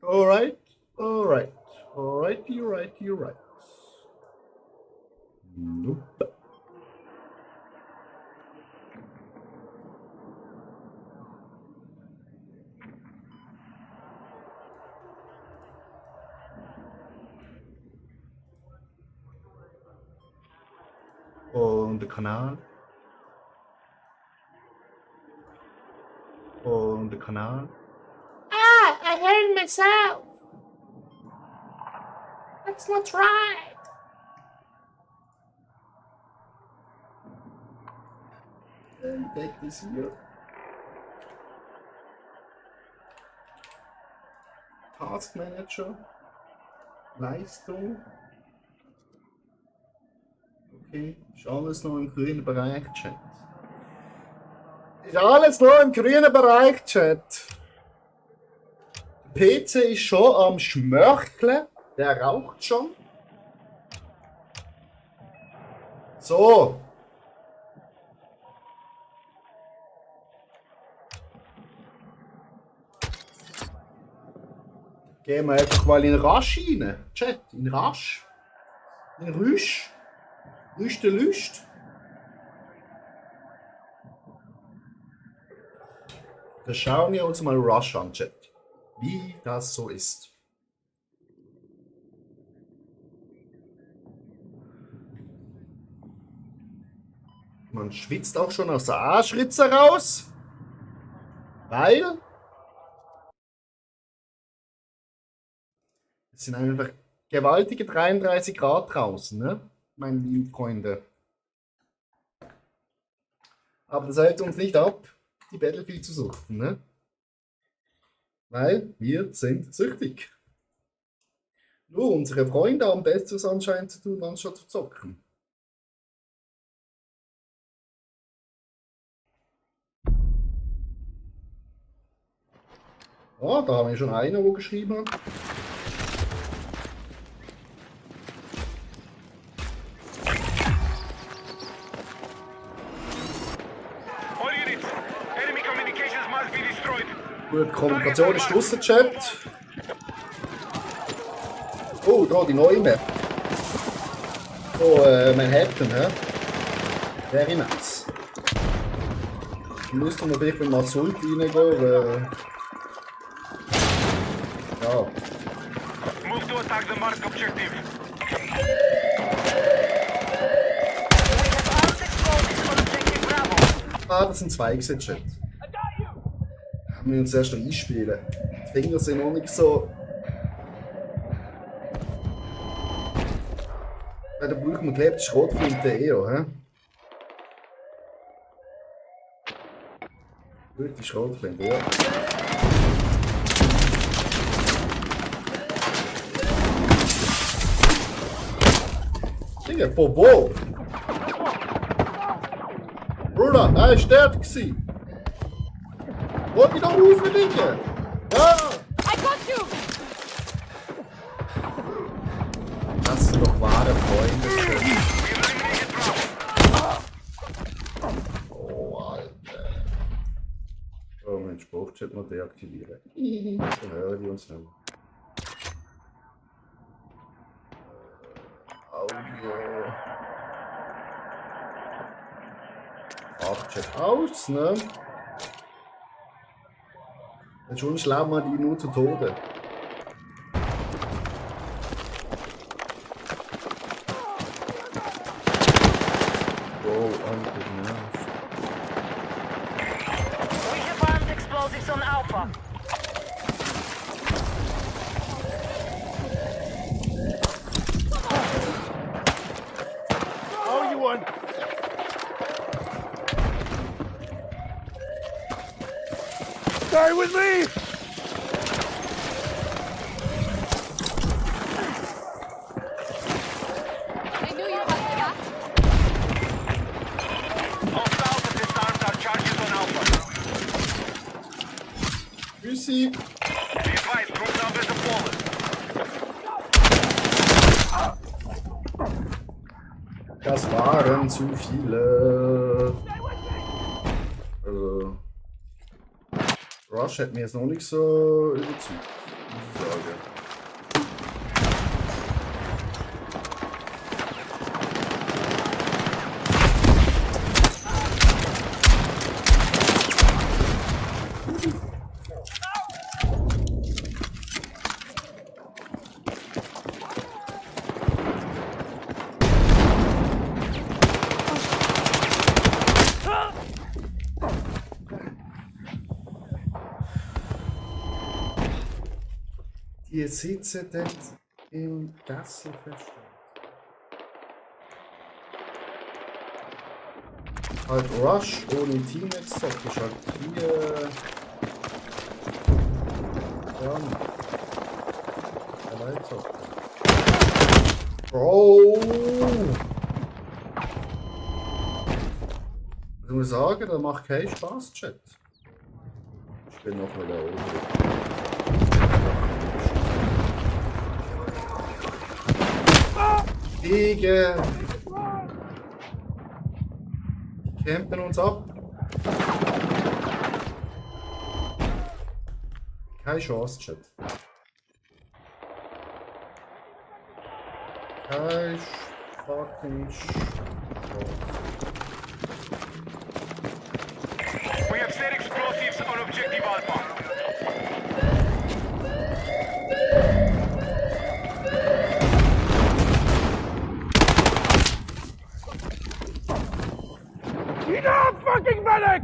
Alright, alright, alright, you're right, you're right. Nope. Und der Kanal. Und der Kanal. Ah, I hurt myself. That's not right. Take this hier. Task Manager. Leistung. Okay, ist alles noch im grünen Bereich, Chat. Ist alles noch im grünen Bereich, Chat. Der PC ist schon am Schmörkeln. Der raucht schon. So. Gehen wir einfach mal in Rasch rein. Chat, in Rasch. In Rüsch. Rüsch der Lüst. Dann schauen wir uns mal Rush an, Chat. Wie das so ist. Man schwitzt auch schon aus der Arschritze raus. Weil es sind einfach gewaltige 33 Grad draußen, ne? Meine lieben Freunde. Aber das hält uns nicht ab, die Battlefield zu suchten, ne? Weil wir sind süchtig. Nur unsere Freunde haben Besseres anscheinend zu tun, anstatt zu zocken. Oh, da haben wir schon einer, wo geschrieben hat. Gut, Kommunikation ist draussen, Chat. Oh, da die neue Map. Oh, Manhattan, hä? Very nice. Müssten wir vielleicht mit Masult reingehen, ja. Move to attack the mark objective. Ah, das sind zwei gesehen, Chat. Wir müssen uns erst noch einspielen. Die Finger sind noch nicht so. Da braucht man gelebte Schrotflinte eher, hä? Gute Schrotflinte, ja. Digga, von wo? Bruder, er ist dort gewesen. Hol mich doch auf, Digga! Ja! I got you. Das sind doch wahre Freunde. Oh, Alter. Oh, mein Spruchchat mal deaktivieren. Dann hören die uns nicht. Audio. Ach, Chat aus, ne? Schon schlagen wir die nur zu Tode. Oh, Alter, ne? We have armed explosives on Alpha. Oh, you won. Die with me! I knew you had that. Hostile Alpha disarmed our charges on Alpha. Tschüssi! Be advised, group numbers have fallen. Das waren zu viele. Also. Rush hat mir jetzt noch nicht so überzeugt. muss ich sagen. Die sitzen dort im Gassen fest. Halt Rush ohne Teammates-Zock ist halt hier. Ja. Allein zocken. Bro! Ich muss sagen, das macht keinen Spaß, Chat. Ich bin noch mal da oben. Die campen uns ab. Keine Chance, Chat. Keine fucking Chance. We have set explosives on objective Alpha. Enough, fucking medic!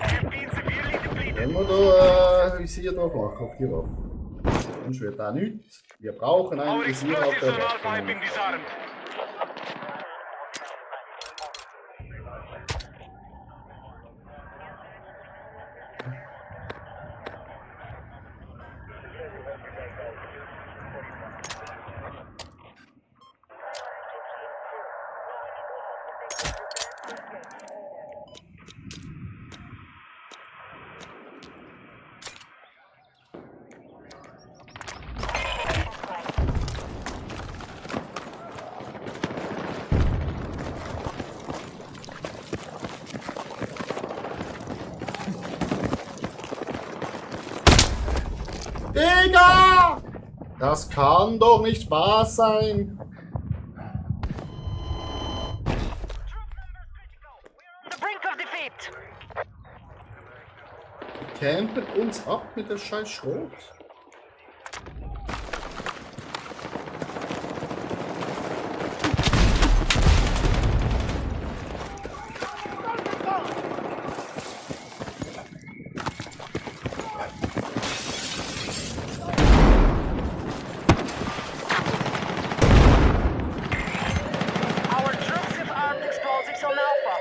We've been severely depleted. Wenn wir da Visier drauf machen auf die Waffe. Sonst wird da nichts. Wir brauchen ein Our Visier auf explosives der on Alpha have been Waffe. disarmed. Digga! Das kann doch nicht wahr sein. On the brink of defeat. Campen uns ab mit der scheiß Schrot. Our troops have armed explosives on Alpha.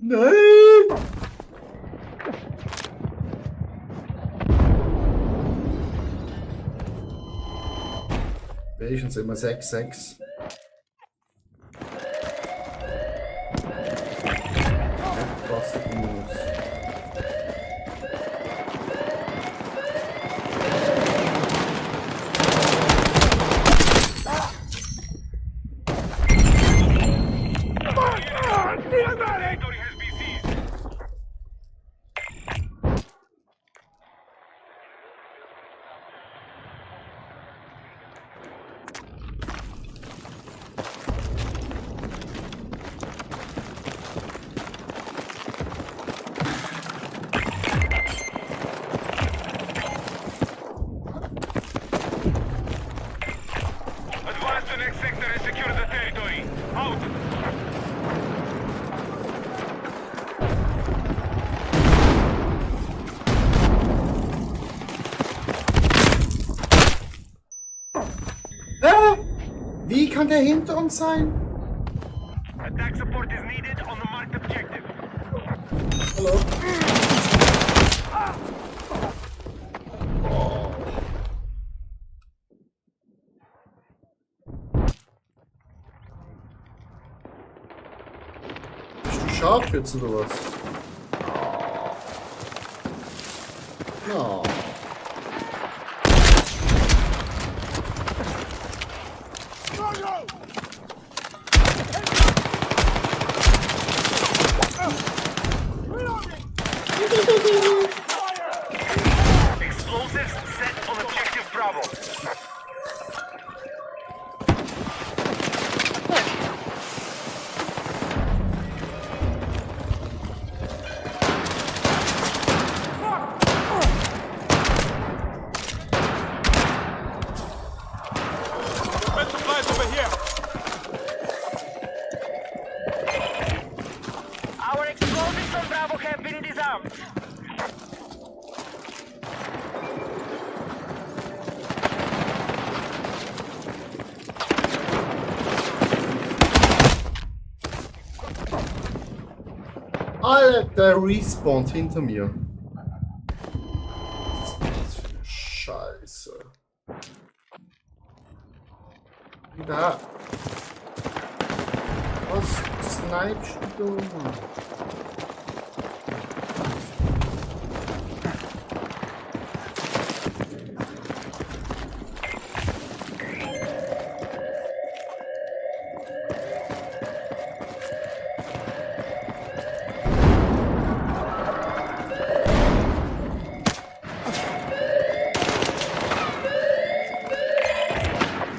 Nein! Wenigstens immer 6-6. Was ich muss. Territory has been seized. Advance to next sector and secure the territory. Out! Hä? Wie kann der hinter uns sein? Attack support is needed on the marked objective. Hallo? Bist du scharf jetzt oder was? Ja. Der respawnt hinter mir. Was ist das für eine Scheiße. Da. Was snipest du da, Mann?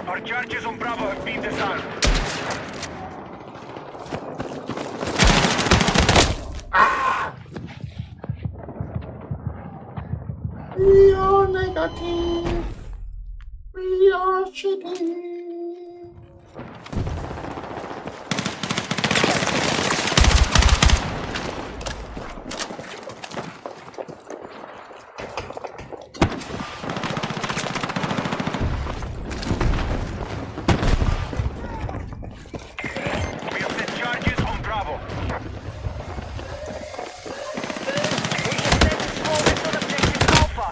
Our charges on Bravo have been disarmed. We are negative. We are shitty. We have set charges on Bravo. We should send explosives on objective Alpha.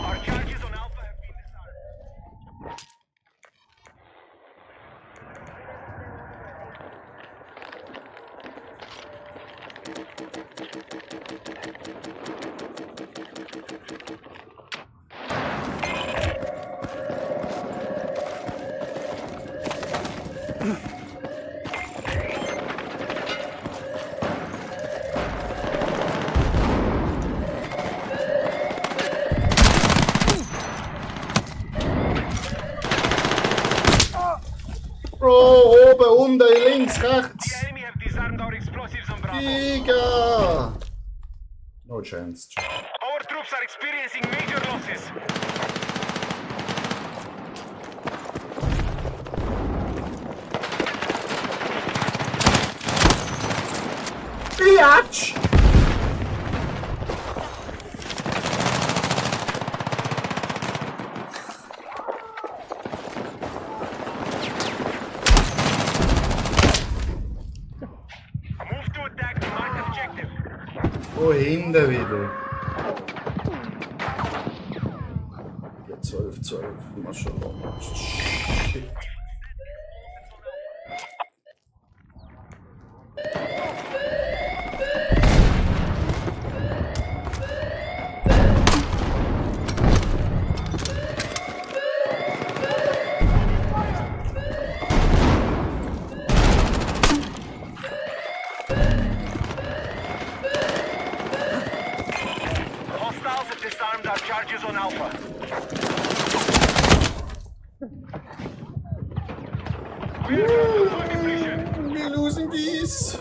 Our charges on Alpha have been disarmed. Bro, oben, unten, links, The rechts. enemy have disarmed our explosives on Bravo. Digga. No chance. Our troops are experiencing major losses. Biatch. Move to attack the marked objective. Oh, hinten wieder. Ja, 12. Maschallah. Shit. Hostiles have disarmed our charges on Alpha. We are close to full depletion. We're losing these.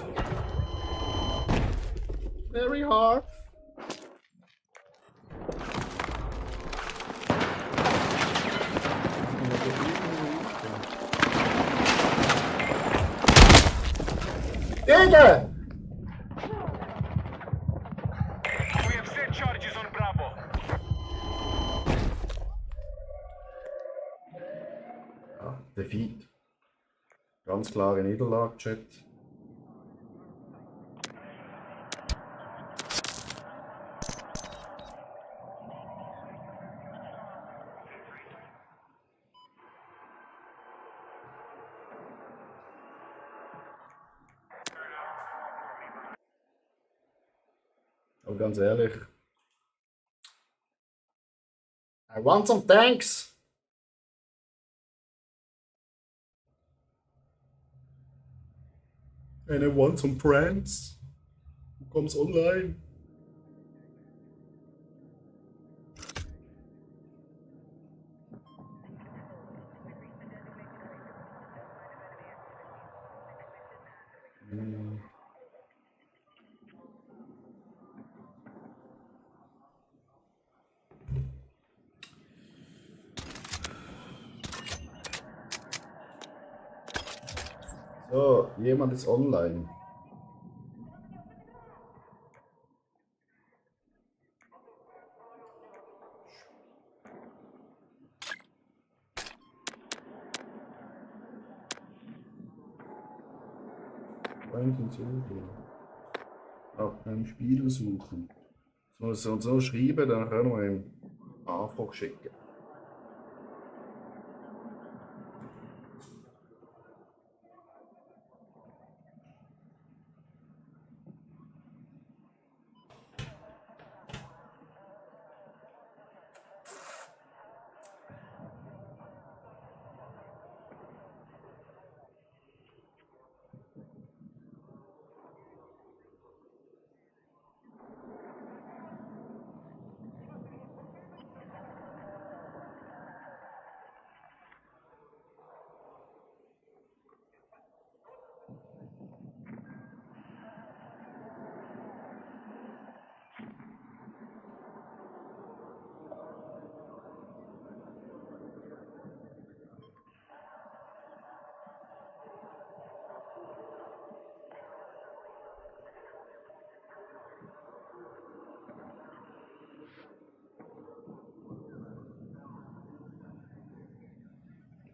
Very hard. Digga! We have set charges on Bravo. Ja, Defeat. Ganz klare Niederlage, Chat. Aber ganz ehrlich. I want some tanks! And I want some friends. Who comes online? So, jemand ist online. Freund hinzufügen. Ab einem Spiel suchen. Das muss so schreiben, dann können wir ihm Anfrage schicken.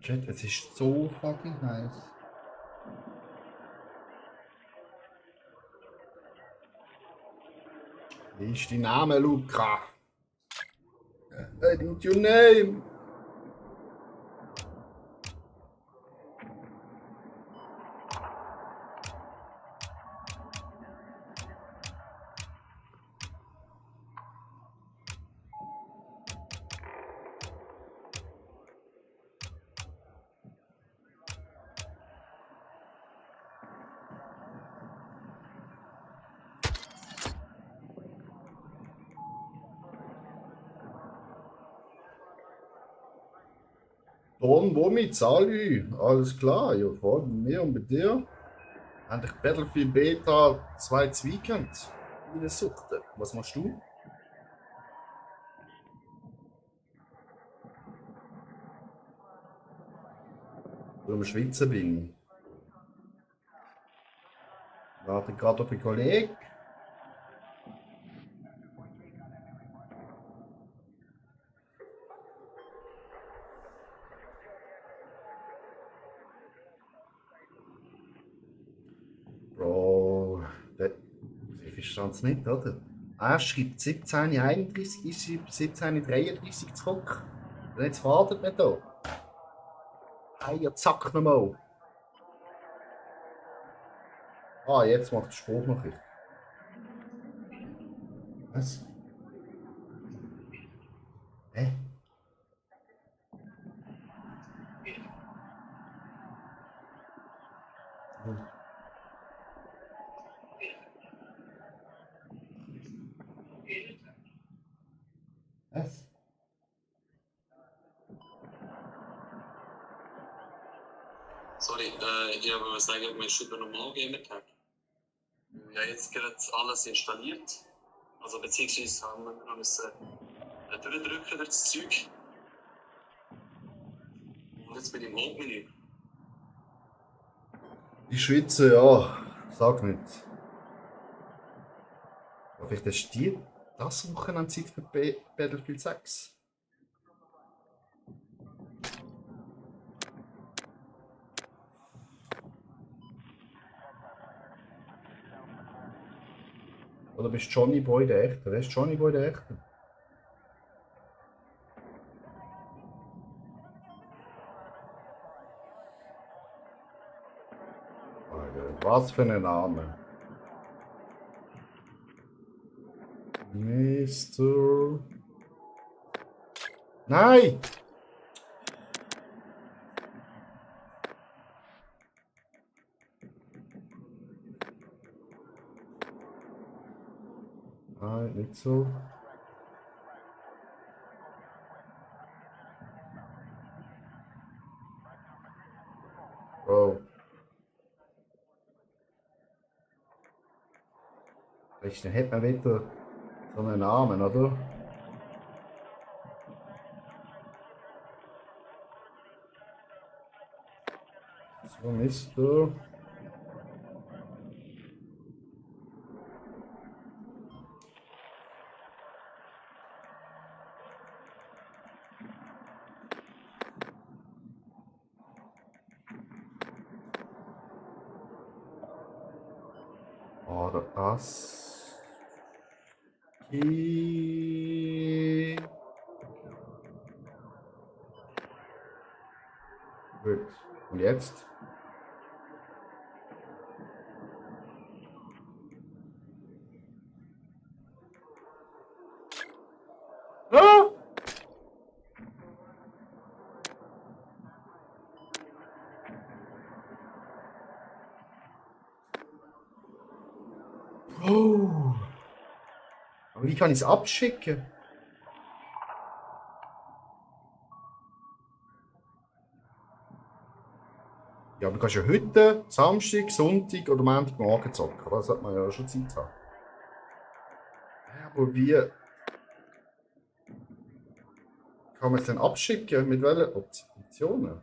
Chat, es ist so fucking heiß. Wie ist dein Name, Luca? I need your name. Don, womit? Salü? Alles klar, ja, vor mir und bei dir. Endlich Battlefield Beta 2 Weekend. Meine Suchte. Was machst du? Am Schwitzen bin ich. Warte gerade auf den Kollegen. Bro, ich verstehe es nicht, oder? Er schreibt 1731, ich schreibe 1733 zurück. Und jetzt wartet man da. Hey, zack nochmal. Ah, jetzt macht der Spruch noch richtig. Was? Hä? Was? Sorry, ich habe mal sagen, wir sind über normal Gamertag. Ja, jetzt gerade alles installiert. Also beziehungsweise haben wir müssen durchdrücken durch das Zeug. Und jetzt bin ich im Hauptmenü. Ich schwitze, ja. Sag nicht. Aber vielleicht hast du das Wochenende Zeit für Battlefield 6? Oder bist Johnny Boy der Echte? Wer ist Johnny Boy der Echte? Alter, was für ein Name. Mr. Nein! Nein, nicht so. Oh. Weißt du, dann hat man wieder so einen Namen, oder? So, Mr. Oder das. Gut. Und jetzt? Ah! Oh. Aber wie kann ich es abschicken? Ja, aber du kannst ja heute, Samstag, Sonntag oder Montagmorgen zocken. Das hat man ja schon Zeit haben. Ja, aber wie kann man es denn abschicken? Mit welchen Optionen?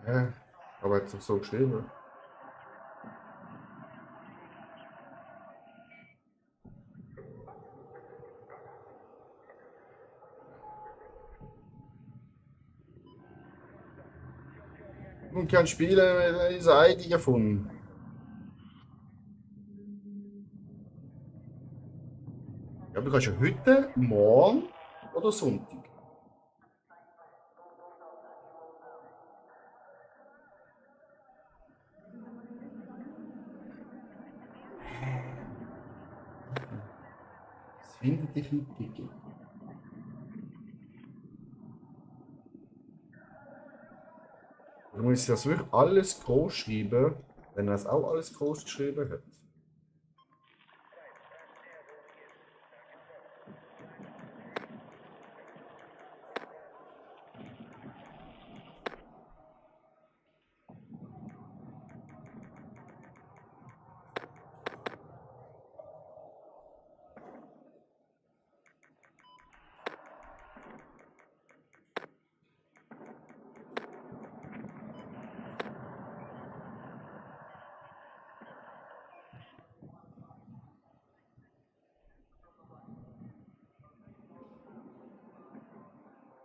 Ja, aber jetzt doch so geschrieben. Und kann spielen, wenn ich eine ID gefunden. Ja, aber du kannst ja heute, morgen oder Sonntag. Das findet dich nicht dick. Du musst das wirklich alles groß schreiben, wenn er es auch alles groß geschrieben hat.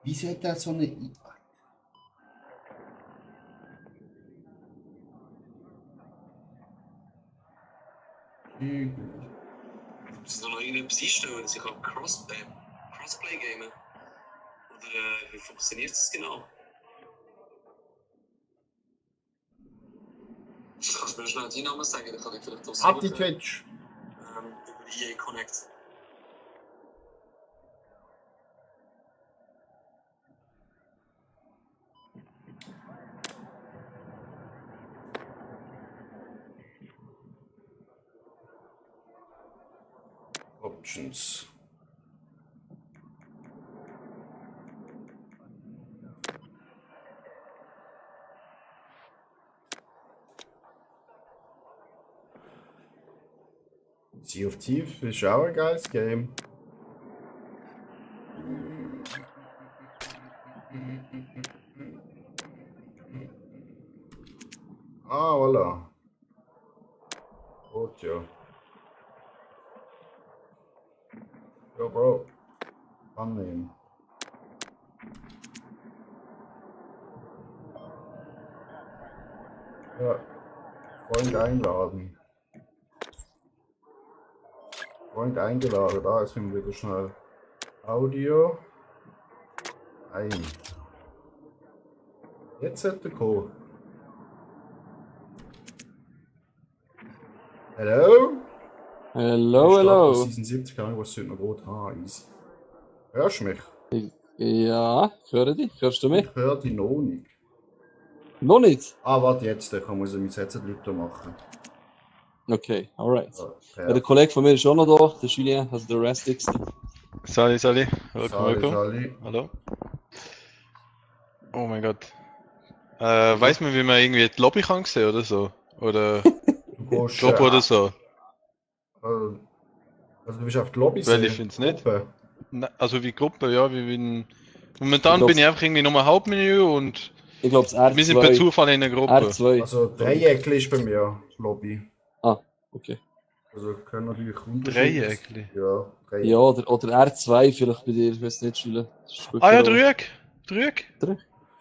Wieso hat er so eine Müssen wir noch irgendetwas einstellen, dass ich Crossplay gamen? Oder wie funktioniert das genau? Kannst du mir schnell deinen Namen sagen? Dann kann ich vielleicht das Adi Twitch. über EA Connect. Options. Sea of Thieves ist auch ein geiles Game. Ah, voilà. Gut, ja. Ja, Bro. Annehmen. Ja. Freund einladen. Freund eingeladen. Da ist wir wieder schnell. Audio. Ein. Jetzt sollte er kommen. Hallo? Hello, hello. Season 70, keine Ahnung, was sollte noch gut haben. Easy. Hörst du mich? Ja, ich höre dich. Hörst du mich? Ich höre dich noch nicht. Noch nicht? Ah, warte, jetzt. Ich muss mein Headset lauter machen. Okay, alright. Ja, Der Kollege von mir ist auch noch da, der Julien, also der Restix. Salut, salut. Welcome, Salut, welcome. salut. Hallo. Oh mein Gott. Weiß man, wie man irgendwie die Lobby kann sehen oder so? Oder Du gehst, Job oder so? Also du bist auf die Lobby. Weil ich find's nicht. Gruppe. Also wie Gruppe, ja, wie wenn. Momentan Ich bin ich einfach irgendwie nur Hauptmenü und Ich glaube, das wir sind per R2. Zufall in einer Gruppe. R2. Also Dreieckli ist bei mir Lobby. Ah, okay. Also können natürlich unterschiedlich. Dreieckli. Ja, Dreieck. Ja, oder R2 vielleicht bei dir, ich weiß nicht, Schule. Ah ja, Dreieck. Dreieck.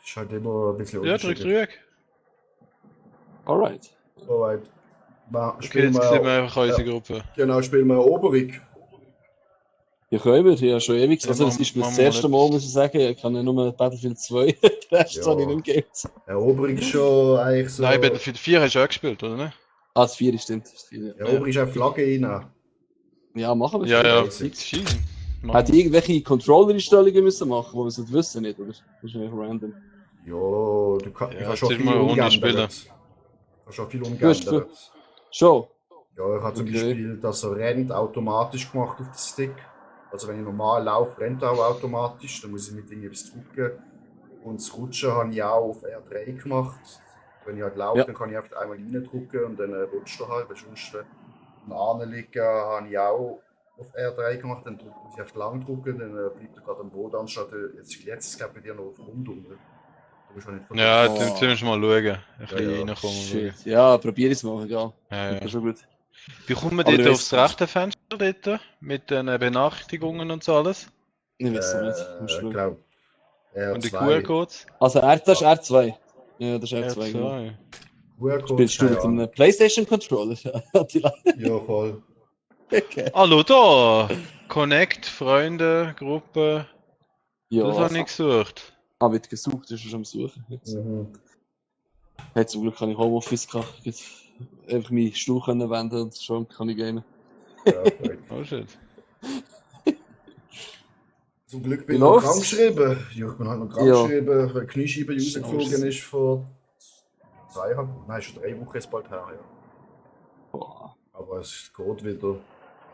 Ist halt immer ein bisschen Ja, Dreieck. Alright. Alright. Okay, jetzt sehen wir einfach unsere Gruppe. Genau, spielen wir Eroberung. Ja, können wir, ja, schon ewig. Ja, Also, das ist mir machen das wir erste nicht. Mal, muss ich sagen. Ich kann ja nur Battlefield 2. Den Rest Ja. habe ich nicht gegeben. Eroberung ist schon eigentlich so. Nein, Battlefield 4 hast du auch gespielt, oder ne? Ah, das 4 stimmt. Das 4, ja. Eroberung ist auch Flagge rein. Ja, machen wir Ja, schon. ja. basic. Schießen. Hat die irgendwelche Controller-Einstellungen müssen machen, wo wir es nicht wissen, nicht? Oder? Das ist einfach random. Ja, du Ja, kannst schon jetzt viel mal eine Runde umgeändert. Du kannst schon viel Hast umgeändert. Schon? Ja, ich habe zum Okay. Beispiel, dass er rennt automatisch gemacht auf den Stick. Also wenn ich normal laufe, rennt er auch automatisch. Dann muss ich mit irgendwas drücken. Und das Rutschen habe ich auch auf R3 gemacht. Wenn ich halt laufe, Ja. dann kann ich einfach einmal reindrücken und dann rutscht er halt. Weil sonst anliegen habe ich auch auf R3 gemacht. Dann muss ich auf lang drücken, dann bleibt er gerade am Boden. Anstatt jetzt geht bei dir noch auf Rund unten. Du musst auch nicht Ja, Oh. dann müssen wir mal schauen. Ein bisschen ja. reinkommen. und schauen. Shit. Ja, probier es mal, egal. Ja, Das ist ja. schon gut. Wie kommt man Aber dort du aufs weißt- rechte Fenster dort? Mit den Benachrichtigungen und so alles? Ich weiß es nicht. Musst Ich schauen. glaube, Und die R2. QR-Codes? Also, das ist R2. Ja, das ist R2. Genau. R2. QR-Code, Spielst du keine mit Ahnung. einem PlayStation-Controller? Attila. Ja, voll. Okay. Hallo da! Connect, Freunde, Gruppe. Ja, Das habe ich gesucht. wird gesucht, das ist schon am Suchen. Jetzt. Mhm. Hey, zum Glück habe ich Homeoffice gehabt. Jetzt einfach meinen Stuhl können wenden und schon kann ich gamen. Ja, korrekt. Oh shit. Zum Glück Wie bin ich noch läuft's? krankgeschrieben. Ja, ich bin halt noch krankgeschrieben, weil die Kniescheibe rausgeflogen ist vor 3 Wochen jetzt bald her. Ja. Boah. Aber es geht wieder.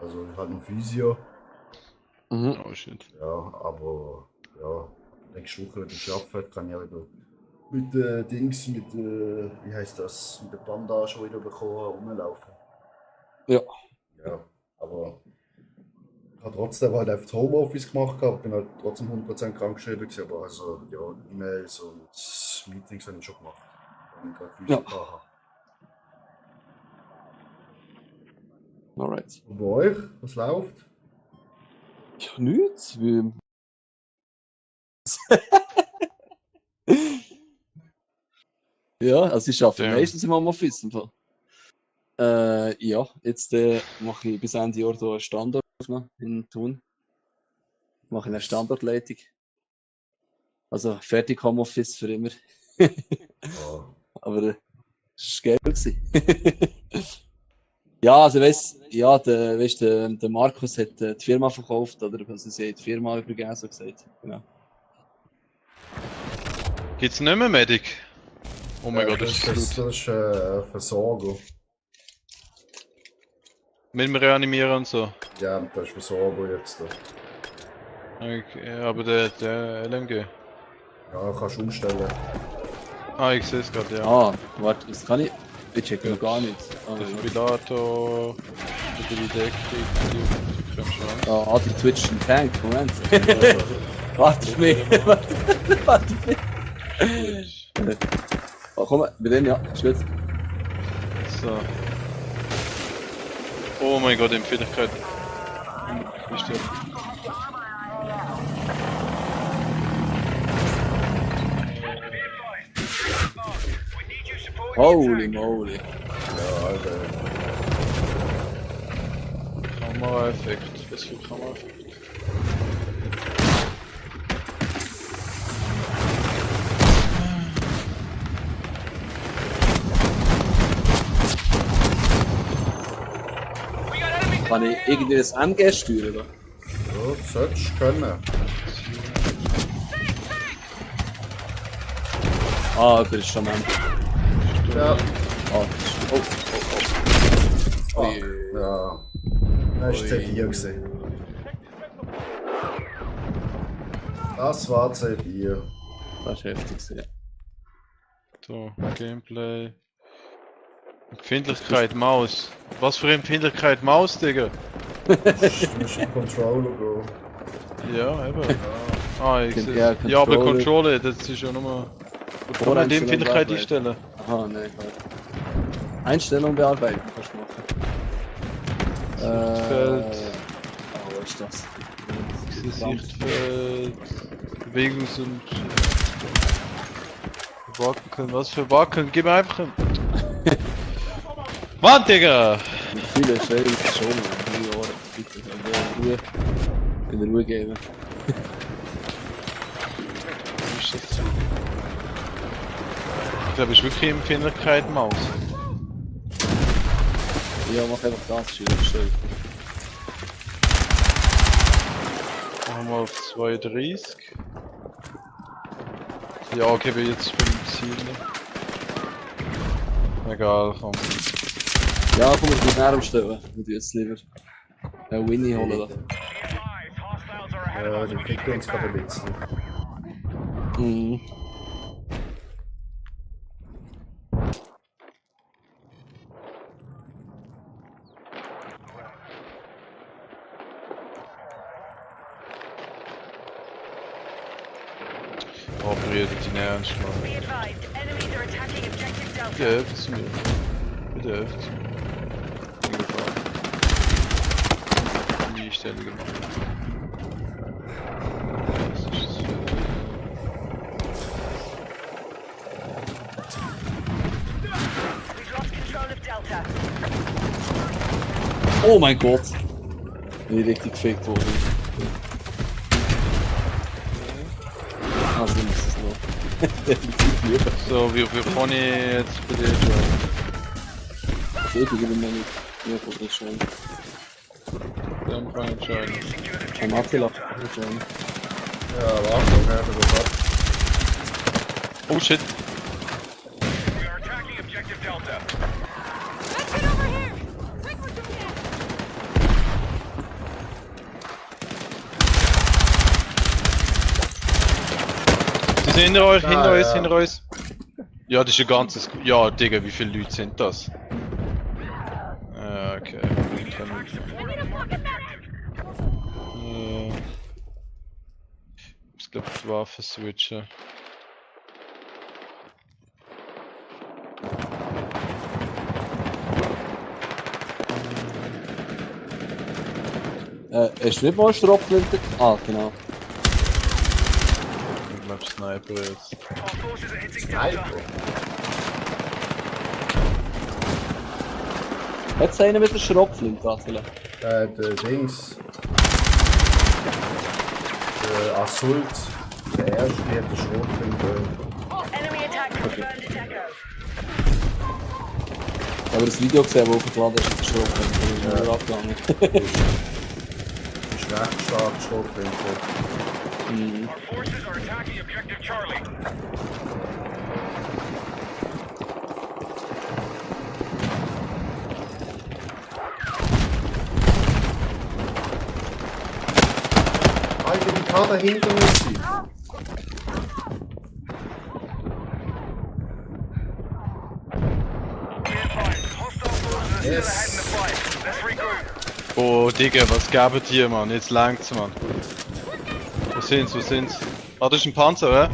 Also ich habe noch Physio. Mhm. Oh shit. Ja, aber ja, nächste Woche wieder arbeiten, kann ich auch wieder mit Dings, wie heißt das, mit der Bandage wieder bekommen, rumlaufen. Ja. Ja, aber ich habe trotzdem halt einfach Homeoffice gemacht, aber bin halt trotzdem 100% krankgeschrieben gewesen, aber also ja, E-Mails und Meetings habe ich schon gemacht. Wenn ich gerade Physio Ja. hatte. Alright. Und bei euch, was läuft? Ja, nichts. Wie... ja, also ich arbeite Ja. meistens im Homeoffice. Im Fall. Ja, jetzt mache ich bis Ende Jahr hier einen Standort noch in Thun. Mache ich eine Standortleitung. Also fertig Homeoffice für immer. Ja. Aber das war geil. gewesen. Ja, also weißt ja, der Markus hat die Firma verkauft, oder also sie hat die Firma übergeben, so gesagt. Genau. Gibt's nicht mehr Medic? Oh mein Gott, das ist das gut. ist Versorger. Mit dem Reanimieren und so. Ja, das ist Versorger jetzt. Okay, aber der LMG. Ja, kannst du umstellen. Ah, ich sehe es gerade, ja. Ah, warte, das kann ich. Ich check noch gar nicht. Ah, Der ja. Fibrillator, die Deckung, die können schon. Die Twitch ein Tank, Moment. Warte auf mich. Warte auf mich. Oh, komm, bei denen, ja, ist gut. So. Oh mein Gott, Empfindlichkeit. Ist der. Holy moly. Ja, Alter. Kameraeffekt. Was für Kameraeffekt? Kann ich irgendwie das MG steuern, oder? Ja, das solltest du können. Ah, das ist schon MG. Ja. Ah, das ist... Oh, Fuck. Ja. Das war C4 gewesen. Das war C4. das ist heftig, ja. So, Gameplay. Empfindlichkeit Maus. Was für Empfindlichkeit Maus, Digga? Du musst in den Controller gehen. Ja, eben. Ah, ich Kennt sehe ihr es. Ja, aber Controller? Controller, das ist ja nur... Du kannst die Empfindlichkeit einstellen. Aha, nein, warte. Einstellung bearbeiten kannst du machen. Sichtfeld. Was ist das? Sichtfeld... Bewegungs- und... Wackeln, was für Wackeln? Gib mir einfach ein... Mann, Digga! Mit vielen Schellen schon, in 3 Jahren. Bitte, in Ruhe geben. Was ist das? Ich glaube, es ist wirklich Empfindlichkeit Maus. Ja, mach einfach das, schön. Machen wir auf 32. Ja, okay, wir jetzt beim Ziel. Egal, komm. Ja, komm, ich muss näher umstellen. Ich will jetzt lieber Winnie holen. Da. Ja, die kriegt uns gerade ein bisschen. Mhm. Operiert die ernst, Mann. Be advised, enemies are attacking objective Delta. Bitte helft es mir. Bitte helft es mir. In Gefahr. Die Stelle gemacht. Das ist We've lost control of Delta. Oh mein Gott! Bin ich richtig gefickt worden. Also ist es noch. Definitiv lieber. so, wie kann ich jetzt bei dir joinen? Ich gebe mir nicht. Mir kommt nicht schon. Dann kann ich joinen. Ein Attila. Schon. Ja, warte, dann werden wir das ab. Oh shit! We are attacking objective Delta. Let's get over here! Quick, we're doing it! Sie sind hinter euch, hinter uns, hinter uns. Ja, das ist ein ganzes... Ja, Digga, wie viele Leute sind das? Okay. Ich glaube, die Waffe switchen. Hast du nicht mal Stropflinte? Ah, genau. Ich glaube, Sniper jetzt. Our forces are hitting Nein, Delta. Hat es einen mit der Schrotflinte, Attila? der Dings. Der Assault. Der erste hat den Schrotflinte. Enemy attack confirmed at Echo. Aber das Video gesehen, wo aufgeladen ist mit der Schrotflinte, da ist nur abgegangen. Ist recht stark Schrotflinte. Mhm. Our forces are attacking objective Charlie. Alter, wie kann der hinter uns sein? Be advised, hostile forces are still Yes. ahead in the fight. Let's regroup. Oh, Digga, was gab die, Mann? Jetzt langt's, Mann. Wo sind's, wo sind's? Ah, das ist ein Panzer, oder?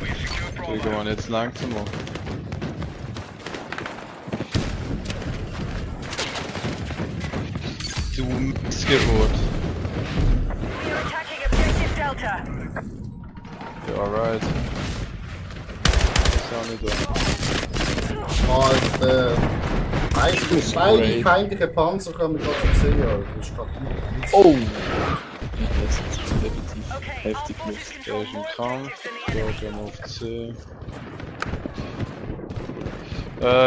We secure Bravo. Digga, Mann, jetzt langt's, Mann. Du Missgeburt. We are attacking objective Delta. Ja, alright. Ist auch nicht da. Alter. ist Beide great. feindliche Panzer können wir gerade sehen, Alter. Das ist gerade nicht. Oh! Ja, das ist schon definitiv Okay, our heftig forces genug. Der control ist im more Kampf. objectives than the Da enemy. gehen wir auf C.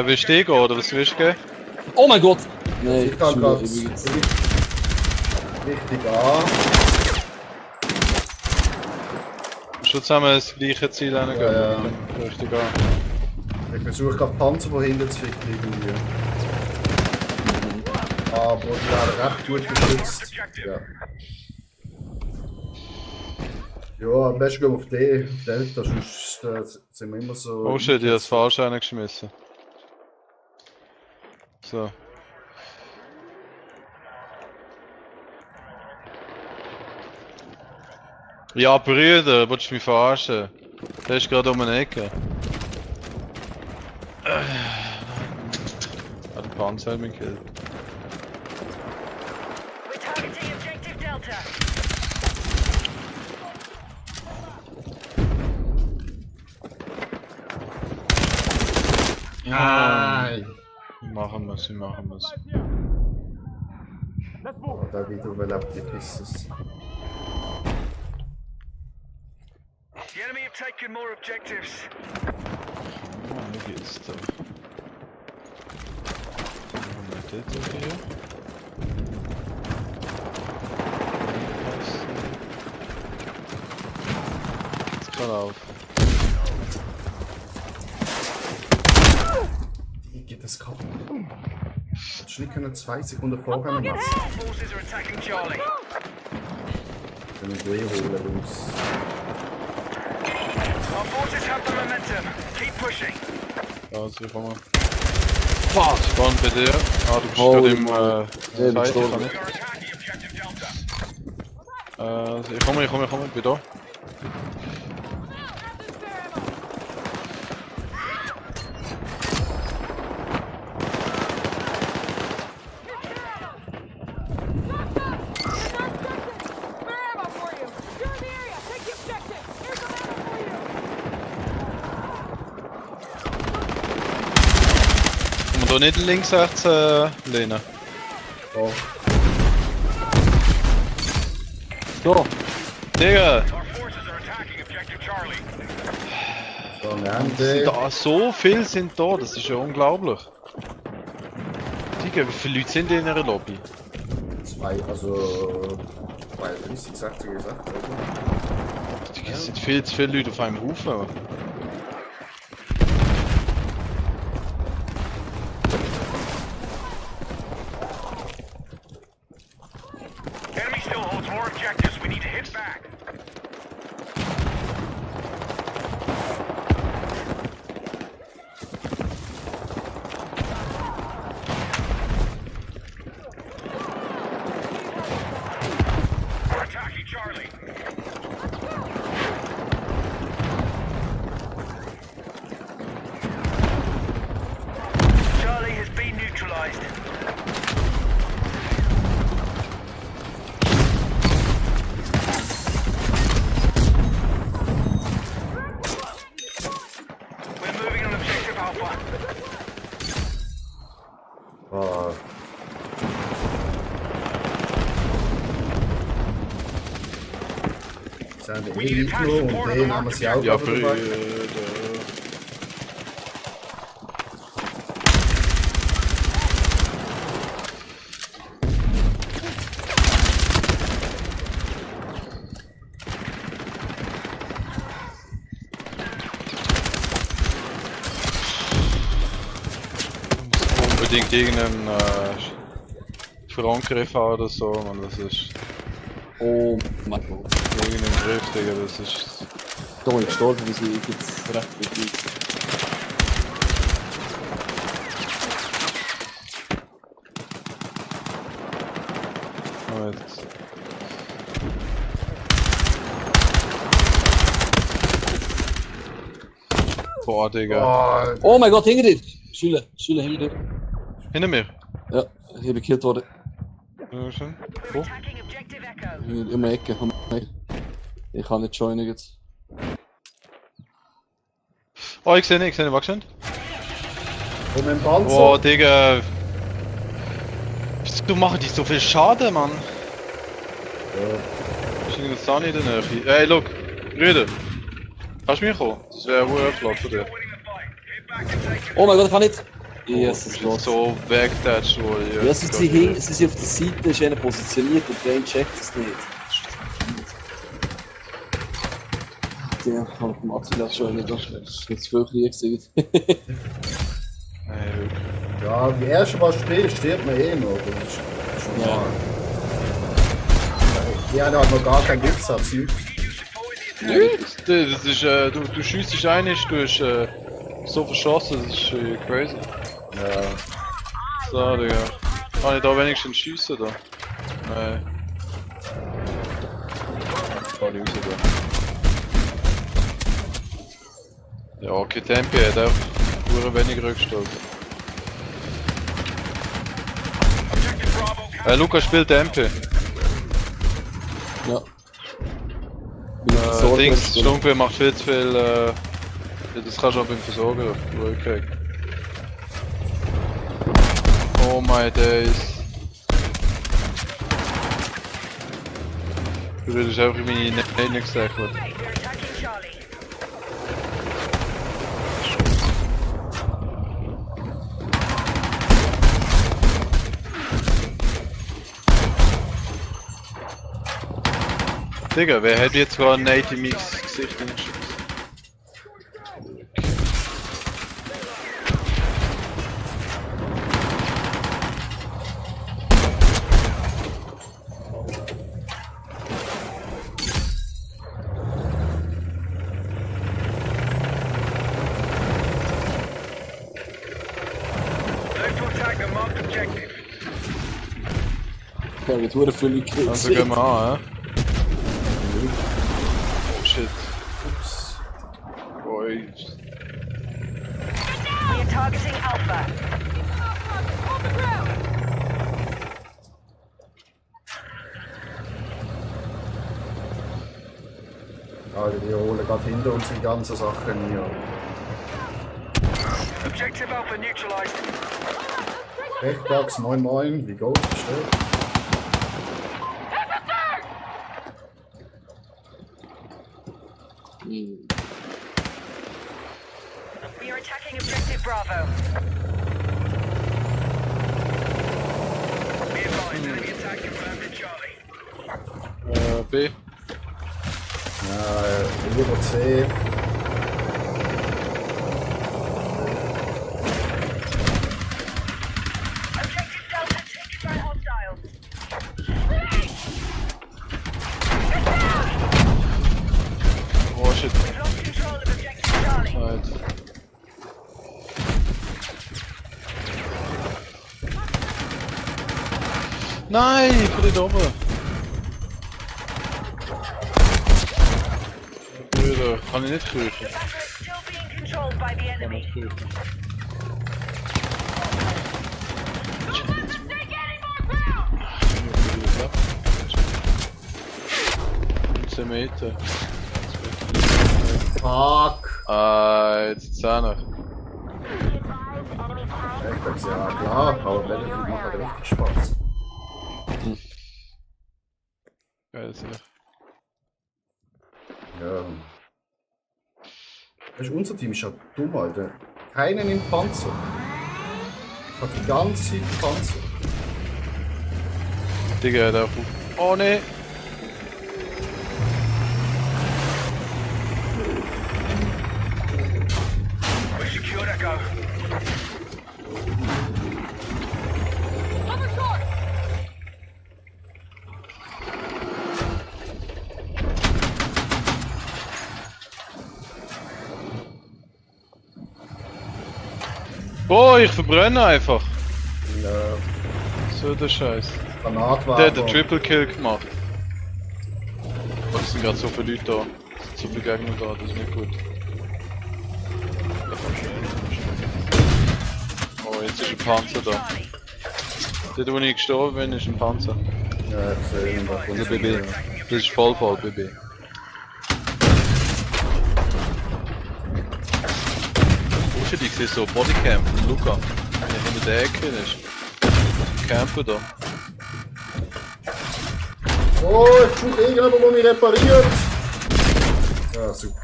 Willst du gehen oder was willst du gehen? Oh mein Gott! Nein, Ich kann gerade übrigens. richtig an. Schon zusammen das gleiche Ziel hingehen? Ja, ja. Richtig an. Ich versuche gerade Panzer von hinten zu ficken irgendwie. Aber die werden recht gut geschützt. Ja. Ja, am besten gehen wir auf D, auf Delta, sonst sind wir immer so... Oh shit, ich hab das falsch reingeschmissen. So. Ja, Brüder, willst du mich verarschen? Der ist gerade um eine Ecke. Hat den Panzer mich gekillt. We're targeting objective Delta. Nein! Wir machen wir's. Let's move. Oh, da wieder überlebt die Pisses. The enemy have taken more objectives. Wie geht's da? Moment, jetzt hier. Jetzt kann auf. Wie geht das kaputt? Hättest du nicht können 2 Sekunden vorher noch machen? Forces are attacking Charlie. Wenn ich holen, Jungs. Our forces have the momentum. Keep pushing. Also, ich komme. Fuck! Spawn bei dir. Ah, du bist gerade im Fight, ich kann nicht. We are attacking objective Delta. Also, ich komme, ich bin da. Kann man da nicht links, rechts lehnen? Oh, So, Digga! Our forces are attacking objective Charlie. so am Ende. Da, so viel sind da, das ist ja unglaublich. Digga, wie viele Leute sind in ihrer Lobby? 2, also 32, 60 gesagt, oder? Digga, es sind viel zu viele Leute auf einem Haufen. Enemy still holds more objectives. We need to hit back. We're attacking Charlie. Charlie has been neutralized. We're moving on objective Alpha. Oh. Zijn de Elite und den haben sie auch Ja, noch dabei. Unbedingt irgendeinen Frankgriff haben oder so, man, das ist oh mein Gott. irgendein Griff, Digga, das ist. Da bin ich gestorben, wie sie jetzt recht viel. Moment. Boah, Digga. Oh, Oh mein Gott, hinter dir! Schüler hinter dir. Hinter mir. Ja, ich bin gekillt worden. Ja, schön. We're Wo? attacking objective Echo. In der Ecke. Ich kann nicht joinen jetzt. Oh, ich sehe ihn, wachst du? und mit dem Panzer. Oh, Digga. Wieso machen die so viel Schaden, Mann? Ist irgendein Sunny in der Nähe? Ey, look, Brüder. Kannst du mich kommen? Das wäre wohl flott von dir. Winning the fight. Hit back and take it. Oh mein Gott, ich kann nicht! Ich Jesus bin Gott. so wegdatscht wohl. Ja, sie sind auf der Seite, ist einer positioniert und der eine checkt es nicht. Ja, ich habe vom Attila schon nicht, das ist nicht zu viel Krieg gewesen. Nein, wirklich. Ja, die erste Mal stirbt man eh noch. Das ist schon Ja. wahr. Die haben halt noch gar keinen Griffsatz. Das ist, du schiessest einen, du hast so verschossen, das ist crazy. Ja. So, Digga. Kann ich da wenigstens schiessen da? Nein. Kann ich raus da. Ja, kein Tempo, hat auch nur wenig Rückstoß. Lukas spielt Tempo. Ja. Dings, Stumpe macht viel zu viel. Das kannst du auch beim Versorger kriegen. Oh my days. Du würdest einfach meine Nähe gesagt. They're attacking Charlie. Digga, wer hat jetzt gerade einen 80 Mix Gesicht hingeschossen? Move to attack the marked objective. Ja, mit hure viele Kills. Also gehen wir an, hä? Oh shit. Ups. Boy. We are targeting Alpha. On the ground! Alter, die holen gerade hinter uns die ganzen Sachen hier. Objective Alpha neutralized. Rechtstags, moin moin, wie geht's? Bestellt? We are attacking objective Bravo. Be advised, enemy attack confirmed at Charlie. B. Ja, über C. Objective Delta taken by hostiles. Oh shit. We've lost control of objective Charlie. Halt. Nein, ich bin nicht oben. Brüder, kann ich nicht kriechen. The battle is still being controlled by the enemy. Take any more ground! 10 Meter. Fuck! Jetzt 10er. Rechtstags, ja klar, aber Battlefield macht halt richtig Spaß. Geil, sehr. Ja. Weißt du, unser Team ist ja dumm, Alter. Keinen im Panzer. Hat die ganze Zeit Panzer. Digga, der Oh ne! We secured Echo. Cover short! Boah, ich verbrenne einfach! Ja, So der Scheiß. Granatwerfer. Der hat den Triple Kill gemacht. Oh, es sind gerade so viele Leute da. Es sind so viele Gegner da, das ist nicht gut. Oh, jetzt ist ein Panzer da. Dort, wo ich gestorben bin, ist ein Panzer. Ja, ich sehe ihn da. Der BB. Das ist Vollfall, BB. Oh shit, ich sehe so Bodycam von Luca. Wenn er hinter der Ecke ist. Camper da. Oh, ich suche irgendjemanden, der mich repariert. Ja, super.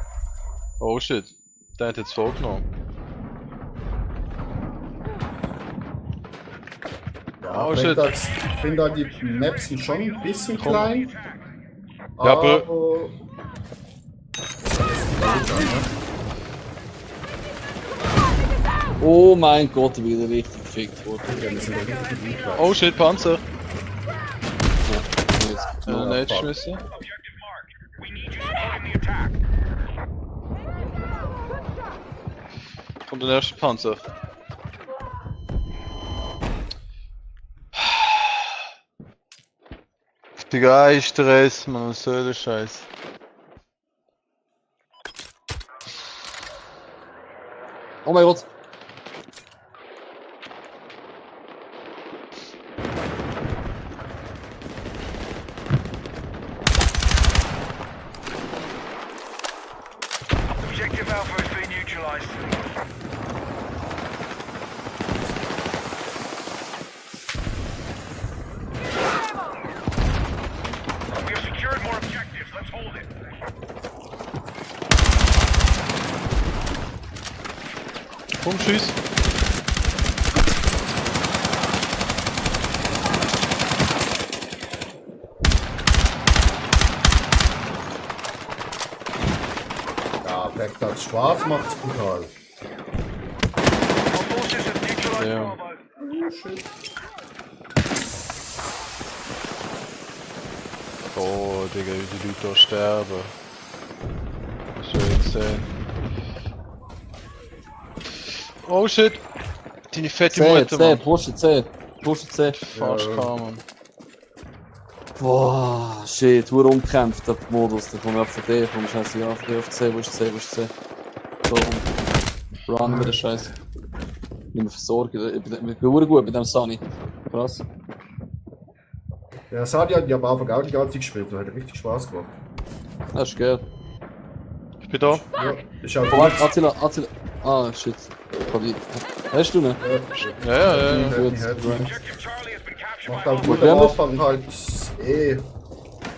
Oh shit, der hat jetzt vorgenommen. Ja, Oh, ich shit. finde da die Maps sind schon ein bisschen Komm. klein. Ja, aber- Oh mein Gott, wieder richtig gefickt worden. Ja, wir sind richtig gut. Oh shit, Panzer. Jetzt Ja, Ja, nicht fuck. geschmissen. Objective marked. We need you supporting the attack. Kommt der erste Panzer. Digga, ein Stress, man, was soll der Scheiß? Oh mein Gott. Objective Alpha has been neutralized. We have secured more objectives. Let's hold it. Komm, schieß! Ja, perfekt, das Spaß macht's brutal. Our forces have neutralized Yeah. Bravo. Oh shit. Oh, Digga, wie die Leute da sterben. Das ist ja insane. Oh shit! Deine fette Mutter, Mann. Pushen C. Fast kam, Mann. Boah, shit, nur umgekämpft, der Modus. Da komme ich ab von D, komm scheiße, ja, von D auf C, wo ist C? So, run mit der Scheiße. Nicht mehr versorgen, ich bin verdammt gut mit dem Sunny. Krass. Der Sadi hat ja am Anfang auch die ganze Zeit gespielt, das hat richtig Spaß gemacht. Das ist geil. Ich bin da. Ja, ist auch Oh, warte, Attila. Ah, shit. Hast du ne? Ja. Gut, Objective Charlie has been captured Macht by auch gut Wir am haben- Anfang halt eh.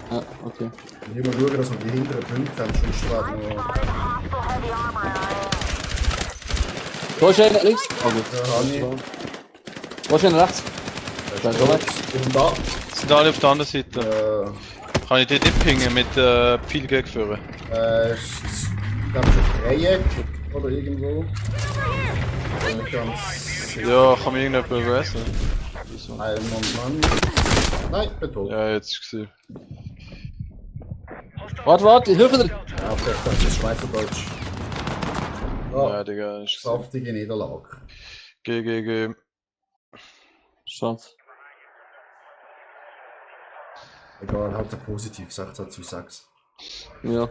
Ah, okay. Immer schauen, dass wir die hinteren Punkte haben, sonst werden wir. Da ist einer links. Ah, gut. Ja, Hanni. Da ist einer rechts. Da ist er weg. Und da. Sind alle auf der anderen Seite. Kann ich die nicht pingen mit viel Geld führen? Ich glaube schon Dreieck oder irgendwo. Ganz. Ja, kann mir irgendjemand beweisen? Ein Mann. Nein, ich bin tot. Ja, jetzt ist gesehen. Warte, ich helfe dir. Ja, perfekt, das ist Schweizerdeutsch. Ja, Digga, ist gesehen. Saftige Niederlage. Geh. Schade. Egal, halt ein positiv, 16:6. Ja.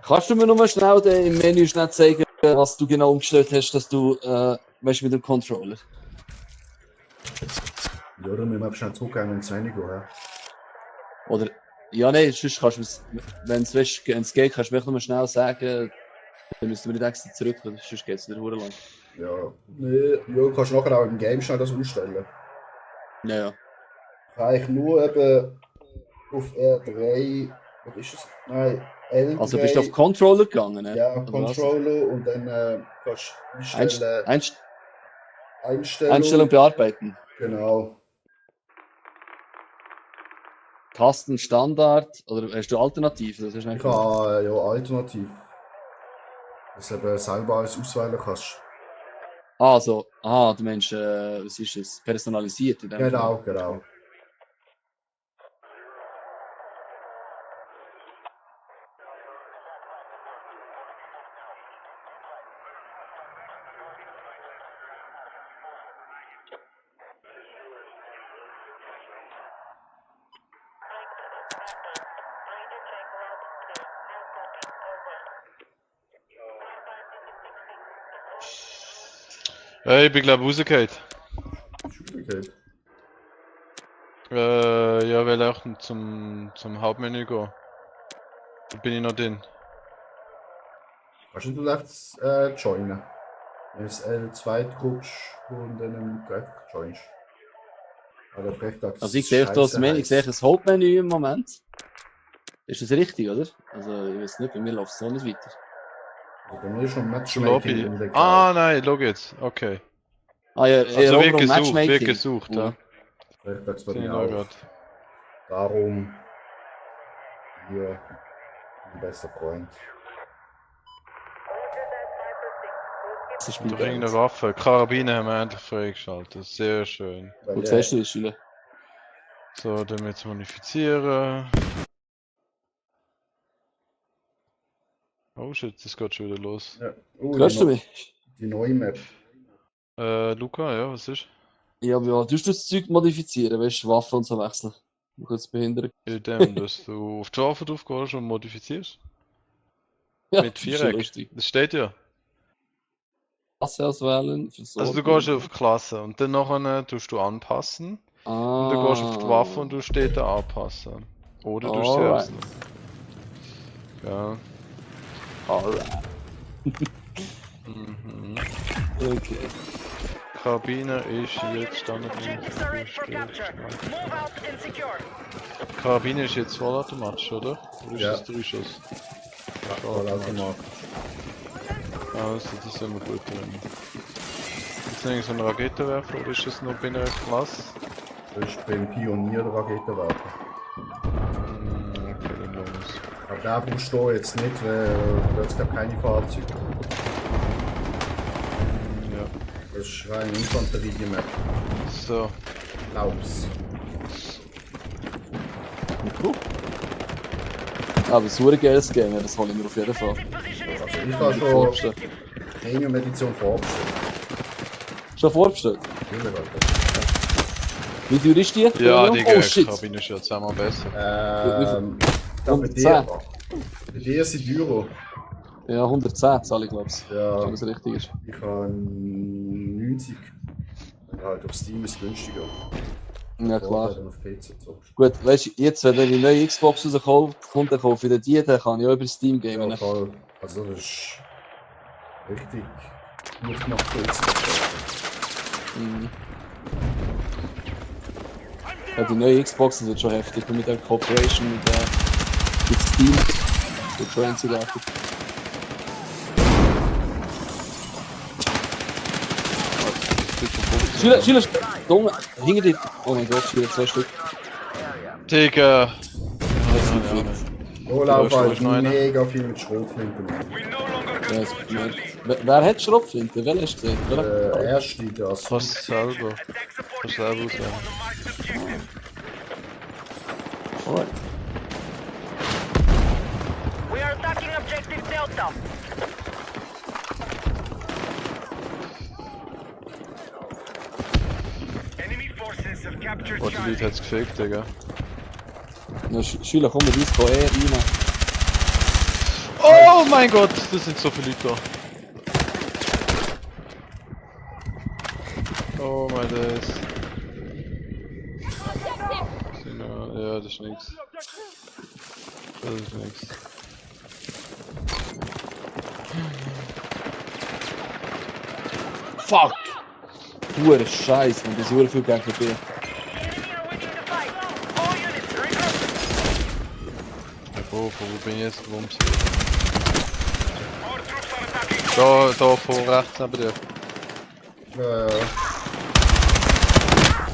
Kannst du mir noch mal schnell im Menü schnell zeigen, was du genau umgestellt hast, dass du, weißt du, mit dem Controller? Ja, dann müssen wir schnell zurückgehen und ins Menü gehen. Ja. Oder, ja, nein, sonst kannst du es, wenn es geht, kannst du mir noch mal schnell sagen, dann müssen wir nicht extra zurück, sonst geht es wieder verdammt lang. Ja, nee, ja, kannst du nachher auch im Game schnell das umstellen. Ja. Kann ich nur eben auf R3, was ist es? Nein, L3. Also bist du auf Controller gegangen, ne? Ja, Oder was? Controller und dann kannst du einstellen, Einstellung bearbeiten. Genau. Tasten Standard, oder hast du Alternativen? Das ist Ich nicht habe ja alternativ. Dass du eben selber alles auswählen kannst. Also, du meinst, was ist es? Personalisiert in dem Fall. Genau. Hey, ich bin glaub rausgefallen. Schwierigkeit. Ja, will auch zum Hauptmenü gehen. Da bin ich noch drin. Kannst du das joinen? Wenn du das L2 drückst und dann gleich joinst. Also, Also ich sehe das Menü, ich sehe das Hauptmenü im Moment. Ist das richtig, oder? Also ich weiß nicht, bei mir läuft es so nicht weiter. Also bei mir ist schon Lobby. Matchmaking. Ah, nein, schau jetzt. Okay. Ah ja, Also wird Eroberung, gesucht, Matchmaking. wird gesucht, ja. Vielleicht das bei Sehe ich mir noch auch. grad. Darum hier mein bester Freund. Das ist Durch bei irgendeine Waffe. Karabine haben wir endlich freigeschaltet. Sehr schön. Weil Gut, der- siehst du das, Schüler? So, dann jetzt modifizieren. Oh shit, das geht schon wieder los. Ja. Hörst du mich? Die neue Map. Luca, ja, was ist? Ja, aber ja, tust du das Zeug modifizieren, weißt du, Waffen und so wechseln? Kurz behindert. Indem, dass du auf die Waffe drauf gehst und modifizierst. Ja, Mit das ist schon Viereck. lustig. Das steht ja. Klasse auswählen. Also du gehst auf Klasse und dann nachher tust du anpassen. Und dann gehst du auf die Waffe und du steht da anpassen. Oder du sie Alright. öffnen. Ja. Alright. Mhm. Okay. Karabiner ist jetzt Standard. Objectives are ready for capture. Move out and secure. Karabiner ist jetzt vollautomatisch, oder? Oder ist Ja. das 3-Schuss? Vollautomat. Also, das sind wir gut drin. Jetzt nehme ich so einen Raketenwerfer, oder ist das noch bei einer Klasse? Das ist beim Pionier der Raketenwerfer. Okay, dann lassen wir's. Aber den brauchst du jetzt nicht, weil du hast gar keine Fahrzeuge. Ja. Das ist rein Infanterie-Map. So. Glaub's. Cool. Aber es ist ein geiles Game, das hole ich mir auf jeden Fall. Defensive position is Also ich habe schon Vorbestellt. Premium-Edition vorbestellt. Schon vorbestellt? Natürlich, Alter. Wie teuer ist die? Ja, Oh die shit! Karabiner ist ja zehnmal besser. Ich glaube, bei dir, bei dir sind Euro. Ja, 110 zahle ich glaube ich. Ja, Wenn das richtig ist. ich habe 90. Ja, halt auf Steam ist es günstiger. Ja klar. Oder auf PC zockst. Gut, weißt du, jetzt wenn dann die neue Xbox rauskommt, dann kaufe ich die, dann kann ich auch über Steam gamen. Ja, voll. Also das ist richtig gut gemacht für Xbox. Mhm. Ja, die neue Xbox das wird schon heftig. Und mit der Cooperation mit Steam. Wird schon einzigartig. Schüler, Schüler, Dumme, hinter dir. Oh mein Gott, Schüler, 2 Stück. Digga! Olaf Da ist hat noch einer. mega viel mit Schrotflinten. Ja, das ist gemeint. Wer hat Schrotflinte? Wer hast du gesehen? Der erste, das Fast selber. Fast selber auswählen. Alright. We are attacking objective Delta. Enemy forces have captured Oh, die Leute hat's gefickt, Digga. Ja, Schüler, komm, wir uns rein. Oh mein Gott, das sind so viele Leute da. Oh mein Days. Ja, das ist nix. Das ist nix. Fuck! Hure Scheiß, man, das ist hure viel Gegner bei. Enemy are winning the fight. All units, regroup. Wo bin ich jetzt? Wo sind Our troops are attacking. Da vor rechts neben dir.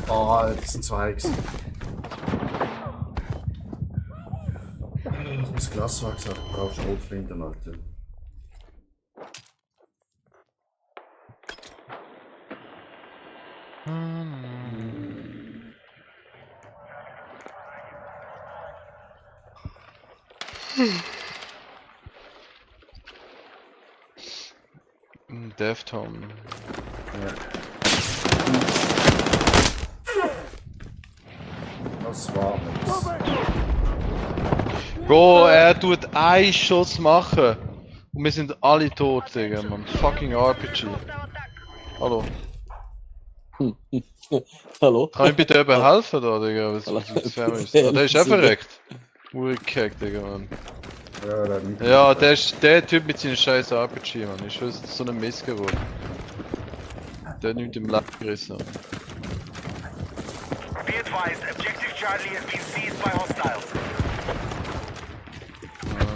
Ah, das sind zwei gewesen. Ich muss Glaswerk sagen, du brauchst Schrotflinten, Alter. Defton. Ja. Das war nix. Bro, er tut einen Schuss machen. Und wir sind alle tot, Digga, man. Fucking RPG. Hallo. Hallo? Kann ich bitte jemand helfen da, Digga? Was ist Ah, der ist einfach verreckt. Urkeck, Digga, man. Ja, der mit. Ja, der Typ mit seinem scheiß RPG, man. Ich weiß, das ist so ein Mist geworden. Der hat nichts im Leben gerissen. Be advised, objective Charlie has been seized by hostiles.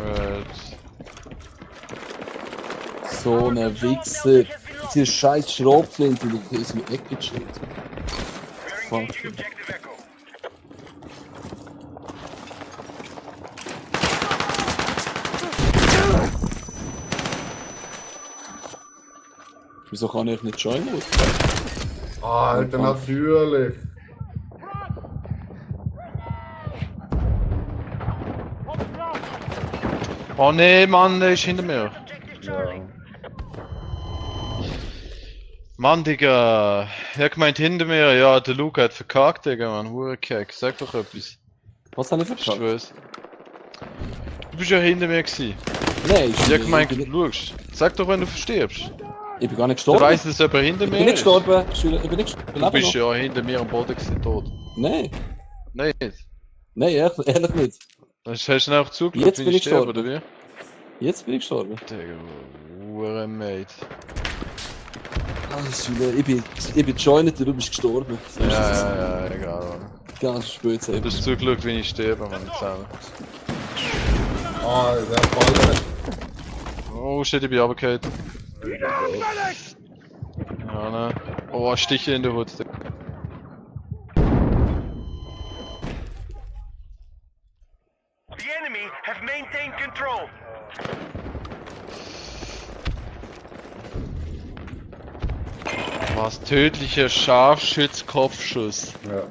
Alright. So eine Wichser. Diese scheiß Schrotflinte, die ist mir weggeschickt. We're engaging objective Echo. Wieso kann ich nicht joinen? Alter, natürlich. Oh nee, Mann, der ist hinter mir. Ja. Mann, Digga. Er hat gemeint hinter mir, ja, der Luke hat verkackt, Digga, man. Hurenkeck. Sag doch etwas. Was habe ich Ich verstanden? schwör's. Du bist ja hinter mir gewesen. Nein, Ich hab gemeint, du schaust. Sag doch, wenn du verstirbst. ich bin gar nicht Du gestorben. weißt, dass jemand hinter Ich mir bin nicht ist. gestorben, Schüler. Ich bin nicht gestorben. Du bist ja hinter mir am Boden gewesen, tot. Nein, Nein. nein, ehrlich nicht. Hast du dann auch zugeschaut, Jetzt wie bin ich ich sterbe, gestorben. oder wie? Jetzt bin ich gestorben. Digga, Mate. Ah, Schüler, ich bin joined und du bist gestorben. So ist es. Ja, egal. Mann. Ganz spät Du hast zugeschaut, wie ich sterbe, Mann, zusammen. Ah, der Ball. Oh, shit, ich bin runtergefallen. Ja, ne. Oh, Stiche in der Hut. The enemy have maintained control. Was? Tödlicher Scharfschütz-Kopfschuss. Ja.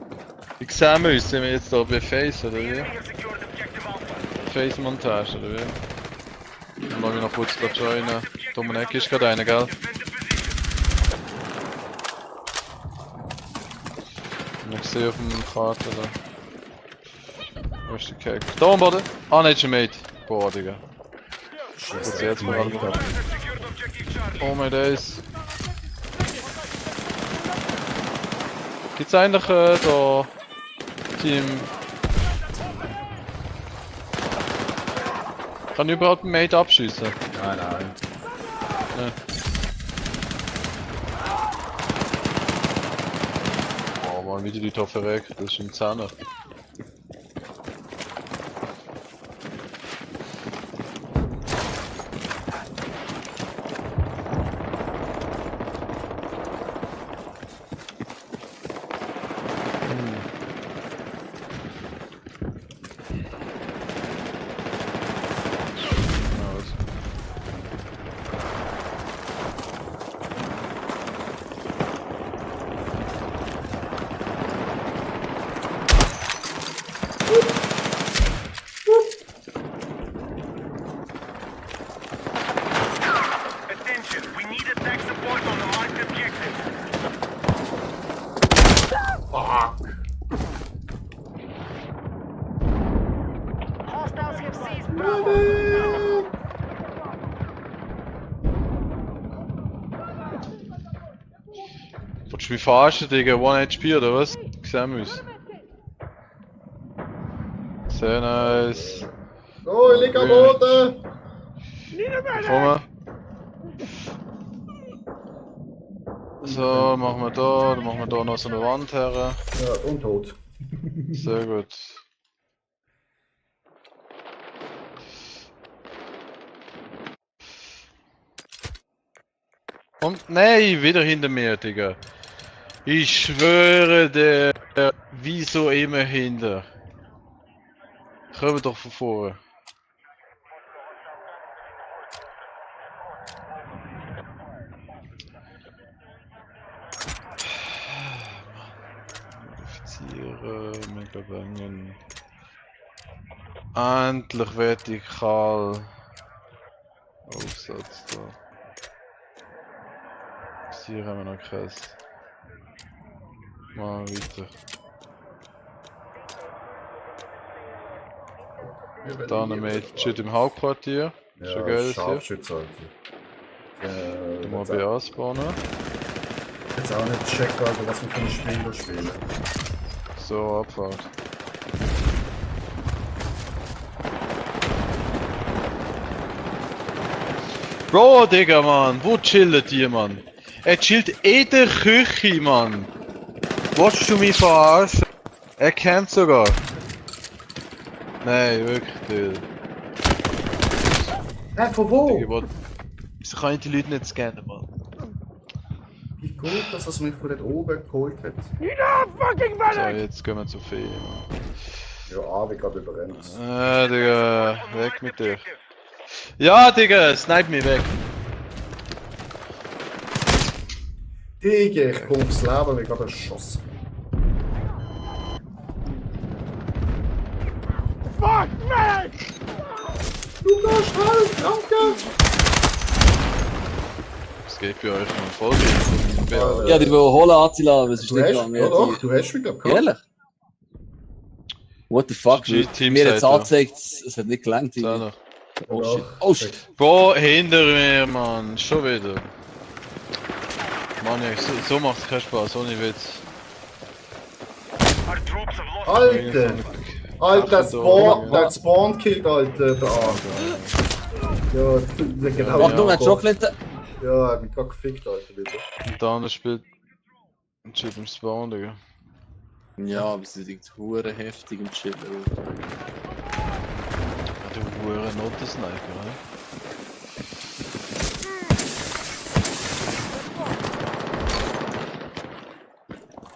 Ich sehe uns, sind wir jetzt da bei Face, oder The wie? enemy have secured objective Alpha. Face-Montage, oder wie? Dann wollen wir noch kurz da joinen. Dominik ist gerade einer, gell? Defend the position. Ich sehe auf dem Pfad, oder? Wo ist der Cake? Da am Boden! Ah, nicht schon Mate. Boah, Digga. Gut, jetzt mal alle. Have secured objective Charlie. Oh my days. Gibt's eigentlich da Team? Kann ich überhaupt einen Mate abschießen? Nein, nein. Oh man, wie die da verreckt, das ist ein Zahner. Attention, we need attack support on the marked objective. Hostiles have seized Bravo. Willst du mich verarschen, Digga? 1 HP oder was? Sehen wir uns. Sehr nice. Oh, ich liege am Boden! Komm. So, machen wir da, dann machen wir da noch so eine Wand her. Ja, und tot. Sehr gut. Und nein, wieder hinter mir, Digga. Ich schwöre der, wieso immer hinter? Kommen wir doch von vorne. Modifizieren, Megabangen. Endlich vertikal. Aufsatz da. Hier haben wir noch keins. Mal weiter. Da eine Mate steht im Hauptquartier. Schon geil ist hier. Scharfschütze, Alter. Du mal bei anspawnen. Jetzt auch nicht checken, also was wir für Spieler spielen. So, Abfahrt. Bro, Digga, Mann. Wo chillt die, Mann? Er chillt in der Küche, Mann. Wolltest du mich verarschen? Er kennt sogar. Nein, wirklich, Digga. Hä, von wo? Digga, wieso kann ich die Leute nicht scannen, Mann? Wie gut, dass er mich von dort oben geholt hat. So, jetzt gehen wir zu viel, Mann. Ja, Avi gerade überrennt. Digga, weg mit dir. Ja, Digga, snipe mich weg. Digga, ich komme aufs Leben, wie gerade erschossen. Fuck me! Du gehst halt, danke! Es geht bei euch noch voll rein. Ja, die wollen holen Attila, aber es ist Du nicht hast, gegangen. ja doch, du hast mich glaub ich. Ehrlich? What the fuck? Die Teamseite. Mir jetzt angezeigt, es hat nicht gelangt. Zähler. Oh shit. Oh shit. Bro, hinter mir, Mann. Schon wieder. Mann, ja, so macht's keinen Spaß, ohne Witz. Our troops have lost. Alter! Alter, der Spawn killt, Alter, der Arme. Ja, der genau. Achtung, ein Schockflinte. Ja, er hat mich gerade gefickt, Alter, wieder. Und der andere spielt im Spawn, Digga. Ja, aber sie sind hure heftig im Chillen. Du Hure Noten-Sniper, ne?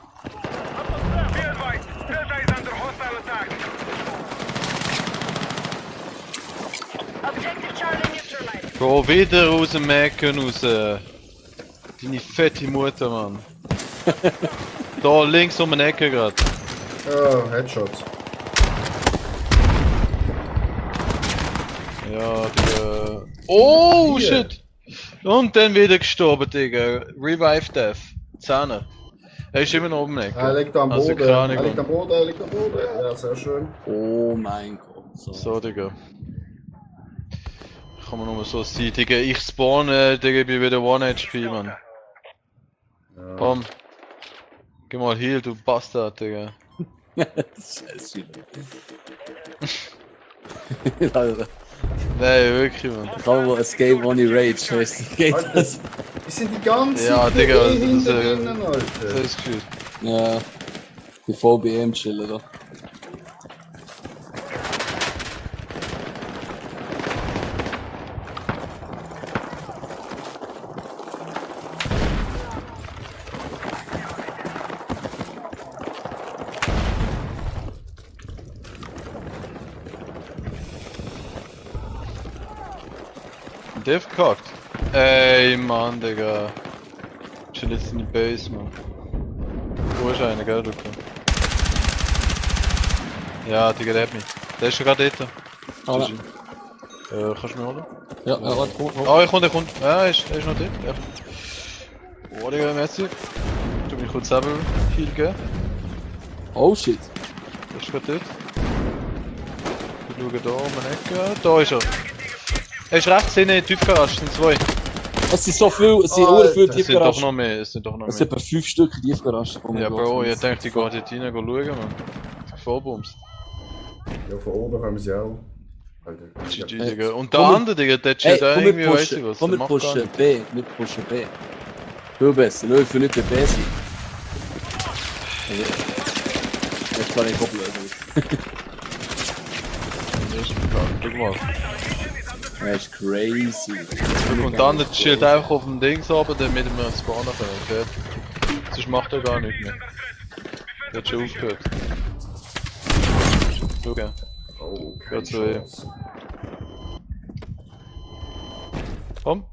Be advised, Delta is under hostile attack. Objective Charlie neutralized. Bro, wieder aus dem Mecken raus. Deine fette Mutter, Mann. Da links um eine Ecke gerade. Ja, Headshot. Ja, Digga. Oh, Hier. shit! Und dann wieder gestorben, Digga. Revive Death. 10. Er ist immer noch oben Ecke. Er liegt am Also, Boden, keine Ahnung, er liegt am Boden, er liegt am Boden. Ja, sehr schön. Oh mein Gott. So, Digga. Kann man nur so sein, Digga. Ich spawne, Digga, ich bin wieder 1 HP, Mann. Ja. Komm. Geh mal heal, du Bastard, Digga. Scheiße. Alter, Nein, wirklich, Mann. kann man Escape Only Rage, weißt du? Geht Alter, das? die sind die ganze Ja, Zeit Digga, das ist, hinter äh, ihnen, Das Alter. ist gefühlt. Ja, die VBM chillen da. Dev gekackt. Ey, Mann, Digga. Chill jetzt in die Base, Mann. Wo ist einer, gell, Luca? Ja, Digga, der hat mich. Der ist schon gerade dort. Ah, GG. Kannst du mich holen? ja, warte, komm. Ah, er kommt. Ja, er ist noch dort. Ja. Oh, Digga, merci. Tu mich kurz selber Heal geben. Oh shit. Der ist gerade dort. Ich schaue da um eine Ecke. Da ist er. Er ist rechts hinten in der Tiefgarage, es sind 2. Es sind so viel, es sind Alter. hure viele Es sind doch Tiefgaragen. noch mehr, es sind doch noch Es sind mehr. etwa 5 Stück in Tiefgaragen. Oh mein Ja, Gott, Bro, ich das- dachte, ich gehe dort rein schauen, man. Vollbumst. Ja, von oben haben sie auch. Alter. GG, Ja. Digga. Und der komm andere, Digga, der Ey, chillt da komm irgendwie, mit weiss ich pushen, was. komm der mit macht gar pushen nichts. B, mit pushen B. Viel besser, Leute, für nicht B sein. Jetzt kann ich koppeln. Der ist bekannt, guck mal. Das ist crazy. Und der andere chillt einfach auf dem Dings runter, damit wir ans Spawnen können, fertig. Sonst macht er gar nichts mehr. Der hat schon aufgehört. Okay. Oh, keine Gott sei Chance. Komm.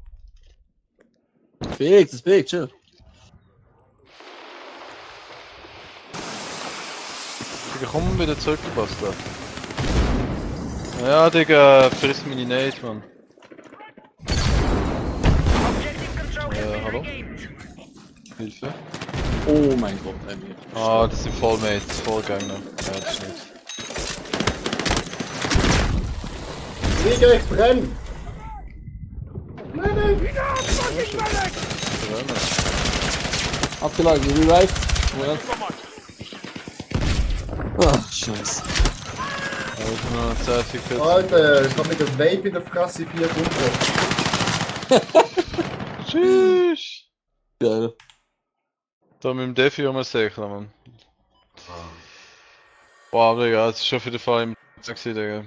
Big, das ist big, chill. Digga, komm wieder zurück, du Bastard. Ja, Digga, friss meine Nate, Mann. Objective control has been hallo? regained. Hilfe. Oh mein Gott, Emil. Ah, das sind Vollmates, Vollgänger. Ja, das ist nichts. Liga, ich brenne! Abgeladen, revived. Well. Ach, scheiße. Also nur 10 Sekunden. Alter, ich hab mit dem Vape in der Fresse 4 Runden. Tschüss! Geil. Da mit dem Defi um den Sächler, Mann. Boah, Digga, das ist schon für den Fall im Taxi, Digga.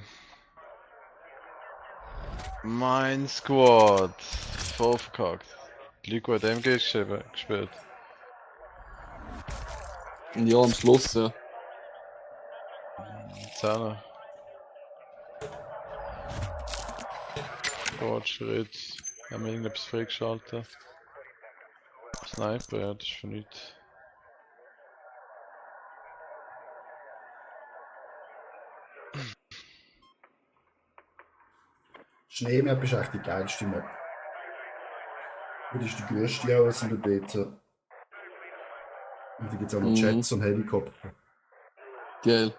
Mein Squad. Voll verkackt. Liquid MG gespielt. Ja, am Schluss, ja. 10er. Fortschritt. Haben wir irgendetwas freigeschaltet? Sniper, ja, das ist für nichts. Schneemap ist echt die geilste Map. Und das ist die grösste auch aus in der Beta. Und da gibt es auch noch Jets und Helikopter. Geil.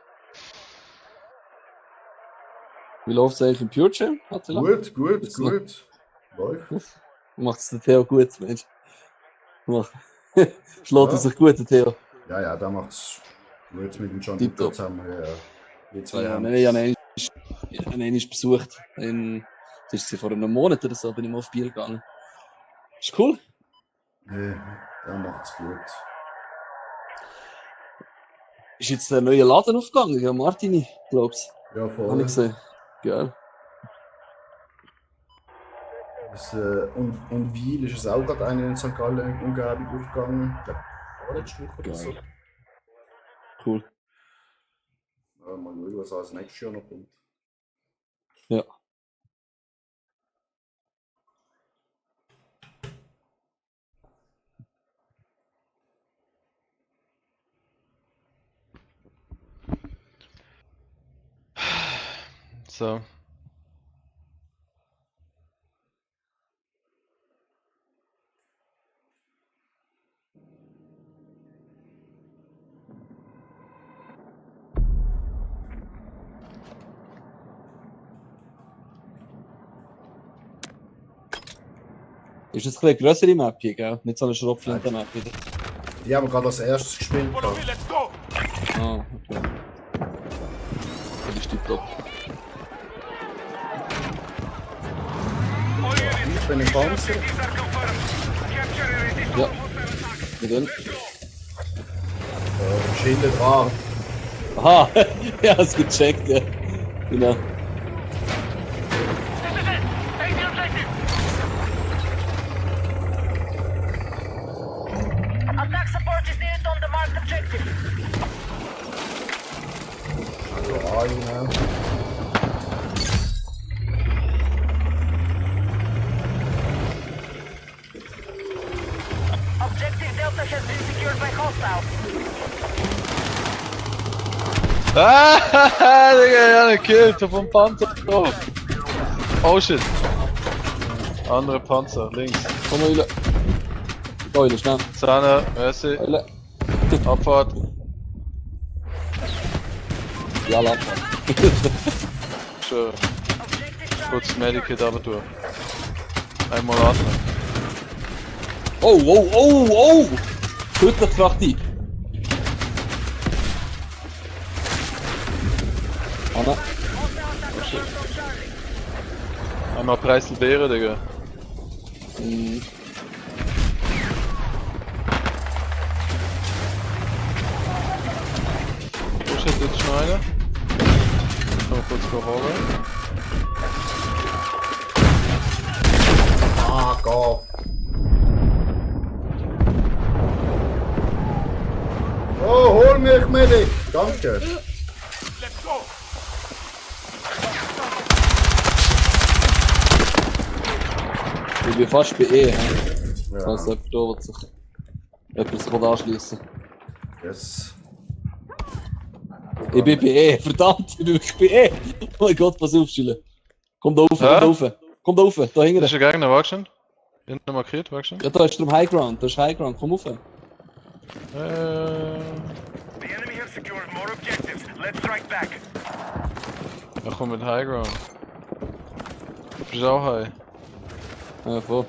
Wie läuft es eigentlich im Pure Gym? Gut, gut, Jetzt noch. gut. Läuft. Macht es der Theo gut, Mensch. Schlägt er sich gut, der Theo. Ja, ja, da macht's gut mit dem John Tipptopp. zusammen. Ja, ja. Die zwei Ja, haben nein, ich habe einmal besucht. Das ist vor einem Monat oder so, bin ich mal auf Bier gegangen. Ist cool. Nee, da macht's gut. Ist jetzt ein neuer Laden aufgegangen, ja, Martini, glaub's. Ja, Habe voll. ich gesehen. Geil. Das, und Wiel ist es auch gerade eine in St. Gallen Umgebung aufgegangen. Ich glaube, vorletzte Woche oder so. Geil. Cool. Ja, mal schauen, was als nächstes Jahr noch kommt. Ja. So. Ist das eine größere Map hier, gell? Nicht so eine Schrotflinte-Map wieder. Die haben wir gerade als erstes gespielt. Follow me, let's go! Ah, okay. Das ist tipptopp. All units, Ich bin im Panzer. these are confirmed. Capture and resist Ja. all hostile attacks. Wir gehen. Schilder dran. Aha, ja, hast gecheckt, ja. Genau. This is it! Take the objective! Attack support is needed on the marked objective. Also rein. Objective Delta has been secured by hostiles. Ah, Digga, ja, gekillt vom Panzer drauf. Oh shit. Andere Panzer, links. Komm mal, Eule. Eule, schnell. Zahne, merci. Eule. Abfahrt. Ja, lass Schön. Objective Charlie Kurz Medikit aber durch. Einmal atmen. Oh, oh, oh, oh! Tödlich Frachti. Anna. Einmal Preiselbeere, Digga. Mhm. Oh shit, jetzt schon einer. Noch kurz geholt. Ah, Gott. Oh, hol mich, Medic! Danke! Let's go! Ich bin fast bei E. Ja. Falls jemand da will sich anschliessen. Yes. Ich bin bei E, verdammt, ich bin wirklich bei E. Oh mein Gott, pass auf, Schüler. Komm da rauf, komm Ja? da rauf. Komm da rauf, da Das hinten. ist ein Gegner, wachst du? Hinten markiert, wachst du? Ja, da ist drum High Ground, da ist High Ground, komm rauf. The enemy has secured more objectives. Let's strike back. Er kommt mit High Ground. Du bist auch high. Ja, voll.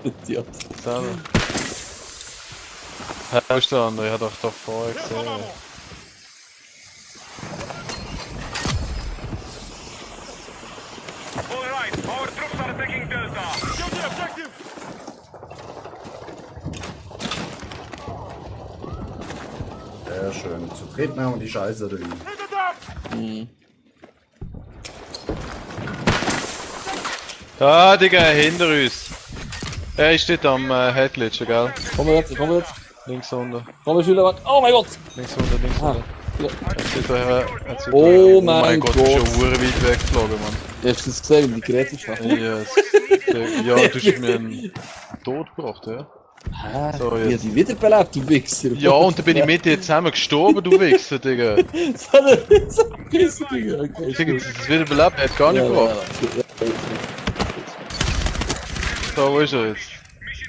Idiot. Zahne. Hä, wo ist der andere? Ich hab doch da vorher gesehen. All right, our troops are attacking Delta. Kill the objective! Sehr schön. Zu dritt nehmen wir die Scheiße rein. Hit it up! Mhm. Ah, Digga, hinter uns. Er steht am Headglitchen, gell? Komm jetzt, komm jetzt. Links unten. Komm, Schüler, warte. Oh mein Gott! Links unten, links Ah, unten. ja. Er sieht daher. Oh mein Gott, Gott. du bist ja hure weit weggeflogen, Mann. Hast du das gesehen, wie die Geräte schaffen? Yes. Ja, du hast mir einen Tod gebracht, ja? Hä? So, Wie jetzt. hat die wiederbelebt, du Wichser? Ja, und dann bin ich mit dir zusammen gestorben, du Wichser, Digga. So eine Pisse, Digga. Okay, Ich denke, das ist wieder belebt, er hat gar nicht gebracht. So, wo ist er jetzt?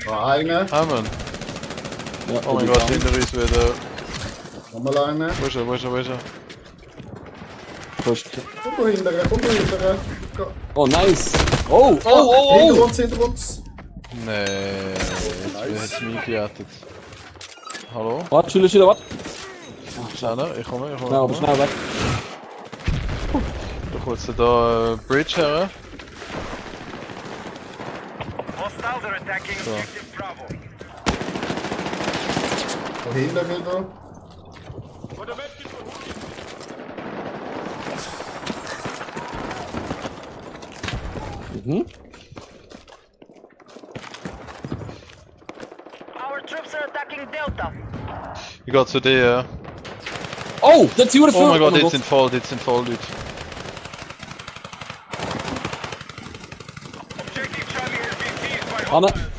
Noch einer. Ah, Mann. Ja, Oh mein Gott, hinter uns wieder. Nochmal einer. Wo ist er, wo ist er, wo ist er? Komm da hinterher, komm da hinterher. Oh, nice. Oh, oh, oh, Hinter oh. uns, hinter uns. Nee, jetzt hat mich gerettet. Hallo? Warte, Schüler, warte. Schneller, ich komme. Schnell, aber schnell weg. Ich holst du da Bridge her. Hostiles are attacking So. objective Bravo. Da hinten wieder. Mhm. Our troops are attacking Delta. Ich geh zu dir. Oh, das ist Jure Oh mein Gott, jetzt sind voll Leute. Objective Charlie has been seized by Anne.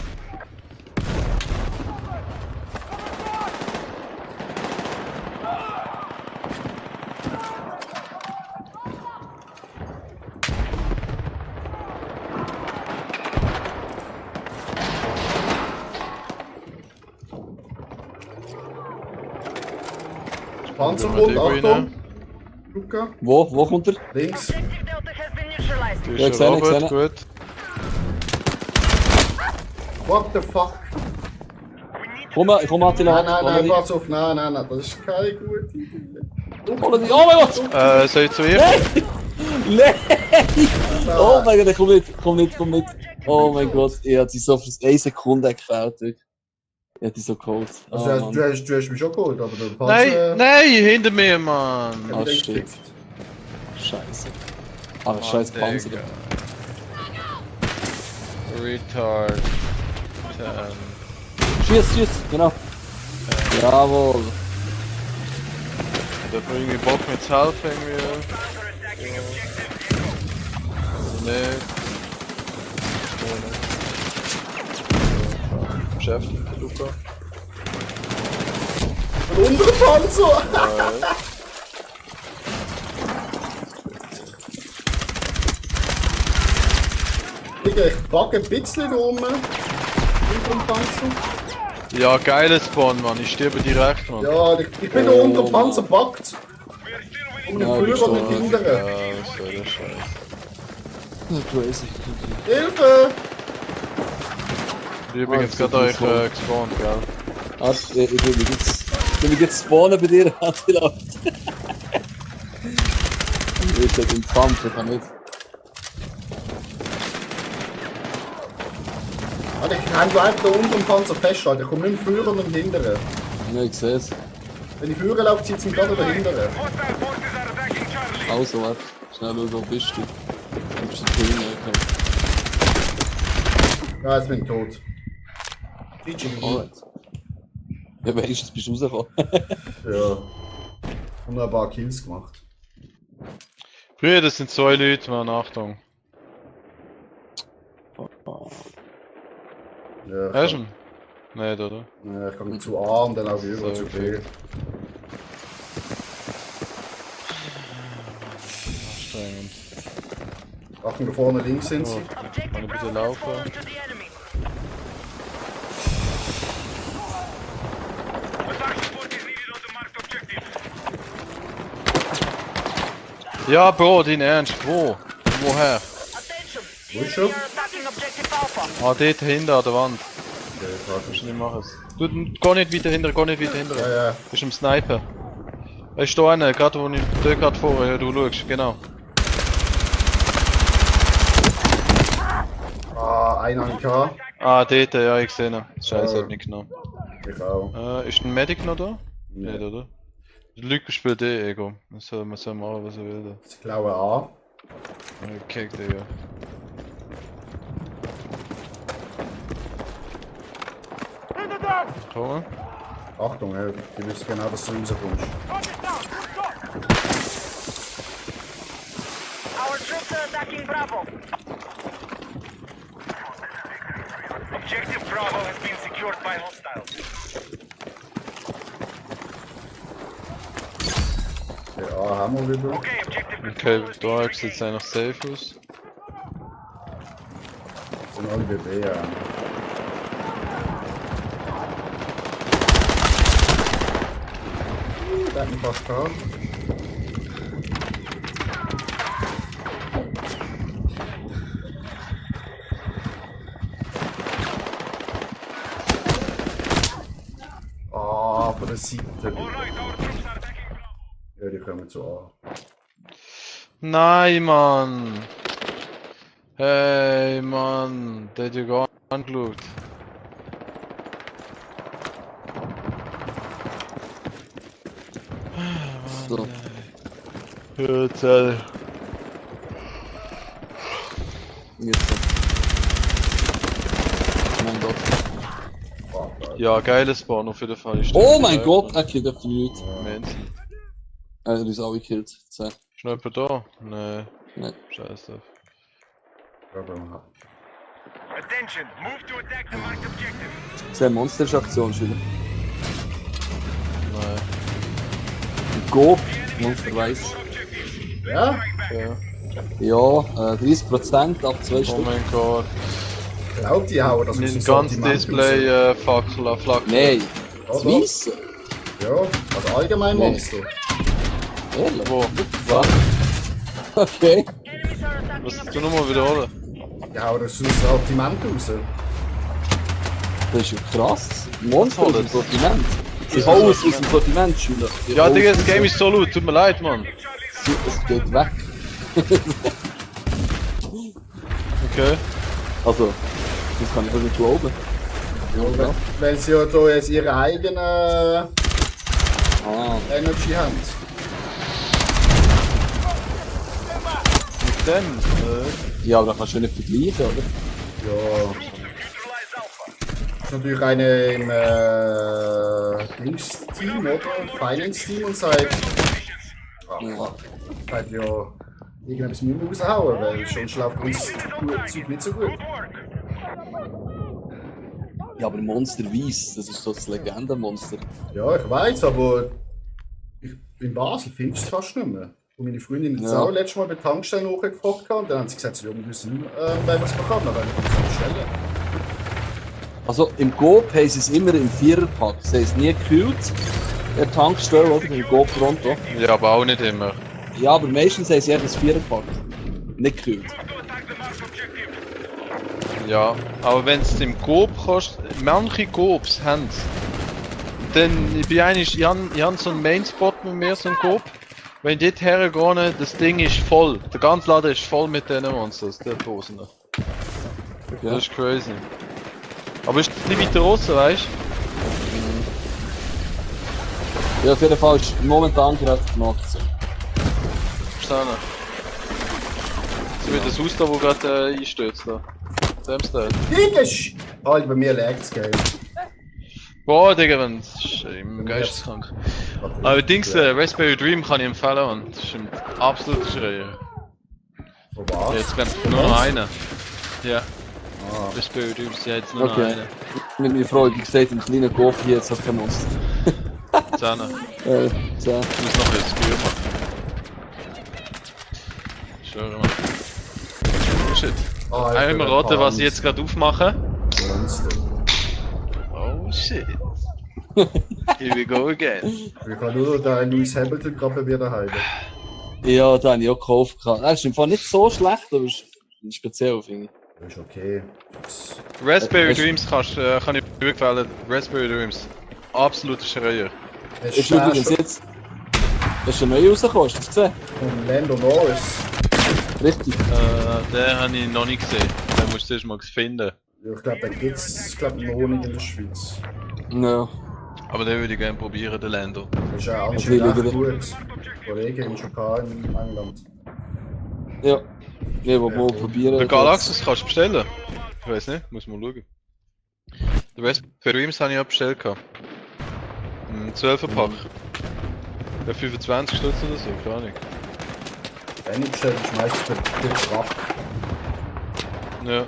Panzergrund, Deko Achtung. rein. Luca, Wo kommt er? links. Objective Delta has been neutralized. Du Ja, bist der gesehen, Robert, gut. What the fuck? Komm, Attila. Nein, pass auf, nein, das ist keine gute Idee. Oh mein Gott! Soll ich zu ihr? Nein! Oh mein Gott, komm mit. Oh mein Gott, er hat sich so für 1 Sekunde gefällt. Er hat dich so geholt. Oh, Also, Mann. du hast mich schon geholt, aber der Panzer... Nein, hinter mir, Mann! Ah, hat mich stimmt. gefickt. Scheiße. Ah, scheiß Panzer. Digga. Retard. Schieß, genau. Jawohl. Da hat man irgendwie Bock mit zu helfen, irgendwie. Nee. Beschäftigt, Luca. Ein unterer Panzer! Digga, ich backe ein bisschen rum. Unter dem Panzer. Ja, geiles Spawn, Mann. Ich sterbe direkt, Mann. Ja, ich bin da unter dem Panzer backt. Um den Ja, Führer mit gestorben. hinteren. Ja, was soll der Scheiß. Crazy. Hilfe! Ich bin übrigens Ah, gerade euch das ist gespawnt, gell? Ah, ich will jetzt spawnen bei dir, Attila. Ich hab den Pump, ich kann nicht. Warte, ich kann du einfach da unter dem Panzer festhalten. Ich komme nicht im Führer und im Hinteren. Ja, ich seh's. Wenn ich Führer laufe, zieht es mich gerade über Hinteren. Hostile forces are attacking Charlie. Also, warte. Schnell schauen, wo bist du? Du bist ein König, okay. Ja, jetzt bin ich tot. GG. Alright. Ja, wenigstens bist du rausgekommen. Ja. Und noch ein paar Kills gemacht. Brüder, das sind 2 Leute, Mann. Achtung. Ja, Hast du ihn? Nicht, oder? Ja, ich komme zu A und dann auch über So, zu B. Anstrengend. Achtung, da vorne links sind sie. Oh, kann Objective ich bitte Bravo has laufen? fallen to the enemy. Attack support is needed on the marked objective. Ja, Bro, dein Ernst, wo? Woher? Attention. Wo ist The enemy er? are attacking Objective Alpha. Ah, dort hinten an der Wand. Okay, warte. Kannst du nicht machen. Du, geh nicht weiter hinter, geh nicht weiter hinter. Ja. Du bist im Sniper. Er ist da einer, gerade wo ich da gerade vorher, du schaust, genau. Ah, einer an K. Ah, dort, ja, ich sehe ihn. Scheiße, Ja. hat nicht genommen. Ich auch. Ist ein Medic noch da? Nee. Nicht, oder? Luke spielt Ego. Man soll machen, was er will. Ich glaube A. Okay, Digga. Komm. Achtung, ey, die wissen genau, dass du rauskommst. Our troops are attacking Bravo. Objective Bravo has been secured by hostiles. Okay, A haben wir wieder. Okay, objective Okay, control is da being sieht es eigentlich safe aus. Sind alle bei B, ja. Der hat mich fast gehabt. Seite. Ja, die kommen zu an. Nein, Mann! Hey, Mann! Der hat ja gar nicht angeschaut. So. Jetzt, Alter. Jetzt. Mein Gott. Ja, geiles Spawn auf jeden Fall. Ich Oh stehe mein bereit. Gott, er killt auf die Minute. Moment. Also, die ist auch gekillt. So. Ist noch jemand da? Nee. Nein. Scheiße. Attention, move to attack the marked objective. Sehr monsterische Aktion, Schüler. Nein. Go, Monster weiß. Ja? Ja. Ja, 30% ab 2 Oh Stück. mein Gott. Glaubt die auch, dass Mein es ein ganzes Sortiment Display Flagge. Nein, das Oder? Weisse. Ja, also allgemein Nee. Monster. Ehrlich? Wo? Was? Okay. Enemies are attacking Was du objective. nochmal wiederholen? Ja, aber das ist ein Sortiment raus. Das ist ja krass. Monster aus dem alles? Sortiment. Sie hauen es aus dem Sortiment, Schüler. Sie Ja, hauen Digga, es das raus. Game ist so laut, tut mir leid, Mann. Es geht weg. Okay. Also, das kann ich doch nicht glauben. Ja, krass. Weil sie ja da jetzt ihre eigene Ah, Energy haben. Mit dem? ja, aber das kannst du nicht vergleichen, oder? Ja. Das ist natürlich eine im Dings-Team, oder? Finance-Team und sagt, hat ja irgendetwas müssen wir raushauen, weil sonst läuft uns das Zeug nicht so gut. Ja, aber Monster Weiss, das ist so das Legendenmonster. Ja, ich weiß, aber in Basel findest du es fast nicht mehr. Und meine Freundin hat es Ja. auch letztes Mal bei der Tankstelle nachgefragt und dann haben sie gesagt, ja, wir wissen nicht, wenn wir es bekommen, dann können wir es bestellen. Also im Coop haben sie es immer im Viererpack. Sie haben es nie gekühlt. Der Tankstelle oder im Coop Pronto. Ja, aber auch nicht immer. Ja, aber meistens haben sie jedes Viererpack. Nicht gekühlt. Ja, aber wenn es im Coop kostet, manche Coops haben dann ich hab so einen Mainspot mit mir, so einen Coop. Wenn ich dort hergehe, das Ding ist voll. Der ganze Laden ist voll mit diesen Monsters, der Dosen. Ja. Das ist crazy. Aber ist das nicht weiter raus, weißt du? Ja, auf jeden Fall ist momentan gerade gemacht. Verstanden? So wie das Haus da, wo gerade einstürzt. Da. Dem Style. Digga! Halt, bei mir laggt das Game. Boah, Digga, wenn das ist im geisteskrank. Aber Dings, Raspberry Dream kann ich empfehlen, Mann. Das ist ein absoluter Schreier. Wo war's? Jetzt bleibt nur noch einer. Ja. Raspberry Dream ist ja jetzt nur noch Okay. einer. Mit meiner Frau, wie gesagt, im kleinen Coop hier jetzt hat kein Monster. 10. 10. Ich muss noch jetzt Gür machen. Ich schwöre, Mann. Oh shit. Einmal raten, was ich jetzt gerade aufmache. Monster. Oh shit. Here we go again. Ich kann nur den Lewis Hamilton gerade wieder heim. Ja, den habe ich auch gekauft. Er ist im Fall nicht so schlecht, aber ist speziell, finde ich. Das ist okay. Raspberry Es- Dreams kann ich dir empfehlen. Raspberry Dreams. Absoluter Schreier. Es Ist übrigens jetzt. Ist schon neu rausgekommen, hast du das gesehen? von Lando Norris. Richtig. Den habe ich noch nicht gesehen. Den musst du zuerst mal finden. Ja, ich glaube, den gibt es noch nicht in der Schweiz. Ja. Aber den würde ich gerne probieren, den Lando. Das ist ja Das will anscheinend ich echt gut. Kollege in Japan, in England. Ja. Ja, wo wir probieren. Den Galaxus kannst du bestellen. Ich weiß nicht, muss mal schauen. Den Raspberry Dreams habe ich auch bestellt. Ein 12er-Pack. Ja, 25 Stutz oder so, keine Ahnung. Wenn ich bestelle, ist meistens der Truck. Ja.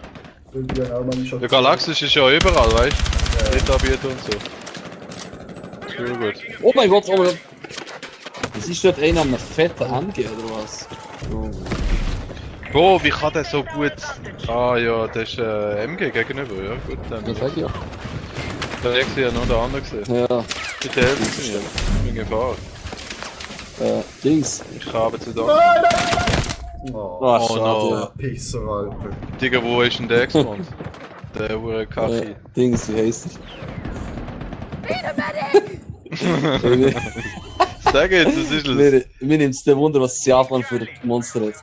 Irgendwie auch mal schon. Der Galaxus ist ja überall, weißt du? Etabliert und so. Sehr gut. Oh mein Gott, oh mein Gott. Das ist dort einer an einem fetten MG oder was? Oh. Boah, wie kann der so gut. Ah ja, das ist MG gegenüber, ja gut. Dann Das sag ich ja. der nächste ja noch der andere gesehen. Ja. Bitte helfen Sie mir. Ich bin gefahren. Dings. Ich habe zu danken. Oh, Ah, Oh, schade. no. Pisser, Alter. Digga, wo ist denn der gespawnt? Der hure Kaffee. Dings, wie heisst er? Need a medic! Sag jetzt, das ist es. Mir nimmt es den Wunder, was Japan für Monster hat.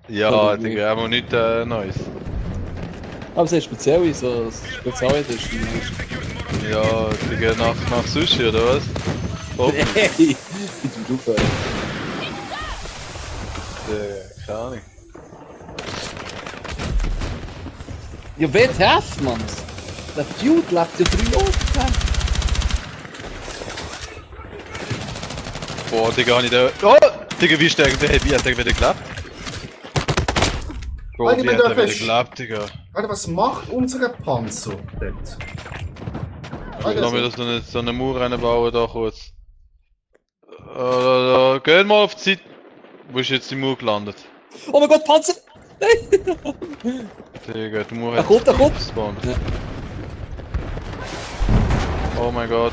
Ja, Digga, haben wir nichts Neues. Aber es ist speziell, so Spezialedition. Ja, Digga, nach Sushi oder was? Hoffentlich. Hey, ich bin aufhören. Keine Ahnung. Ja, WTF, Mann! Der Feud lebt ja 3 Jahre zusammen. Boah, Digga, habe ich da. Oh! Digga, wie stark der wie hat der wieder geklappt? Boah, Alter, wie wenn hat du der wieder fest- geklappt, Digga? Alter, was macht unser Panzer dort? Lass mir so eine Mauer reinbauen da kurz. Geh mal auf die Zeit. Wo ist jetzt die Mauer gelandet? Oh mein Gott, Panzer! Digga, die Mauer Da kommt, da kommt! gespawnt. Ja. Oh mein Gott.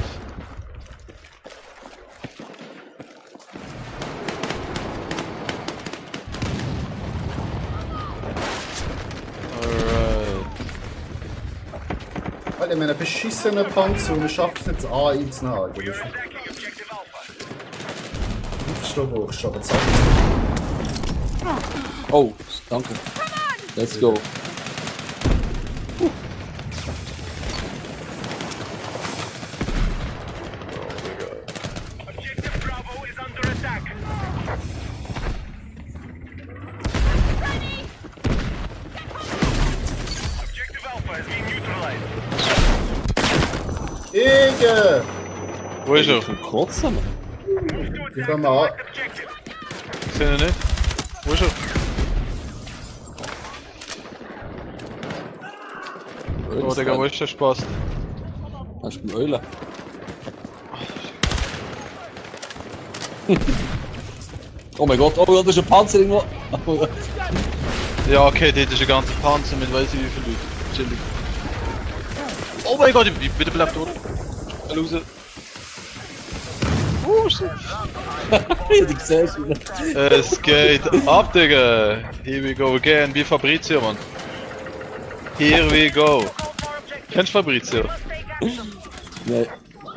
Alright. Alter, wir haben einen beschissenen Panzer und wir schaffen es nicht, das A einzunehmen. Das ist aufstehen, hochstehen, aber zack. Oh, danke. Let's go. Objective Bravo is under attack. Objective Alpha is being neutralized. Digga! Wo ist er? Ich kann kotzen, Mann. Die können wir an. Objective. Ich sehe ihn nicht. Wo ist er? Oh Digga, wo ist der Spaß? Hast du beim Eulen? Oh mein Gott, oh mein Gott, da ist ein Panzer irgendwo. Oh mein Gott. Ja, okay, dort ist ein ganzer Panzer mit weiss ich wie viel Leuten. Chillig. Oh mein Gott, ich bin wieder bleibt, oder? Loser. Oh shit. Ja, die siehst du. Es geht ab, Digga. Here we go again. Wie Fabrizio, Mann. Here we go. Kennst du Fabrizio? Nein.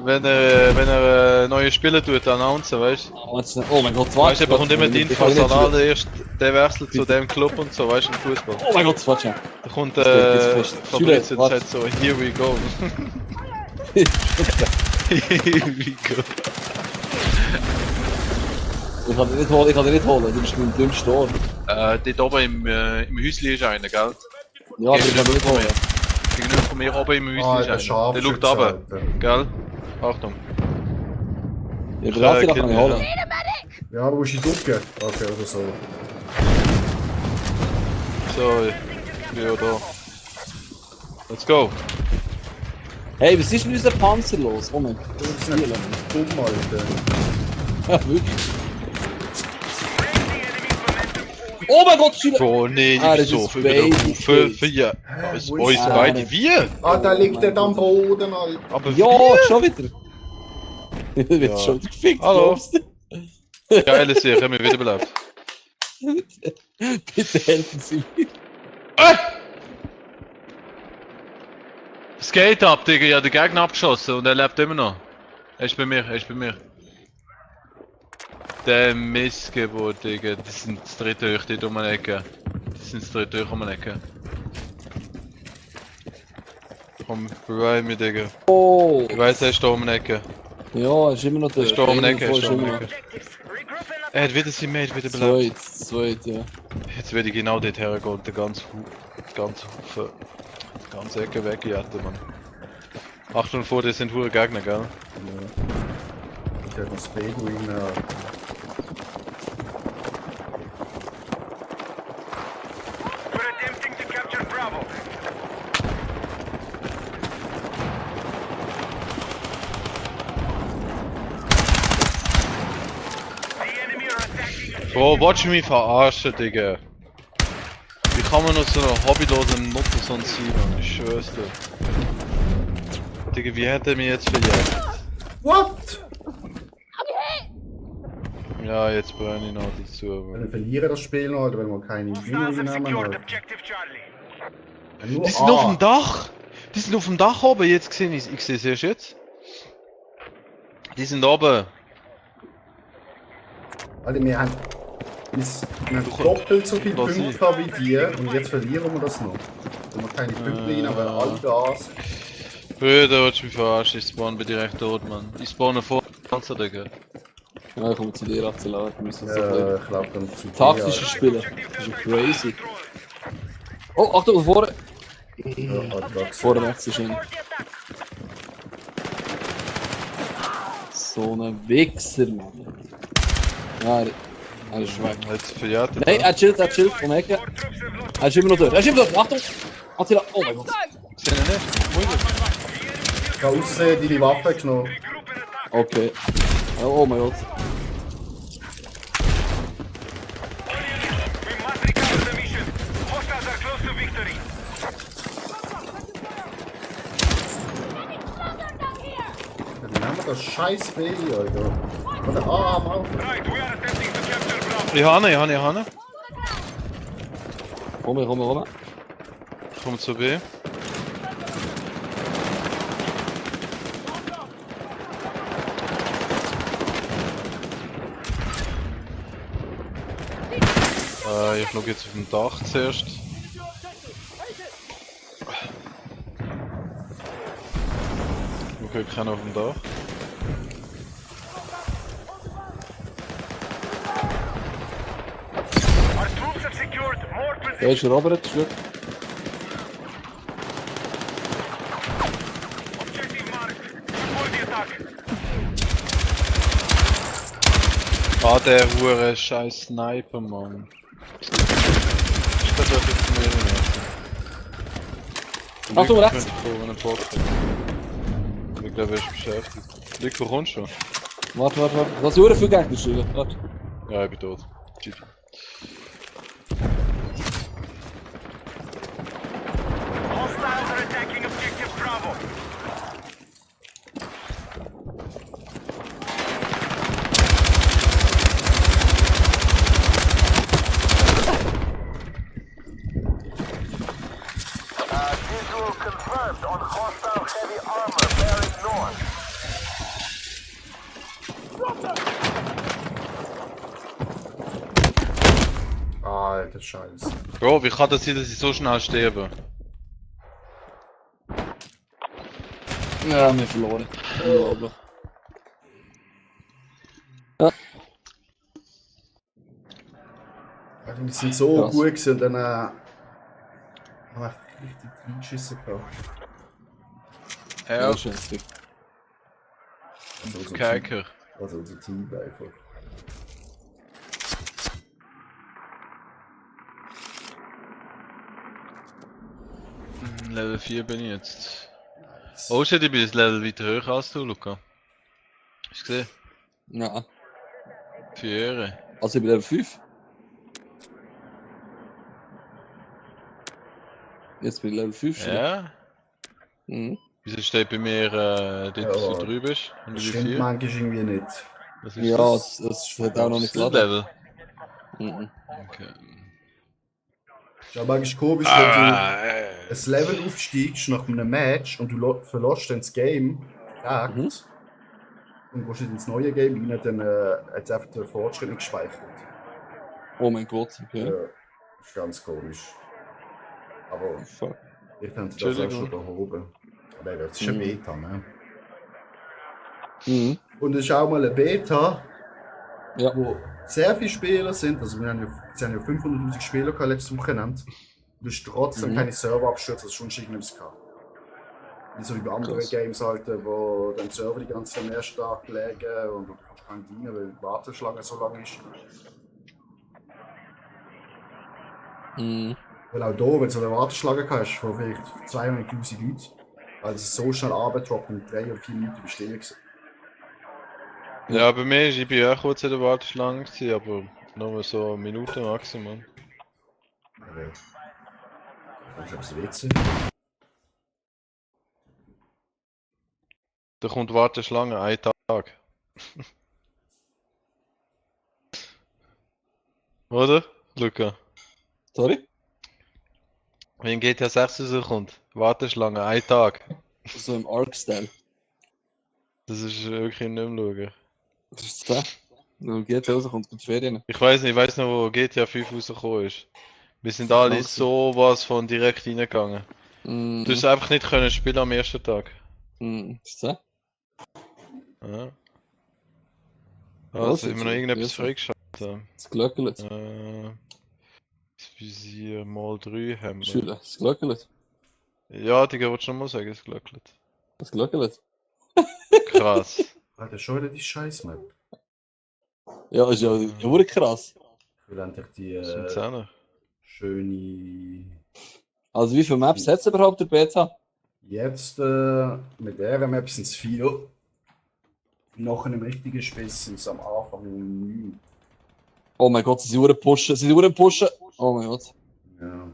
Wenn er neue Spiele tut, announcen, weißt du? Oh mein Gott, Weißt du, er bekommt immer die Ich Info, kann nicht Salade erst, der wechselt zu dem Club und so, weißt du, im Fußball. Oh mein Gott, warte Da kommt Das geht jetzt fest. Fabrizio und Schule, sagt so, here we go. Here we go. Ich kann dich nicht holen, du bist mit dem dümmsten Ohr. Dort oben im Häuschen ist einer, gell? Ja, aber ich kann dich nicht holen. Gegenüber von mir oben im Häuschen Ah, ist der einer. Der Scharfschütze, schaut runter, Alter. gell? Achtung. Ja, der Attila kann ich holen. Ja, du musst ihn ducken. Okay, oder so. So, ja, da. Let's go. Hey, was ist mit unserem Panzer los? Oh mein Gott. Das ist nicht dumm, Alter. Ja, wirklich. Oh mein Gott, Schüler! Bro, nee, Ah, ich das bin so ist viel wieder Baby für Face. ja. wo Uns ist beide, wir? Ah, da liegt er am Boden, Alter. Aber Ja, wir? schon wieder. Ich wird Ja. schon wieder gefickt, Hallo. glaubst du? Geile Serie, haben wir wiederbelebt. Bitte helfen Sie mir. Es geht ab, Digga, ich hab den Gegner abgeschossen und er lebt immer noch. Er ist bei mir, er ist bei mir. Der Missgeburt, Digga, das sind das dritte Euch dort um die Ecke. Das sind das dritte Euch um die Ecke. Komm, bereit mir, Digga. Oh! Ich weiss, er ist da um die Ecke. Ja, ist immer noch Er der. ist da um die Ecke, er Einer ist da um die davon Ecke. Er hat wieder sein Mate wieder belebt. Zweit, ja. Jetzt werde ich genau dort hergehen und die ganze Ecke wegjagen, Mann. Achtung vor, das sind hohe Gegner, gell? Ich hab das Beduin. We're attempting to capture Bravo. The enemy are attacking. Bro, watch mich verarschen, Digga. Wie kann man noch so ein hobbyloser Nutterson sein, Mann? Ich schwör's dir. Digga, wie hat er mich jetzt verjagt? What? Ja, jetzt brenne ich noch dazu. Wir Mann. verlieren das Spiel noch, Alter, wenn wir keine Hostiles Minuten have nehmen. secured Alter. objective Charlie. Nur Die sind auf dem Dach! Die sind auf dem Dach oben, jetzt gesehen, ich sehe es erst jetzt. Die sind oben. Alter, wir haben doppelt so viele Was Punkte ich? gehabt wie die und jetzt verlieren wir das noch. Wir haben keine Punkte rein, aber alle Gas. Brüder, willst du mich verarschen? Ich spawn bin direkt tot, Mann. Ich spawne vor Panzer, Digga. Ja, ich komme zu dir, Axel. Wir müssen so Ja, ich glaube dann zu taktische Spiele. Das ist crazy. Oh, Achtung, vorne! Ja, hat grad Vorne rechts ist ein. So ein Wichser, Mann. Ja, er ist weg. Jetzt verjährt er. Nein, er chillt, um die Ecke. Er ist immer noch dort. Er ist immer dort. Achtung! Attila, oh mein Gott. Sehen wir nicht? Muss Ich habe aussehen deine Waffe genommen. Okay. Oh mein Gott. We must recover the mission. Hostiles are close to victory. Dann nehmen wir das scheiß B, Alter. Oder am Auto. Right, we are attempting to capture Bravo. ich habe. Komm. Ich komme zu B. Ich schaue jetzt auf dem Dach zuerst. Okay, keiner auf dem Dach. Our troops have secured more Der positions. ist Robert, schau. Objective marked. Support the attack. Ah, der hure scheiß Sniper, Mann. Ich kann doch jetzt mehr nicht. Achtung, rechts! Ich glaube, er ist beschäftigt. Nick, wo kommst du? Warte. Was ist viel Gegner stehen? Warte. Ja, ich bin tot. GG. Hostiles are attacking objective Bravo. Visual confirmed on hostile heavy armor bearing north. Alter Scheiße. Bro, wie kann das sein, dass ich so schnell sterbe? Ja, wir verloren. Unglaublich. Ja. Alter, die sind so Krass. gut gewesen und dann haben wir richtig reingeschissen gehabt. Ja, Ja, schön. Also unser Kiker. Team, also unser Team einfach. Level 4 bin ich jetzt. Oh shit, ich bin das Level weiter höher als du, Luca. Hast du gesehen? Ja. Für Ehre. Also ich bin Level 5. Jetzt bin ich Level 5 schon. Ja? Mhm. Wieso steht bei mir, dort, dass Ja, du 3 bist? Und Das ich stimmt 4? manchmal irgendwie nicht. Was ist Ja, das? es hat auch noch nicht Das ist geladen. Level. Mhm. Okay. Ja, manchmal komisch, wenn du ein Level aufsteigst nach einem Match und du verlässt dann das Game direkt und gehst ins neue Game rein, dann hat es einfach den Fortschritt nicht gespeichert. Oh mein Gott, okay. Ja, das ist ganz komisch. Aber Fuck. ich habe das auch schon Entschuldigung. behoben. Aber das ist eine Beta, ne? Mhm. Und es ist auch mal eine Beta, Ja. wo sehr viele Spieler sind. Also wir haben ja 500'000 Spieler gehabt letztes Wochenende. Du hast trotzdem keine Serverabstürze, das schon irgendwas gehabt. Nicht so wie bei anderen Krass. Games halt, wo dann die Server die ganze Zeit am ersten Tag legen und du kannst gar nicht rein, weil die Warteschlange so lang ist. Mhm. Weil auch hier, wenn du so eine Warteschlange hast, von vielleicht 200'000 Leuten, weil es so schnell abgetroppt und 3 oder 4 Minuten bestehen gewesen. Ja, bei mir ist ich bin auch kurz in der Warteschlange gewesen, aber nur so eine Minute maximal. Okay. Das ist etwas witzig. Da kommt Warteschlange, ein Tag. Oder? Luca? Sorry? Wenn GTA 6 rauskommt, Warteschlange, ein Tag. So im Arc-Style. Das ist wirklich nicht mehr schauen. Was ist das? Wenn GTA rauskommt, kommt die Ferien. Ich weiß noch, wo GTA 5 rausgekommen ist. Wir sind alle sowas von direkt reingegangen. Mm, Du hast einfach nicht können spielen am ersten Tag. Ist das? Ja. Was Also, ist immer noch das? irgendetwas Ja, freigeschaltet. Das Glöckelt. Das Visier mal 3 haben wir. Schüler, das Glöckelt. Ja, Digga, wolltest du noch mal sagen, es glöckelt. Das Glöckelt. Krass. Alter, schon wieder die Scheiß-Map. Ja, ist ja wirklich krass. Ich will endlich die Zum Zehner. schöne. Also wie viele Maps hat es überhaupt der Beta? Jetzt mit der Map sind es 4. Nachher im richtigen Spiel sind es am Anfang 9. Oh mein Gott, sie sind pushen, sie sind pushen. Oh mein Gott. Ja.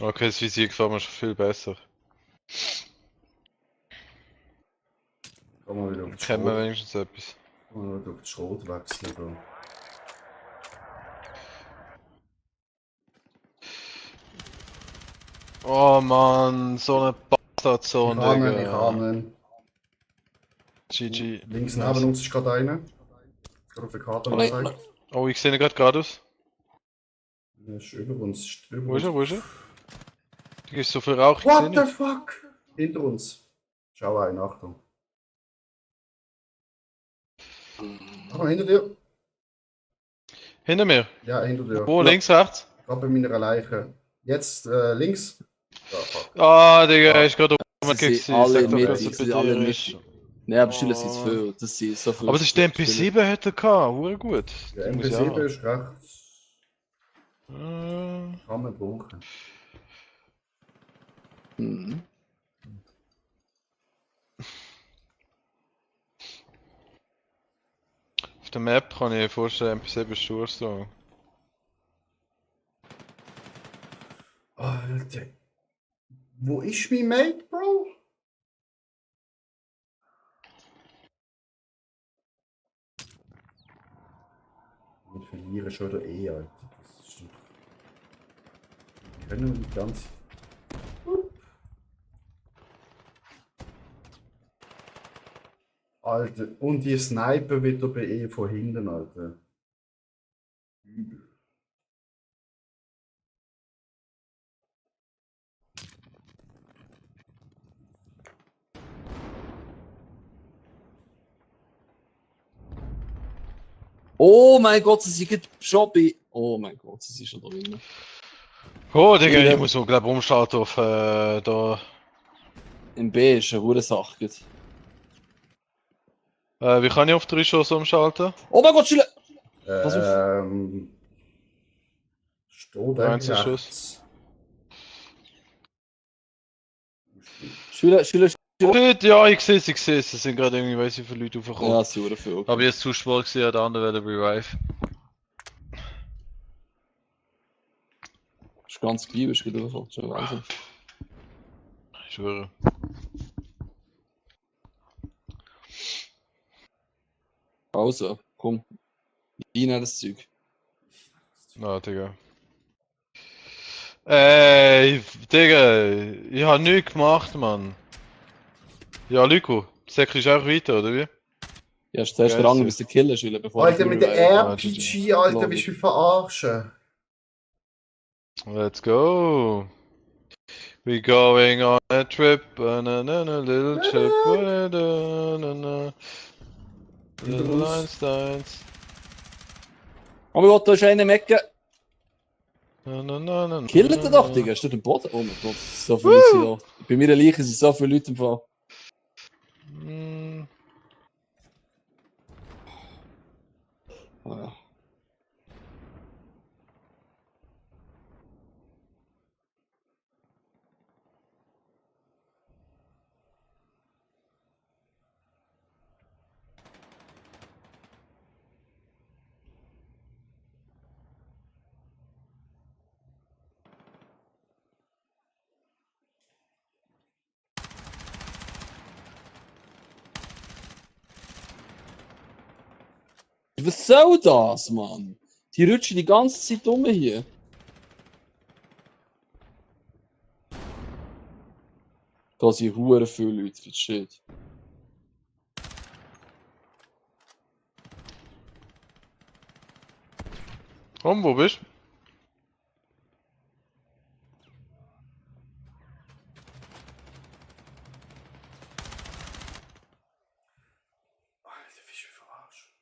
Okay, das Visier gefällt mir schon viel besser. Kann man wieder auf die Kennen wir Schrot, wenigstens etwas. kann man wieder auf die Schrot wechseln. Da. Oh Mann, so eine Bastard-Zone, Ich Digga. habe ihn. GG. Links neben uns ist gerade einer. Gerade auf der Karte Oh nein. gezeigt. Oh, ich sehe ihn gerade geradeaus. Er ist über uns. Ist über Wo ist er, uns. wo ist er? Du gibst so viel Rauch, ich What sehe the nicht. fuck? Hinter uns. Schau ein, Achtung. Ah, hinter dir. Hinter mir. Ja, hinter dir. Wo, Ja, links, rechts? gerade bei meiner Leiche. Jetzt links. Ja, fuck. Ah, Digga, er ist gerade Sie oben sind alle Sag doch, mit, dass sie er bei sind alle dir mit. ist. Nein, aber Schüler sind zu viel. Das sind so viele. Aber das ist der MP7 hätte er gehabt, hure gut. Der Den muss ich MP7 auch ist recht. haben. Kann man brauchen. Mhm. Auf der Map kann ich mir vorstellen, MP7 ist schon so. Alter. Wo ist mein Mate, Bro? Wir verlieren schon wieder Alter. Das ist doch... Wir können nicht ganz... Alter, und die Sniper wieder bei von hinten, Alter. Übel. Oh mein Gott, sie sind schon bei. Oh mein Gott, sie sind schon da drin. Oh, Digga, Ja. ich muss so, glaub umschalten auf da. Im B ist eine gute Sache. Gut. Wie kann ich auf 3 Schuss umschalten? Oh mein Gott, Schüler! Pass auf. Steht da Einzelschuss. rechts. Schüler, Schüler, Schüler. Ja, ich sehe es, Es sind gerade irgendwie, weiß ich, wie viele Leute aufgekommen. Ja, sie sind viel. Aber jetzt zu schwach gesehen, der andere will Revive. Ist ganz klein, ist wieder so. Schon Wahnsinn. Ich schwöre. Also, komm. Rein in das Zeug. Na, Digga. Digga, ich hab nichts gemacht, Mann. Ja, Lyko, säckelst du auch weiter, oder wie? Ja, ist zuerst Geil, der andere, so. bis der killen, Schüler, bevor Alter, mit der Revive- RPG, Alter, willst du mich verarschen? Let's go. We going on a trip, a little trip, little Einsteins. Oh mein Gott, da ist einer im Ecke. Killt er doch, Digga, steht im Boden. Oh mein Gott, so viele Leute sind da. Bei mir der Leiche sind so viele Leute im Fall. Ah, ja. Was soll das, Mann? Die rutschen die ganze Zeit um hier. Da sind hure viele Leute, versteht. Komm, wo bist du? Alter, wie ich verarscht.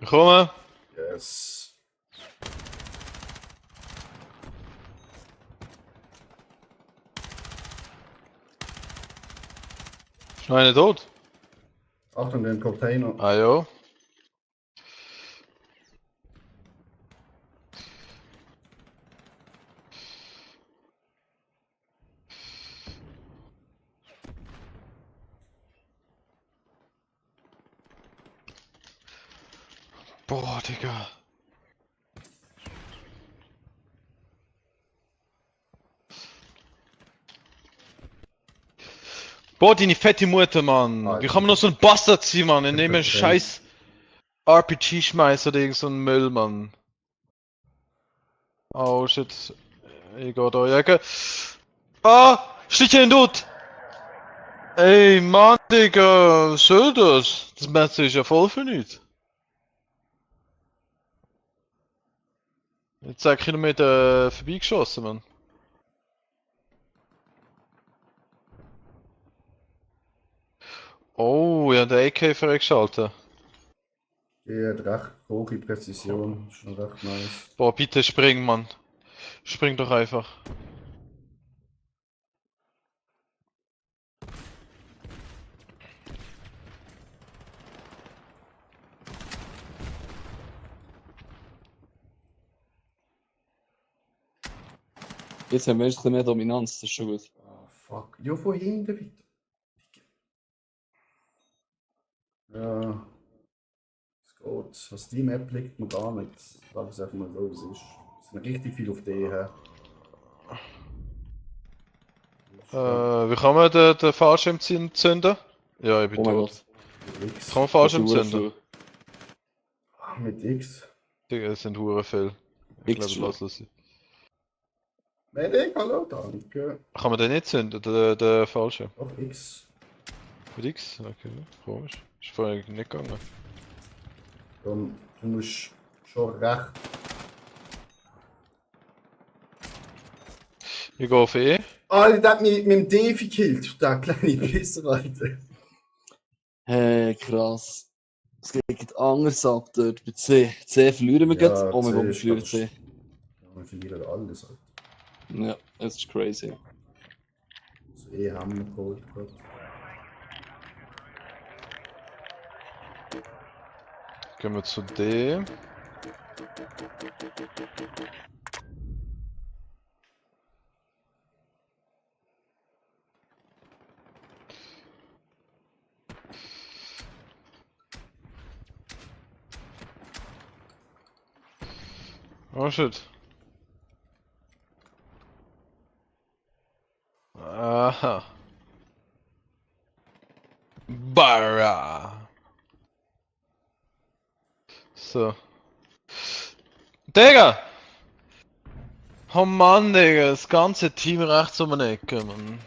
Ich komme. Yes. Ist noch einer tot? Achtung, den Container. Ah ja. Boah, Digga. Boah, deine fette Mutter, Mann. Alter. Wie kann man nur so ein Bastard sein, Mann? In dem Perfekt. scheiß RPG schmeißen oder irgend so ein Müll, Mann. Oh shit. Ich geh da jagen. Ah! Steht hier ein Dude! Ey, Mann, Digga, was soll das? Das Messer ist ja voll für nichts. Jetzt 10 Kilometer vorbeigeschossen, Mann. Oh, ja, der AK freigeschaltet. Die hat recht hohe Präzision. Ist schon recht nice. Boah, bitte spring, Mann. Spring doch einfach. Jetzt haben wir ein bisschen mehr Dominanz, das ist schon gut. Ah, fuck. Ja, von hinten weiter. Ja. Es geht. Was die Map liegt mir gar nicht. Ich sage es einfach mal so, wie es ist. Es sind richtig viel auf die her. Wie kann man den Fallschirm zünden? Ja, ich bin Oh mein tot. Gott. X. Kann man Fallschirm Das ist zünden? Ah, mit X. Digga, es sind hure viel. Ich X glaube, lass es. Medic, hallo, danke. Kann man den nicht zünden, den Fallschirm? Auf X. Mit X? Okay, komisch. Ist vorher nicht gegangen. Dann, du musst schon recht. Ich gehe auf E. Alter, der hat mich mit dem D gekillt, der kleine Pisser, Alter. Hey, krass. Es geht anders ab dort bei C. C verlieren wir Ja, jetzt. Oh mein C Gott, wir ist verlieren ganz- C. Ja, wir verlieren alles, Alter. Ja, das ist crazy. Also haben wir geholt gerade. Gehen wir zu D. Oh shit. Aha. Barra. So. Digga! Oh Mann, Digga, das ganze Team rechts um eine Ecke, Mann.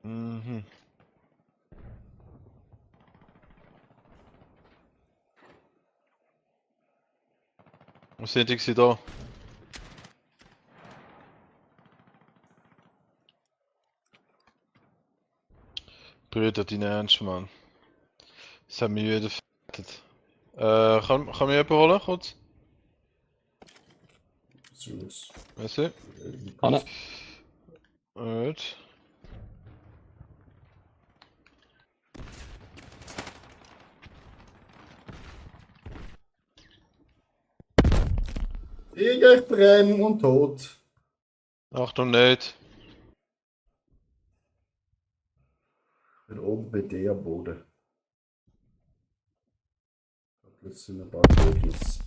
Mhm. Wo sind die da? Brüder, dein Ernst, Mann. Das hat mich wieder verfettet. Kann mich jemand holen, kurz? Süß. Merci. Anne. Gut. Ich brenne und tot. Achtung, nicht. Ich bin oben bei dir am Boden. Jetzt sind ein paar Cookies.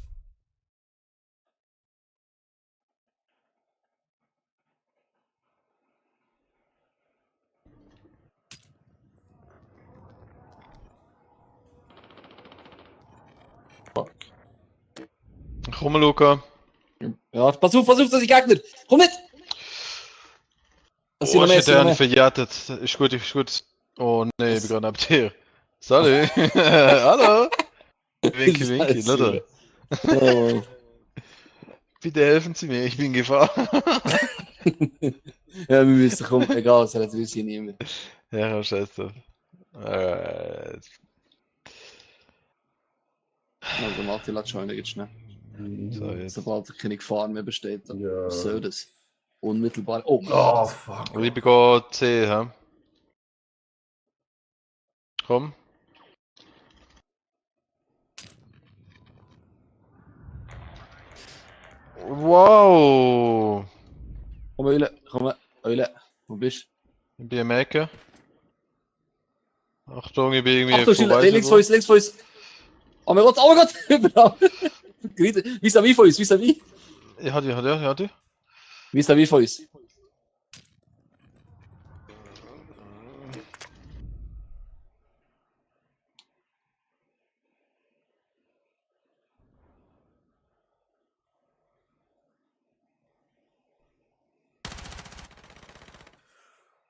Fuck. Komm, Luca. Ja, pass auf, das sind Gegner! Komm nicht! Das sind Oh, noch mehr, ich das sind noch hätte mehr. verjettet. Ist gut, ist gut. Oh nee, ich bin Was? gerade neben dir. Salut. Hallo. Winky, winky, Scheiße. oder? Oh. Bitte helfen Sie mir, ich bin in Gefahr. Ja, wir müssen, komm, egal, es hat uns hier niemand. Ja, komm, scheiß drauf. Alright. Also, der Matti lässt schon jetzt schnell. So, jetzt. Sobald keine Gefahr mehr besteht. Ja. Was soll das? Unmittelbar. Oh mein Oh, Gott. fuck. Liebe Gott, C, hä? Komm. Wow. Komm, Eule, komm, Eule. Wo bist Ich bin am Ecke. Achtung, ich bin du? irgendwie Achtung, schnell, vorbei. links von uns, links von uns. Oh mein Gott, überall. Vis-à-vis von uns, vis-à-vis. Ja, die. Vis-à-vis von uns.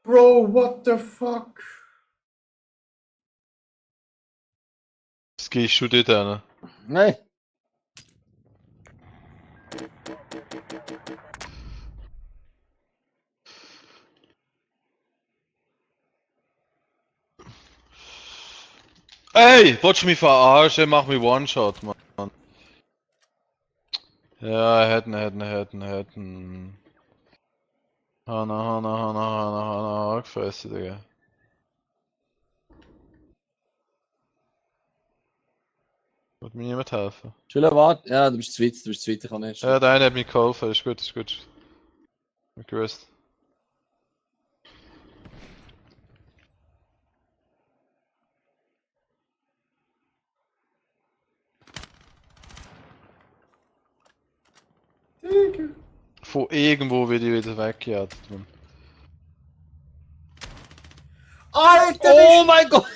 Bro, what the fuck? Das gehst du dort hin. Nein. Ey, willst du mich verarschen? Mach mich One-Shot, Mann. Ja, hätten. Hanna, gefressen, Digga. Wird mir niemand helfen. Schön, warte. Ja, du bist zu weit, ich kann nicht. Ja, der eine hat mir geholfen, ist gut. Ich gewusst. Von irgendwo wird ich wieder weggejagt, Mann. Alter, Oh mein Gott!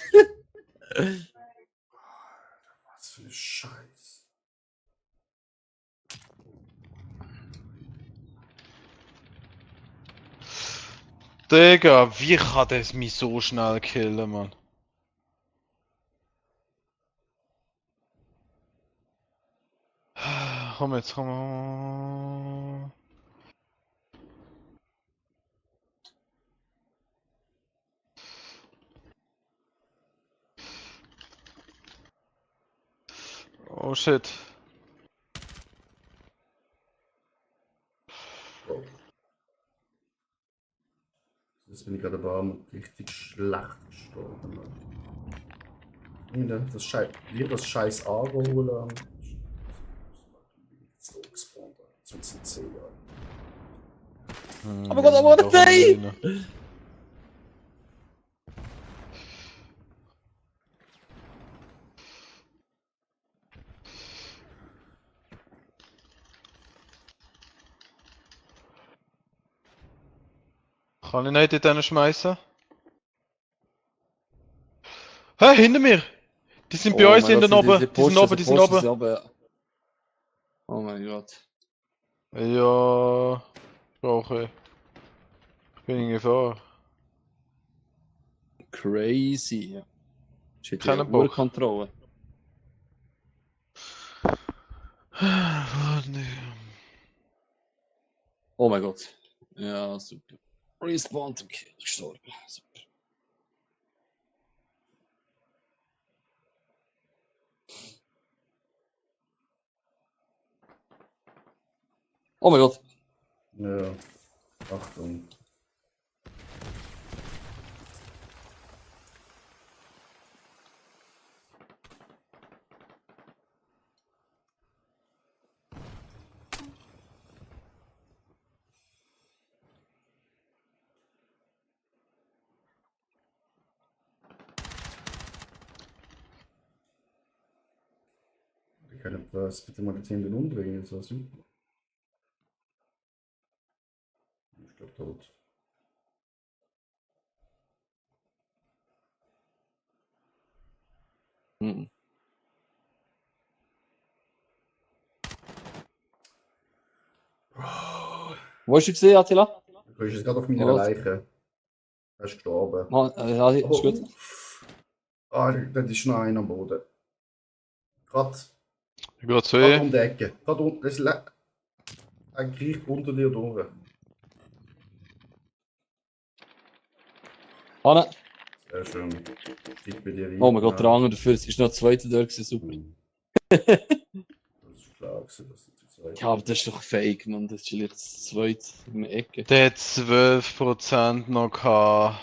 was für ein Scheiß. Digga, wie kann das mich so schnell killen, Mann? Komm jetzt, komm. Oh shit. Bro. Jetzt bin ich gerade aber richtig schlecht gestorben. Mann. Das Scheiß angeholt. So gespawnt. Zum CC, ja. Oh mein Gott, nein! Kann ich nicht dort schmeißen? Hä, hinter mir! Die sind bei uns hinten oben! Die sind oben! Oh mein Gott. Ja, brauche ich. Ich bin in Gefahr. Crazy. Ja. Shit, ja, Keinen Bock. Urkontrolle. Oh mein Gott. Ja, super. Respawned, okay, gestorben. Super. Oh mein Gott. Ja. Achtung. Ich kann etwas bitte mal jetzt hinten umdrehen, so super. Ich glaube tot. Mhm. Wo hast du gesehen, Attila? Du bist jetzt gerade auf meiner Was? Leiche. Er ist gestorben. Ja, ist Aber, gut. ah, da ist noch einer am Boden. Gerade Geht zu um die Ecke. Gerade unten. Er kriecht unter dir durch. Hanne. Sehr schön. Steig bei dir rein. Oh mein Gott, der Ja. andere dafür. Es ist noch der zweite da gewesen, super. Das ist klar gewesen, dass du zu zweit. Ja, aber das ist doch fake, man. Das ist jetzt das zweite in der Ecke. Der hat 12% noch gehabt.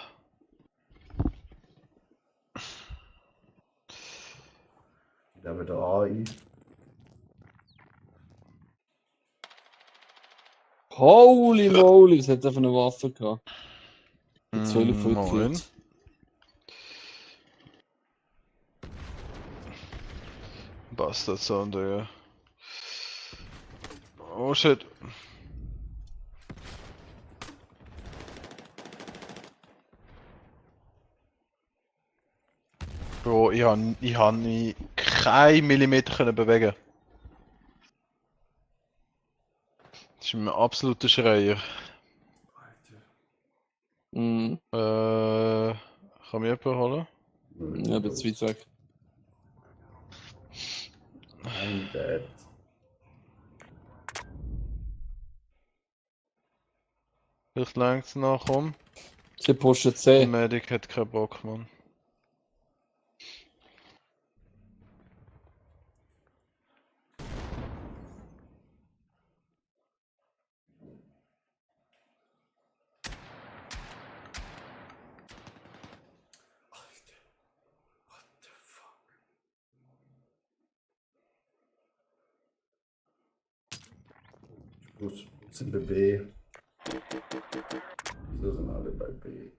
Die nehmen da A ein. Holy moly, das hat einfach eine Waffe gehabt. Mm, 12 Foot moin. geführt. Bastard Sound, Digga. Oh shit. Bro, ich han mich keinen Millimeter können bewegen. Das ist ein absoluter Schreier. Mhm. Kann mir jemand holen? Ja, ein bisschen weit weg. I'm dead. Vielleicht längst noch, komm. Sie pushen Der C. Medic hat keinen Bock, Mann. Gut, sind bei B. So sind alle bei B.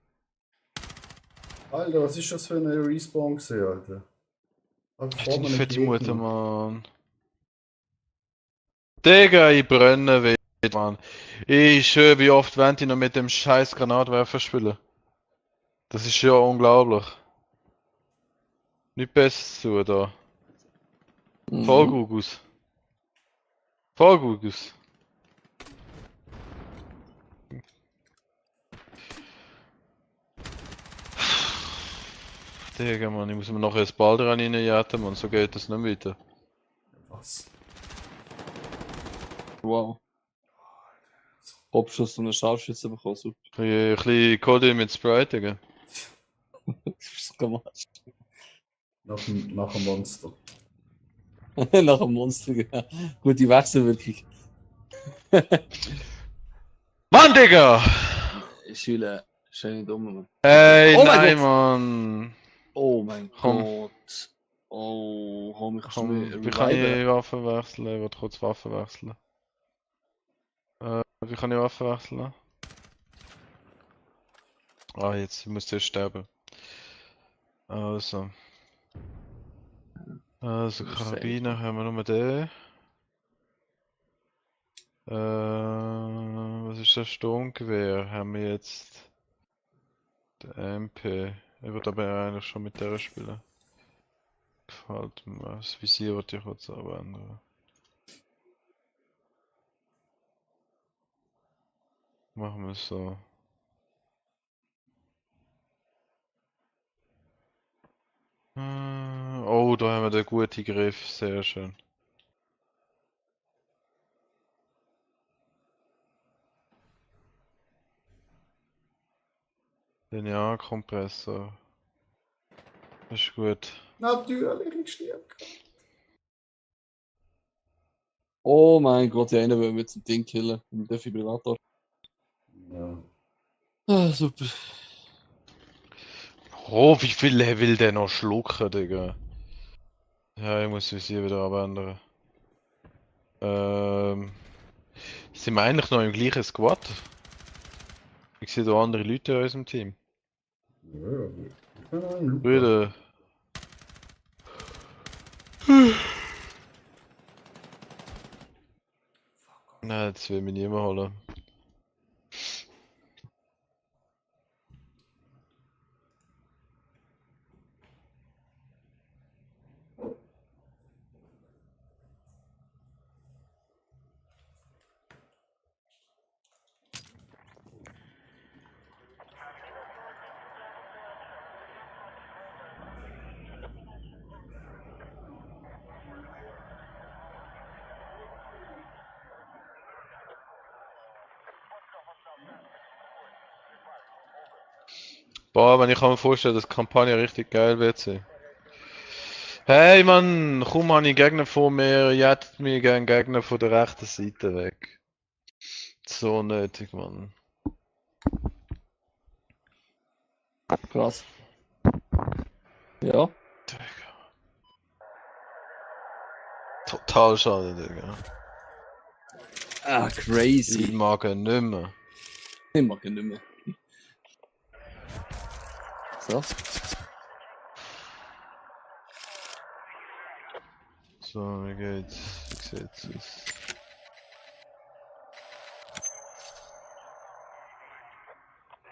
Alter, was ist das für eine Respawn gewesen, Alter? Hat vor Die einem fette Gegner. Mutter, Mann. Digga, ich brenne wieder, Mann. Ich schwöre, wie oft wollte ich noch mit dem scheiß Granatwerfer spielen? Das ist ja unglaublich. Nicht besser zu da. Voll Mhm. Gugus. Voll Gugus. Digga, Mann, ich muss mir noch ein Ball dran reinjagen, Mann, so geht das nicht weiter. Was? Wow. Hauptschuss und eine Scharfschütze bekommen, super. Ein bisschen Cody mit Sprite, Digga. Was gemacht? Nach dem Monster. Nach einem Monster, ja. Gute Wechselwirkung. Mann, Digga! Schüler, schön dumm, Mann. Ey, Oh mein nein, Gott! Mann! Oh mein Komm. Gott. Oh, komm, ich kann Komm, mir wie kann reviven. ich Waffen wechseln? Ich will kurz Waffen wechseln. Wie kann ich Waffen wechseln? Ah, jetzt muss ich sterben. Also. Also, Das ist Karabiner haben wir nur den. Was ist das Sturmgewehr? Haben wir jetzt den MP. Ich würde aber eigentlich schon mit der spielen. Gefällt mir. Das Visier würde ich kurz aber ändern. Machen wir es so. Oh, da haben wir den guten Griff. Sehr schön. Linearkompressor. Ist gut. Natürlich, ich stirb. Oh mein Gott, die eine will mit dem Ding killen. Mit dem Defibrillator. Ja. Ah, super. Oh, wie viel will der noch schlucken, Digga? Ja, ich muss Visier wieder abändern. Sind wir eigentlich noch im gleichen Squad? Ich sehe da andere Leute in unserem Team. Ja, ich bin noch im Loop. Brüder. Nein, das will mich niemand holen. Boah, wenn ich kann mir vorstellen, dass die Kampagne richtig geil wird sein. Hey Mann, kaum habe ich Gegner vor mir, jettet mir gerne Gegner von der rechten Seite weg. So nötig, Mann. Krass. Ja. Digga. Total schade, Digga. Ah, Ich crazy. mag ihn nicht mehr. Ich mag ihn nicht mehr. So. So, wie geht's? Wie sieht's aus?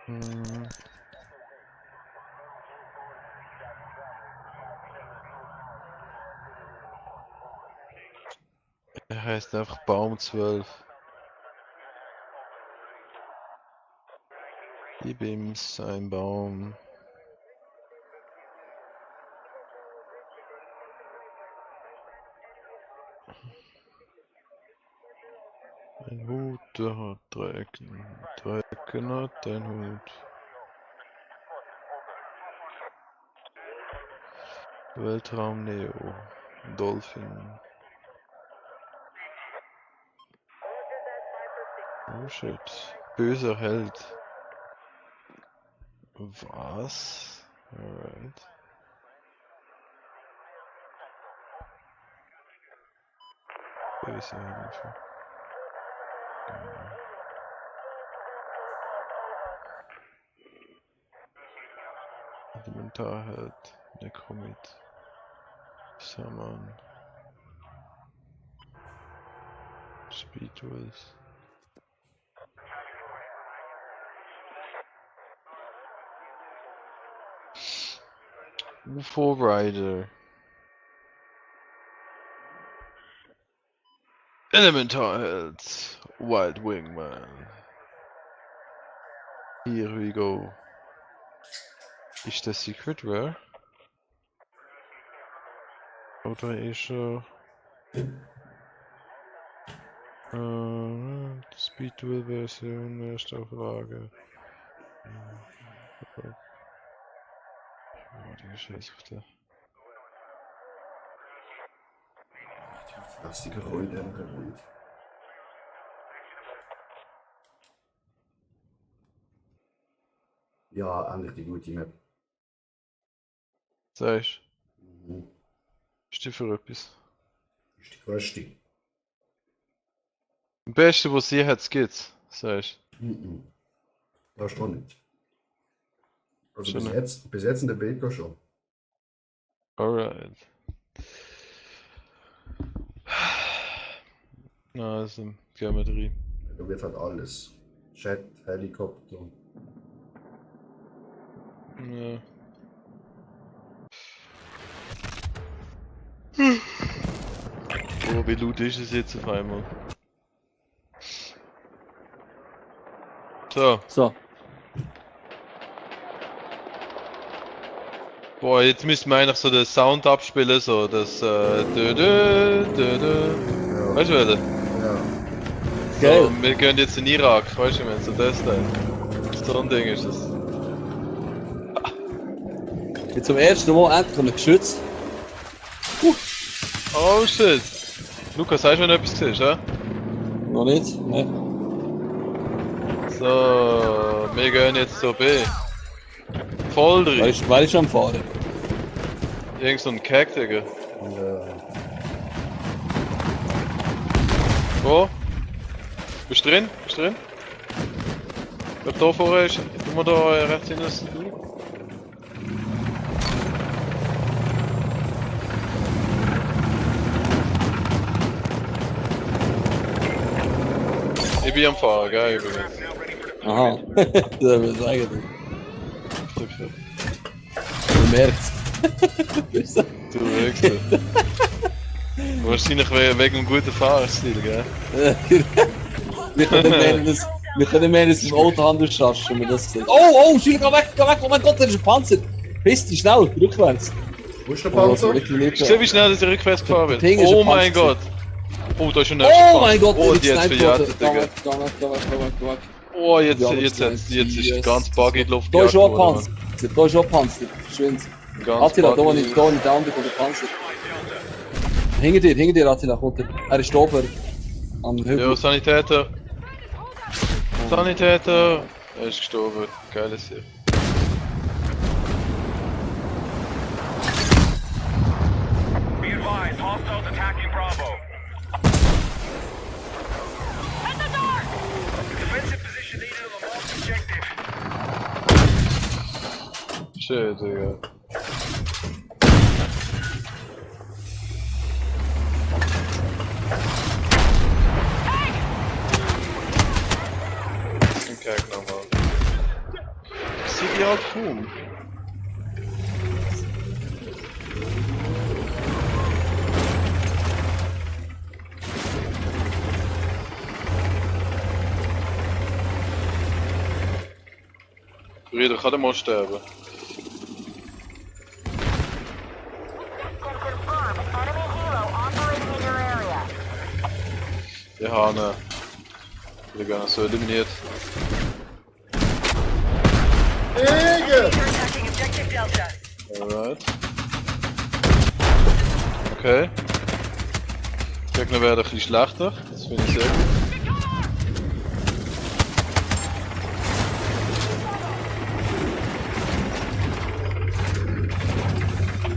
Hm. Er heißt einfach Baum 12. Gib ihm ein Baum. Ein Hut, der hat drei Ecken. Drei Ecken hat ein Hut. Weltraum Neo. Dolphin. Oh shit. Böser Held. Was? Alright. Böser Held. Elementarheld. Necromit. Saman. Speedwells. UFO Rider. Elementarheld. Wild Wingman. Here we go. Ist der Secret Rare? Oder ist er... Speedwell Version, erste Auflage. Oh, die Geschichte. Das ist die Gerüde im Gerüde. Ja, endlich die gute Map. Sagst Mhm. du? Ist die für etwas? Das ist die größte. Am besten, was sie hat, geht's. Sagst Mhm. Das ist doch nicht. Also Schon bis jetzt in der Beta schon. du? Alright. Na, also, gehen wir rein. Da wird halt alles. Chat, Helikopter. Ja. Oh, wie laut ist es jetzt auf einmal? So, So. boah, jetzt müssen wir eigentlich so den Sound abspielen, so das dö, dö, dö, dö. Weißt du, Alter? Ja. Geil. So, wir gehen jetzt in Irak, weißt du, wenn so das da. So ein Ding ist es. Jetzt zum ersten Mal endlich ein Geschütz. Oh shit! Lukas, hast du, wenn du etwas siehst, ja? Noch nicht? Ne? So, wir gehen jetzt zur B. Voll drin. Wer ist am Fahren? Irgend so ein Kack, Digga. Ja. Wo? Bist du drin? Bist du drin? Wer da vorher ist, tun wir da rechts hin das. Ich bin am Fahren, gell, übrigens. Aha. Das will ich sagen. Du merkst. Du Wichser. Wahrscheinlich wegen dem guten Fahrstil, gell? Wir können mehr das im Auto anders schaffen, wenn wir das sehen. Oh, Schüler, geh weg, oh mein Gott, da ist ein Panzer! Bist du schnell, rückwärts. Wo ist der Panzer? Ich sehe, wie schnell ich rückwärts gefahren bin. Ping ist Oh ein mein Panzer. Gott! Oh, da ist schon ein Oh mein Gott, Oh, jetzt die hat's verjätet, Digga. Geh weg. Oh, jetzt Ja, ist das die ganz buggy in die Luft Da ist schon ein gejagt Panzer. worden. Panzer, da ist auch Panzer. Schön. Ganz Attila, da wo Party. ich down bin, kommt der Panzer. Hinter dir, Attila, kommt er. Er ist oben. Am Hügel. Ja, Sanitäter. Sanitäter. Er ist gestorben. Geiles hier. Be advised, hostiles attacking Bravo. At the door! Defensive position needed on the marked objective. Shit, Digga. Kijk nou man. Ik zie die al kaum. Brüder, ga er maar sterben. Confirm. Enemy helo operating in your area. Die Hane. Wir gaan zo eliminiert. Digga! You're attacking objective Delta. Alright. Okay. Gegner werden ein bisschen schlechter. Das finde ich sehr gut.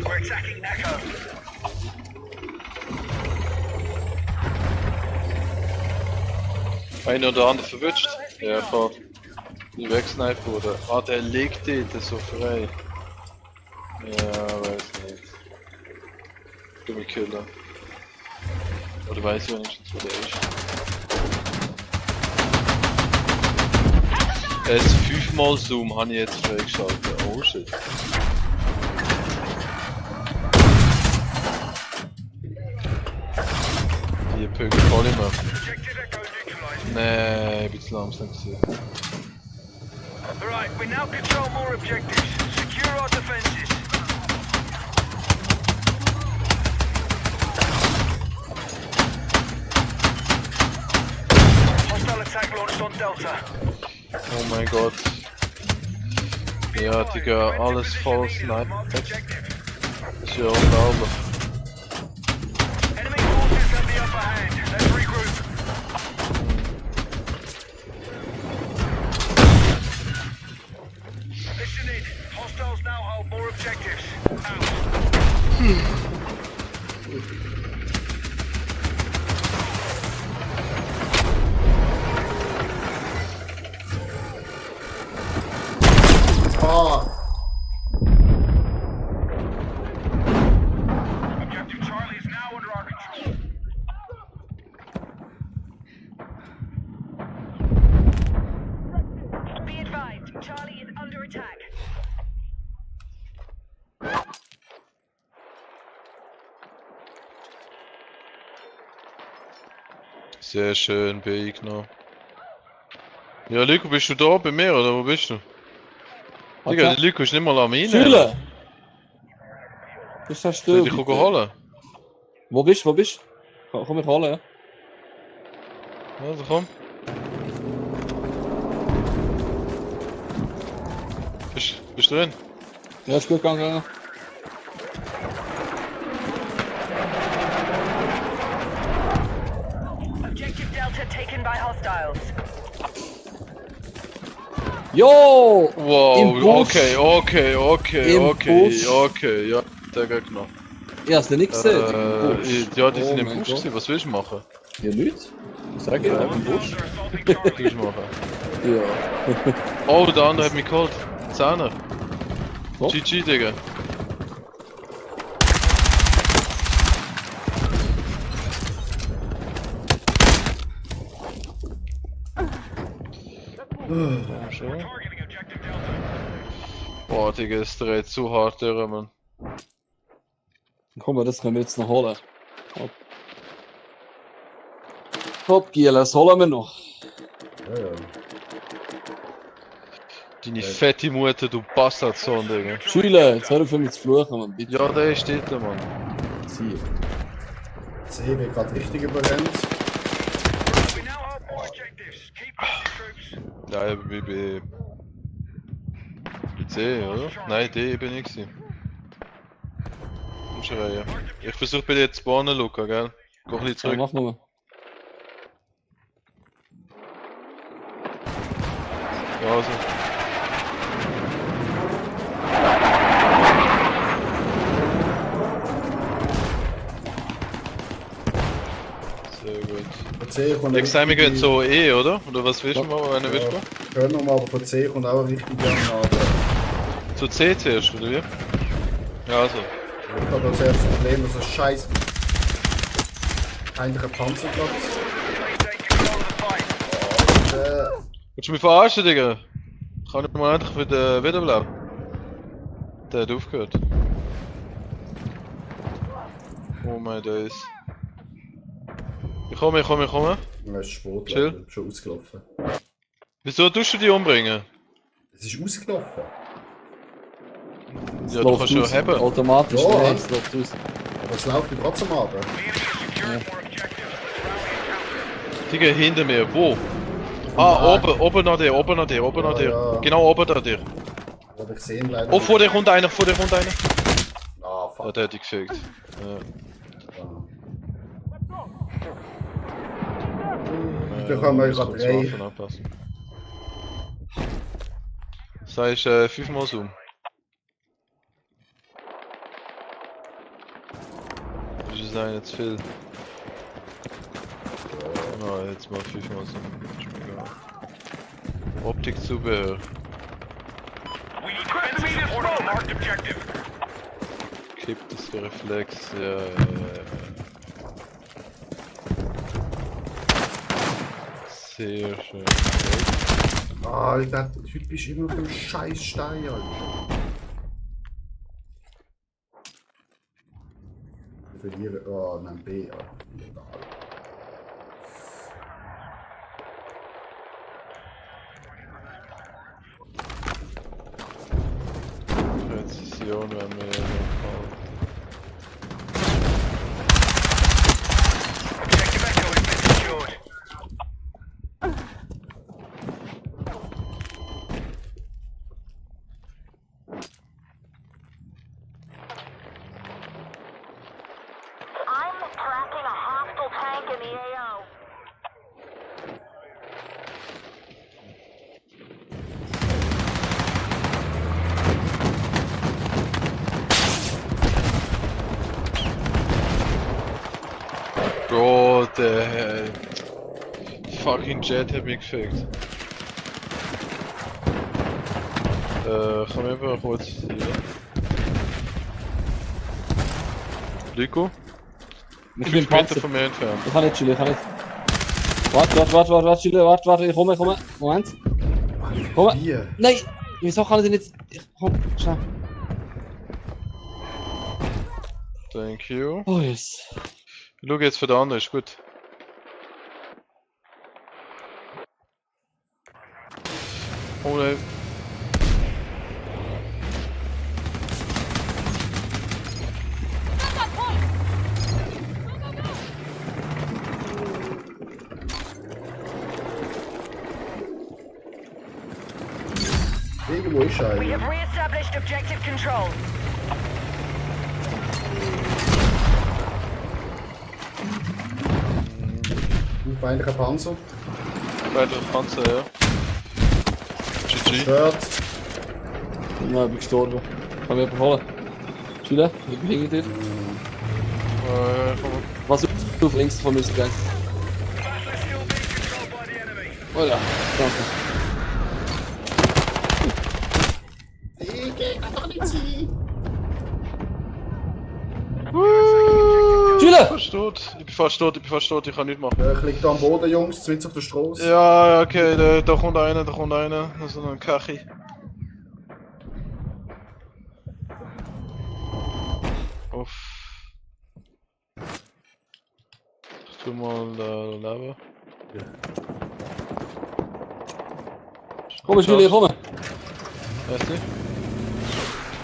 We're attacking Echo. Einer oder andere verwünscht. Ja, kann die wegsnipen oder. Ah, der liegt dort so frei. Ja, weiß nicht. Dumme Killer. Oder weiß ich wenigstens, wo der ist. Jetzt 5-mal Zoom habe ich jetzt freigeschaltet. Oh shit. Die Pögel voll immer. Objective Echo neutralized. Nee, ich bin zu langsam gewesen. Alright, we now control more objectives. Secure our defenses. Hostile attack launched on Delta. Oh mein Gott. Ja, Digga, alles voll Sniper. Marked objective. Das ist ja unglaublich. Enemy forces have the upper hand. Let's regroup. Listen in. Hostiles now hold more objectives. Out. Ah! Objective Charlie is now under our control. Be advised, Charlie is under attack. Sehr schön, B genommen. Ja, Lyko, bist du da bei mir oder wo bist du? Digga, der Lyko ist nicht mal an mir. Schüler! Das hast Soll du. ich dich holen? Wo bist du? Komm mich holen, ja? Also komm. Bist du drin? Ja, ist gut gegangen. Objective Delta taken by hostiles. Jo! Wow, Im Busch. okay, Im Busch. okay, ja, der geht noch. Ich hab's dir nicht gesehen. Im Busch. Ja, die sind Oh im mein Busch Gott. gewesen. Was willst du machen? Ja, nichts. Sag ich, im Busch. Hostiles are assaulting Was Charlie. willst du machen? Ja. Oh, der andere hat mich geholt. Zehner. Top. GG, Digga. Schon. Targeting objective Delta. Boah, Digga, es dreht zu hart durch, Mann. Komm, das können wir jetzt noch holen. Top. Top, Giel, das holen wir noch. Ja, ja. Deine fette Mutter, du Bastardsohn, Digga. Schüler, jetzt hör auf mich zu fluchen, Mann. Bitte. Ja, der ist dort, Mann. Sie. Sie wird gerade richtig überrennt. We now hold more objectives. Keep pushing troops. Ja, ich bin C, oder? Nein, D bin ich gewesen. Umschreien. Ich versuche bei dir zu spawnen, Luca, gell? Geh ein bisschen Ja, zurück. mach nochmal. Ja, also. Sehr gut. Von C kommt Ich sage, wir gehen so E, oder? Oder was willst du machen, wenn du willst gehen? Können wir mal, aber von C kommt auch eine richtige Granate. Zu C zuerst, oder wie? Ja, also. Ich habe das erste Problem, dass es scheiß. Eigentlich ein Panzerplatz. Willst du mich verarschen, Digga? Kann ich mal endlich wieder wiederbleiben? Der hat aufgehört. Oh mein Days. Ich komme. Ja, es ist Sport, Chill. leider. Schon ausgelaufen. Wieso tust du die umbringen? Es ist ausgelaufen. Es Ja, du läuft kannst ja aus. haben. Automatisch, Ja. nein, es läuft aus. Aber es läuft ja trotzdem ab. Digga, hinter mir. Wo? Ah, Nein. oben an dir. Ja. Genau oben an dir. Aber ich sehe ihn leider Oh, nicht. vor dir kommt einer. Ah, Ja, fuck. der hätte ich gefickt. Ja. Da kann man muss gerade kurz drei. Waffen anpassen. Das heißt 5-mal Zoom. Das ist einer zu viel. Na, jetzt mal 5-mal Zoom. Ist mir egal. Optikzubehör. We need defensive support on the marked objective. Kippt das Reflex. Ja. Sehr schön. Alter, der Typ ist immer auf dem scheiß Stein, Alter. Wir verlieren. Oh, nein, B, Alter. Präzision wäre mir ja Objective Echo has been secured. I'm tracking a hostile tank in the AO. Gott, der fucking Jet hat mich gefickt. Kann ich einfach kurz hier. Lico? Ich 5 bin Meter Panzer. von mir entfernt. Ich kann nicht chillen, ich kann nicht. Warte, chillen, warte, ich komme. Moment. Komm. Hier. Nein! Wieso kann ich nicht. Komm, schnell. Thank you. Oh yes. Ich schau jetzt für den anderen, ist gut. Oh nein. Got that point! Go, go, go! Irgendwo ist er. We have re-established objective control. Feindlicher Panzer. Weiter Panzer, ja. GG. Shirt. Nein, ich bin gestorben. Kann mich jemand holen? Chillen, ich bin hinter dir. Komm. Was auf links von mir ist ganz. Oh ja, danke. Chillen! Fast tot. Ich bin fast tot, ich kann nichts machen. Ich liege da am Boden, Jungs, mitten auf der Straße. Ja, okay, da kommt einer. Das ist ein Kachi. Uff. Ich tu mal da leben. Komm, Chillen, komm! Merci.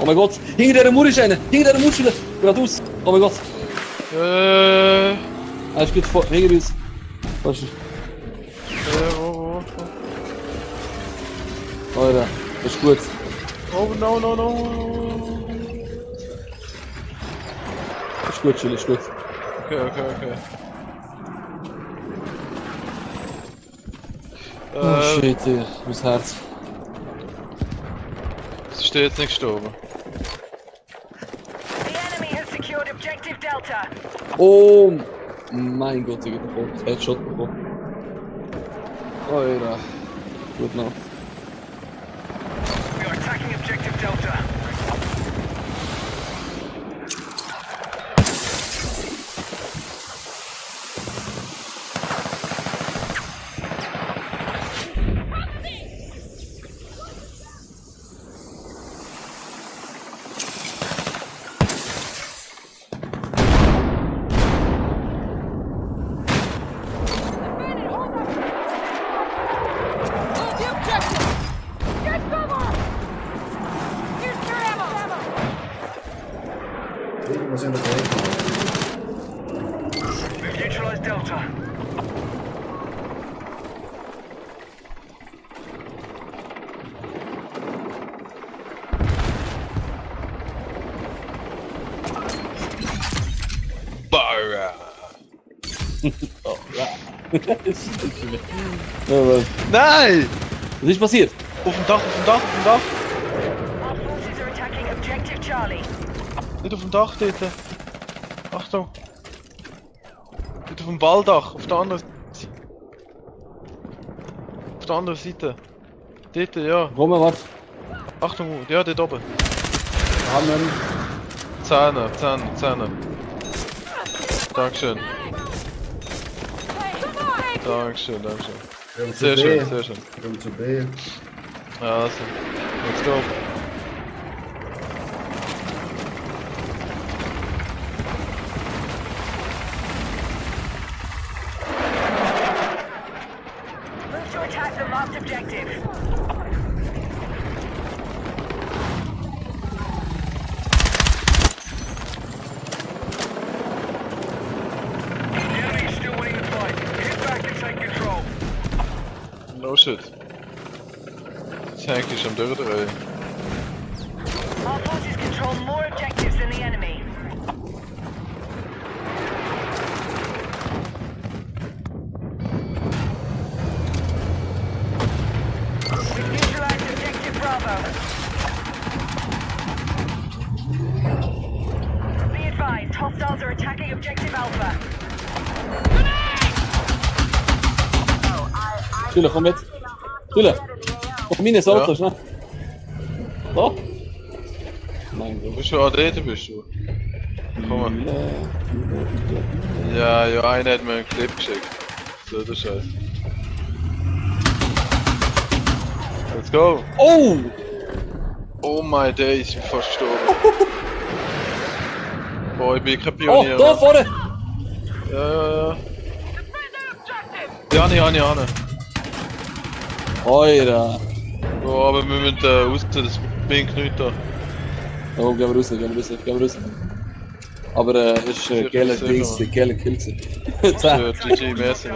Oh mein Gott! Hinter der Mauer ist einer! Hinter der Mauer, Chillen! Geradeaus! Oh mein Gott! Er ist gut vor. Hinter uns! Was ist Wo? Alter, das ist gut. Oh, Oh no, no, no. Ist gut, Schule, ist gut. Okay. Oh shit, ey. Mein Herz. Sie ist jetzt nicht gestorben. The enemy has secured objective Delta. Oh mein Gott, ich hab bekommen. Headshot bekommen. Alter. Gut noch. We are attacking objective Delta. Hold the objective! Get cover! Here's your ammo! Irgendwas in der Welt. We've neutralized Delta. Barra. Aber, Nein! was ist passiert? Auf dem Dach. Our forces are attacking objective Charlie. Nicht auf dem Dach dort. Achtung. Nicht auf dem Walldach, auf der anderen Seite. Auf der anderen Seite. Dort, ja. Komm mal, warte. Achtung, ja, dort oben. Hammen. Zähne. Dankeschön. Dankeschön. Gehen Sehr zu schön, B. sehr schön. Gehen zu B. Also, let's go. Move to attack the marked objective. The enemy is still winning the fight. Get back and take control. No shit. Tank ist am Durchdrehen. Our forces control more objectives than the enemy. We've neutralized objective Bravo. Be advised, hostiles are attacking objective Alpha. Schule, komm mit. Schule. Komm rein, so, Ja. schnell. So. Mein Gott. Bist du auch dort, bist du? Komm mal. Ja, einer hat mir einen Clip geschickt. So, der Scheiß. Let's go! Oh! Oh my days, ich bin fast gestorben. Boah, ich bin kein Oh, Pionier. da vorne! Ja. Ja, Janne. Alter. Oh, aber wir müssen raus, das bringt nichts da. Oh, gehen wir raus. Aber es ist ein geiler Dings, ein geiler Kills. Das wird GG mäßig.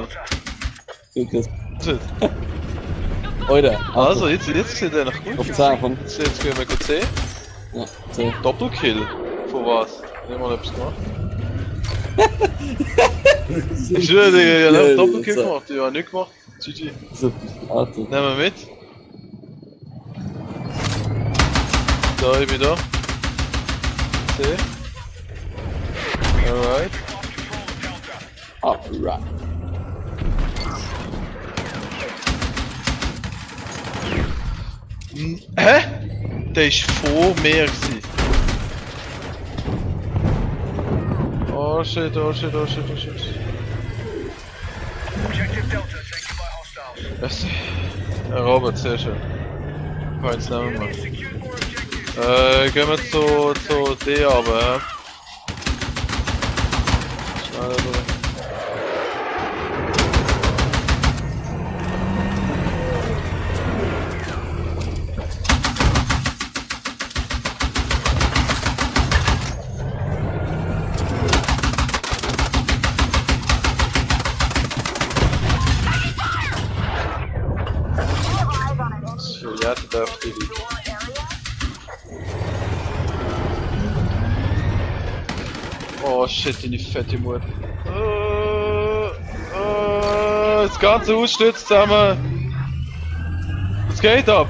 Alter. Also, jetzt sieht er noch gut. Auf 10 von. Jetzt gehen wir sehen. Ja, 10. Doppelkill? Von was? Ich hab mal etwas gemacht. Ich schwöre, Digga, ich hab Doppelkill gemacht. Ich hab nichts gemacht. GG. So, Alter. Nehmen wir mit. Da, ich bin da. C. Alright. Alright. Hä? Der ist vor mir gewesen. Oh shit. Objective Delta taken by hostiles. Merci. Robert, sehr schön. Kann jetzt nehmen wir. Secured more objectives. Gehen wir zu D aber, ja. Schneller durch. So, ja, der darf die. Oh shit, deine fette Mutter. Das ganze Haus stürzt zusammen. Es geht ab.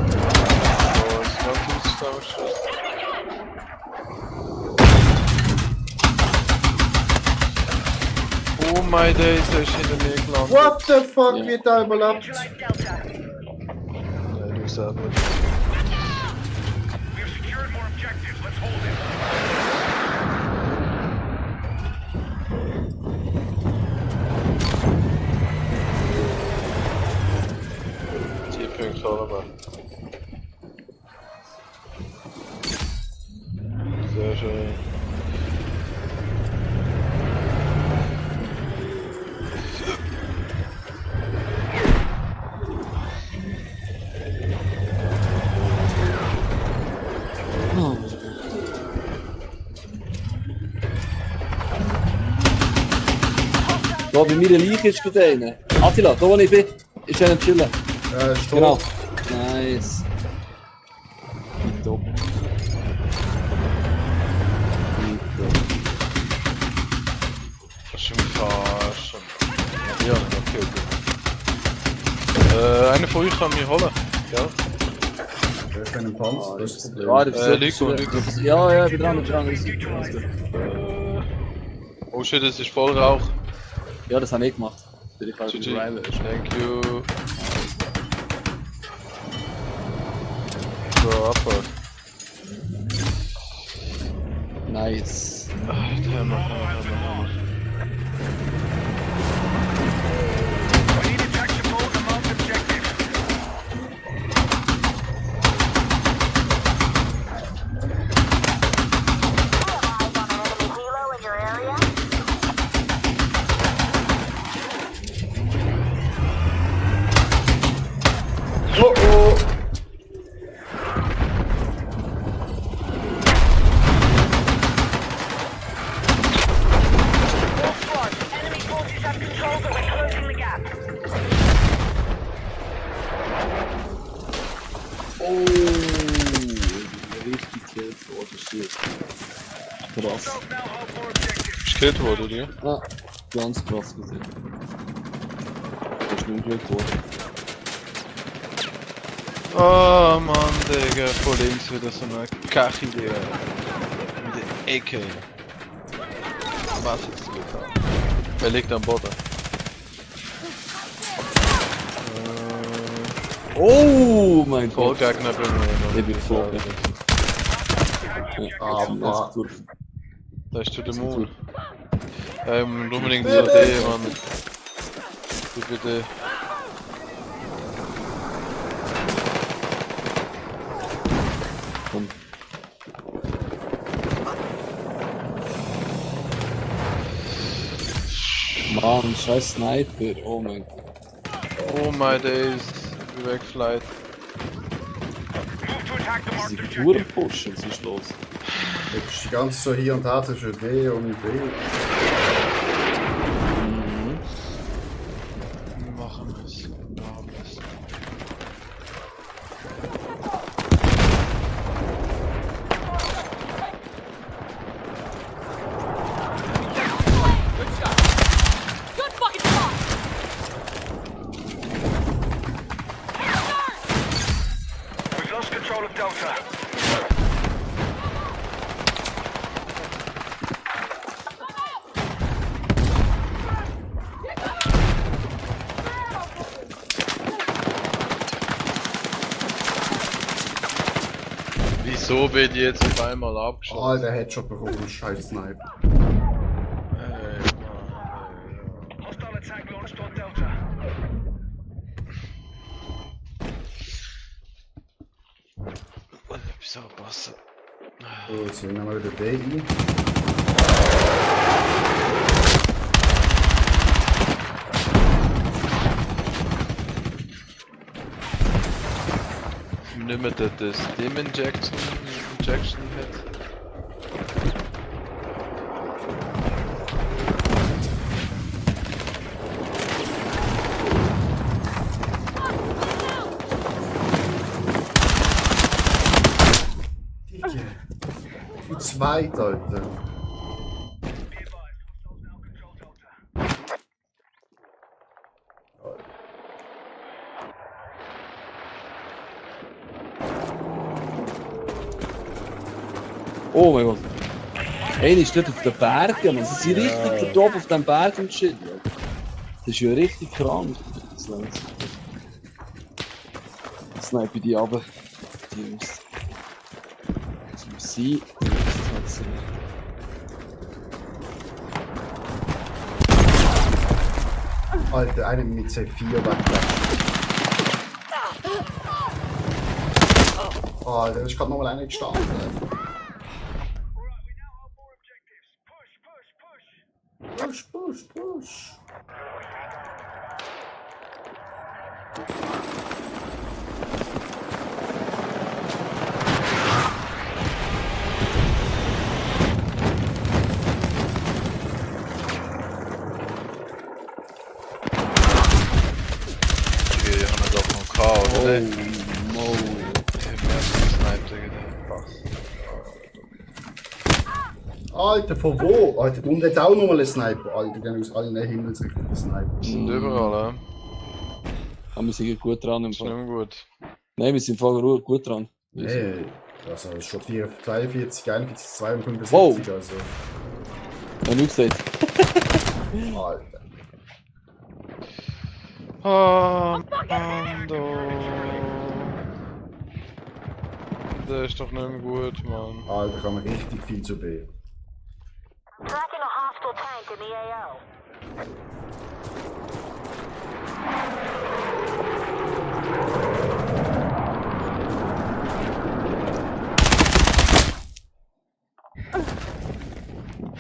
Oh, das ganze Haus zusammenstürzt. Oh my days, er ist hinter mir gelandet. What the fuck Ja. wird da überlebt? Neutralize Delta. Nein, du selber. We've secured more objectives. Let's hold it. Die Punkte allemaal. Sehr schön. Oh. Da bei mir Leiche ist gerade einer. Attila, da wo ich bin, ist einer chillen. Ist tot. Genau. Nice. Top. Das ist schon verarschen. Ja, okay, okay. Einer von euch kann mich holen. Ja? Der ist ein Panzer. Das ist das Problem. Ja, der versucht Lyko, es- Lyko. Ja, ich bin dran, alles gut. Oh shit, das ist voll Rauch. Ja, das habe ich gemacht. Ich kann GG. driven. Thank you. So, Abfahrt. Nice. Hammer. We need action mode among objectives. Eyes on an enemy helo in your area? Oh oh! All squads, enemy forces have control, but we're closing the gap. Oh, richtig Kills. Oh, das shit. Krass. Now hold more objectives. Gekillt wurde, oder? Ah, ganz krass gesehen. Das ist nur gekillt worden. Oh Mann, Digga, vor links wieder so eine Kachidee. Mit der Ecke. Was ist das getan? Er liegt am Boden. Oh mein Gott. Vollgegner bin Ich bin geflogen. Aber- Da ist der Dämon. Unbedingt so D, Mann. Bitte. Komm. Mann, scheiß Sniper. Oh mein Gott. Oh my days. Wie wegflight. Move to attack the marked Diese objective. Touren pushen, was ist los? Jetzt ist die ganze so hier und her zwischen D und B. Machen wir es. Machen wir es. Good fucking shot! We've lost control of Delta. Wieso wird die jetzt auf einmal abgeschossen? Alter, Headshot bekommen, scheiß Sniper. Ey, Mann, Hostile attack launched on Delta. ey. Etwas aufpassen. So, jetzt nehmen wir wieder D ein. Nicht mehr das Stim-Injection hat. Zu zweit, Alter. Oh mein Gott. Einer ist dort auf den Bergen, man. Sie sind richtig da oben auf dem Berg und shit. Das ist ja richtig krank. Snipe die runter. Die muss sein. Alter, einer mit C4 weggebracht. Alter, da ist gerade nochmal einer gestartet. Push, push, push. Die haben doch noch K, Oh, oder? no. Alter, von wo? Alter, und jetzt auch nochmal ein Sniper. Alter, die haben aus allen Himmelsrichtungen Sniper. Die sind überall, ja. Aber wir sind gut dran im Ist nicht Fall. mehr gut. Nein, wir sind voll gut dran. Nee, also das ist schon 42, 41, 52, Wow. also. Hab ich gesagt. Alter. Mando. Der ist doch nicht mehr gut, Mann. Alter, kann man richtig viel zu B. Tracking a hostile tank in the AO.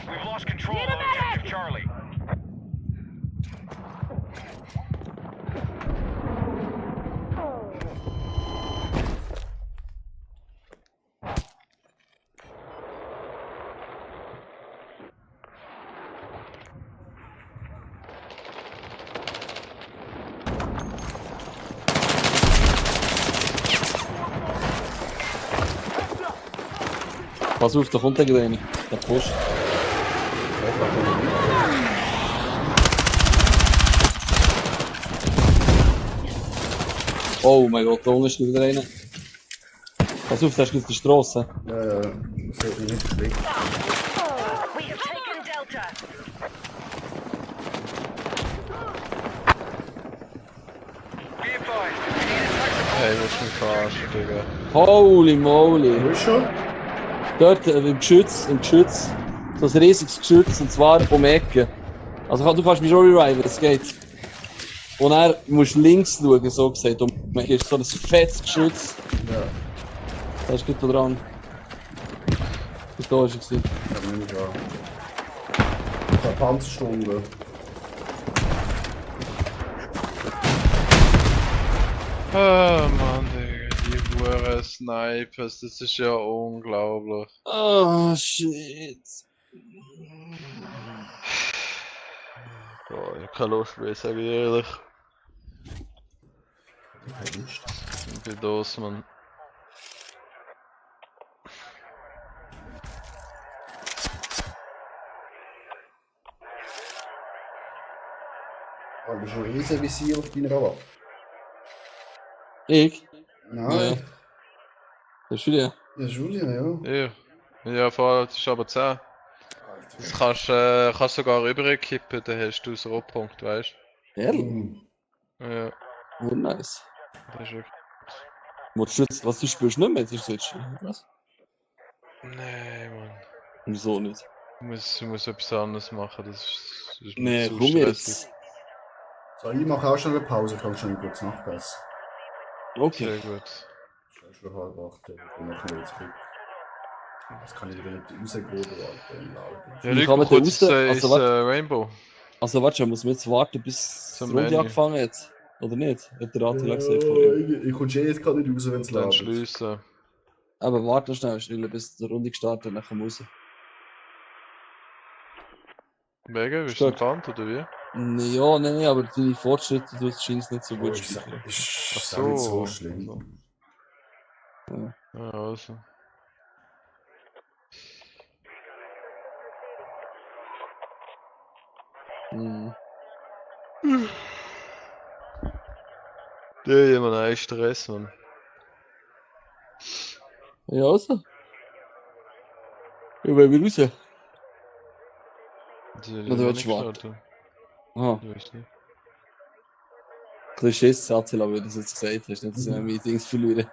We've lost control of objective Charlie. Pass auf, da kommt der eine. Der Push. Oh mein Gott, da unten ist wieder einer. Pass auf, da ist auf der Straße. Ja, das hat mich nicht schlecht. We have taken Delta. Be advised, we need a Hey, du musst mich verarschen, Digga. Holy moly. Wo ist schon? Dort im Geschütz. So ein riesiges Geschütz, und zwar um die Ecke. Also du kannst mich schon reviven, das geht. Und er musst links schauen, so gesagt. Um die Ecke ist so ein fettes Geschütz. Ja, Da ist gut da dran. Da war er. ich hab mich nicht dran. Eine Panzerstunde. Ah, Mann, Digga. Die Hure Snipers, das ist ja unglaublich. Oh shit. Boah, ich hab keine Lust mehr, sag ich ehrlich. Ich bin los, Mann. Aber schon ein riesen Visier auf deiner Waffe. Ich? Nein, Das ist wieder. ja, Julian, ja. Ja, vorher, das ist aber 10. Alter. Das kannst sogar rüberkippen, dann hast du so Rohpunkt, weißt Ehrlich? Hm. du? Ja, Oh nice. das ist wirklich. Was du spielst nicht mehr? Das ist jetzt was? Nee, Mann. Wieso nicht? Ich muss etwas anderes machen, das ist mir Nee, zu komm stressig. jetzt. So, ich mache auch schon eine Pause, ich kann schon kurz nachpassen. Okay. Sehr gut. Es ist schon 7:30, ich bin noch nicht zurück. Das kann ich wieder nicht rausgehen, Alter, im Lager. Ja, Wie Rico, kann man kurz da raus? ins Also, Rainbow. Also warte schon, muss man jetzt warten, bis die Zum Runde Menü. angefangen hat? Oder nicht? Hat der Attila gesagt Ja, vorhin. ich komme jetzt gerade nicht raus, wenn es Dann läuft. schliessen. Aber warte schnell, bis die Runde gestartet und dann kommen wir raus. Wegen, bist Ist du gut. entfernt oder wie? Ja, nein, aber deine Fortschritte, du scheinst nicht so Oh, gut ist spielen. ist auch nicht so schlimm. Ja, also. Mhm. Der immer noch Stress, Mann. Ja, also. Ja, wollen wir raus? Die will ich Oder noch willst nicht du warten? gestartet. Aha. Ja, ich nicht. Klischees-Satz, aber wie du es jetzt gesagt hast, nicht, dass ich Meetings verliere.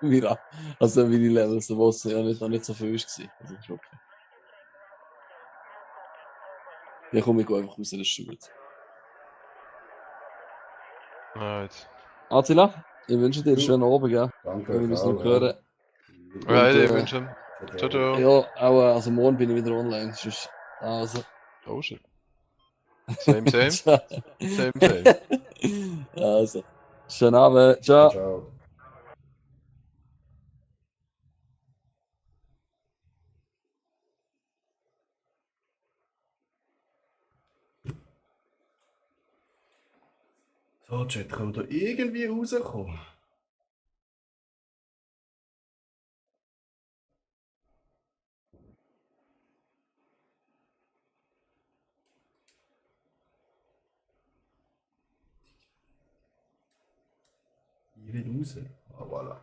Mira. Also, wie die Levels, wo es ja noch nicht so viel war. Also, ist okay. Ja, komm, ich gehe einfach raus, das ist schon gut. Alright. Attila, ich wünsche dir einen Jo. schönen Abend, gell? Danke Wenn wir euch uns auch. noch hören. Alright, Und, ich wünsche. Ciao, ciao. ja, auch, also morgen bin ich wieder online. Sonst, also. Oh shit. Same, same. Ciao. Same, same. Also, schönen Abend. Ciao, Ciao. ciao. So, Chat, kommt da irgendwie rauskommen? Ich will raus. Ah, voilà.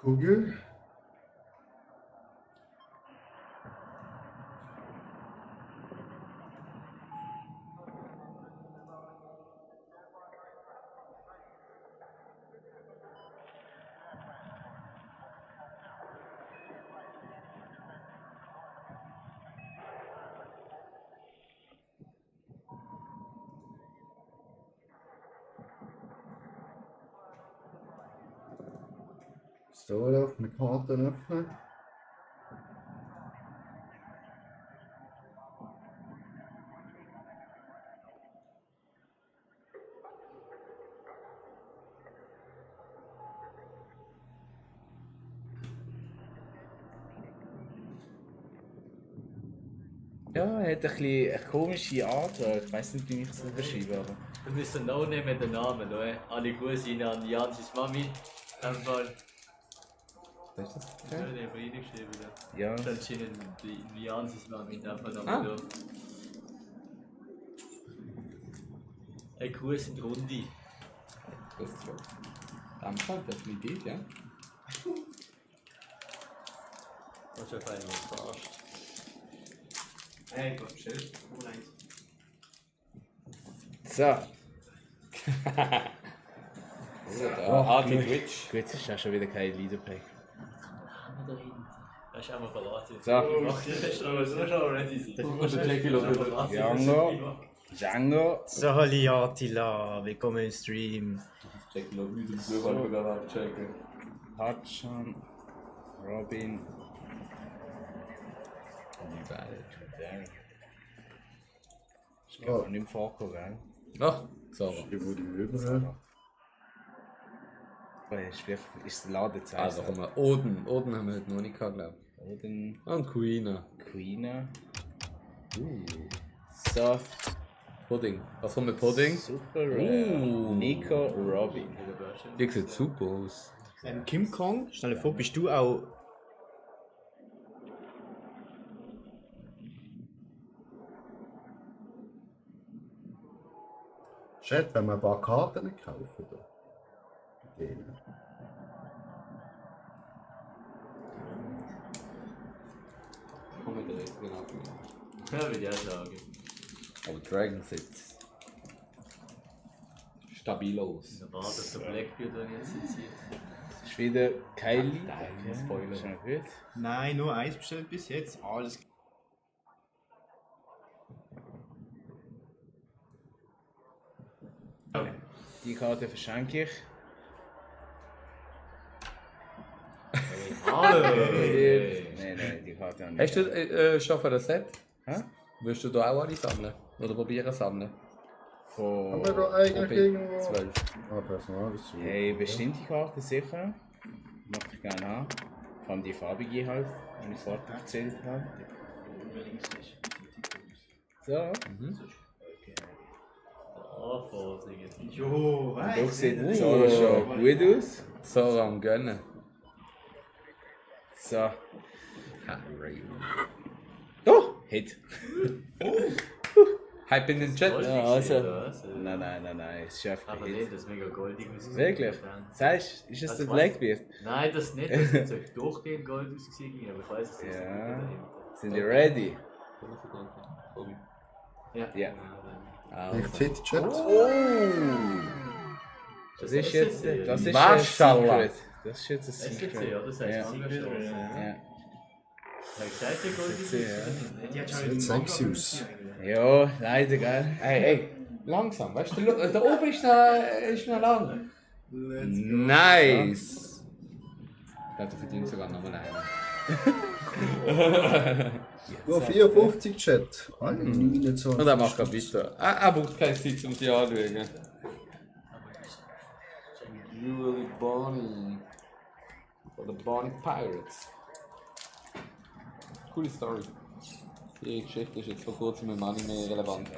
Kugel. So, auf eine Karte öffnen. Ja, er hat ein bisschen eine komische Art. Ich weiß nicht, wie ich es beschreibe, aber. Wir müssen noch nehmen den Namen, oder? Alle Grüße an Jansis Mami. Einfach. Was ist das? Ich habe den reingeschrieben. Ja. Dann steht die Jansis Mami einfach noch Ah. da. Ein Gruß in die Runde. Das ist schon. Dampfer, definitiv, ja. Das ist auf einmal verarscht. Hey, Gott, schön. So. Hardly Twitch. Gut, das ist ja schon wieder kein Leaderpack. Das ist einmal verlassen. So. Das ist schon ready sein. Das ist Jackie Django. Django. So, halli Attila, willkommen im Stream. Jackie Love mit dem Blödmann sogar abchecken. Hudson. Robin. Die Welt. Ist mir aber nicht mehr vorgekommen, gell? Ach, so. Die wurde über. Ist der Laden zu Also, komm mal, Oden. Oden haben wir heute noch nicht gehabt, glaube ich. Oden. Und Queen. Queen. So. Pudding. Was haben wir Pudding? Super. Nico Robin. Die sieht super aus. Kim Kong, stell dir vor, bist du auch. Chat, wenn wir ein paar Karten kaufen. Da. Bei denen. Komm mit direkt, genau. Ja, würde ich auch sagen. Aber Dragon sieht stabil aus. Dann war das der Blackbeard, den ich jetzt ziehe. Ist wieder Kylie. Nein, Spoiler. Ist noch gut. Nein, nur eins bestellt bis jetzt. Alles. Die Karte verschenke ich. Hallo! Nein, die Karte habe ich. Hast du schon ein Set? Hä? Willst du da auch alle sammeln? Oder probieren sammeln? Von Haben wir da eigentlich irgendwo? 12. Ah, Personal ist so. Hey, bestimmte Karten sicher. Möchte ich gerne haben. Vor allem die farbige halt, die ich vorher erzählt habe. So. Oh, Vorsicht. Jo, Doch sieht Zara schon gut aus. So am Gönnen. So. Oh! Hit. Hype in den Chat. Ja, also. Also. Nein, es ist einfach Aber ein nicht, Hit. das ist mega goldig ausgesehen. Wirklich? Sagst du, ist das der Blackbeard? Nein, das nicht. Das ist so durchgehend gold ausgesehen, aber ich weiß es nicht. Ja. Sind die ready? Ja. Ja. Nicht Hit, Chat. Das ist jetzt. Das ist ein Maschallah. Secret. Das ist jetzt ein SCC, Secret. oder? Das heißt Ja. Angestoßen. Ja. Ich habe gesagt, der gold ist ausgesehen. Die hat schon Sieht sexy aus. Ja, leider, gell? Hey, langsam, weißt du, da oben ist noch lang. Nice! Ich glaube, du verdienst sogar noch mal einen. Nur 54 Chat. Alle 29. Und er macht gerade weiter. Er braucht keine Zeit, um sie anzuschauen. Julie Bonnie. Oder Bonnie Pirates. Coole Story. Die Geschichte ist jetzt vor kurzem im Anime relevant.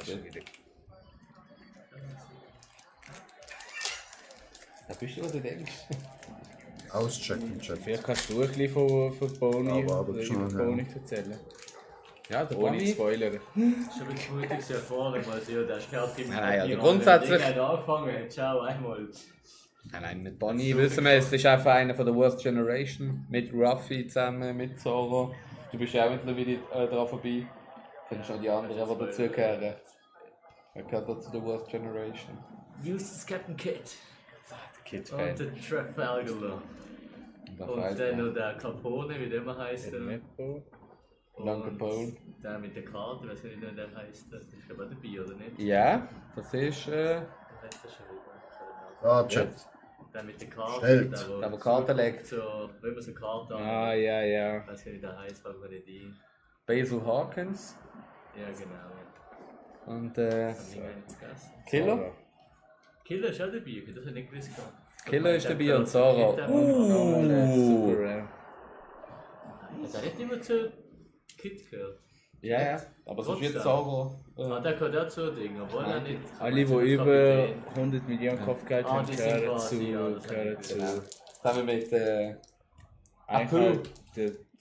Da bist du, was du denkst. Auschecken, Chat. Vielleicht kannst du ein bisschen von Boni Aber oder schon, über Boni erzählen. Ja, der Ohne Bonnie. Spoiler. Ich habe jetzt mutig zu erfahren, weil sie ja der Scherz gibt. Nein, also grundsätzlich- Er hat angefangen, ciao, einmal. Nein, mit Bonnie wissen wir, es ist einfach einer von der Worst Generation. Mit Ruffy zusammen, mit Zoro. Du bist ja auch mittlerweile dran vorbei. Dann schon die anderen, die dazugehören. Er gehört da zu der Worst Generation. Eustace Captain Kidd. Kid-Fan. Und der Trafalgar. Und dann noch der Capone, wie der immer heisst. Lang Capone. Der mit der Karte, weiß nicht, wie der heisst. Das ist aber dabei, oder nicht? Ja, das ist. Wie heißt der schon wieder? Ratchet. Der mit der Karte. Stellt. Der Karte legt. So, wenn man so eine Karte Ah, ja, ja. Ich weiß nicht, wie der heisst, weil man nicht ein. Basil Hawkins. Ja, genau. Und Killer? Killer ist auch dabei, das habe ich nicht gewusst. Killer ist dabei und Zara. Hat er nicht immer zu Kid gehört? Ja, ja. Aber so wird Zara. Ah, der gehört auch zu Ding, obwohl er nicht. Alle, die über 100 Millionen Kopfgeld haben, die sind gehören quasi, ja, das gehören zu. Zusammen mit Apu.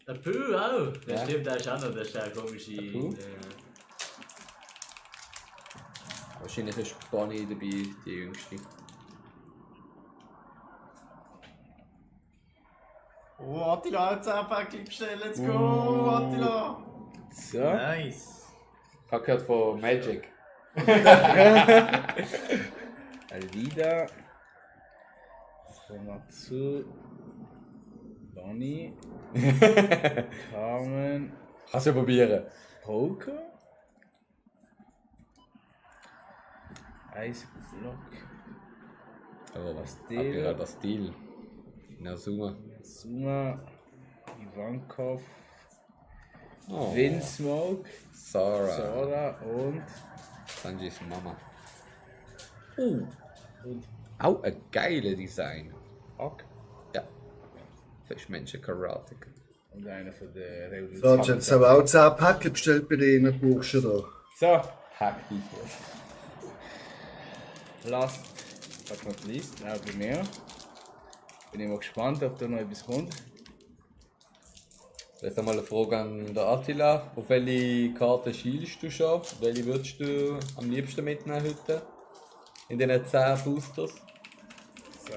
Der Pooh auch! Ja. Das stimmt, der ist auch noch, das ist der komische. Apu? Wahrscheinlich ist Bonnie dabei, die jüngste. Oh, Attila hat 10 Päckchen bestellt, let's go, Attila! So. Nice! Ich habe gehört von Magic. Alvida. Komatsu. Bonnie. Carmen. Kannst du probieren. Poker. Eisblock. Aber was Stil. der Stil. Nazuma. Suma. Ivankov. Oh. Windsmoke. Zara. Und. Sanjis Mama. Auch ein geiles Design. Hack. Ja. Fischmenschen Karate. Und einer von der So, jetzt haben wir auch 10 Päckchen bestellt bei den Burschen da. So. Hack die. Last but not least, auch bei mir. Bin ich mal gespannt, ob da noch etwas kommt. Jetzt einmal eine Frage an den Attila. Auf welche Karte schielst du schon? Welche würdest du am liebsten mitnehmen heute? In diesen 10 Boosters? So.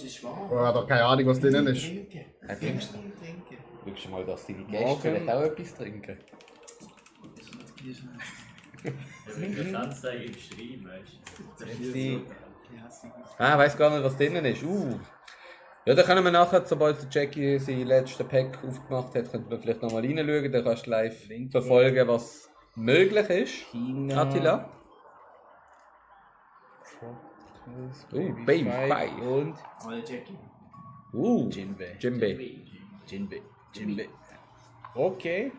Ich habe doch keine Ahnung, was drin ist. Schau mal, dass deine Gäste Morgen. vielleicht auch etwas trinken. Wenn du Anzeige im Schreiben hast. Ah, weiß gar nicht, was drin ist. Ja, dann können wir nachher, sobald der Jackie sein letzten Pack aufgemacht hat, könnten wir vielleicht nochmal reinschauen. Dann kannst du live verfolgen, was möglich ist. China. Attila. Baby 5. Und Alle Jackie. Jinbei. Jinbei. Okay.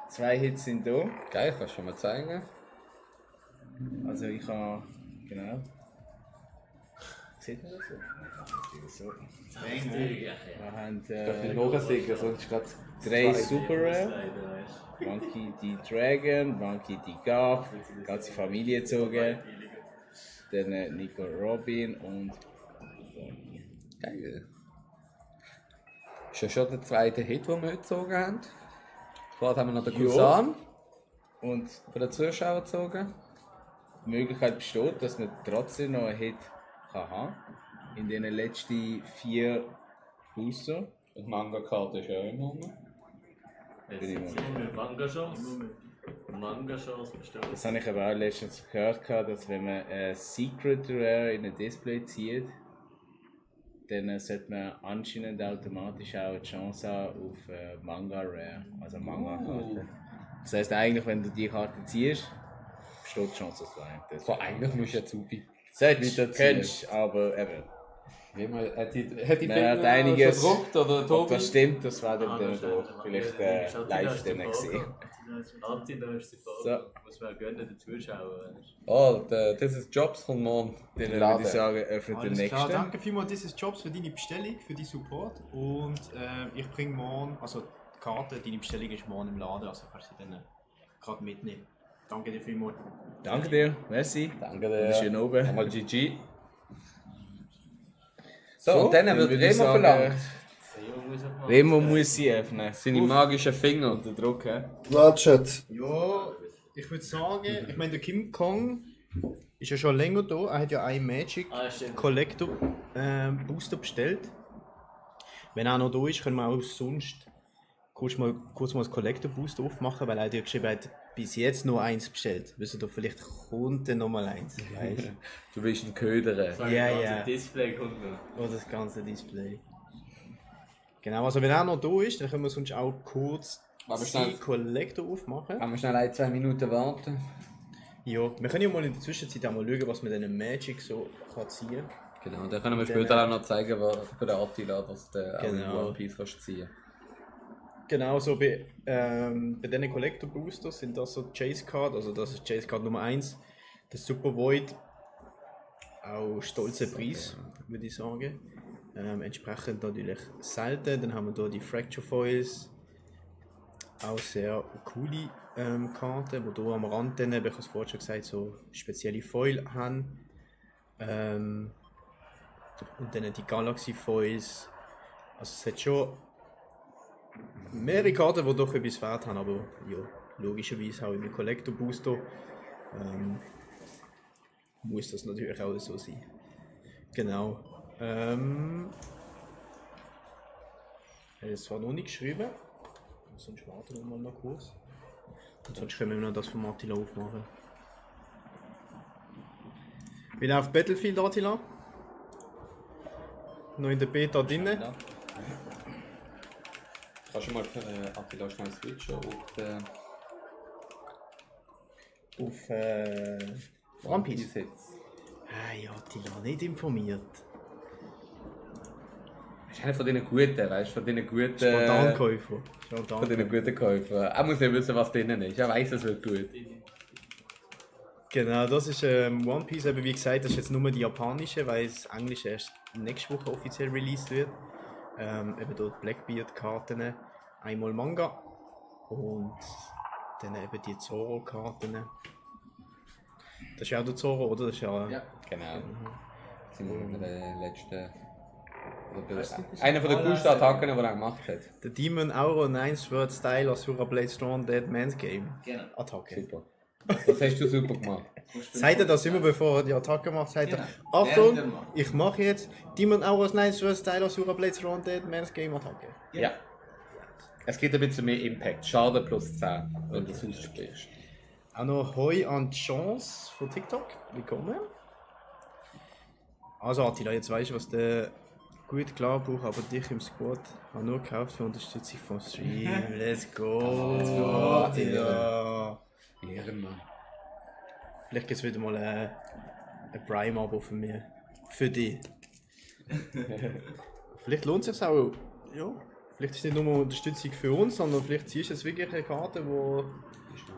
2 Hits sind da. Geil, kannst du schon mal zeigen. Also ich habe. Genau. Sieht man das so? Wir haben Darf ich nachsehen, sonst gerade 3 Super Rare. Monkey D. Dragon, Monkey D. Garth, ganze Familie gezogen. Dann Nico Robin und. Geil. Ist ja schon der zweite Hit, den wir heute gezogen haben. Vorher haben wir noch den Cousin Und von den Zuschauern gezogen. die Möglichkeit besteht, dass man trotzdem noch einen Hit kann haben in den letzten 4 Booster. Die Manga-Karte ist ja auch immer. Manga-Chance bestimmt. Das habe ich aber auch letztens gehört, dass wenn man ein Secret Rare in ein Display zieht, dann sollte man anscheinend automatisch auch eine Chance haben auf Manga Rare, also Manga-Karte. Das heisst eigentlich, wenn du die Karte ziehst, besteht die Chance, dass du eine. So, eigentlich musst du ja zu weit. Solltest, könntest, aber eben. Wie man, hat die Man hat Finger einiges, verdruckt, oder ob Tobi? das stimmt, das war dann Ah, dann das durch. ist Vielleicht einfach- live dann gesehen. Attila ist die Frage. So. Muss man gönnen, den Zuschauern. Oh, dieses Jobs kommt morgen. Dann würde ich sagen, öffnet den Alles klar, nächsten. danke vielmals dieses Jobs für deine Bestellung, für deinen Support. Und ich bringe morgen, also die Karte, deine Bestellung ist morgen im Laden, also kannst du sie dann gerade mitnehmen. Danke dir vielmals. Danke dir, merci. Danke dir. Schön oben. Einmal GG. So, und dann wird würde ich Remo sagen, verlangt. Remo muss sie öffnen. Seine magischen Finger. Unter Druck, hä? Ratchet. Ja, Ich würde sagen, ich meine, der Kim Kong ist ja schon länger da. Er hat ja einen Magic Collector Booster bestellt. Wenn er noch da ist, können wir auch sonst kurz mal das Collector Booster aufmachen, weil er hat ja geschrieben, er hat bis jetzt nur eins bestellt. Wisst ihr, vielleicht kommt dann nochmal eins. Weißt? Du bist ein Köder. Ja. Das Display kommt noch. Oh, das ganze Display. Genau, also wenn er noch da ist, dann können wir sonst auch kurz den Collector aufmachen. Kann man schnell 1-2 Minuten warten? Ja, wir können ja mal in der Zwischenzeit auch mal schauen, was man diesen Magic so kann ziehen kann. Genau, dann können wir später auch noch zeigen, für den Attila, was du auch in One Piece kannst ziehen. Genau, so bei diesen Collector Boosters sind das so Chase Card, also das ist Chase Card Nummer 1, der Super Void, auch stolzer Preis, würde ich sagen. Entsprechend natürlich selten. Dann haben wir hier die Fracture Foils, auch sehr coole Karten, die hier am Rand, ich habe es vorhin schon gesagt, so spezielle Foil haben. Und dann die Galaxy Foils. Also es hat schon mehrere Karten, die doch etwas wert haben, aber ja, logischerweise auch im Collector Booster muss das natürlich auch so sein. Genau. Ich habe es zwar noch nicht geschrieben, sonst warten wir mal noch kurz. Und sonst können wir noch das von Attila aufmachen. Wie läuft Battlefield, Attila? Noch in der Beta drin? Ja. Kannst du mal für Attila schnell switchen auf One Piece jetzt? Hey, Attila, nicht informiert. Das ist einer von diesen guten, weißt du, von diesen guten... Spontankäufer. Von diesen guten Käufern. Er muss ja wissen, was drinnen ist. Er weiß, es wird gut. Genau, das ist One Piece, eben wie gesagt, das ist jetzt nur die japanische, weil das englische erst nächste Woche offiziell released wird. Eben dort Blackbeard-Karten, einmal Manga und dann eben die Zoro-Karten. Das ist ja auch der Zoro, oder? Das ist ja, genau. Das sind wir der letzten... Einer von den coolsten Attacken, die er gemacht hat. Der Demon Auro 9 Sword Style Asura Blade Strong Dead Man's Game. Genau. Attacke. Super. Das hast du super gemacht. Sagt er das immer, bevor er die Attacke macht? Sagt er, Achtung, ich mache jetzt Demon Auro 9 Sword Style Asura Blade Strong Dead Man's Game Attacke. Ja. Es gibt ein bisschen mehr Impact. Schaden plus 10, wenn du es aussprichst. Auch noch Hoi an Chance von TikTok. Willkommen. Also Attila, jetzt weißt du, was der gut klar braucht, aber dich im Squad habe nur gekauft für Unterstützung vom Stream. Let's go! Let's go, Attila! Ehrenmann. Vielleicht gibt es wieder mal ein Prime-Abo von mir. Für dich. Vielleicht lohnt es sich auch. Ja. Vielleicht ist es nicht nur Unterstützung für uns, sondern vielleicht ziehst du jetzt wirklich eine Karte,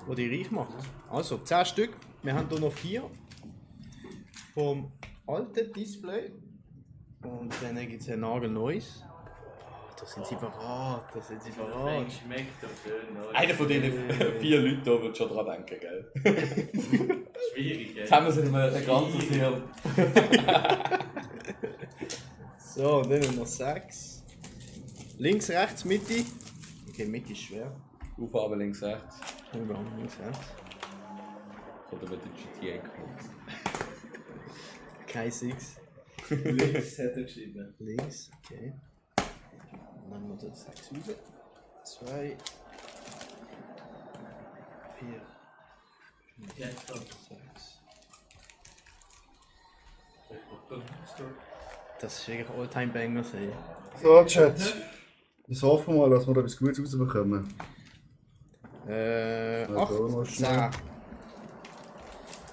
die dich reich macht. Also 10 Stück. Wir haben hier noch 4 vom alten Display. Und dann gibt es ein nagelneues. Oh, da sind sie verraten, Schmeckt doch schön, oder? Einer von diesen 4 Leuten hier wird schon dran denken, gell? Schwierig, gell? Jetzt haben wir es in einem ganzen Hirn. So, und dann noch 6. Links, rechts, Mitte. Okay, Mitte ist schwer. Aufhaben links, rechts. Links, rechts. Oder wird der GTA gemacht? Kein 6. Links hat er geschrieben. Links, okay. Dann nehmen wir das 6 wieder. 2, 4, Ja, 6. Das ist wirklich All-Time-Banger. So, Chat. Das hoffen wir mal, dass wir da etwas Gutes rausbekommen. 8, 10.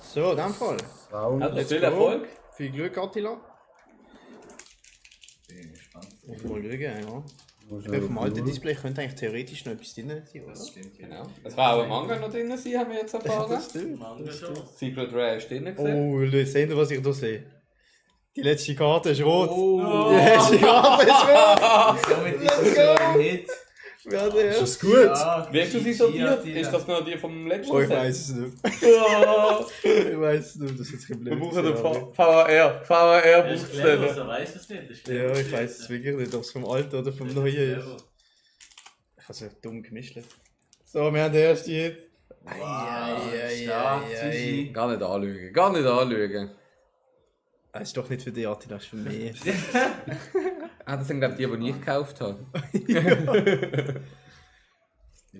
So, in dem Fall. Let's viel Erfolg. Viel Glück, Attila. Bin gespannt. Mal schauen, ja. Auf dem alten Display könnte eigentlich theoretisch noch etwas drin sein, oder? Das stimmt, Genau. Es kann auch ein Manga noch drin sein, haben wir jetzt erfahren. Das stimmt. Manga schon. Secret Rare ist drin gesehen. Oh, Leute, seht ihr, was ich hier sehe? Die letzte Karte ist rot. Oh. Die letzte Karte ist rot. Somit ist es schon ein Hit. Wer hat der? Ist das gut? Ja, Wie hast du sie sortiert? Ist das noch die vom letzten Oh, ich Set? weiß es nicht. Ja. Ich weiß es nicht, das ist jetzt ein Wir blöd. brauchen den VR. VR Das ist braucht clever, es. so weiss es nicht. Das ist Ja, clever. ich weiß es wirklich nicht, ob es vom alten oder vom neuen ist. Ich habe es ja dumm gemischt. So, wir haben den ersten Hit. Stark, GG. Gar nicht anlügen, gar nicht anlügen. Das ist doch nicht für dich, Attila, das ist für mich. Das sind glaube ich die ich gekauft habe.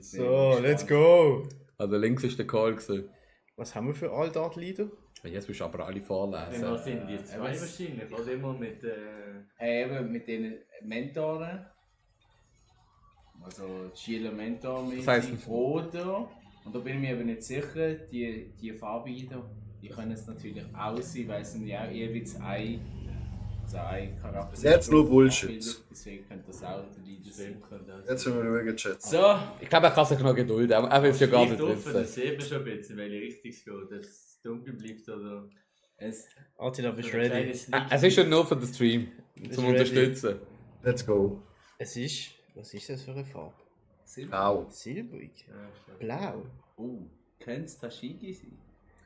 So, let's go! Also links ist der Call gewesen. Was haben wir für All-Dart-Lieder? Jetzt musst du aber alle vorlesen. Was sind die zwei wahrscheinlich? Oder immer mit. Hey, eben mit den Mentoren. Also Schüler Mentor Das heisst- oder, und da bin ich mir aber nicht sicher, die Farbe die können es natürlich auch sein, weil es sind ja auch jeweils zwei Charaktere. Jetzt nur Bullshit. Deswegen könnte das auch der Leader sein. Jetzt müssen wir schauen, Chat. So, Ich glaube, er kann sich noch gedulden, er will es ja gar nicht Das wissen. sehen wir schon ein bisschen, welche Richtung es geht. Dass es dunkel bleibt oder. Attila, bist du Ein ready? kleines Sneak Es ist schon nur für den Stream, Bist zum ready? Unterstützen. Let's go. Es ist... Was ist das für eine Farbe? Blau. Silbrig. Ja, stimmt. Blau. könnte es Tashigi sein?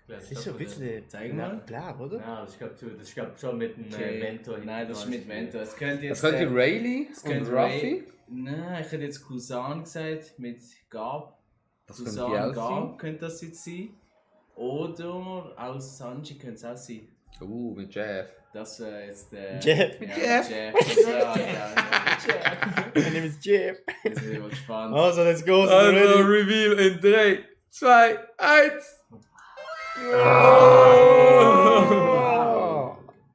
Das ist so ein bisschen... Zeig mal. Blau, oder? Ja, das ist glaub schon mit dem Okay. Mentor. Nein, das ist mit Mentor. Es könnte jetzt. Es könnte Rayleigh es und könnte Ruffy. Nein, ich hätte jetzt Kusan gesagt mit Gab. Das könnte Kusan Biel Gab sein. könnte das jetzt sein. Oder aus Sanji könnte es auch sein. Mit Jeff. Das wäre jetzt der. Jeff. Ja, Jeff. Ja, Ich nehme es Jeff. Jetzt bin ich mal gespannt. Also, let's go. Sind wir Also, ready? Reveal in 3, 2, 1.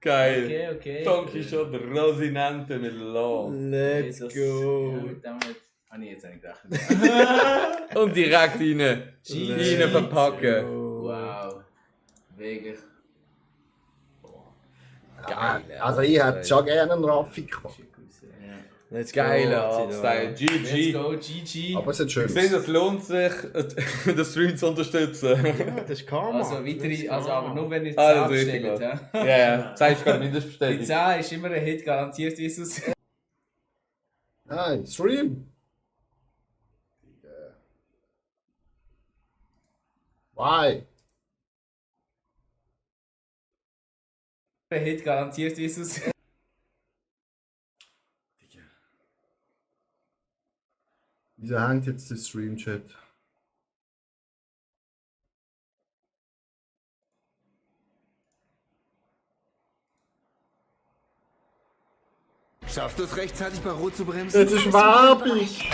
Geil. Okay. Donkey Shot Rosinante mit Law. Let's Das- go. Ja, damit. Ah, nee, jetzt habe ich gedacht. Und direkt rein verpacken. Wow. Wirklich. Geil. Also ich hätte schon gerne einen Raffi gemacht. Let's Geiler go. Artstyle. Let's GG. go, GG. Aber es ist schön. Ich finde, es lohnt sich, den Stream zu unterstützen. Ja, das ist Karma. Also weitere, also aber nur wenn ihr 10 Alles richtig, bestellt. ja. Ja, zeigst gerade Die Mindestbestellung. 10 ist immer ein Hit garantiert, wie es aussieht. Nein, Stream. Why? Ein Hit garantiert, wie es aussieht. Wieso hängt jetzt der Stream-Chat? Schaffst du es rechtzeitig bei Rot zu bremsen? Das ist werblich!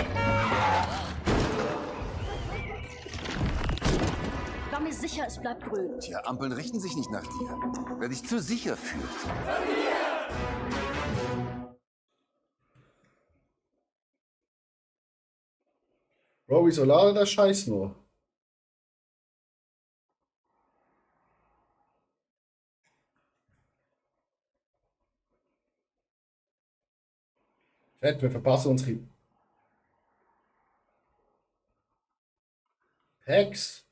War mir sicher, es bleibt grün. Tja, Ampeln richten sich nicht nach dir. Wer dich zu sicher fühlt. Bro, wieso ladet der Scheiß nur? Chat, wir verpassen unsere Packs.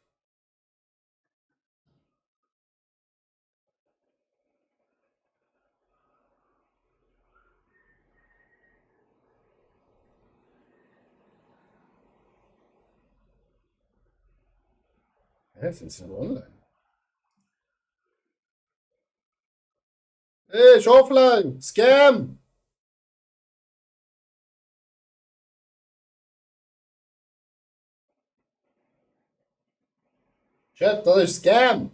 Hä, sind sie noch online? Hey, ist offline! Scam! Chat, das ist Scam!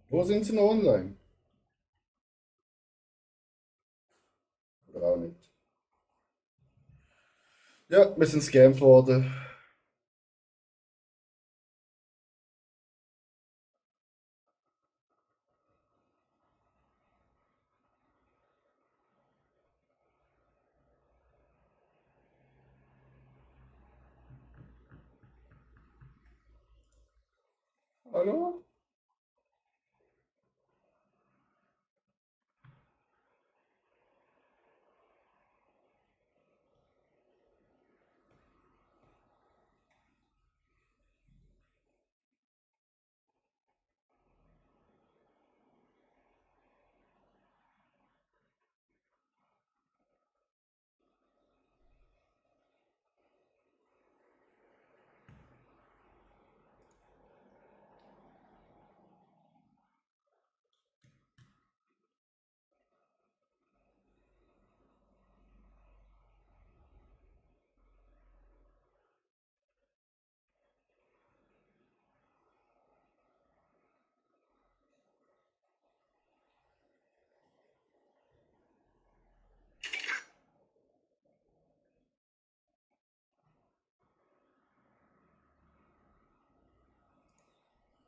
Wo sind sie noch online? Oder auch nicht? Ja, wir sind scammed worden. Hallo?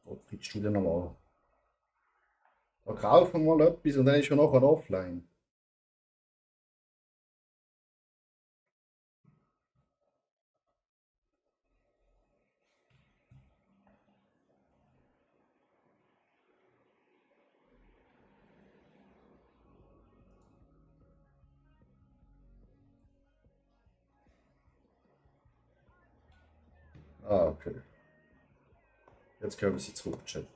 Was findest du denn nochmal? Da kaufen wir mal etwas und dann ist er nachher offline. Ah, okay. Jetzt können wir sie zurückchatten.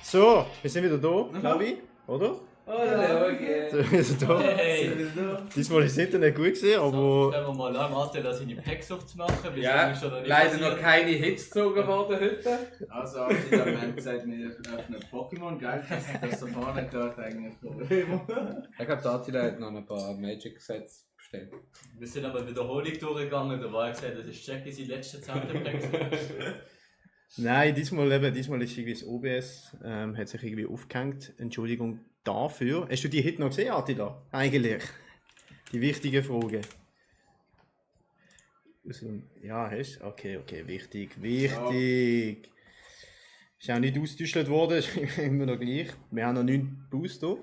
So, wir sind wieder da, glaube ich, oder? Okay. So, wir sind da. Hey. Diesmal ist das Internet gut gesehen, aber. Können wir mal an, Attila seine Packs aufzumachen? Bis Ja, dann ist er noch nicht leider passiert. noch keine Hits gezogen worden heute. Also, Attila, wir haben gesagt, wir öffnen Pokémon, gell? Das da vorne dort eigentlich Problem. Ich glaube, Attila hat noch ein paar Magic-Sets bestellt. Wir sind aber Wiederholung durchgegangen, da war gesagt, das ist Jackie sein letzter 10. Pack. Nein, diesmal ist irgendwie das OBS, hat sich irgendwie aufgehängt. Entschuldigung dafür. Hast du die Hit noch gesehen, Attila? Eigentlich. Die wichtige Frage. Ja, hast du? Okay, wichtig. Ist auch nicht ausgetäuscht worden, ist immer noch gleich. Wir haben noch 9 Booster.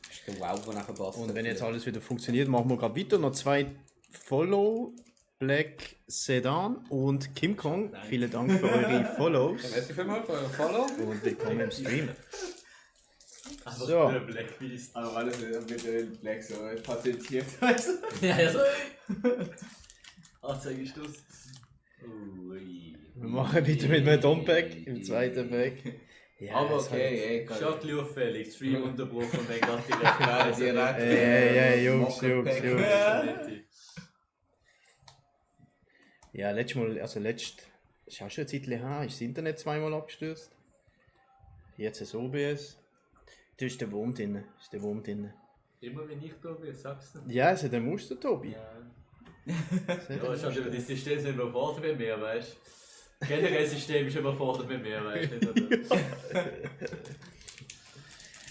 Das ist der Wow, der nachher passt. Und wenn jetzt alles wieder funktioniert, machen wir gerade weiter. Noch 2 Follow, Black Sedan und Kim Kong. Vielen Dank für eure Follows. Merci vielmals für euren Follow. Und willkommen im Stream. Also So. der Black Beast. Aber alles mit dem Black so patentiert. Ja, so. Anzeigestoß. Ui. Wir machen weiter mit einem Don-Pack im zweiten Pack. Ja, Aber es okay, ey, Schon ein bisschen auffällig. Stream unterbrochen und dann gerade direkt. Ja, direkt. Ey, Jungs. Jungs. Ja, letztes Mal, ist auch schon eine Zeit her, ist das Internet zweimal abgestürzt. Jetzt ist OBS. Da ist der Wurm drin. Immer wenn ich da bin, sagst du. Ja, es hat ein Muster, Tobi. Ja, schon über das System sind überfordert mit mir, weißt du? Generell das System ist überfordert mit mir, weißt du?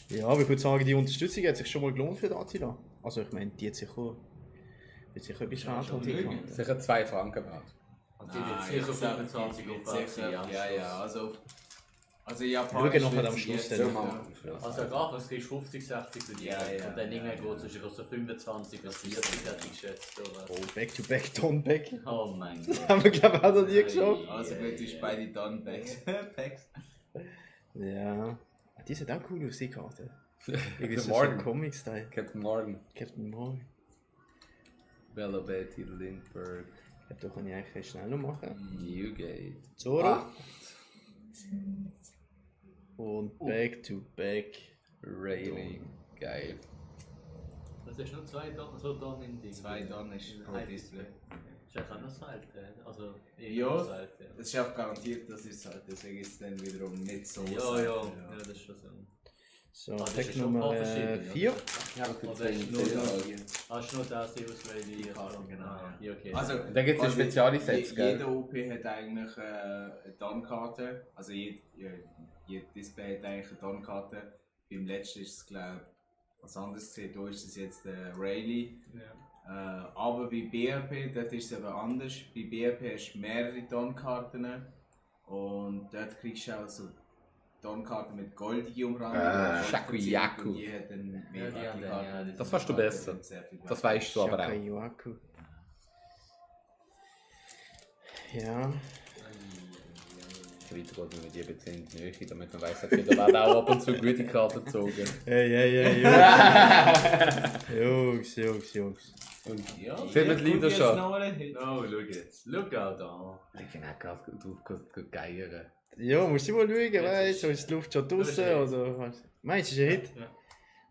Ja, aber ich würde sagen, die Unterstützung hat sich schon mal gelohnt für die Attila. Also ich meine, die hat sicher etwas wert. Sicher 2 Franken wert. Und die wird sicher 25 auf Ja, also Schauen Japanisch nachher wird am sie Schluss jetzt dann. nicht, Also Grafos kriegst 50, 60 für die. Ja. Und dann irgendwann geht es zwischen so 25 bis 40, hätte ich geschätzt. Oder? Oh, Back-to-Back, Don-Back. Oh mein Gott. Haben wir, glaube ich, auch noch nie geschafft. Also gut, ist beide Done-Packs. Ja. Die sind auch cool aus, die Karte. Irgendwie Der so Morgan. Comic-Style. Captain Morgan. Captain Morgan. Bella Betty Lindbergh. Ja, da kann ich eigentlich recht schnell noch machen. Newgate. Zoro. Ah. Und Back-to-Back. Rayleigh. Geil. Das ist nur 2 Tonnen, so Tonnen in Ding. 2 Tonnen ist pro Display. Ist ja auch noch Seite, also Ja, Seite. das ist auch garantiert, das ist halt, deswegen ist es dann wiederum nicht so. Ja, das ist schon so. So, Ah, das Pack ist schon ein paar Nummer verschiedene, 4. Ja, Oder hast du nur das Serious Rally? Genau. Ja, okay. Also, Da gibt es ja spezielle Sets, gell? Jeder OP hat eigentlich eine Don-Karte. Also jeder Display hat eigentlich eine Don-Karte. Beim letzten ist es, glaube ich, was anderes gesehen. Da ist es jetzt der Rayleigh. Ja. Aber bei BRP, dort ist es eben anders. Bei BRP hast du mehrere Don-Karten. Und dort kriegst du auch so Dornkarten mit goldige Umrandung. Shakuyaku. Die hat dann mehr Ja, die Karten. haben dann, Das weißt du besser. Das weißt du aber auch. Shakayaku. Ja. Weiter geht man mit dir bitte in die Nähe, damit man weiss, okay, da werden auch ab und zu gute Karten gezogen. Hey, Jungs. Jungs. Und Ja, Filmen die Lieder schon. Oh, schau jetzt. Look out da. Ich kann auch gerade drauf geiern. Ja, musst du mal schauen, weißt du, ist die Luft schon draußen oder was? Meinst du, ist ein Hit? Ja.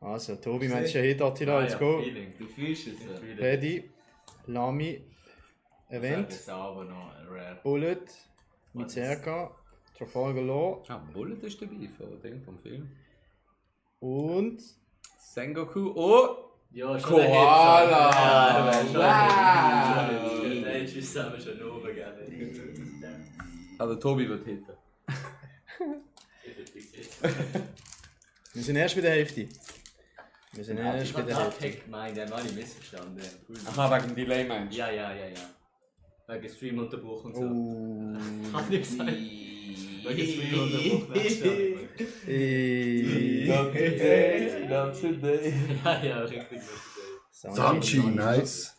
Also, Tobi, meinst du, ist ein Hit, Attila, let's go. Du fühlst es. Paddy, Lami, Event, Das ist aber noch ein Rare. Bullet, Mizerka, Trafalgar Law Bullet ist dabei vom Film. und Sengoku. Oh! Ja, schon Koala! Wow! Der ist zusammen schon oben, gell? Also Tobi wird hitten. wir sind erst bei der Hälfte. Wir sind erst Ich bei hab der den Hälfte. Pack gemeint, der war nicht missverstanden. Aha, wegen Delay meinst du? Ja. Wegen Streamunterbruch und so. Oh. Hab ich gesagt. Wegen Streamunterbruch. Not today. Ja, richtig. Sanchi, nice.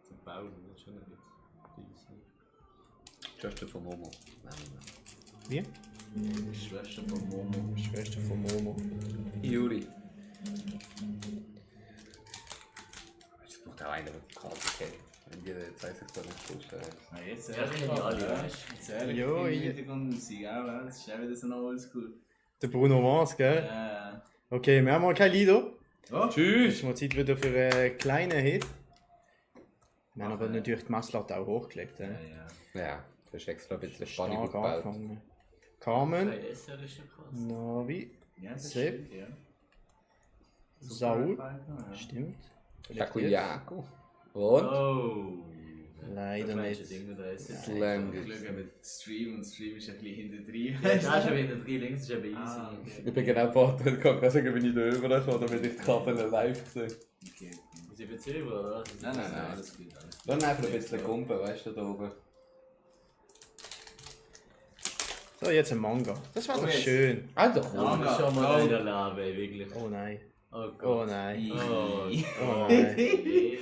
Zum Bauen, das ist schon ein bisschen. Schwester von Momo. Wie? Schwester von Momo. Schwester von Momo. Juri. Es braucht auch einer, der die Karte kennt. Wenn die jetzt weiß ich gar nicht vorstellen. Jetzt Ja, kennen die alle, weißt du? Jetzt ehrlich, Ja, im ich- Hintergrund Musik auch, das ist auch wieder so noch oldschool. Der Bruno Mars, gell? Ja. Okay, wir haben mal kein Lieder. Oh. Tschüss! Ist mal Zeit wieder für einen kleinen Hit. Wir haben aber natürlich die Messlatte auch hochgelegt. Ja, das ist extra ein bisschen Spannung Stark aufgebaut. angefangen. Carmen, Hey, SR ist schon krass. Navi, Ja, das Sepp, stimmt, ja. Saul, Ja. stimmt. Shakuyaku. Und? Oh! Leider nicht. Slam. Ich schaue mit Stream und Stream ist ein bisschen hinter drin. Ja, da ist schon wieder 3 links, ist eben easy. Ich bin genau vorher, ich kann gerade sagen, wenn ich da rüber damit ich die Karte live sehe. Okay. Sie wird selber, oder? Nein, alles gut. Dann einfach ein bisschen Kumpen, weißt du, da oben. So, jetzt ein Manga. Das war doch jetzt. schön. Also, Ja, schon mal wieder Lave, wirklich. Oh nein. Oh Oh Gott. nein. Oh, Oh nein.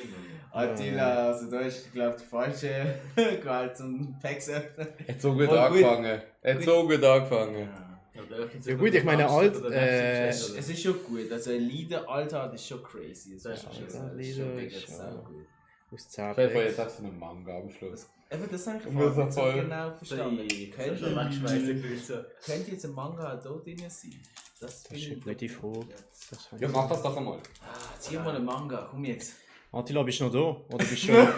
Attila, also da ist, glaube ich, die falsche Gewalt zum Packs öffnen. hat so gut Voll angefangen. Hat so gut angefangen. Ja gut, ich meine, alt, Es ist schon gut, also ein Leader-Alter ist schon crazy. Das ist schon, Alter, das ist Leader schon mega ist sau schon- gut. Aus 10 Stell dir vor, Packs. jetzt hast du einen Manga am Schluss. Eben, das habe ich Und wir vorher sind nicht so voll- genau verstanden. Könnte schon wegschmeißen gewesen. Könnte jetzt ein Manga auch da drin sein? Das Das ist eine gute Frage. Das Ja, mach das doch einmal. Zieh mal einen Manga, komm jetzt. Attila, bist du noch da? Oder bist du schon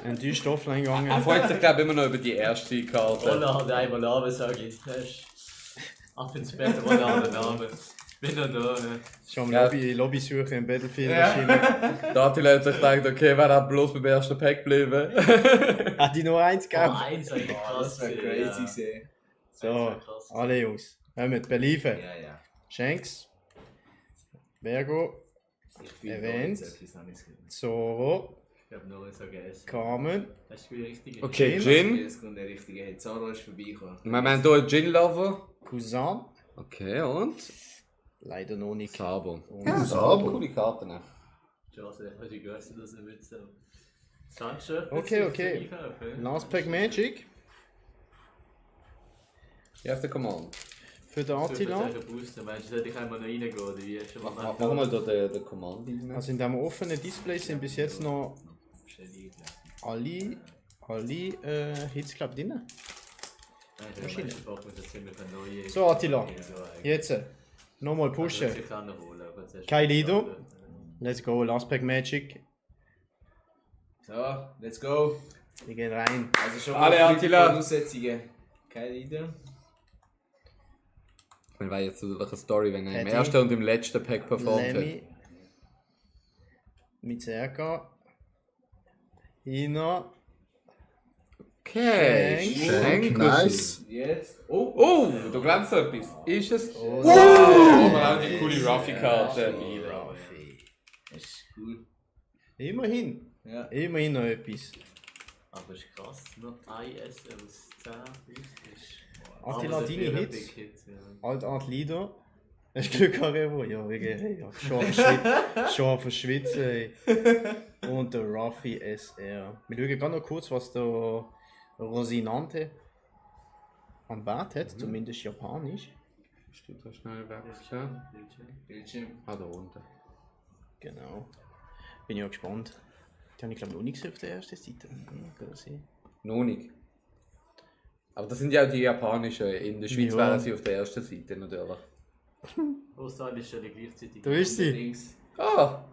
enttäuscht offline Er gegangen? freut sich, glaube ich, immer noch über die erste Karte. Roller hat einmal Namen, sag ich. Das ist... Ab ins Bett, Roller hat einen Namen. Bin noch da, ne? Schon Ja. am Lobby suchen im Battlefield Ja. wahrscheinlich. Da hat die Leute sich gedacht, okay, wer hat bloß beim ersten Pack geblieben? Hat die nur eins Oh, gegeben? eins eigentlich krass. Das wäre gewesen, crazy gesehen. So, alle Jungs. Kommt, beliefen. Ja. Shanks. Vergo. Ich fühle Event. jetzt etwas, habe ich gesehen. Zoro. Ich hab noch so gegessen. Carmen. Das ist die richtige. Okay, Gin. Das kommt der richtige Hit. Zara ist vorbeigekommen. Wir haben hier einen Gin-Lover. Cousin. Okay, und? Leider noch nicht. Sabo. Ja, Sabo. Coole Karten. Ne? Chance, ich hätte gegessen, dass er mit so. Sancho. Okay. Last Pack Magic. Erster Command. Für den Attila. Booster, meinst du, sollte ich einmal noch reingehen oder wie? Schon mal Mach mal da den Command rein. Also in diesem offenen Display sind bis jetzt noch alle Hits, glaube ich, drin. Wahrscheinlich. So, Attila. Jetzt. Nochmal pushen. Kein Lido. Let's go. Last Pack Magic. So, let's go. Wir gehen rein. Also schon Alle mal Attila. Voraussetzungen. Keine Idee. Ich meine, jetzt so welche Story, wenn er im Patty. ersten und im letzten Pack performt hat. Lemmy. Mizerka. Hina. Okay, Schenk. Schenk. Nice. Jetzt. Oh, du glänzt so etwas. Ist es? Oh, nein. aber auch die coole Ruffy-Karte. Das ist cool. Immerhin. Ja. Immerhin noch etwas. Aber ist krass, noch IS aus 10 ist. Attila, Aber deine dafür ein Hits. Big Hit, ja. Altart Lieder. Hast du Glück gehabt, Revo? Ja, wegen hey, ja, schon auf Schwitzen. Ey. Und der Ruffy SR. Wir schauen gerade noch kurz, was der Rosinante an Bart hat, zumindest japanisch. Steht da schnell weg. Ja. Bildschirm. Ah, da unten. Genau. Bin ja gespannt. Die habe ich glaube noch nicht gesehen auf der ersten Seite. Kann das sein? Noch nicht. Aber das sind ja auch die japanischen. In der Schweiz Ja. wären sie auf der ersten Seite natürlich. Australien ist ja gleichzeitig. Da ist sie. Links. Ah!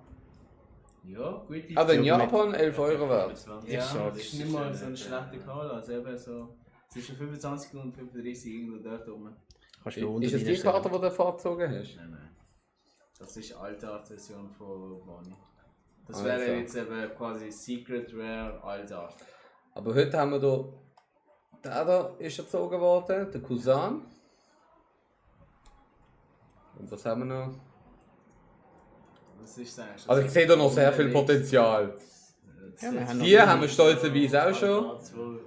Ja, gut. Aber in Japan 11 Euro wert. Ja, sag, das ist nicht mal so ein schlechter Call. Also eben so zwischen 25 und 35 irgendwo dort rum. Kannst du unten Ist es die reinstellen. Karte, die du vorgezogen hast? Nein. Das ist die alte Art-Version von Bonnie. Das Also. wäre jetzt eben quasi Secret Rare Altart. Aber heute haben wir hier. Der da ist erzogen worden, der Cousin. Und was haben wir noch? Was ist das eigentlich? Also ich sehe da noch sehr viel Potenzial. Ja, wir haben noch Die haben wir stolzerweise auch schon.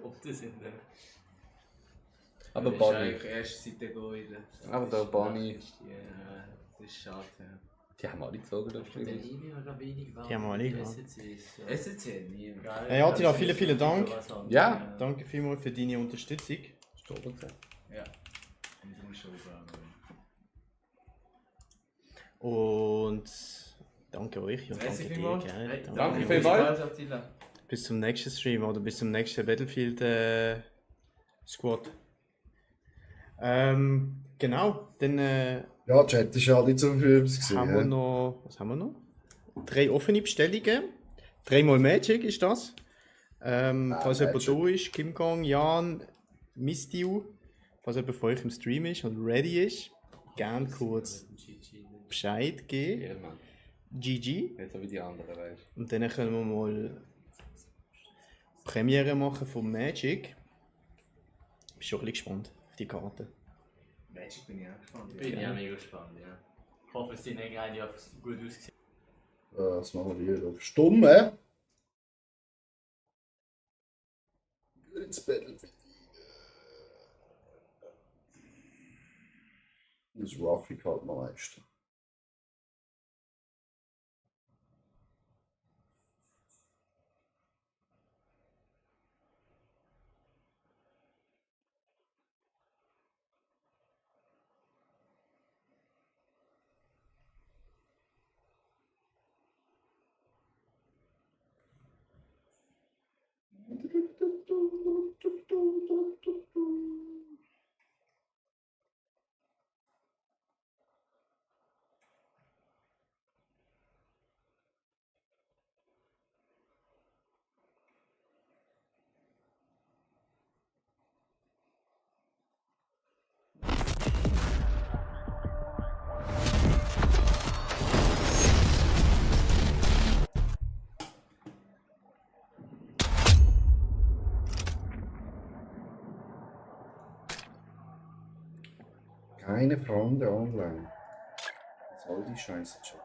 Ob das sind. Aber Das ist Bonnie. eigentlich erst seit der Goide. Aber der Bonnie. Ja, das ist schade. Ja. Die haben alle gezogen, das stimmt. Die haben wir alle gehabt. SEC, nie. Hey Attila, vielen Dank. Ja. Danke vielmals für deine Unterstützung. Ja. Und schon Und danke euch und Merci danke dir. vielmals. Gell? Hey, danke vielmals. vielmals. Attila. Bis zum nächsten Stream oder bis zum nächsten Battlefield Squad. Genau, dann Ja, Chat ist ja nicht so viel gewesen. haben wir noch. Was haben wir noch? 3 offene Bestellungen. 3-mal Magic ist das. Falls jemand Magic. da ist, Kim Kong, Jan, Mistiu, falls jemand von euch im Stream ist und ready ist, gern kurz Bescheid geben. Ja, Mann. GG. Nicht so wie die anderen, weißt du. Und dann können wir mal Premiere machen von Magic. Bin schon ein bisschen gespannt auf die Karte. Magic bin ich auch gespannt. Bin ja mega gespannt, ja. Ich hoffe, es sind eigentlich einfach gut ausgesehen. Was machen wir hier auf Stumme? Ins Battlefield. Das Ruffy halt noch leisten. Keine Freunde online. Was soll die Scheiße, Chat?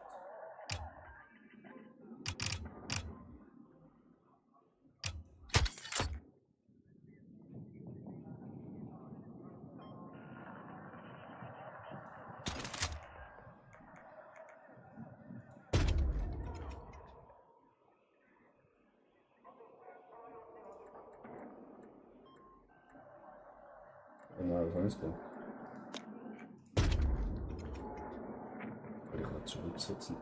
Genau, das ist gut. Ich kann zurücksetzen.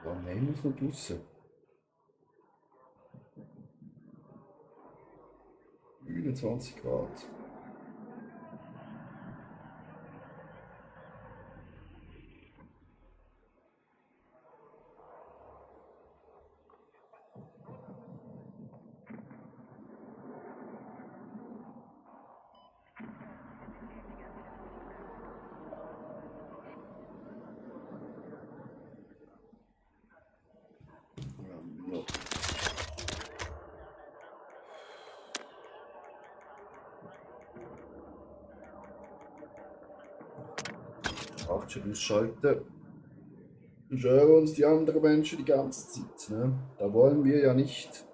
Wann nehmen wir es noch draussen? 29 Grad. Nachtschild ausschalten. Stören uns die anderen Menschen die ganze Zeit. Ne? Da wollen wir ja nicht.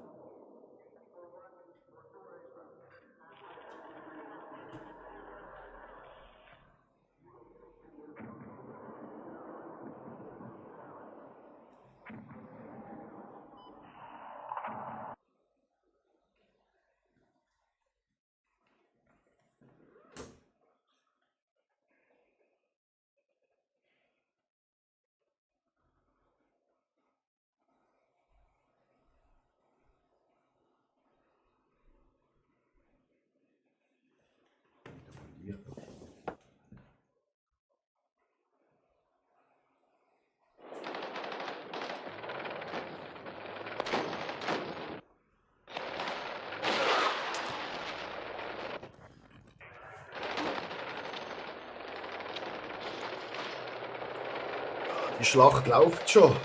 Die Schlacht läuft schon.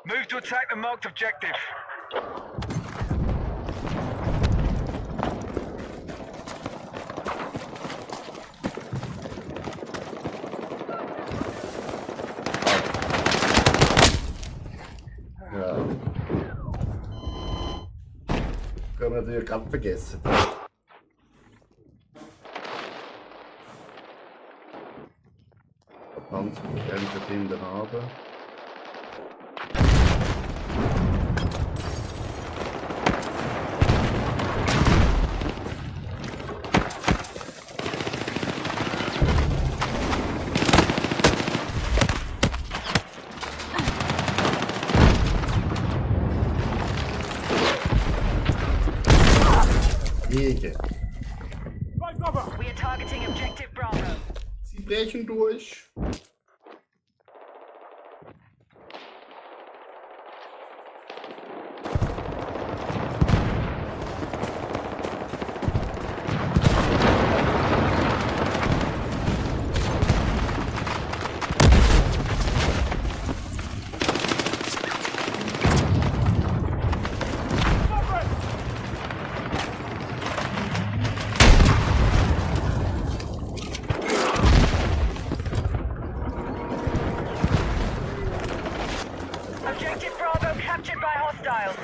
Move to attack the marked objective. Ja. Können wir natürlich gerade vergessen. Panzer endet hinten runter. Wege. We are targeting objective Bravo. Sie brechen durch. Objective Bravo captured by hostiles.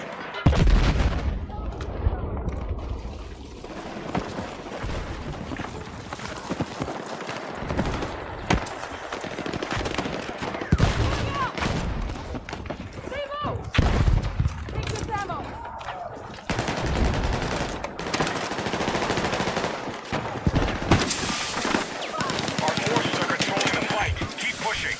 Our forces are controlling the fight. Keep pushing.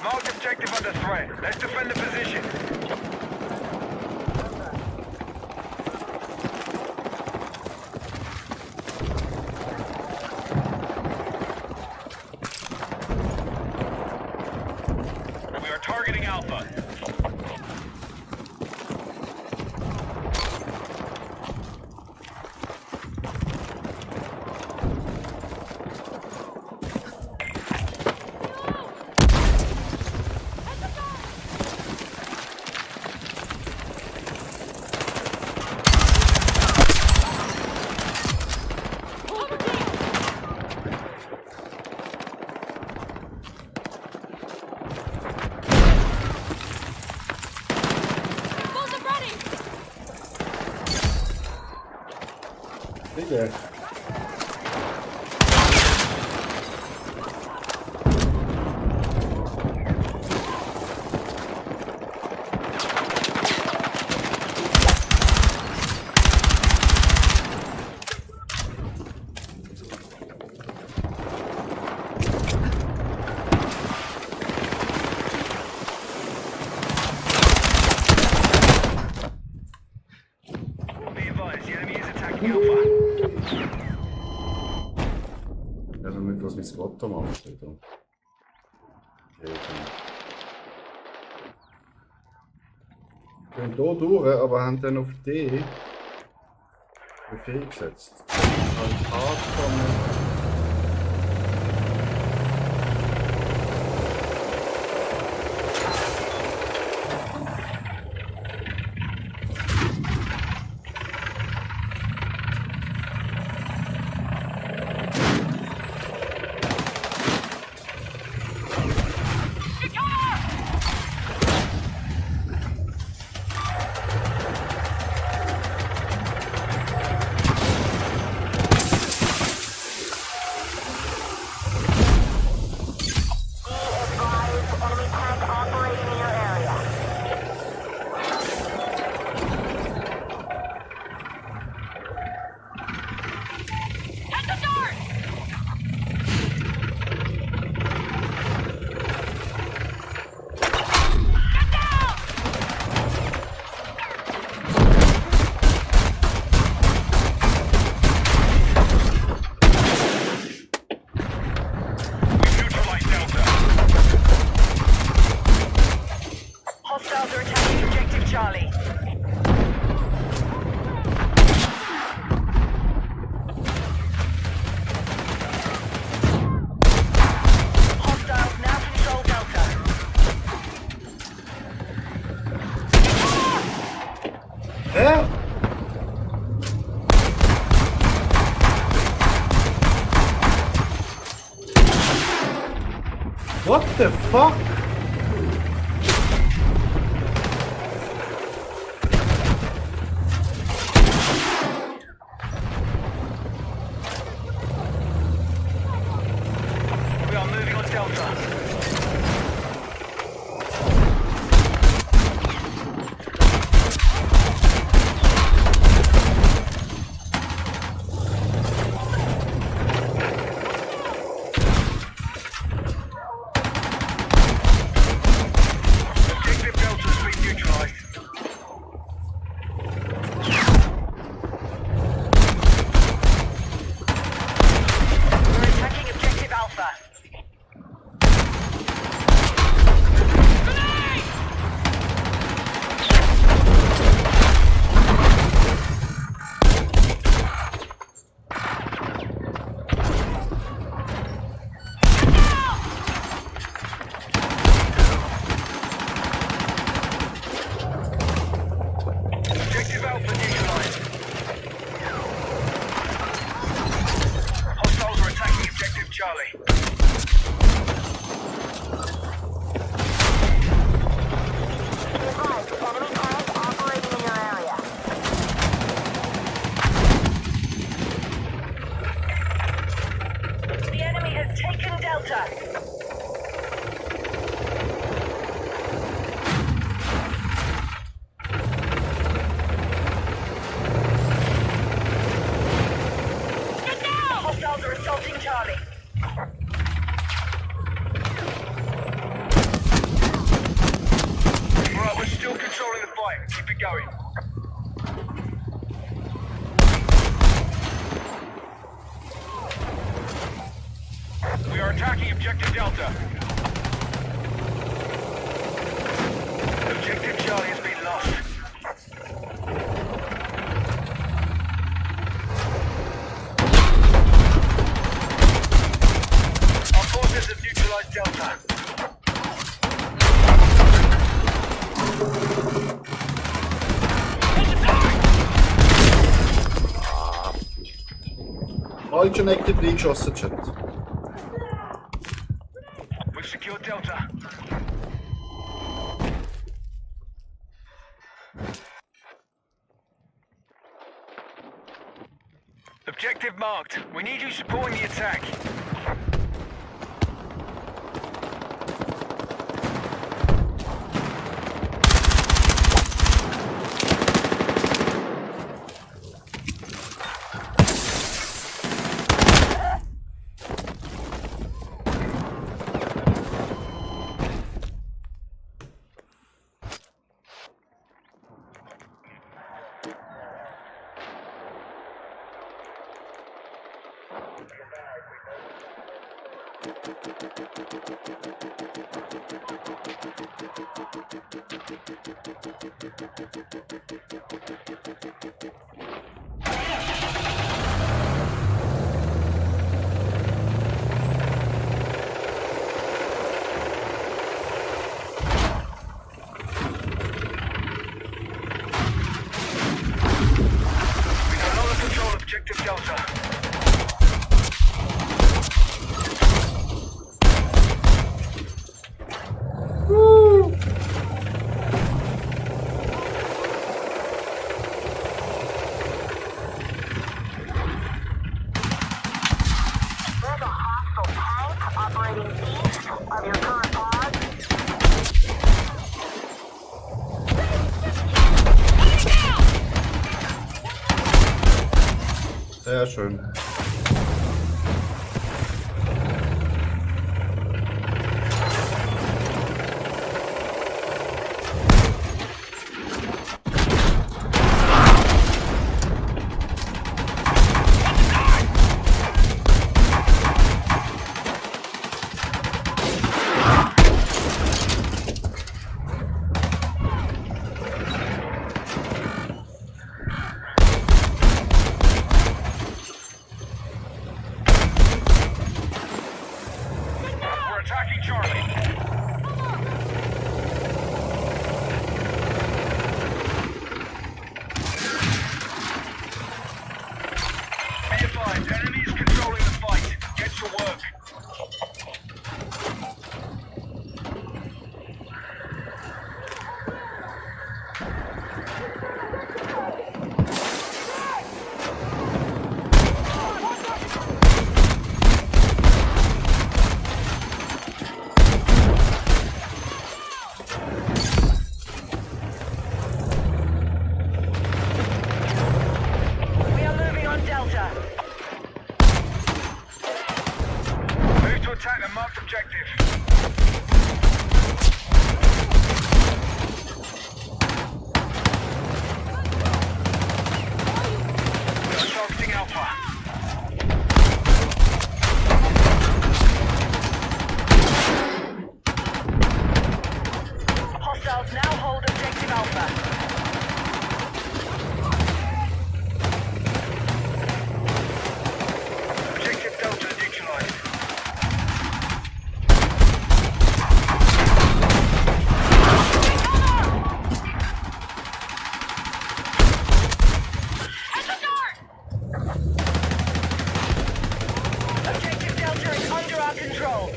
Marked objective under threat. Let's defend the position. We are targeting Alpha. Bitte. Be advised, the enemy is attacking Alpha. Also mit was mit Squatter macht, oder? Okay, dann. Wir gehen hier durch, aber haben dann auf D Befehl gesetzt. Als Art von What the fuck? We are moving on Delta. Objective Delta has been neutralized. We're attacking objective Alpha. Objective Alpha neutralized. Hostiles are attacking Objective Charlie. Enemy tank operating in your area. The enemy has taken Delta. Hostiles are assaulting Charlie. Alright, we're still controlling the fight. Keep it going. We are attacking Objective Delta. Objective Charlie has been lost. Our forces have neutralized Delta. Falsche Ecke reingeschossen, Chat. We've secured Delta. Objective marked. We need you supporting the attack. We no longer control Objective Delta. There's a hostile tank operating east of your current pod. Sehr schön. We're attacking Charlie. Be advised, enemies controlling the fight. Get to work. objective. Targeting Alpha. Hostiles now hold objective Alpha. Objective Delta neutralized. Objective Delta is under our control.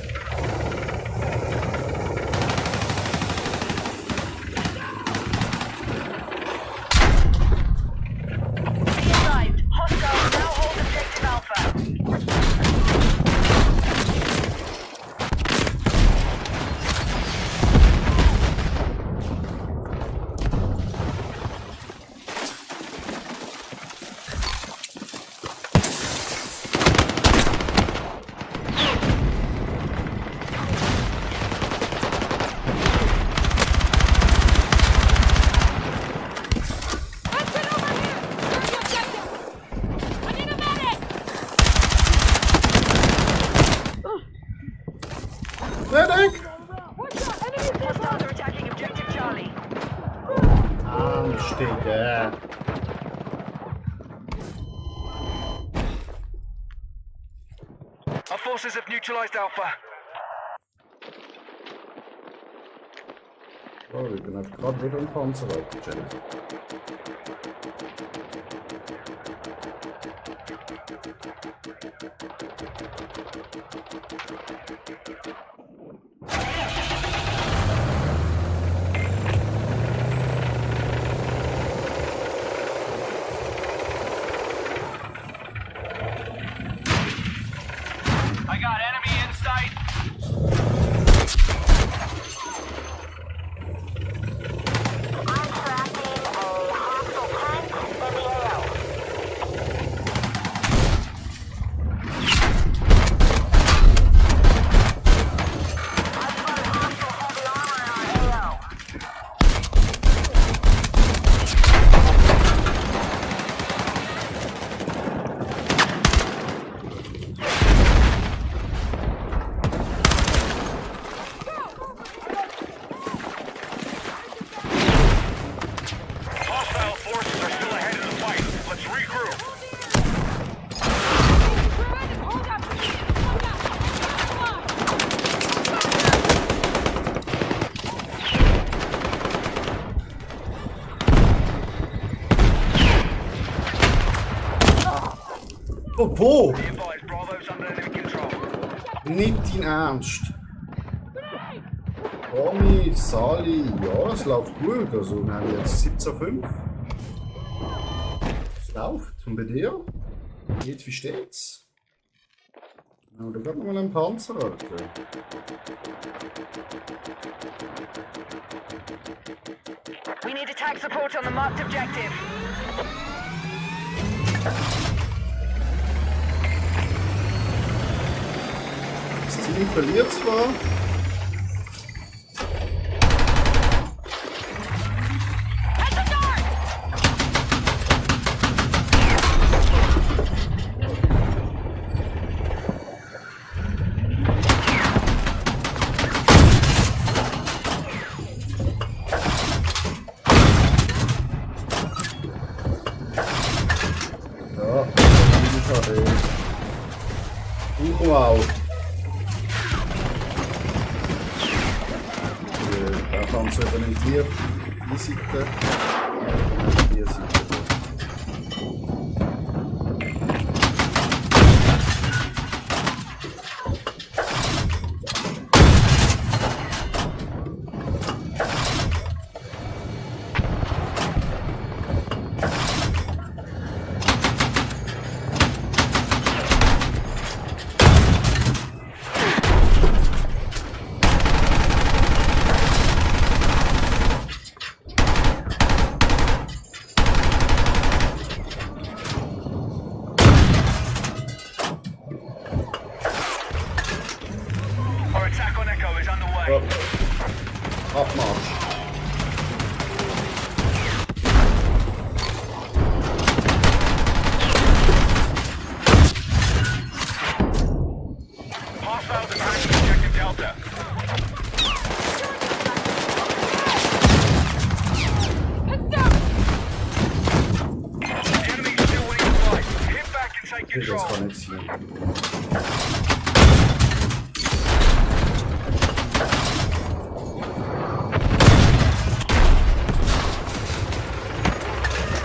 Be advised, hostiles now hold objective Alpha. Medic! Hostiles are attacking objective Charlie. Anstiege. Our forces have neutralized Alpha. Oh, ich bin jetzt gerade wieder im Panzer weitergestellt. I got enemy in sight. Hostile forces are still ahead in the fight. Let's regroup. Oh, wo? Be advised, Bravo's under enemy control. Nicht dein Ernst. Tommy, Sali, ja, es läuft gut. Also, wir haben jetzt 17,5. Es läuft. Und bei dir? Jetzt, wie steht's? Oh, da geht noch mal ein Panzer, Alter. We need attack support on the marked objective. Das Team verliert zwar. Ja, wow. Da kann es übernimmt hier die Seite. Die Seite. Echo is underway. Abmarsch. Hostiles attacking objective Delta. The enemy is still winning the fight. Hit back and take Das control. kann nicht sein.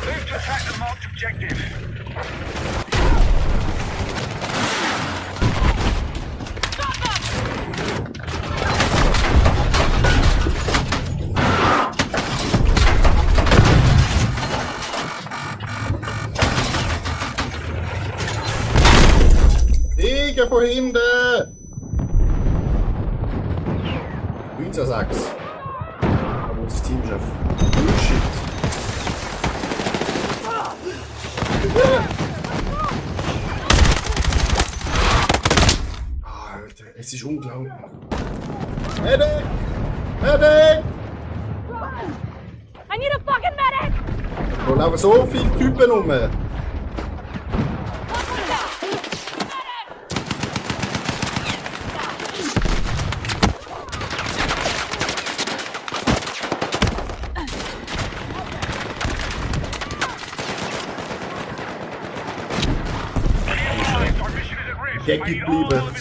Move to attack the marked objective. Siege von hinten! 19-6. Aber unser Teamchef. Bullshit. Alter, es ist unglaublich. Medic! Medic! I need a fucking medic! Da laufen so viele Typen rum. Deckig bleiben.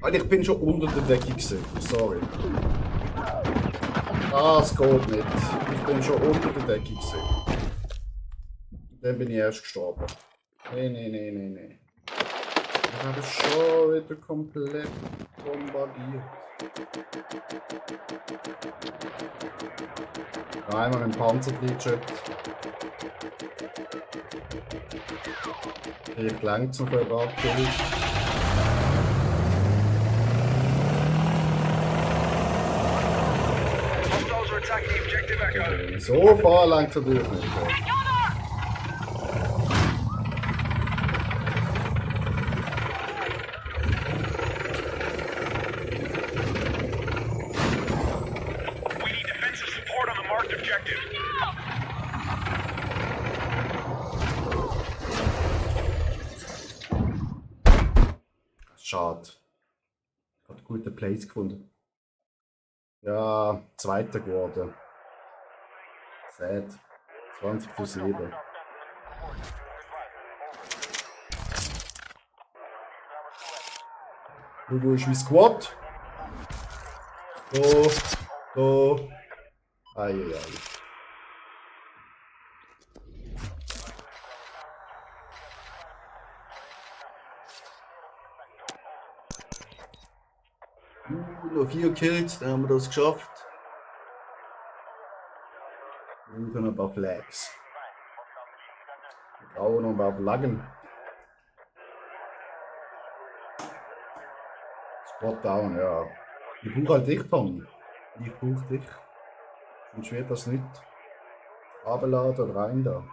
Alter, ich bin schon unter der Decke gewesen. Sorry. Das geht nicht. Ich bin schon unter der Decke gewesen. Dann bin ich erst gestorben. Nee. Ich habe schon wieder komplett bombardiert. Einmal mit dem Panzer reingeschickt. Ich gelangt es noch ein paar Kills. Hostiles are attacking the objective Echo. So far langt es natürlich nicht. We need defensive support on the marked objective. Schade. Ich habe einen guten Place gefunden. Ja, Zweiter geworden. Sad. 20:7. Wo ist mein Squad? Da. Eieiei. Noch 4 Kills, dann haben wir das geschafft. Wir brauchen ein paar Flags. Wir brauchen noch ein paar Flaggen. Spot down, ja. Ich brauche halt dich, Tommy. Ich brauche dich. Sonst wird das nicht. Abladen oder rein da.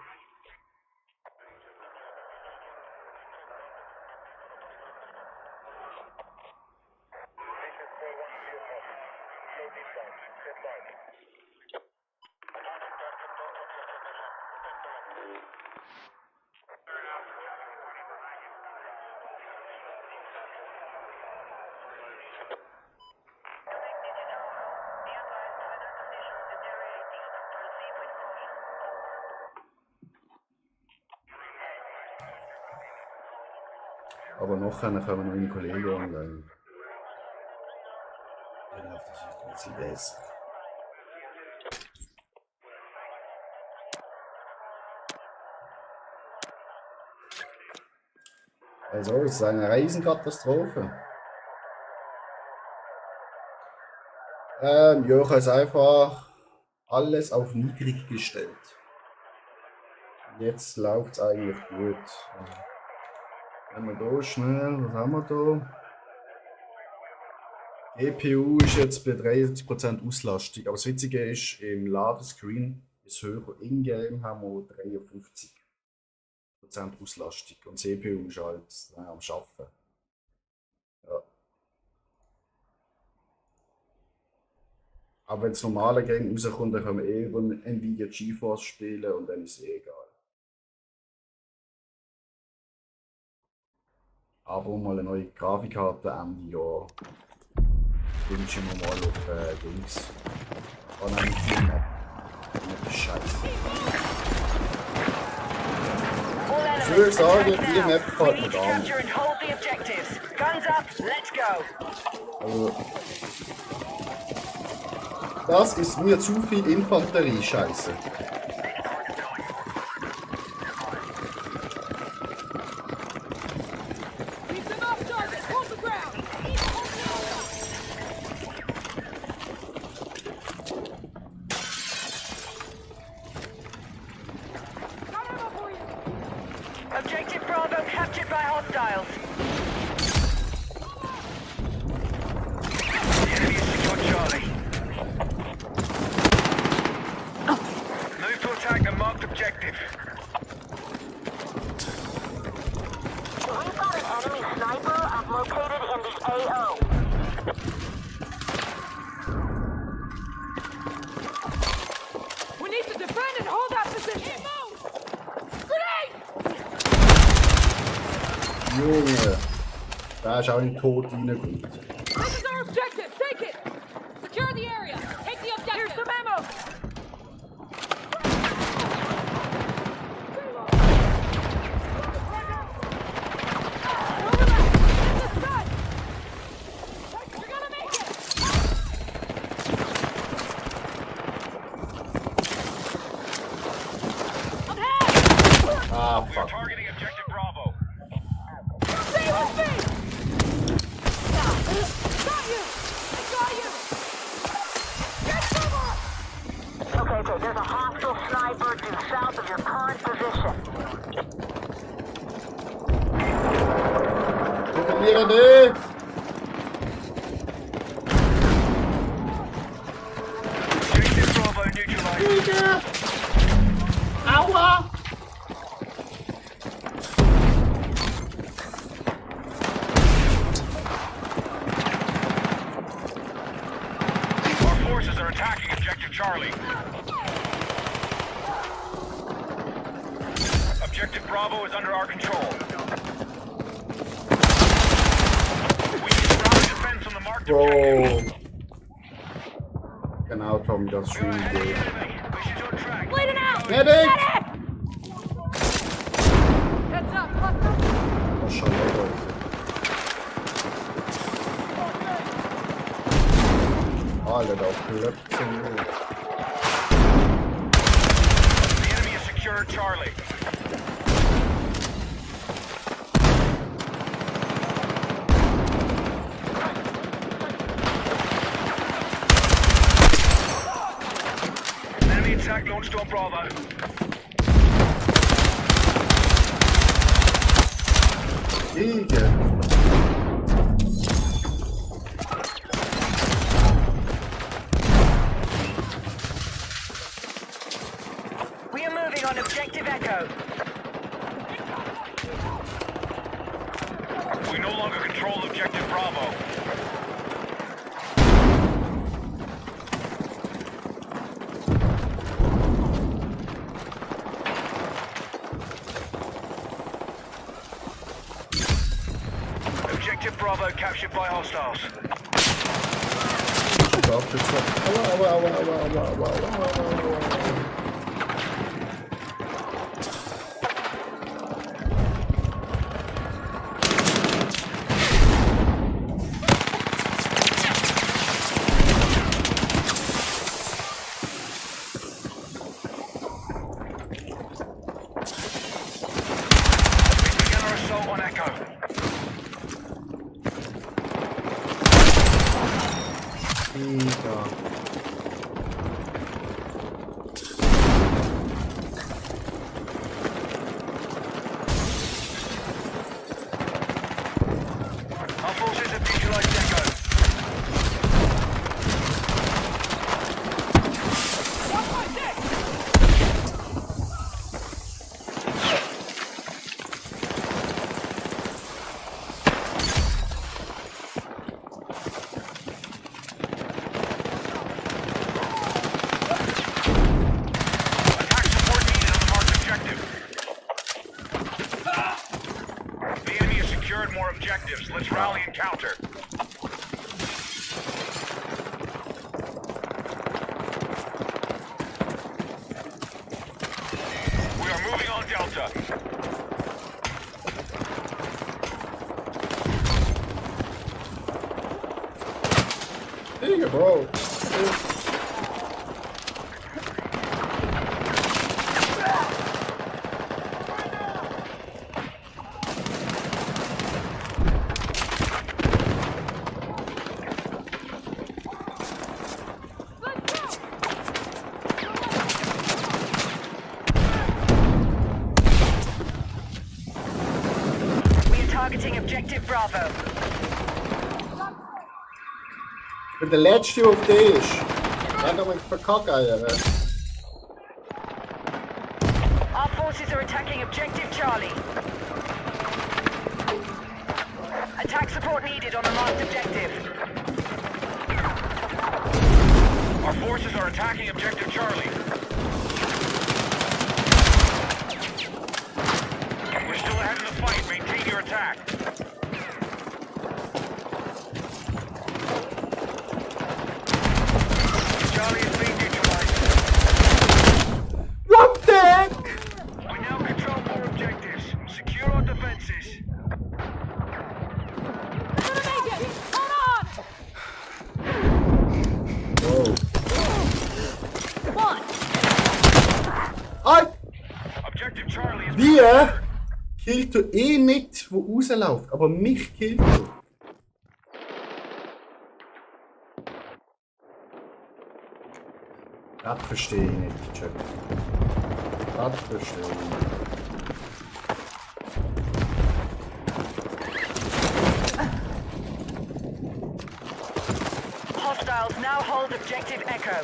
Aber nachher kommen meine Kollegen online. Genau, das ist ein bisschen besser. Also, es ist eine Riesenkatastrophe. Ja, ich habe es einfach alles auf niedrig gestellt. Jetzt läuft es eigentlich gut. Wenn wir hier schnell, was haben wir da? GPU ist jetzt bei 30% Auslastung. Aber das Witzige ist, im Ladescreen Bis höher in-game haben wir 53% Auslastung und CPU ist halt am Arbeiten. Ja. Aber wenn das normale Game rauskommt, dann können wir eh über Nvidia GeForce spielen und dann ist es eh egal. Aber mal eine neue Grafikkarte Ende Jahr wünschen wir mal auf Dings. Oh nein, nicht die Map. Die Map ist scheiße. Ich würde sagen, die Map gefällt mir gar nicht. Also, das ist mir zu viel Infanterie, scheiße. Objective Bravo captured by hostiles. The enemy has secured Charlie. Move to attack the marked objective. We've got an enemy sniper located in the AO. We need to defend and hold that position. Grenade! Junge, da ist auch nicht tot reingekommen. This is our objective. Take it. Secure the area. Take the objective. Here's some ammo. Ah, We are fuck. targeting objective Bravo. Stay with me. Got you. I got you. Get cover. Okay, so there's a hostile sniper due south of your current position. Programmieren nicht! Objective Bravo neutralized. Aua! Our forces are attacking objective Charlie. Objective Bravo is under our control. We need ground defense on the marked Bro. objective. Genau, Tommy, das ist schön gut. Bleeding out. Medic! Heads up. Hostile. Das ist schon lecker. Alter, da klopft es nur. The enemy has secured Charlie. Enemy attack launched on Bravo. Kriege! We are moving on objective Echo. We no longer control objective Bravo. Objective Bravo captured by hostiles. Darf jetzt noch. Aua, aua, aua, aua, aua, aua, aua, aua. Begin our assault on Echo. Digga. objectives. Let's rally and counter. We are moving on Delta. Digga, Bro. We are targeting objective Bravo. Ich bin der Letzte, der auf dich ist. Wenn du mich verkacken, Alter. Our forces are attacking objective Charlie. Attack support needed on the marked objective. Our forces are attacking objective Charlie. We're still ahead in the fight. Maintain your attack. Charlie is being neutralized. What the heck? We now control more objectives. Secure our defenses. Come on. Ay! Objective Charlie is Wie killt du eh nicht, wo rausläuft, aber mich killt du. Das verstehe ich nicht, Chat. Das verstehe ich nicht. Hostiles now hold objective Echo.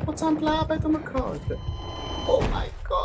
Prozent Leben hat er noch gehalten. Oh mein Gott!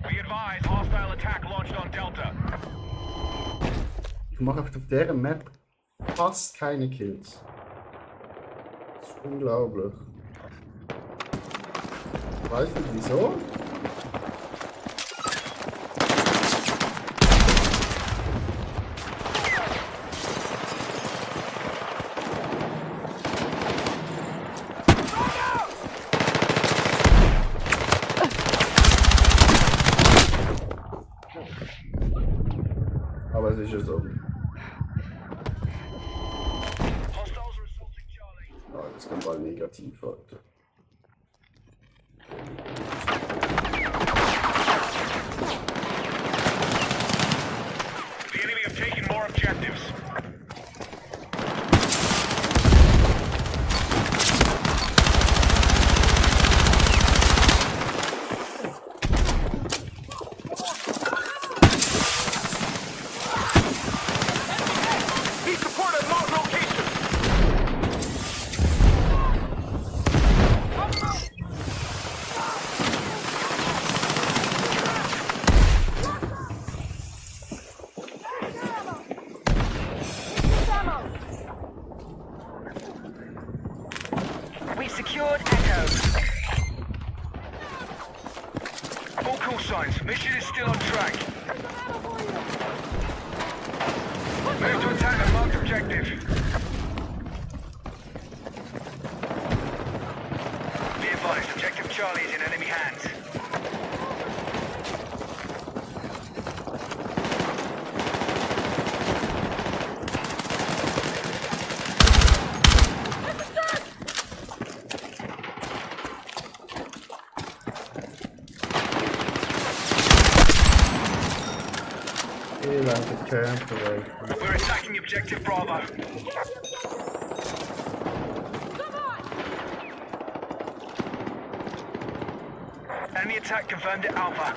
Be advised, hostile attack launched on Delta. Ich mache auf dieser Map fast keine Kills. Das ist unglaublich. Ich weiß nicht wieso. Aber es ist ja so. Ah, das kann mal negativ heute. The enemy have taken more objectives. Need support at Mount location. Elender Camper, ey. We're attacking objective Bravo. Enemy attack confirmed at Alpha.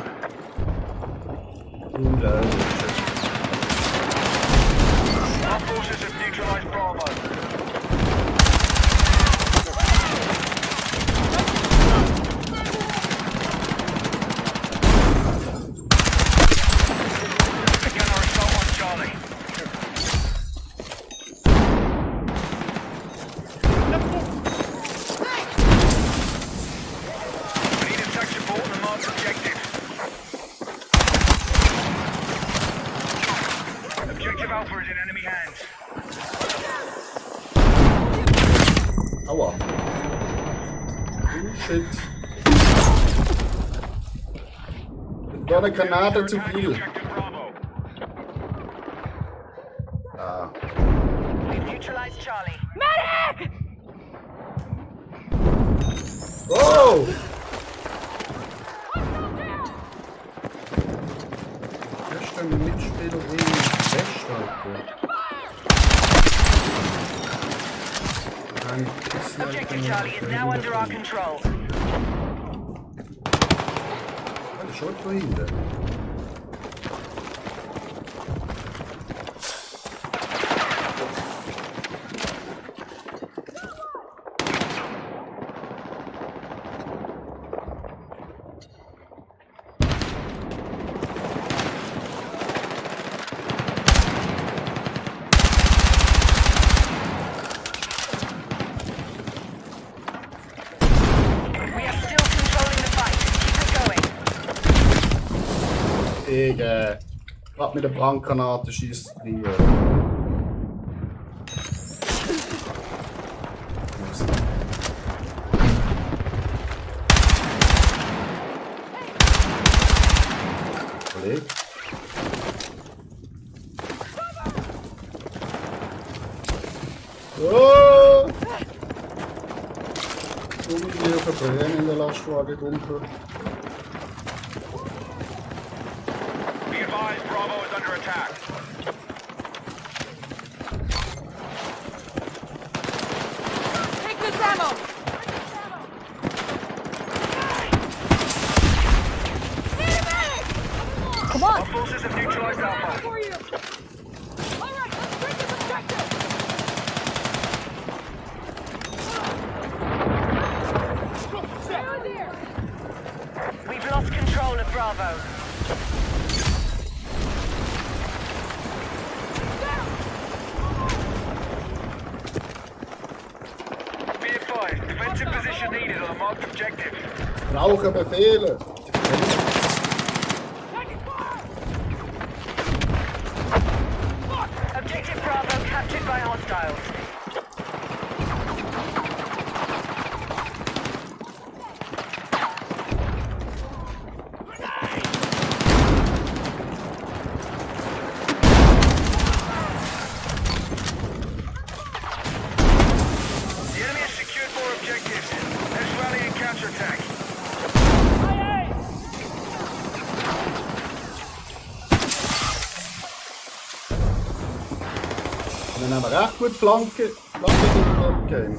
Our forces have neutralized Bravo. Begin our assault on Charlie. We need attack support on the marked objective. Objective Alpha is in enemy hands. Aua. Shit. Das war eine Granate zu viel. Ah. We've neutralized Charlie. Medic! Oh! Das ist ein Mitspieler in Westalter. Objective Charlie is now under our control. Das ist schon da hinten. We are still controlling the fight. Keep it going. Grad mit der Brandgranate schießt die. Kollege. Oh! Irgendwie verbrennen in der Lastwagen runter. Be advised, Bravo is under attack. Take this ammo! Come on! Our forces have neutralized Alpha. For you! Alright, let's take this objective! Down there! We've lost control of Bravo. Be advised, defensive position needed on the marked objective. Brauche Befehle. Objective Bravo captured by hostiles. The enemy has secured more objectives. Let's rally and counterattack. Und dann haben wir recht gut Flanke in dem Game.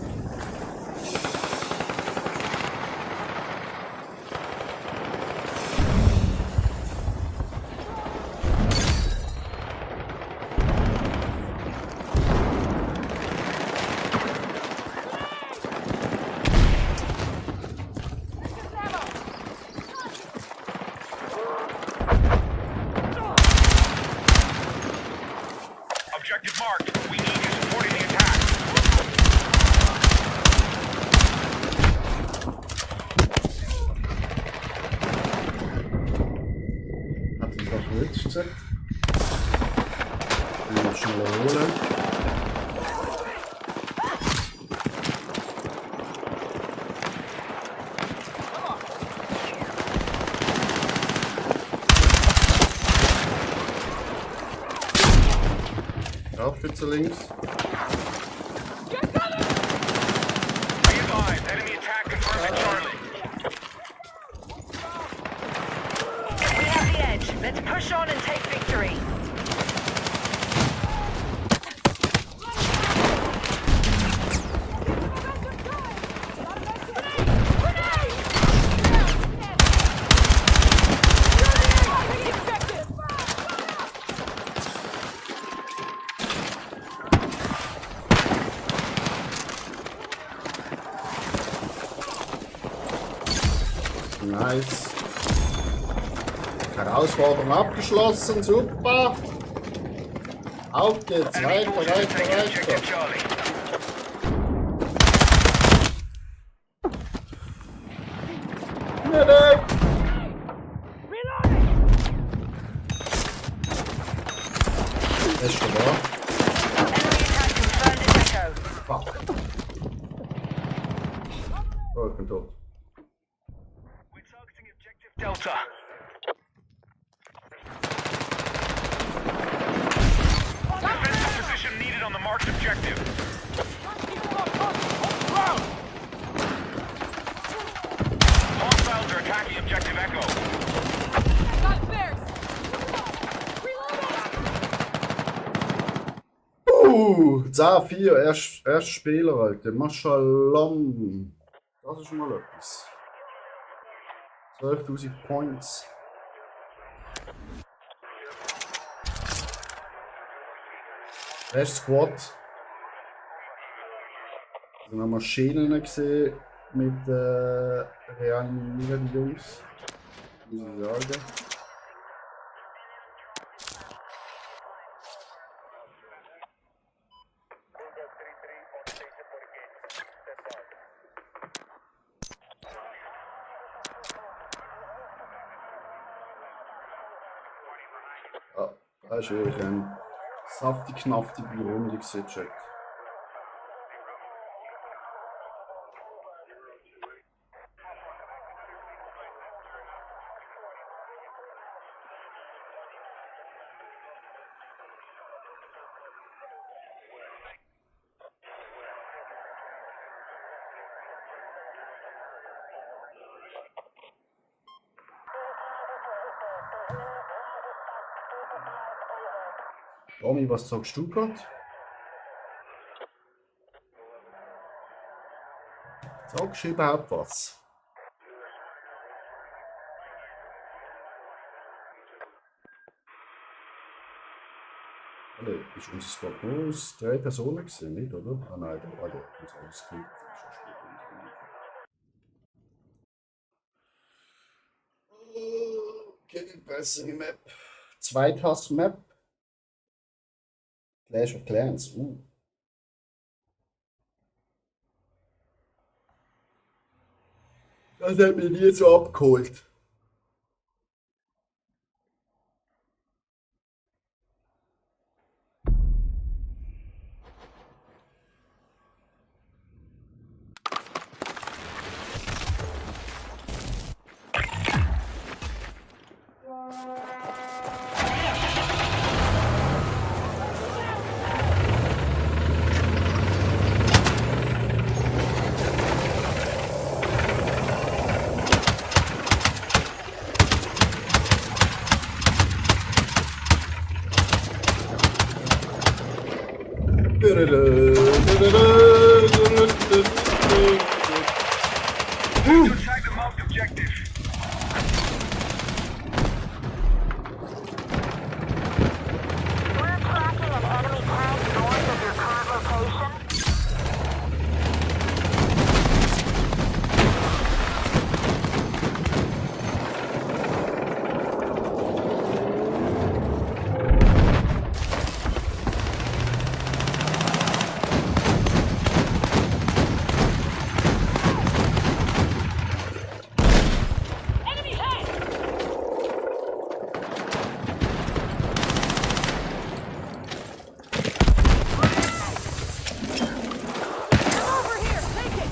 Objective marked. We need you supporting the attack. Hat uns was Wildes gesagt. Ich will schnell holen. Scharfschütze links. Be advised, enemy attack confirmed at Charlie. We have the edge. Let's push on and take victory. Nice. Herausforderung abgeschlossen, super. Auf geht's, weiter. Nein. Er ist schon da. Fuck. Oh, ich bin tot. Delta. Defensive position needed on the marked objective. Hostiles are attacking objective Echo. Got bears. Reloading. 10-4, erster Spieler, Alter. Mashallah. Das ist schon mal etwas. 12.000 Points. Erst Squad. Wir haben Maschinen gesehen mit reanimierenden Jungs. Muss ich sagen. Ah, das ist wirklich eine saftig-knaftige Runde gewesen, Chat. Tommy, was sagst du gerade? Sagst du überhaupt was? Ist unser Squad nur aus 3 Personen gewesen, nicht, oder? Ah nein, da war das alles gut. Okay, bessere Map. Zweitask-Map. Clash of Clans, Das hat mich nie so abgeholt. Attack the marked objective. We're tracking an enemy tank north of your current location. Enemy head. Over here. Take it.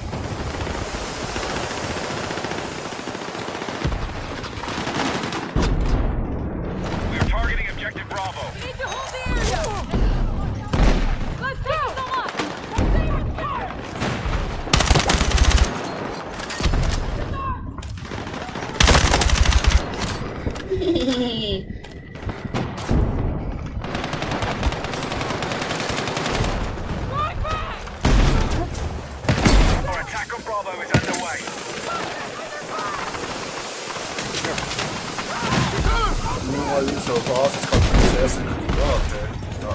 We are targeting objective Bravo. We need to hold the area. Let's take them on. Our attack on Bravo is underway. Nur mal so Basis kann ich sehr sicher. Ja, okay. Ja.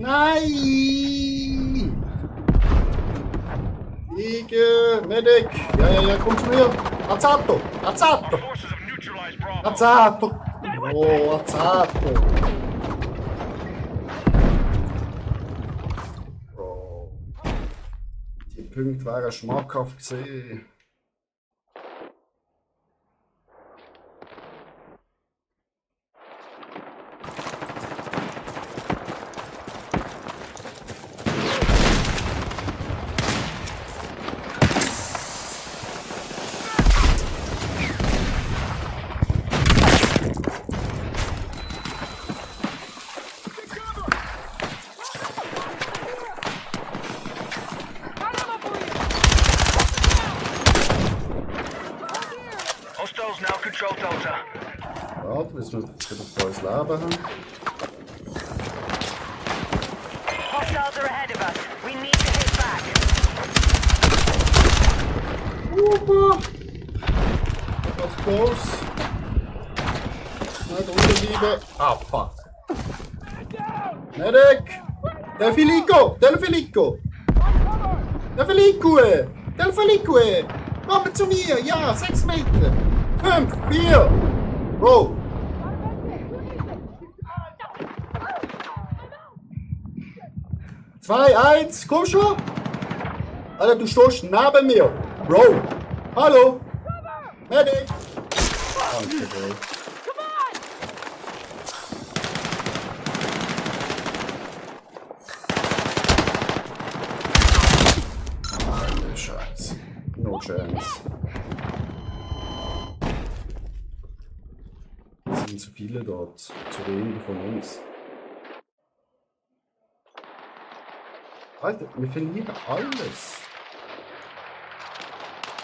Nein! Medic! Ja, komm zu mir! Azzato! Oh, Azzato! Oh. Die Punkte wären schmackhaft gewesen. Hostiles now control Delta. Warte, bis wir wieder volles Leben haben. Hostiles are ahead of us. We need to hit back. Super! Was close? Nicht unterbleiben. Ah, fuck. Medic! Del Filico! Komm zu mir! Ja, 6 Meter! 5, 4! Bro! Zwei, 1, komm schon! Alter, du stehst neben mir! Bro! Hallo! Medic! Danke, Bro. Alter Scheiße. No chance. Es sind zu viele dort. Zu wenige von uns. Alter, wir verlieren alles.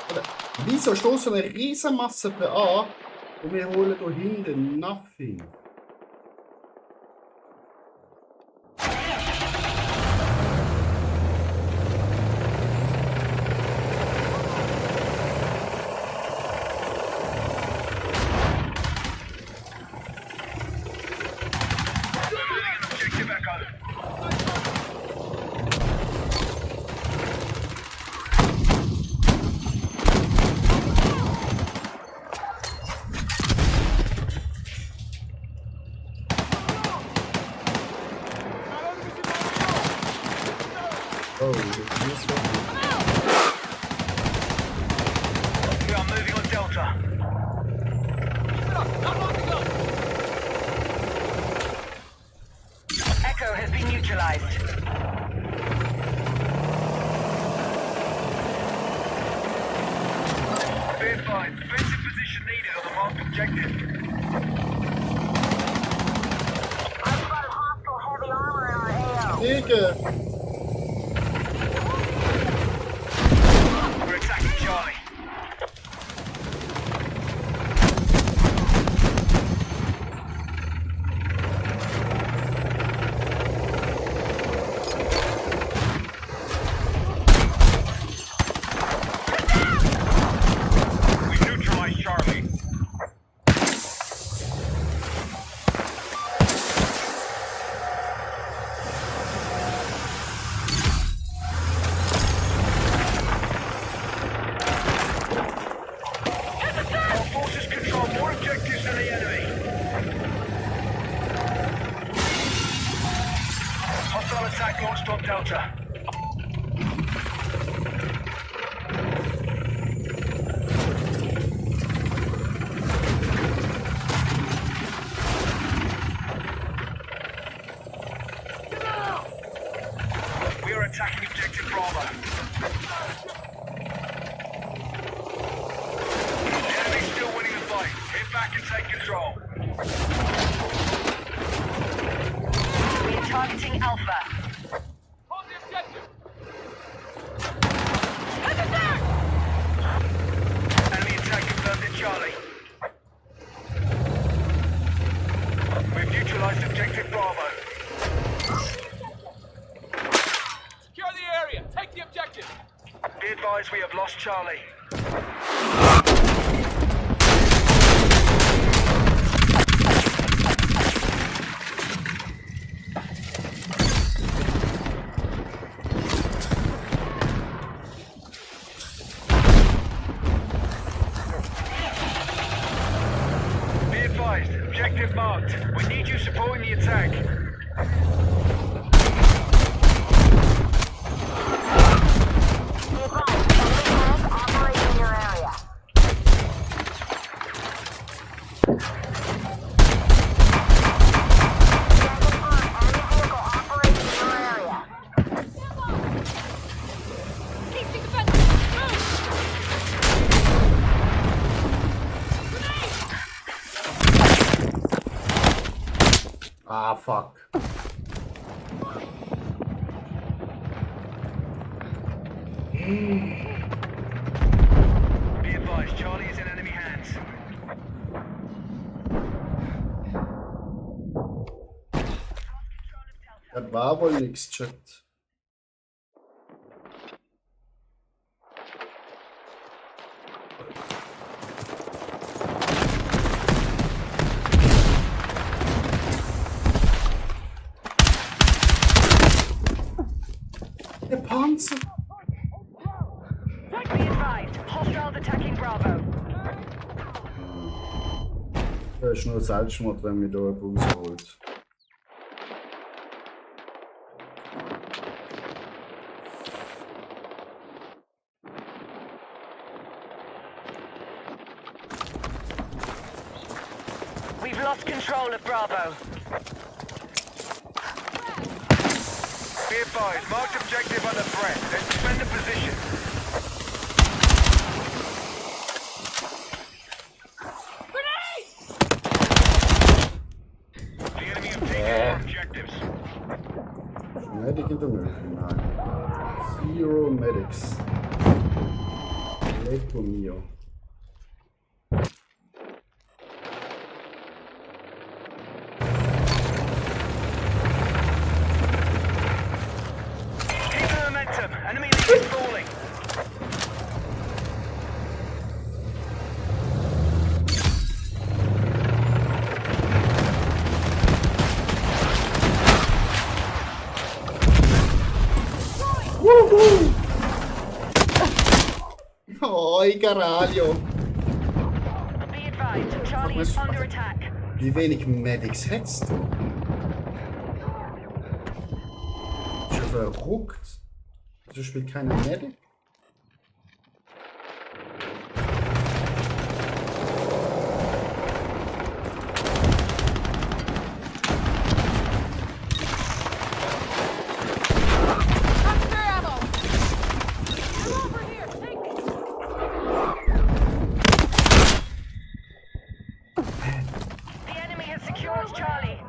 Alter, wieso stoßen eine Riesenmasse an und wir holen hier hinten nothing? Oh, this one. We are moving on Delta. Echo has been neutralized. Be advised, defensive position needed on the marked objective. I've got hostile heavy armor in our AO. Digga! We're attacking Charlie. We neutralized Charlie. Our forces control more objectives than the enemy. Hostile attack launched on Delta. We are attacking objective Bravo. The enemy's still winning the fight. Hit back and take control. We are targeting Alpha. Hold the objective! Enemy attack confirmed at Charlie. We've neutralized objective Bravo. Secure the area! Take the objective! Be advised we have lost Charlie. objective marked. We need you supporting the attack. Operating in your area. Ah, fuck. Be advised, Charlie is in enemy hands. Das war wohl nix, Chat. Der Panzer. Be advised, hostiles attacking Bravo. Das ist nur Selbstmord, wenn mich da jemand rausholt. We've lost control of Bravo. Be advised, marked objective under threat. Then defend the position. The enemy have taken our objectives. Medic in der Mitte, nein. Zero Medics. Lecco mio. Keep the momentum. Enemy lead is falling. Oh, caralho. Be advised, Charlie is under attack. Wie wenig Medics hättest du? Schon verrückt. Wieso spielt keiner Medic? The enemy has secured Charlie.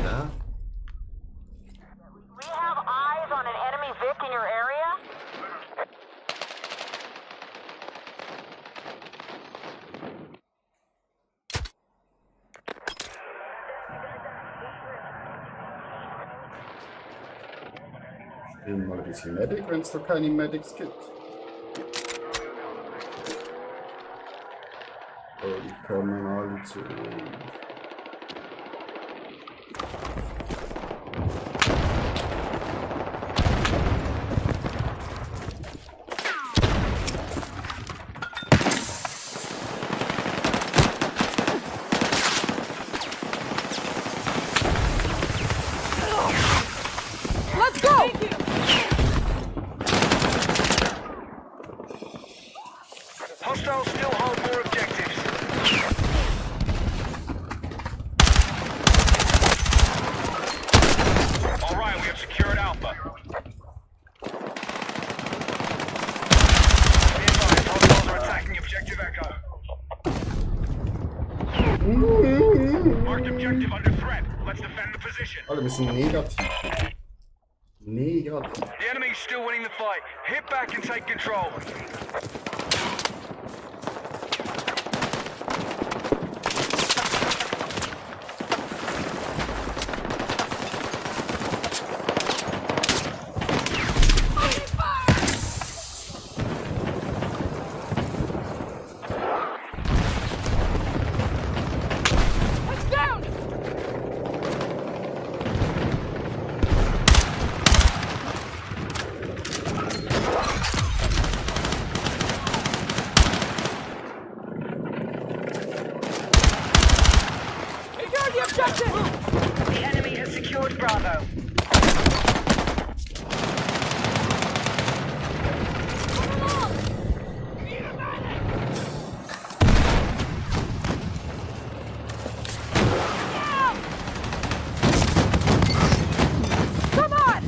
Ja. We have eyes on an enemy Vic in your area. Spielen mal ein bisschen Medic, wenn es da keine Medics gibt. Oh, die kommen alle zu. Let's go! Hostiles still hold more objectives. All right, we have secured Alpha. Be advised, hostiles are attacking objective Echo. Marked objective under threat. Let's defend the position. Alle müssen negativ. Negativ. The enemy is still winning the fight. Hit back and take control. It's down! secured Bravo. Come on!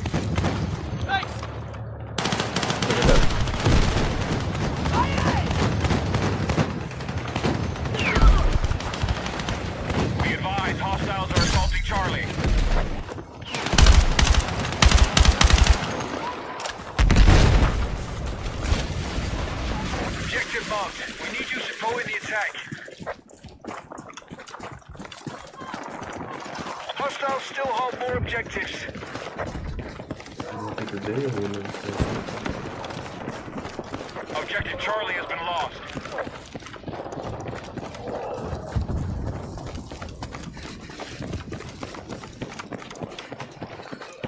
Be advised, hostiles are assaulting Charlie. Objective marked. We need you supporting the attack. Hostiles still hold more objectives. Objective Charlie has been lost.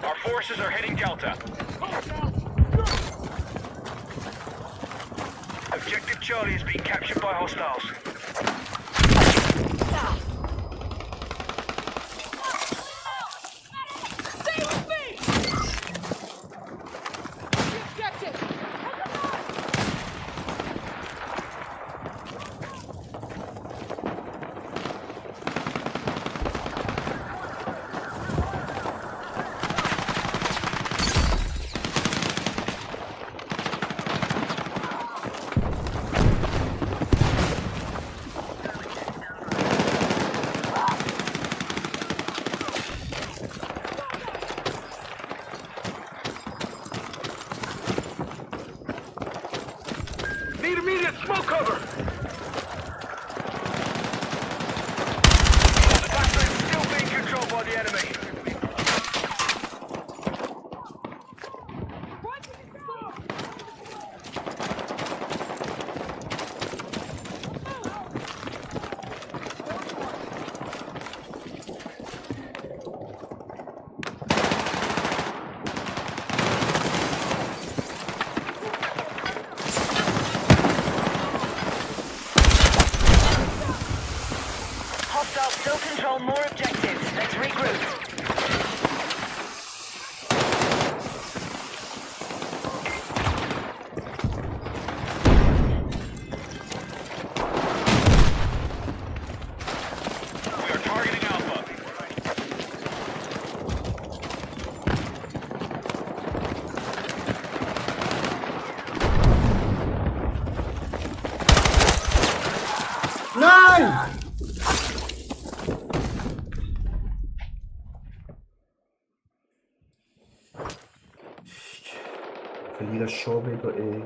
Our forces are heading Delta. Objective Charlie is being captured by hostiles. Stay with me! Objective! Need immediate smoke cover! The backline is still being controlled by the enemy. Hostiles still control more objectives. Let's regroup. We are targeting Alpha. Nein! Ich verliere schon wieder eh.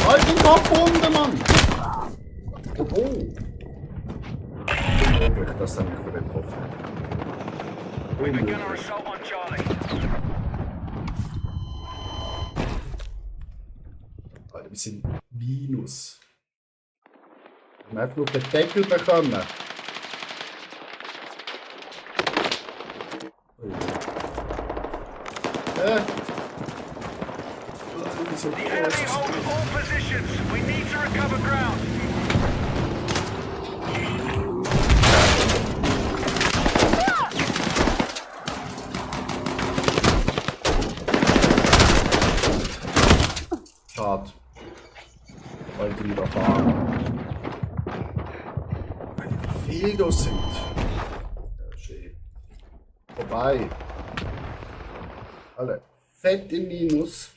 Halt den Kopf runter, Mann! Oh! Wirklich, das hat mich betroffen. We begin our assault on Charlie. Alter, wir sind Minus. Wir haben einfach nur den Deckel bekommen. So The enemy holds all positions. We need to recover ground. Schade. Wollte wieder fahren. Wie viele das sind. Ja, schön. Vorbei. Alle fett im Minus.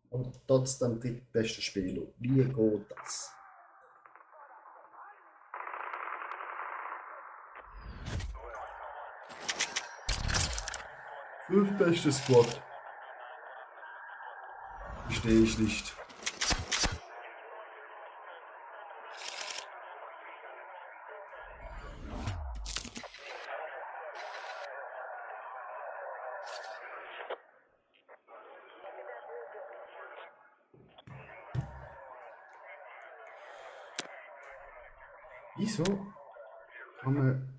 Und trotzdem drittbeste Spieler. Wie geht das? Fünftbeste Squad. Verstehe ich nicht. Wieso kann man...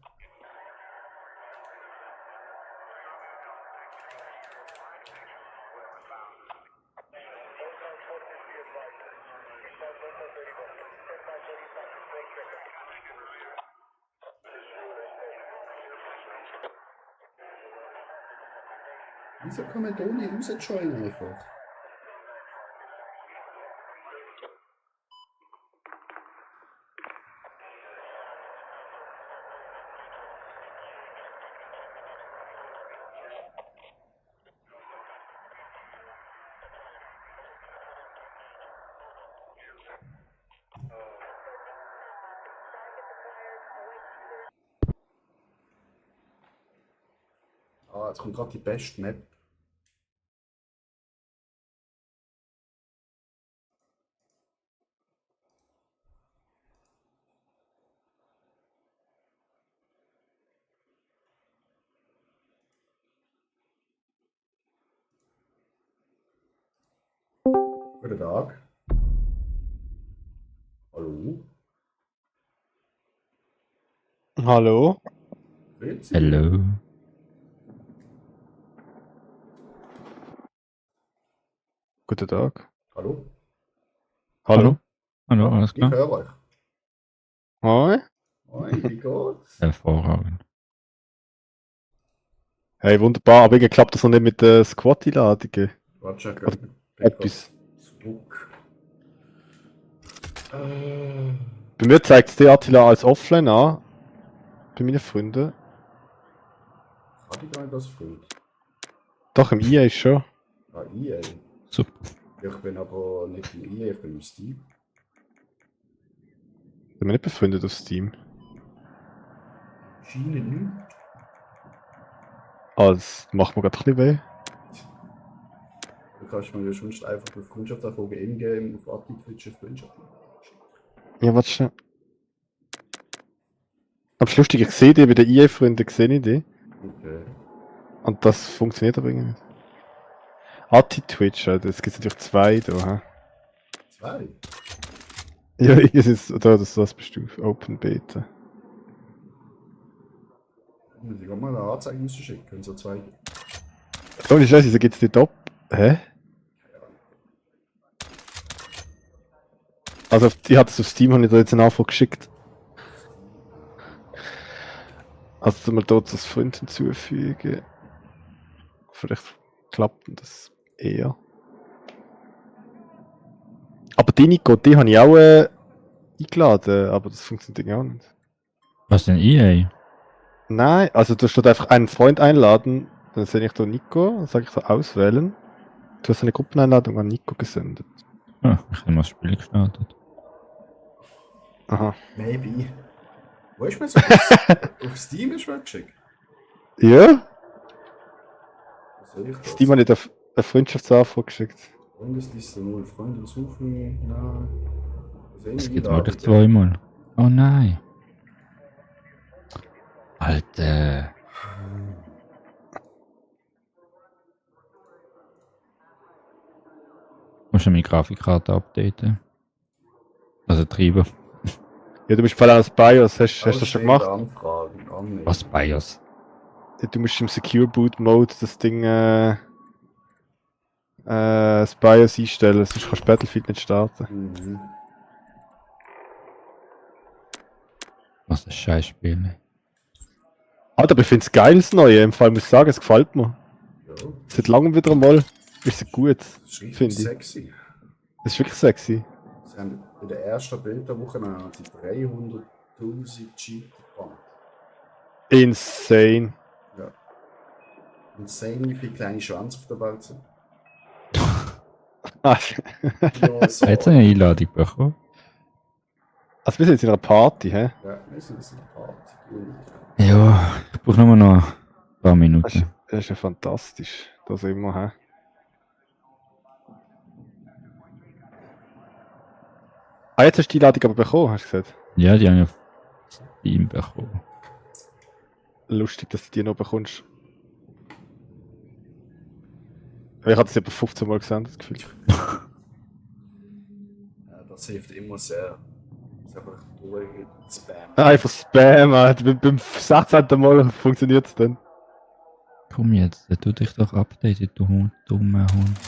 Wieso kann man da nicht rausjoinen einfach? Ah, jetzt kommt gerade die beste Map. Guten Tag. Hallo? Hallo? Grüezi. Hallo. Guten Tag. Hallo? Hallo? Hallo, alles Ich klar? höre euch. Hoi? Hoi, wie geht's? Hervorragend. Hey, wunderbar, aber irgendwie klappt das noch nicht mit der Squad-Einladungen. Warte schon, Also, gell? etwas. Zurück. Bei mir zeigt es die Attila als offline an. Bei meinen Freunden. Habe ich gar nicht das Freund? Doch, im EA schon. Ah, EA. Super. Ich bin aber nicht im EA, ich bin im Steam. Sind wir nicht befreundet auf Steam? Scheine nicht. Ah, das macht mir gerade ein bisschen weh. Du kannst mir ja sonst einfach auf Freundschaftsanfrage in-game auf Twitch eine Freundschaft machen. Ja, warte schnell. Aber es ist lustig, ich sehe die bei den EA-Freunden, sehe ich die. Okay. Und das funktioniert aber irgendwie nicht. Twitch, es gibt natürlich zwei da. Hä? Zwei? Ja, hier sind das bist du. Open Beta. Muss ich auch mal eine Anzeige müssen schicken, so zwei. Ohne Scheiße, wieso gibt's die Top? Hä? Also, ich hatte es auf Steam, habe ich da jetzt eine Anfrage geschickt. Also, mal dort das Freund hinzufügen. Vielleicht klappt das eher. Aber die Nico, die habe ich auch eingeladen, aber das funktioniert irgendwie auch nicht. Was denn EA? Nein, also da steht einfach einen Freund einladen, dann sehe ich da Nico, dann sage ich da auswählen. Du hast eine Gruppeneinladung an Nico gesendet. Ah, ich habe mal das Spiel gestartet. Aha. Maybe. Wo ist mir so auf Steam ist mir geschickt? Ja? Was soll ich das? Steam hat nicht eine Freundschaftsanfrage geschickt. Freundesliste 0, Freunde suchen, nein. Es geht wirklich zweimal. Oh nein. Alter. Musst du meine Grafikkarte updaten? Also Treiber. Ja, du musst vor allem das BIOS, hast du das schon gemacht? Was BIOS? Ja, du musst im Secure Boot Mode das Ding das BIOS einstellen, sonst kannst du Battlefield nicht starten. Mhm. Was ein Scheißspiel. Alter, aber ich finde es geil, das Neue. Im Fall muss ich sagen, es gefällt mir. Ja. Seit langem wieder mal. Ist es gut, Finde finde ich. sexy. Das ist wirklich sexy. Sie haben in der ersten Beta-Woche haben sie 300.000 Cheat gebannt. Insane. Ja. Insane, wie viele kleine Schwänze auf der Welt sind. Ah. Ja, so. Hat eine Einladung bekommen? Also wir sind jetzt in einer Party, hä? Ja, wir sind jetzt in der Party. Ja, ich brauche nur noch ein paar Minuten. Das ist ja fantastisch. Das immer, hä? Ah, jetzt hast du die Einladung aber bekommen, hast du gesagt? Ja, die haben ja Steam bekommen. Lustig, dass du die noch bekommst. Ich hatte es etwa 15 Mal gesehen, das Gefühl. Ja, das hilft immer sehr. ist einfach Spam. Einfach Spam, Alter. Beim 16. Mal funktioniert es dann. Komm jetzt, tu dich doch updaten, du Hund, dummer Hund.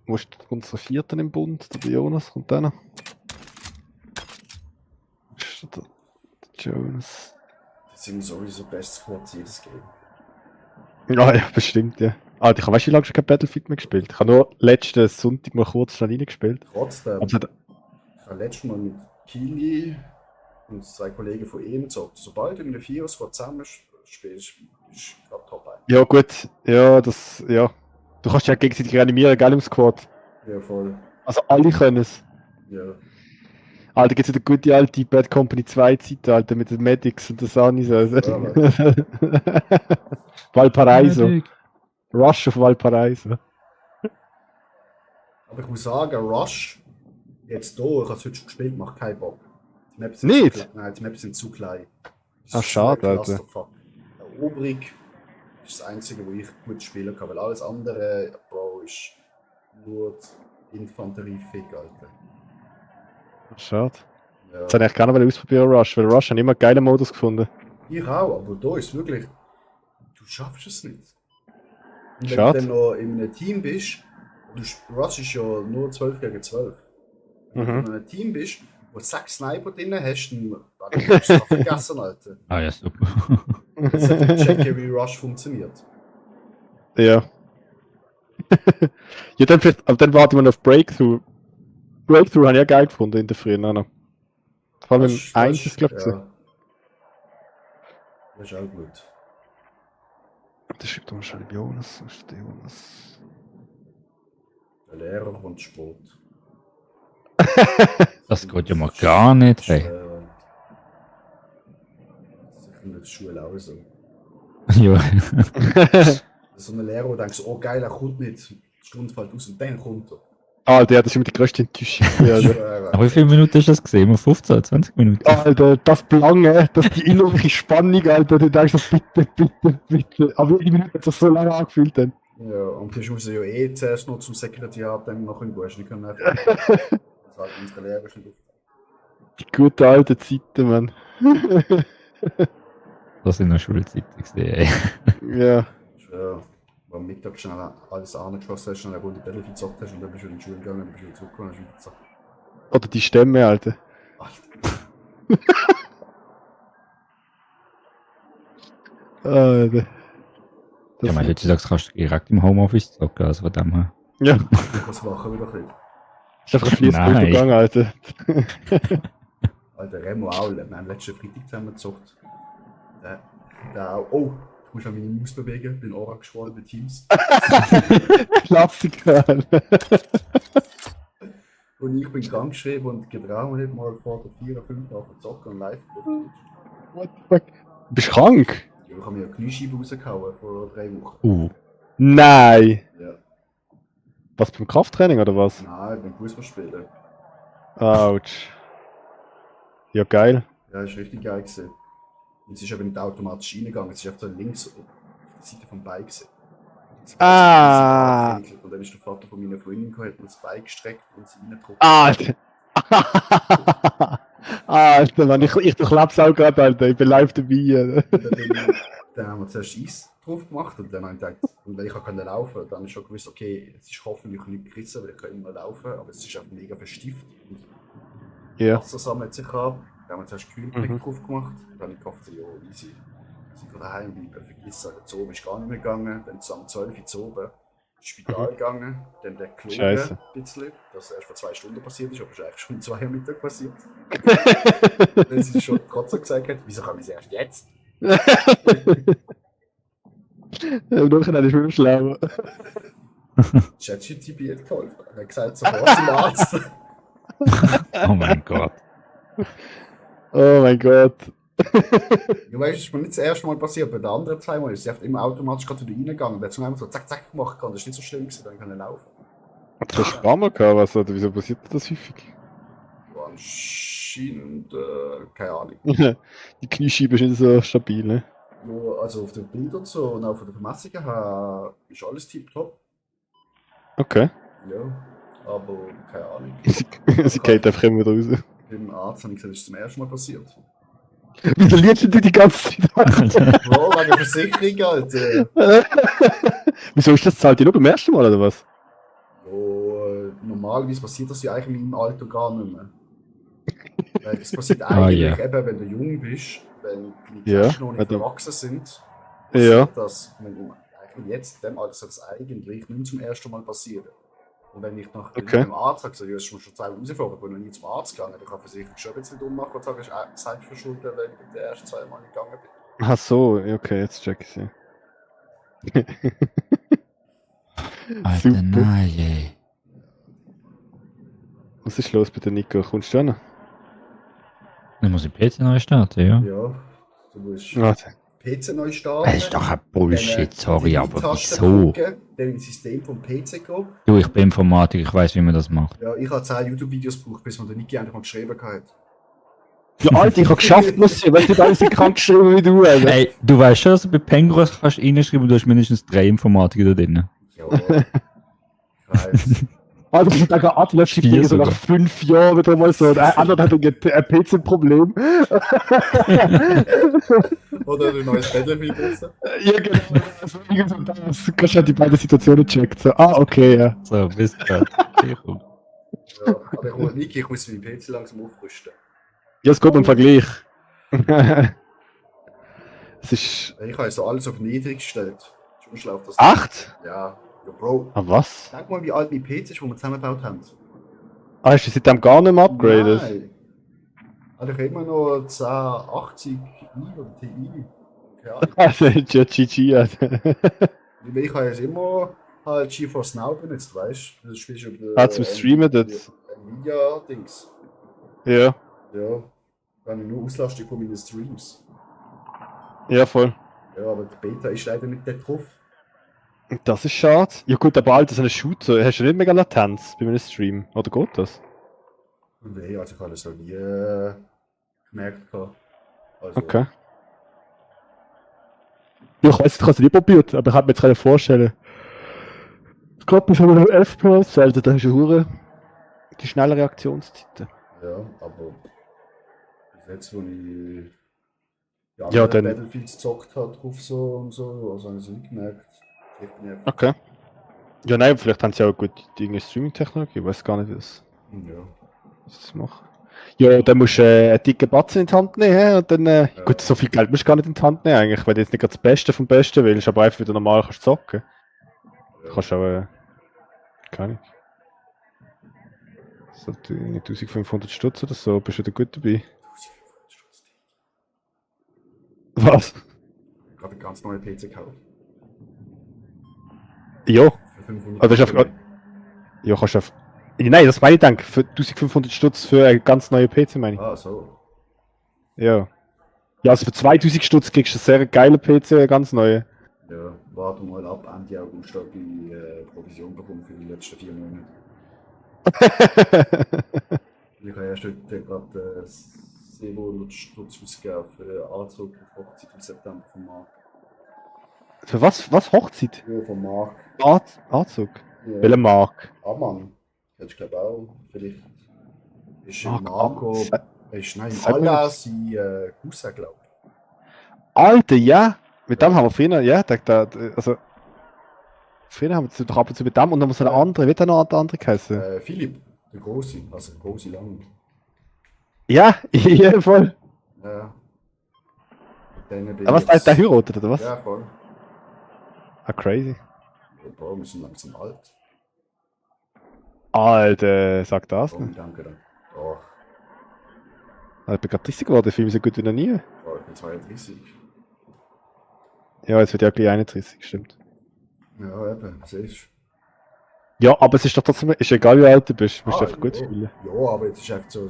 Wo ist unser Vierter im Bund? Der Jonas kommt dann noch. Ist der Jonas? Das sind sowieso best Squads jedes Game. Ja, bestimmt, ja. Alter, ich habe wie lange schon kein Battlefield mehr gespielt. Ich habe nur letzten Sonntag mal kurz schnell reingespielt. Trotzdem. Also, Ich habe letztes Mal mit Kili und 2 Kollegen von ihm gezockt. Sobald du in der Vierer-Squad zusammen spielst, ist gerade top 1. ja gut, ja, das, ja. Du kannst ja gegenseitig reanimieren, gell, im Squad. Ja, voll. Also alle können es. Ja. Alter, gibt's wieder gute alte Bad Company 2 Zeit, Alter, mit den Medics und den Sanis. Also. Valparaiso. Medic. Rush auf Valparaiso. Aber ich muss sagen, Rush, jetzt hier, ich habe es heute schon gespielt, macht keinen Bock. Die Maps sind Nicht? Zu nein, die Maps sind zu klein. Das Ach, ist schade, ein Alter. Clusterfuck. Der Obrig ist das einzige, wo ich gut spielen kann, weil alles andere, Bro, ist nur die Infanterie-Fick, Alter. Schade. Ja. Jetzt habe ich gerne mal ausprobieren, Rush, weil Rush hat immer einen geilen Modus gefunden. Ich auch, aber da ist wirklich, du schaffst es nicht. Und wenn Schade. du dann noch in einem Team bist, Rush ist ja nur 12 gegen 12. Wenn du in einem Team bist, wo 6 Sniper drin hast, dann hast du es vergessen, Alter. Ah ja, super. Jetzt sollte ich checken, wie Rush funktioniert. Ja. Ja, dann vielleicht, aber dann warte ich mal auf Breakthrough. Breakthrough habe ich ja geil gefunden in der Früh noch. Vor allem im 1 ist glaube ich. Ja. Das ist auch gut. Das schreibt wahrscheinlich Jonas. Was ist der Jonas? Der Lehrer kommt Sport. Das geht ja mal gar nicht, hey. Das ist in der Schule auch so. Ja. So ein Lehrer, wo du denkst, oh geil, er kommt nicht. Die Stunde fällt aus und dann kommt er. Alter, das ist immer die größte Enttäuschung. Aber wie viele Minuten hast du das gesehen? 15, 20 Minuten? Alter, das Belange, das die innerliche Spannung, Alter, du denkst so, bitte. Aber die Minute hat sich so lange angefühlt dann. Ja, und du musst ja eh zuerst noch zum Sekretariat, dann noch in Gusch. Ich kann einfach. Das halt unsere Lehrer schon auf. Die guten alten Zeiten, Mann. Das in der Schulzeit gesehen, ey. Ja. Ja, am Mittag schnell alles angeschossen hast, schnell eine Runde Battlefield gezockt hast und dann bist du in die Schule gegangen, dann bist du wieder zurückgekommen und hast wieder gezockt. Oder die Stämme, Alter. Alter. Ja, man, heutzutage kannst du direkt im Homeoffice zocken, also von dem her. Ja. Das machen wir doch nicht. Ist einfach ein Fließbild gegangen, Alter. Alter, Remo auch, wir haben letzten Freitag zusammen gezockt. Der auch. Oh, ich muss an meine Maus bewegen, bin Aura geschwollen bei Teams. Klassiker, Alter. Und ich bin krank geschrieben und getraut nicht mal vor der 4 oder 5 auf den Zocken und live. What the fuck? Du bist krank? Ja, ich habe mir eine Kniescheibe rausgehauen vor 3 Wochen. Nein! Ja. Was, beim Krafttraining oder was? Nein, beim Fußballspielen. Autsch. Ja, geil. Ja, das war richtig geil gewesen. Und es ist aber nicht automatisch reingegangen, es ist einfach so links auf der Seite vom Bike gewesen. Ah! Und dann ist der Vater von meiner Freundin gekommen, hat mir das Bike gestreckt und sie reingedrückt. Alter! Alter, Mann, ich durchleb's auch gerade, Alter. Ich bin live dabei. Dann haben wir zuerst Eis drauf gemacht und dann habe ich gedacht, und weil ich auch laufen konnte, dann habe ich schon gewusst, okay, es ist hoffentlich nicht gerissen, weil ich kann immer laufen, aber es ist einfach mega verstift. Ja. Wasser sammelt sich an. Dann haben wir zuerst Kühlpack drauf gemacht. Dann habe ich gedacht, ja, easy. Sind wir daheim bleiben, vergessen, der Zoo ist gar nicht mehr gegangen. Dann zusammen 12 Uhr zu oben ins Spital gegangen. Dann der Klogen Scheiße. ein bisschen, das erst vor 2 Stunden passiert ist, aber es ist eigentlich schon um 2 Uhr Mittag passiert. Dann sie schon trotzdem gesagt hat, wieso kann ich es erst jetzt? Im Nachhinein ist mir schlau. ChatGPT hat geholfen. Er hat gesagt, sofort zum Arzt. Oh mein Gott. Oh mein Gott. Du weißt, es ist mir nicht das erste Mal passiert. Bei den anderen 2 Mal ist sie einfach immer automatisch gerade wieder reingegangen. Der hat es einfach so zack, zack gemacht. Das ist nicht so schlimm gewesen, dann kann er laufen. Hast du schon mal gehabt, was, oder wieso passiert das häufig? Ja, anscheinend, keine Ahnung. Die Kniescheibe ist nicht so stabil, ne? Ja, also auf den Bildern so und auch von den Vermessungen her ist alles tipptopp. Okay. Ja. aber keine Ahnung. Sie geht einfach immer wieder raus. Beim Arzt habe ich gesagt, das ist zum ersten Mal passiert. Wieso liest du die ganze Zeit an? Bro, wegen der Versicherung, Alter. Wieso ist das zahlt ihr nur beim ersten Mal, oder was? Normalerweise passiert das ja eigentlich in meinem Alter gar nicht mehr. Weil das passiert Ah, eigentlich ja. eben, wenn du jung bist, wenn die Ja, Kinder noch nicht wenn du- erwachsen sind. Ja. passiert Das, wenn du eigentlich jetzt in dem Alter soll das eigentlich nicht mehr zum ersten Mal passieren. Und wenn ich nach Okay. dem Arzt sage, so, ja, das ist mir schon 2 herausgefordert, aber ich bin noch nie zum Arzt gegangen, dann kann Versicherung schon ein bisschen dumm machen und sagen, es ist selbstverschuldet, weil ich die ersten 2 Mal nicht gegangen bin. Ach so, okay, jetzt check ich sie. Alter, nein, ey. Was ist los bei der Nico? Kommst du hin? Dann muss ich PC neu starten, ja. Ja, du musst Warte. PC neu starten. Das ist doch ein Bullshit, sorry, die aber Taste wieso? drücken, dann ins System vom PC gehen. Du, ich bin Informatik, ich weiß, wie man das macht. Ja, ich habe 10 YouTube-Videos gebraucht, bis man den Niki endlich mal geschrieben hat. Ja, Alter, ich habe geschafft, muss ich, weil du alles so krank geschrieben wie du, Alter. Ey, du weißt schon, dass du bei Penguins kannst reinschreiben, du hast mindestens 3 Informatiker da drin. Ja, ich weiß. Also, ich sage, Adler schickt Vier mir so nach sogar. 5 Jahren wieder mal so, der andere hat ein PC-Problem. Oder ein neues Battlefield besser. Ja, genau. Also, irgendwie so das. Du kannst halt die beiden Situationen checken. So, okay, ja. So, bis dann. Ja, aber ich komme Niki, ich muss meinen PC langsam aufrüsten. Ja, es geht um Vergleich. Es ist. Ich habe so alles auf niedrig gestellt. Sonst läuft das Echt? Ja. Ja, Bro. Ah, was? Sag mal, wie alt mein PC ist, den wir zusammengebaut haben. Ah, hast du seitdem gar nicht mehr upgraded? Nein. Also ich habe immer noch 1080i oder TI. Keine Ahnung. Also, ja, GG, Alter. Weil ich habe jetzt immer halt GeForce Now benutzt, weißt du? Das spielst du über Ah, zum Streamen dort. Nvidia-Dings. Ja. Ja. Wenn ich nur Auslastung von meinen Streams. Ja, voll. Ja, aber die Beta ist leider nicht dort drauf. Das ist schade. Ja gut, aber Alter, so ein Shooter, hast du nicht mega Latenz bei einem Stream? Oder geht das? Nee, also ich habe das noch nie gemerkt. Also, Okay. Ja, ich weiß, ich habe es nicht probiert, aber ich habe mir jetzt keine vorstellen. Gerade bei so einem FPS, Alter, da hast du Hure die schnellen Reaktionszeiten. Ja, aber bis jetzt, wo ich die Ja, anderen dann- Battlefields gezockt habe, drauf so und so, also habe ich es nicht gemerkt. Ich bin einfach, Okay. Ja, nein, vielleicht haben sie auch gut die Streaming-Technologie, ich weiß gar nicht, wie das ja. machen. Ja, dann musst du einen dicken Batzen in die Hand nehmen hä? Und dann, gut, so viel Geld musst du gar nicht in die Hand nehmen eigentlich, weil du jetzt nicht gerade das Beste vom Besten willst, aber einfach wieder normal kannst zocken. Du kannst auch, keine Ahnung. So 1500 Stutz oder so, bist du da gut dabei. Was? Ich habe gerade einen ganz neuen PC gekauft. Ja. Für 500 Also ist auf, ja, kannst du auf. Nein, das meine ich denke. Für 1500 Stutz für einen ganz neuen PC meine ich. Ah, so. Ja. Ja, also für 2000 Stutz kriegst du einen sehr geilen PC, einen ganz neuen. Ja, warte mal ab, Ende August habe ich Provision bekommen für die letzten 4 Monate. Ich habe erst heute gerade 700 Stutz ausgegeben für den Anzug für die Hochzeit im September vom Markt. Für was? Was? Hochzeit? Ja, vom Markt. Anzug? Ja. Welcher Mark? Ah Mann, hätte ich glaube auch. Vielleicht ist Mark Marco. Ist nein, sag mir Allah das. sein Cousin, glaube ich. Alter, ja! Mit dem haben wir früher, ja, also. Früher haben wir doch ab und zu mit dem und dann muss noch ein anderer, wie hat der noch der andere geheißen? Philipp, der Große, also der Große lang. Ja, ja, voll. Ja. Mit denen bin Aber was, ich jetzt- der heiratet, oder was? Ja, voll. Ah, crazy. Ja, Bro, wir sind langsam alt. Alter, sag das Oh, nicht. danke dann. Doch, Ich bin gerade 30 geworden, ich fühle mich so gut wie noch nie. oh, ich bin 32. Ja, jetzt wird ja gleich 31, stimmt. Ja, eben, siehst Ja, aber es ist doch trotzdem, ist egal wie alt du bist, du musst Ah, dich einfach gut ja. fühlen. Ja, aber jetzt ist einfach so,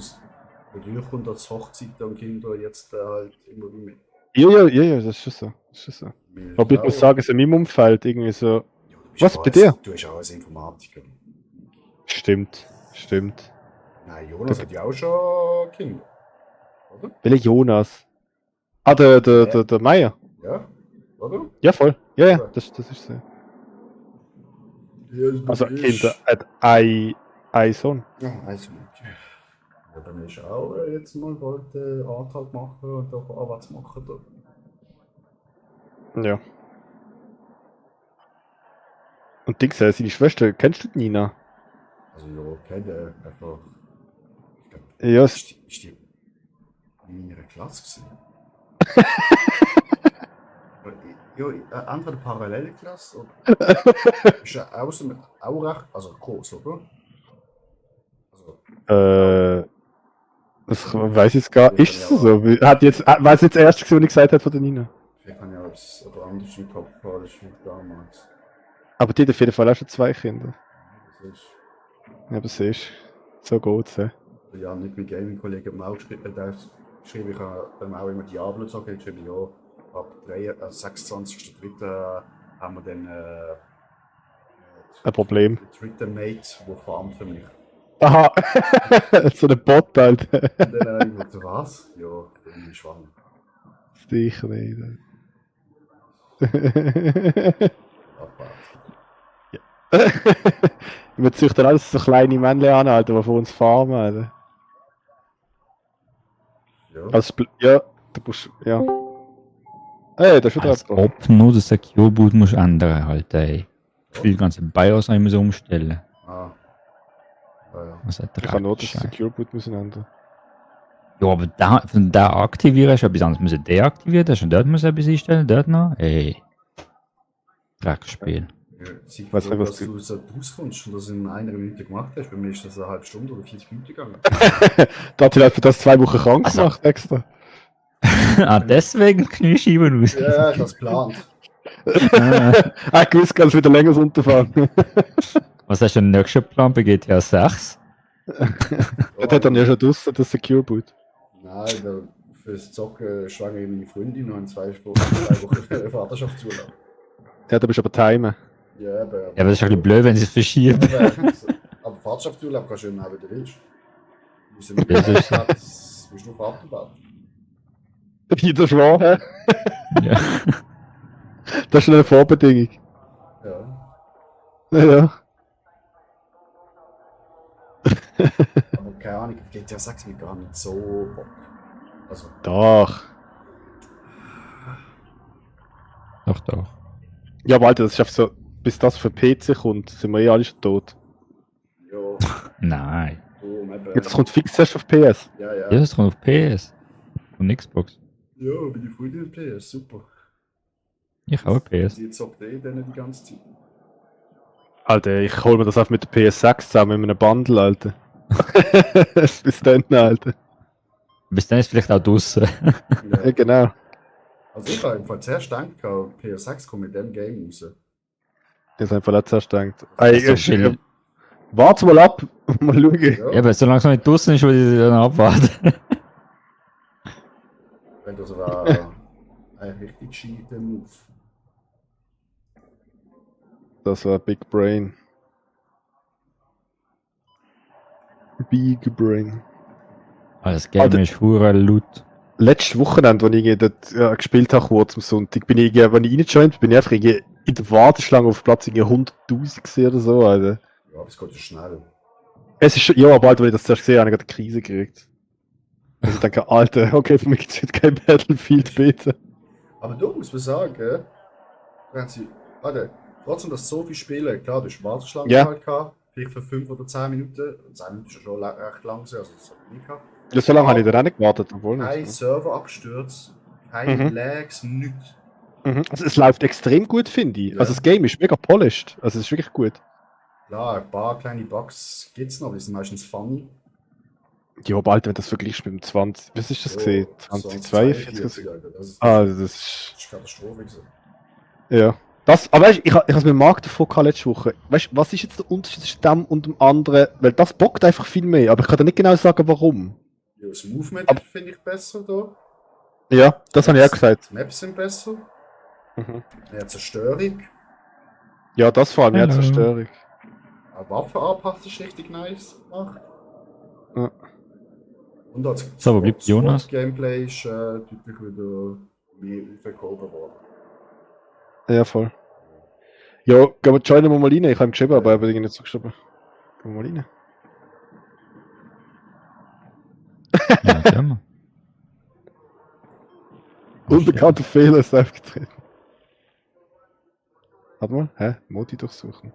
natürlich kommt das Hochzeiten und Kinder jetzt halt immer mit. Ja, das ist schon so. Das ist schon so. Mir Aber ich auch. muss sagen, so in meinem Umfeld irgendwie so. Du bist Was, auch bei als- dir? Du bist auch als Informatiker. Stimmt. Nein, Jonas hat ja auch schon Kinder. Oder? Welcher Jonas? Ah, der Meier. Ja, oder? Ja, voll. Ja, das ist so. Ja, Also, ist- Kinder hat ein Eison. Ja, also ja, dann ist auch jetzt mal bald Antrag machen und doch was machen. Da. Ja. Und Dings, seine Schwester, kennst du die Nina? Also ja, kenne einfach. Ja, Ist die in meiner Klasse gewesen? Ja, entweder parallele Klasse oder. Ist ja auch recht, also groß, oder? Das weiß ich jetzt gar nicht. Ist es so? Weiß jetzt erst, was ich gesagt habe von der Nina. Vielleicht kann ich auch etwas oder anderes im Kopf haben, das ist wie damals. Aber die hat auf jeden Fall auch schon 2 Kinder. Das ist. Ja, aber siehst so geht's, ja. Ja, nicht mit Gaming-Kollegen im auch geschrieben, der schrieb ich dann auch immer Diablo zu gehen, geschrieben, ja, ab 26.03. haben wir dann ein Problem. Twitter-Mate, der farmt für mich. Aha, so ein Bot halt. Und dann habe ich gesagt, was? Ja, ich bin schwanger. Sicher nicht. Wir züchten alles so kleine Männchen an, Alter, die von uns farmen, Alter. Ja. Also, ja, du musst, ja. Ey, das ist schon Als ob nur das Secure Boot musst ändern halt, ey. Ich will die ganze BIOS noch immer so umstellen. Ah. Ja. Was hat Ich kann nur das Secure Boot müssen ändern. Ja, aber da, von da aktivieren hast du etwas anderes müssen deaktivieren, hast du dort muss etwas einstellen, dort noch? Ey. Dreckspiel. Ja, sieh froh, dass du so rauskommst und das in einer Minute gemacht hast. Bei mir ist das eine halbe Stunde oder 40 Minuten gegangen. Da hat sie halt für das 2 Wochen krank gemacht, extra. Ah, deswegen Kniescheiben raus. Ja, das plant. Ich wusste, kann es wieder länger runterfahren. Was hast du denn nächsten Plan bei GTA 6? Das hat dann ja schon draussen, das Secure Boot. Nein, fürs Zocken schwanger ich meine Freundin noch in 2 Wochen Vaterschaftsurlaub. Ja, da bist du aber timen. Ja, aber. Ja, aber das ist ein bisschen blöd, wenn sie es verschieben. Aber Vaterschaftsurlaub kannst du ja auch wieder willst. Das musst du auf Autobahn. Wieder schwanger, hä? Ja. Das ist schon eine Vorbedingung. Ja. Ja. Aber keine Ahnung, auf GTA 6 mir gar nicht so Bock. Also. Doch. Doch. Ja, aber Alter, das ist einfach so, bis das für PC kommt, sind wir alle schon tot. Ja. Nein. Jetzt das kommt fix erst auf PS. Ja, ja. Ja, das kommt auf PS. Und Xbox. Ja, bei den Freundin PS, super. Ich auch PS. Die zockt denen die ganze Zeit. Alter, ich hol mir das auf mit der PS6 zusammen in einem Bundle, Alter. Bis dann, Alter. Bis dann ist vielleicht auch draussen. Ja, genau. Also ich habe im Fall zuerst gedacht, PS6 kommt mit dem Game raus. Das einfach auch zuerst gedacht. So Warte mal ab, mal schauen. Ja, aber solange es noch nicht draussen ist, würde ich dann abwarten. Wenn das war ein richtig gescheiter Move. Das war Big Brain. Big Brain. Das Game ist hure laut. Letztes Wochenende, als ich dort gespielt habe, kurz am Sonntag, bin ich, wenn ich reingejoint bin, ich einfach in der Warteschlange auf Platz 100.000 gesehen oder so, Alter. Ja, aber es geht ja schnell. Es ist schon, ja, aber Alter, als ich das zuerst gesehen habe, habe ich gerade eine Krise gekriegt. Also ich denke, Alter, okay, für mich gibt es kein Battlefield bitte. Aber du musst mir sagen, warte, trotzdem, dass so viele Spiele, klar, du hast Warteschlange halt gehabt, vielleicht für 5 oder 10 Minuten, und 10 Minuten ist schon recht lang, also das hat ich nie gehabt. Ja, so lange habe ich da auch nicht gewartet, obwohl kein nicht. Serverabsturz, keine Lags, nichts. Also es läuft extrem gut, finde ich. Ja. Also das Game ist mega polished, also es ist wirklich gut. Klar, ein paar kleine Bugs gibt es noch, die sind meistens funny. Ja, aber Alter, wenn du das vergleichst mit dem 20, was ist das gesehen? 2042? Das Das ist Katastrophe gewesen. Ja. Das, aber weißt, ich habe es mit Marc davon gehabt letzte Woche. Weißt du, was ist jetzt der Unterschied zwischen dem und dem anderen? Weil das bockt einfach viel mehr, aber ich kann dir nicht genau sagen, warum. Ja, das Movement finde ich besser da. Ja, das habe ich auch gesagt. Die Maps sind besser. Mehr Zerstörung. Ja, das vor allem, mehr Zerstörung. Eine Waffenanpassung ist richtig nice gemacht. Ja. Und als So, wo bleibt Jonas? Gameplay ist deutlich wieder mehr aufgehoben worden. Ja, voll. Ja, gehen wir joinen wir mal rein. Ich habe ihm geschrieben, aber er hat ihn nicht zugeschrieben. Gehen wir mal rein. Ja, tun wir. Unbekannter Fehler ist aufgetreten. Warte mal, hä? Modi durchsuchen.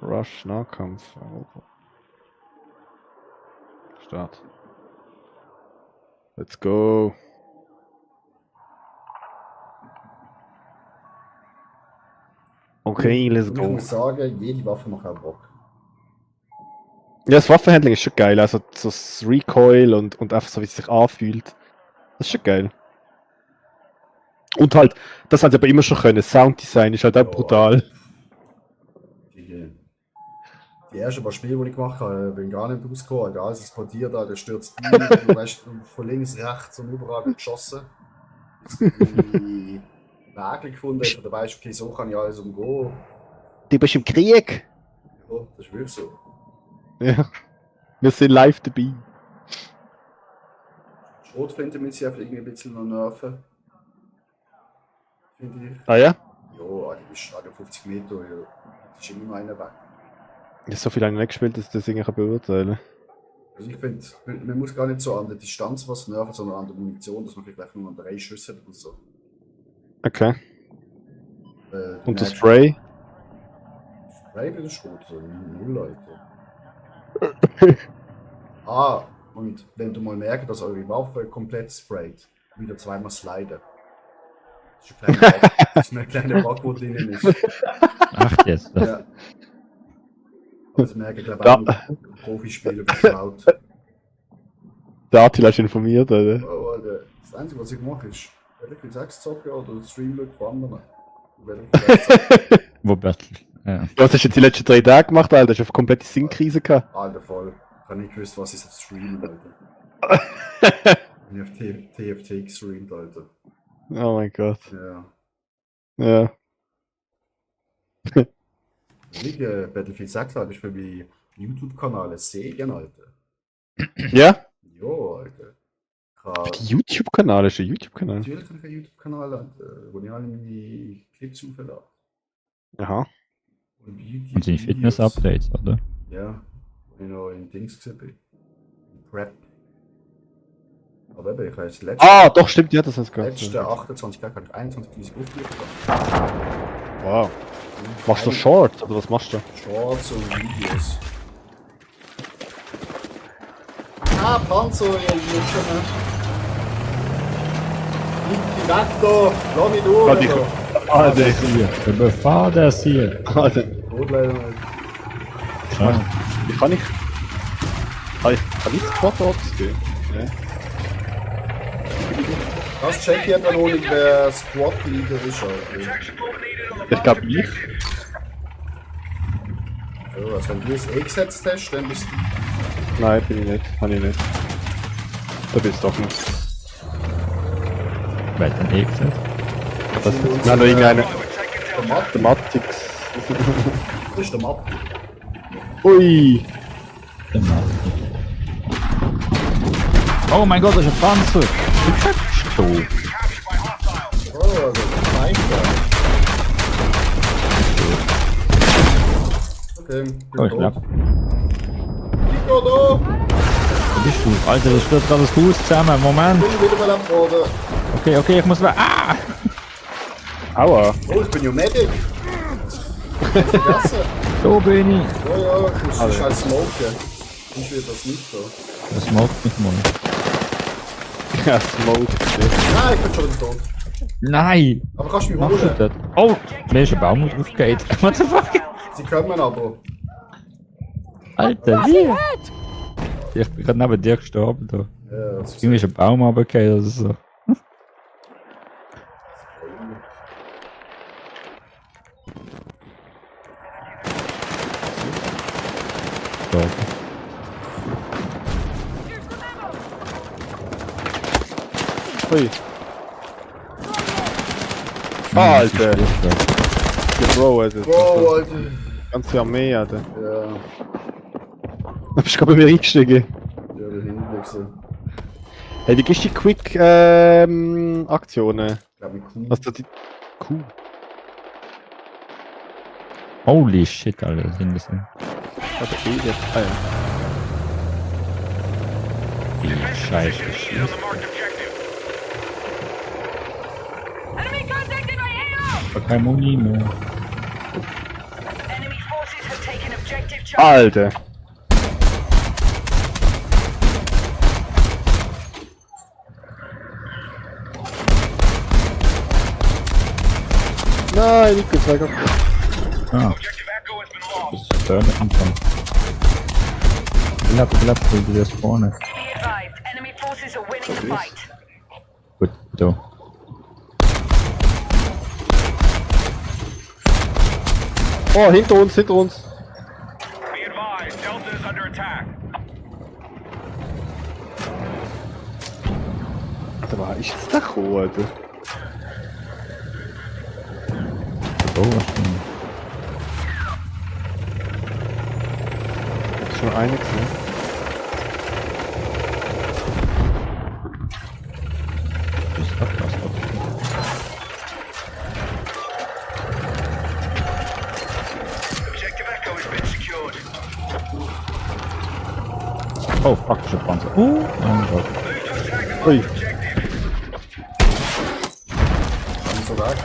Rush, Nahkampf. Europa. Start. Let's go. Okay, let's Ich go. muss sagen, jede Waffe macht auch Bock. Ja, das Waffenhandling ist schon geil. Also so das Recoil und einfach so, wie es sich anfühlt. Das ist schon geil. Und halt, das hat sie aber immer schon können. Sounddesign ist halt auch brutal. Die ersten paar Spiele, die ich gemacht habe, bin gar nicht rausgekommen. Egal, es explodiert da, der stürzt rein, du weißt, von links, rechts und überall wird geschossen. Die Wege gefunden hast, oder weißt, okay, so kann ich alles umgehen. Du bist im Krieg! Ja, das ist wirklich so. Ja. Wir sind live dabei. Schrotflinte müssen sie einfach irgendwie ein bisschen noch nerven. Finde ich. Ah ja? Ja, die bist 50 Meter, ja. Das ist immer noch einer weg. Ich habe so viel lange nicht gespielt, dass ich das irgendwie beurteilen kann. Also ich finde, man muss gar nicht so an der Distanz was nerven, sondern an der Munition, dass man vielleicht nur an 3 Schüsse hat oder so. Okay. Du Und das merkst- Spray? Spray das ist gut, so 0, Leute. Und wenn du mal merkst, dass eure Waffe komplett sprayt, wieder zweimal sliden. Das ist ein kleiner Bug, der drinnen ist. Ach, jetzt. Ja. Aber das merke ich, glaube ich, auch Profispieler beschlaut. Der Attila ist informiert, oder? Oh, Alter. Das Einzige, was ich mache, ist Battlefield 6 zocken oder Streamlog von anderen. Wo Battle? Ja. Was hast du jetzt die letzten 3 Tage gemacht, Alter? Hast du eine komplette Sinnkrise gehabt? Alter, voll. Ich habe nicht gewusst, was ist das Streamen, Alter. Ich habe TFT gestreamt, Alter. Oh mein Gott. Ja. Ja. Ich, Battlefield 6 habe ich für meinen YouTube-Kanal ein Segen, Alter. Ja? Ja, Alter. Die YouTube-Kanal ist ein YouTube-Kanal. Natürlich habe ich einen YouTube-Kanal, Alter, wo ich alle meine Clips hochlade. Aha. Und YouTube Und sind Fitness-Updates, oder? Ja, wo ich noch in Dings gesehen bin. In Prep. Aber eben, ich habe das letzte... Ah, doch, stimmt, ja, das hast du gerade. Letzte 28 Tage habe ich 21.000 aufgerufen. Wow. Machst du Shorts, oder was machst du? Shorts und Videos. Ah, Panzer, ihr Lutschen. Nicht weg da! Lass mich durch! Warte, Ah, der ist hier. Der Befahr, der ist hier. Also, Gut, leider nicht. Ja. wie kann ich? Kann ich Squad-Orks gehen? Ja. Das check ich aber noch nicht, wer Squad-Leader ist. Alter. Ich glaube ich. So, also wenn du es gesetzt hast, dann bist du... Nein, bin ich nicht. Habe ich nicht. Da bist du doch nicht. Wer hat denn gesagt? Das ist noch irgendeine. Der Matix. Das ist der Matt. Ui! Der Mann. Oh mein Gott, das ist ein Panzer! Du checkst du! Oh, also der Feind. Okay, Oh, ich glaub. Nico, da! Wo bist du? Alter, das stürzt gerade das Haus zusammen. Moment! Ich bin wieder mal am Boden. Okay, ich muss weg. Ah! Aua! Oh, ich bin ja Medic! Vergessen! So bin ich! Ja, ich muss den scheiß smoken. Sonst wird das nicht so. Das smoked mich mal. Ja, Smoke. Nein, ich bin schon wieder tot. Nein! Aber kannst du mich Machst du holen? das? Oh! Mir ist ein Baum draufgeht. What the fuck? Sie kommen aber. Alter, wie? Ich bin gerade neben dir gestorben. Da. Ja, das ist Irgendwie ist ein Baum runtergefallen oder so. Gestorben. Ui. Alter! Der Bro, Alter. Wow, Alter. Ganze Armee, Alter. Ja, Du bist gerade bei mir eingestiegen. ja, der Hinwechsel. Hey, wie gehst du die Quick-Aktionen? Ich glaube, mit Kuh. Was da die. Kuh? Holy shit, Alter, das sind das. Also, jetzt. Ah, ja. Die Scheiße schießt. Enemy contact in my AO! Kein Muni mehr. Enemy forces have taken objective Charlie. Alter. Nein, nicht gesagt. Ah. Das ist der Anfang. Bleib, du wirst vorne. Be advised, enemy forces are winning the fight. Gut, da. Oh, hinter uns, hinter uns. Be advised, Delta is under attack. Alter, was ist jetzt da gekommen, Alter? Oh, was denn? Ist schon einer gesehen. Das hat was. Objective Echo has been secured. Oh, fuck, schon Panzer. Oh, mein Gott. Ui. So weg.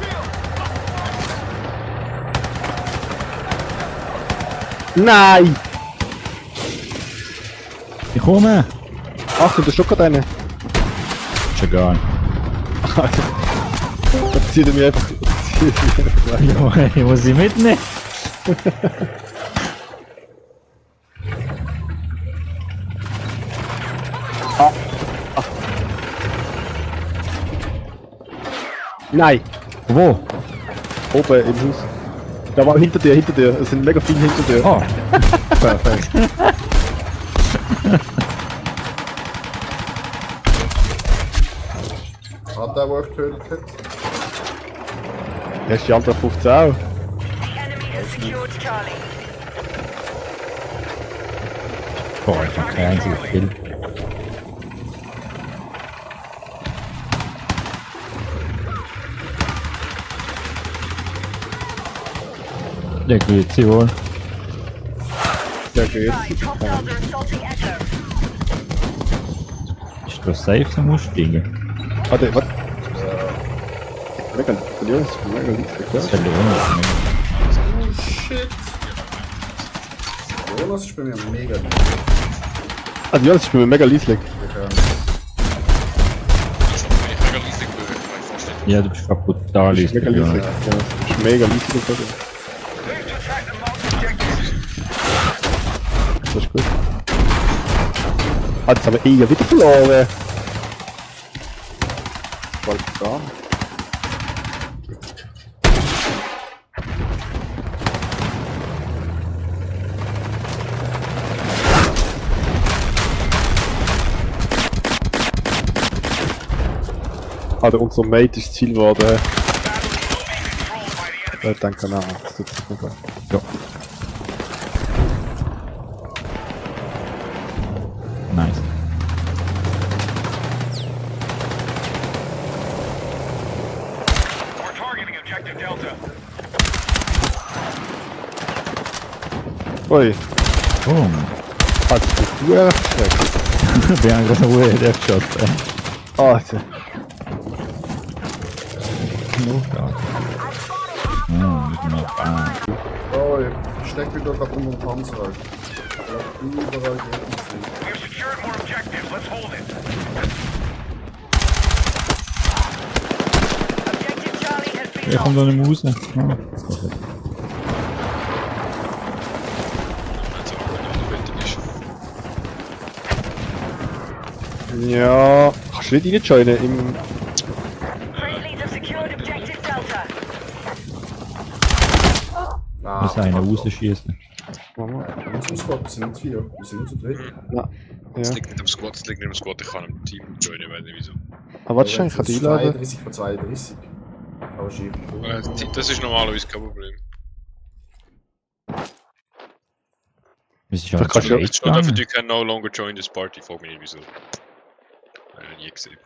Nein! Ich komme! Achtung, der Stock hat einen. Schon gar nicht. Das zieht er mir einfach. Ja, ich muss sie mitnehmen. Nein! Wo? Oben im Haus. Da war hinter dir, Es sind mega viele hinter dir. Oh. Perfekt. Hat der Work getötet? Hast die andere 15 auch? Enemy has secured Charlie. Boah, ich hab keinen einzigen Kill. Der geht sie wohl. Der geht. Top Delta assaulting Echo. Ist das safe zum Aussteigen? Warte, was? Mega, verlieren ist mega lieb. Das verloren ist nicht. Oh shit. Jonas ist bei mir mega lieb. Also ja, das ist bei mir mega lieslig. Ja, du bist brutal lieslig. Mega lieslig. Ja, das ist mega lieslig. Das ist gut. Ah, jetzt haben wir wieder verloren. Balkan. Also unser Mate ist Ziel geworden. Danke, nein, das tut sich nicht gut. Ja. Nice. We're targeting objective Delta. Ui. Boom. Hat sich du erschreckt? Wir haben gerade eine Uhr geschossen. Alter. Oh, ich steck wieder gerade unter dem Panzer. Überall Gegner sind. We've secured more objectives. Let's hold it. Objective Charlie has been Wer kommt da nicht mehr raus? Ja, kannst du nicht reinjoinen im... Friendlies have secured objective Delta. Wir müssen einen rausschießen. Wir sind Squad, wir sind nicht 4, wir sind zu dritt. Ja. Es liegt nicht am Squad, es liegt nicht am Squad, ich kann im Team joinen, weiß nicht wieso. Aber was ist eigentlich an die Einladung? 32 von 32. Aber schief. Das ist normalerweise kein Problem. Wir sind schon Da kannst du It's not that you can no longer join this party, frag mich nicht wieso. Nie gesehen.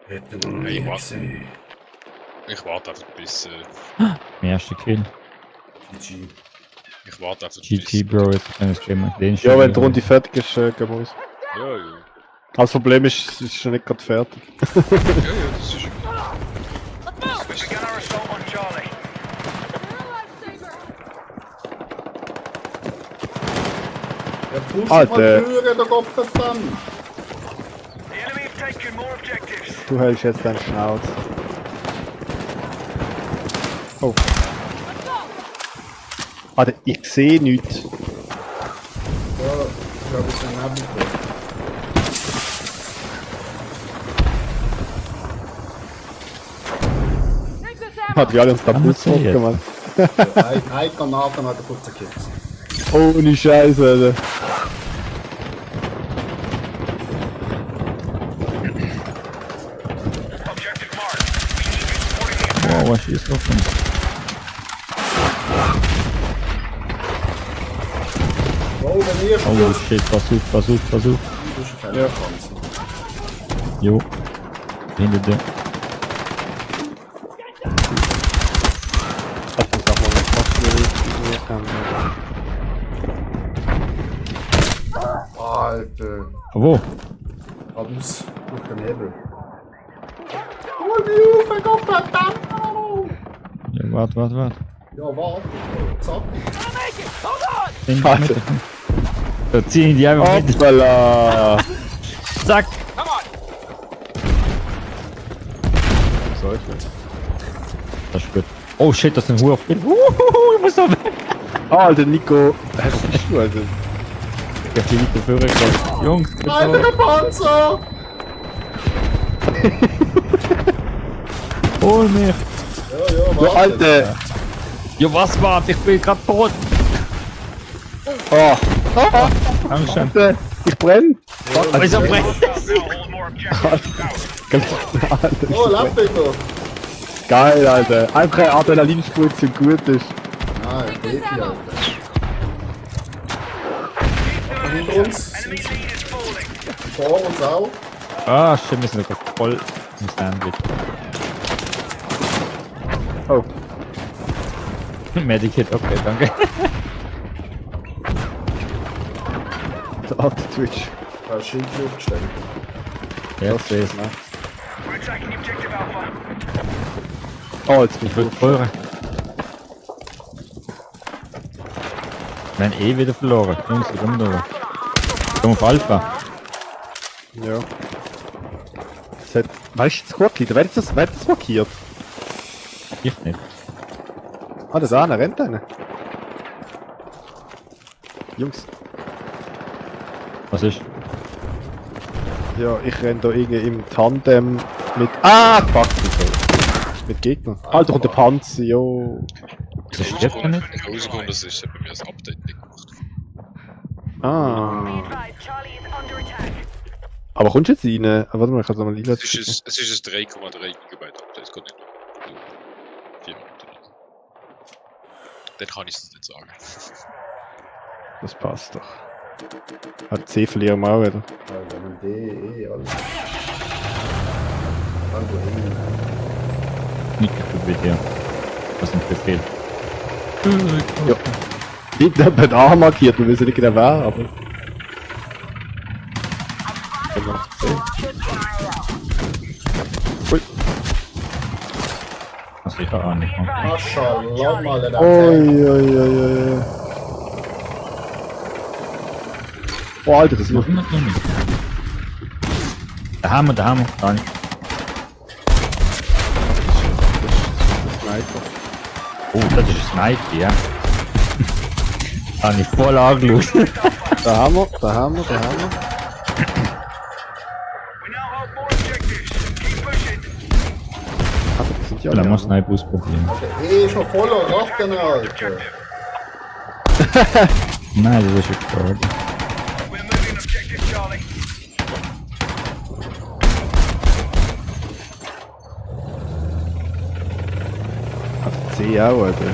Hätte man nie gesehen. Ich warte einfach bis... Mein erster Kill. GG. Ich warte auf den GG, Bro, jetzt kann ich gehen. Ja, wenn die Runde fertig ist, gehen wir uns. Ja, ja. Aber das Problem ist, es ist schon nicht gerade fertig. Ja, ja, das ist Ja, push Alter. mal führen, der Gott verdammt! Du hältst jetzt deinen Schnauz. Oh. Alter, ich sehe nichts. Ja, ich glaube, es ist ein Nebel. Hat die alle uns kaputt zocken, Mann. Ein Granat hat er kurz gekippt. Ohne Scheiße, Alter. Wow, was ist offen? Oh, wenn ihr Oh shit, Versuch. Ja. Jo. Hinter dir. Alter. Wo? Abends durch den Nebel. Hol mich auf, Gott verdammt! Ja, warte. Ja, warte. Zack. Warte. Da ziehen die einfach mit. Hoppala! Zack! So ist es. Das ist gut. Oh shit, das sind Hure auf. Ich muss da weg. Alter, Nico. Was bist du, Alter? Ich hab die Nico Führer gekriegt. Jungs, bitte. Alter, der Panzer! Hol mich! Ja, Ja, Alter! Ja, was war? Ich bin grad tot! Oh! Dankeschön. Alter, ich brenn! Wieso brennt Oh, lauf bitte! Geil, Alter! Einfach eine Adrenalinspritze und gut ist. Ah, Baby, Alter. Hinter uns sind sie. Vor uns auch. Ah, shit, wir sind noch voll im Sandwich. Oh. Medikit, okay, danke. Der alte Twitch. Da ist Schild aufgestellt. Ja, das ist ne? Oh, jetzt bin Ich will voll rein. Wir haben eh wieder verloren. Jungs, wir kommen da. Komm auf Alpha. Ja. Das hat... Weißt du, das Squad-Leader? Wer hat das markiert? Ich nicht. Ah, da ist einer, rennt einer. Jungs. Was ist? Ja, ich renn da irgendwie im Tandem mit... Ah, fuck, mit Gegnern. Alter, und der Panzer, jo. Das stirbt er nicht? Ich habe rausgekommen, das ist bei mir das Update nicht gemacht. Ah. Aber kommst du jetzt rein? Ah, warte mal, ich kann es nochmal live Es ist ein 3,3 GB Update, das geht nicht noch. 4 Minuten. Dann kann ich es nicht sagen. Das passt doch. Hat C verlieren wir auch wieder. Alter, wenn D, alles. Dann du hin. Nicht bei dir. Was ist ein Befehl? Ja. Hinten hat man A markiert, wir wissen nicht genau wer, aber... Ui. Also ich habe auch nicht. Maschallah, mal in der Oi. Oh, Alter, das ist noch... Da haben wir. Nein. Das ist Sniper. Oh, das ist ein Sniper, ja. Habe ich voll angeschaut. Da haben wir. Also, das sind ja Da alle muss anderen. Sniper ausprobieren. schon voller Lachen, Alter. Nein, das ist schon gestorben. Also C auch, Alter.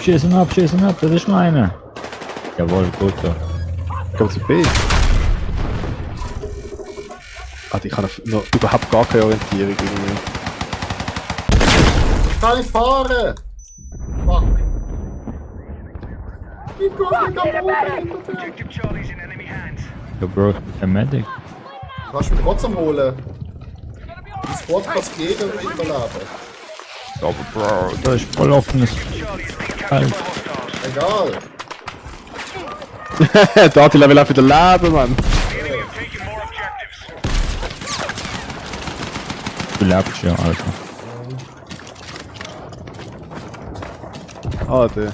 Schießen ab, das ist noch einer. Jawohl, gut so. Komm zu B. Alter, ich habe noch überhaupt gar keine Orientierung irgendwie. Ich kann nicht fahren! Fuck! Ich komme nicht am Boden! Ja, Bro, ich bin kein Medic. Kannst du mich trotzdem holen? Die Squad kann es gegen und überleben. Ja, aber Bro, da ist voll offenes Feld. Egal. Der Attila will auch wieder leben, Mann. Du lebst ja, also. Ah, der.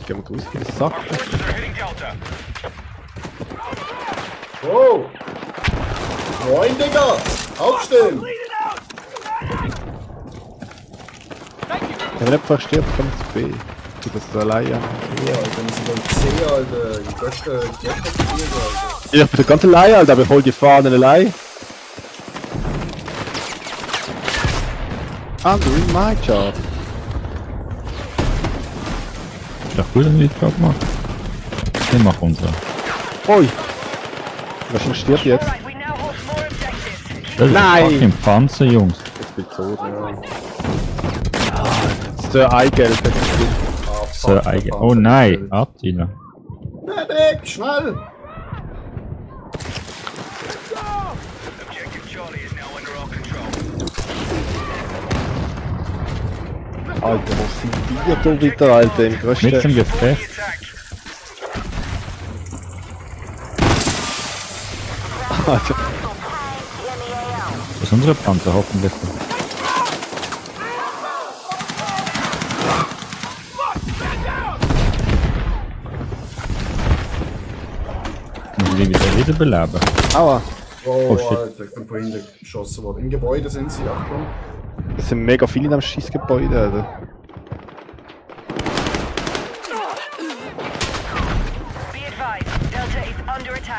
Gehen wir raus, in den Sack. Oh! Moin, Digga! Aufstehen! Wenn er einfach stirbt, kommt es B. Du das alleine. Ja, Alter, wir sind beim C, Alter. Die beste Jetpack-Spiel, Alter. Ich bin ganz allein, Alter, aber ich hol die Fahnen allein. I'm doing my job. Ist doch gut, dass wir die Job machen. Wir machen unsere. Ui! Wahrscheinlich stirbt jetzt. Das ist Nein! ein fucking Panzer, Jungs. Jetzt bin ich tot, ja. Das ist der Eigelb, der gespielt. So, oh nein, Attila. Medic, schnell! Alter, was sind die da wieder, Alter, im größten... Mit dem Gefecht. Alter. Das ist unsere Panzer, hoffentlich. Muss ich die wieder beleben? Aua! Oh, shit. Alter, ich bin vorhin geschossen worden. Im Gebäude sind sie, Achtung. Es sind mega viele in einem Schießgebäude, Alter.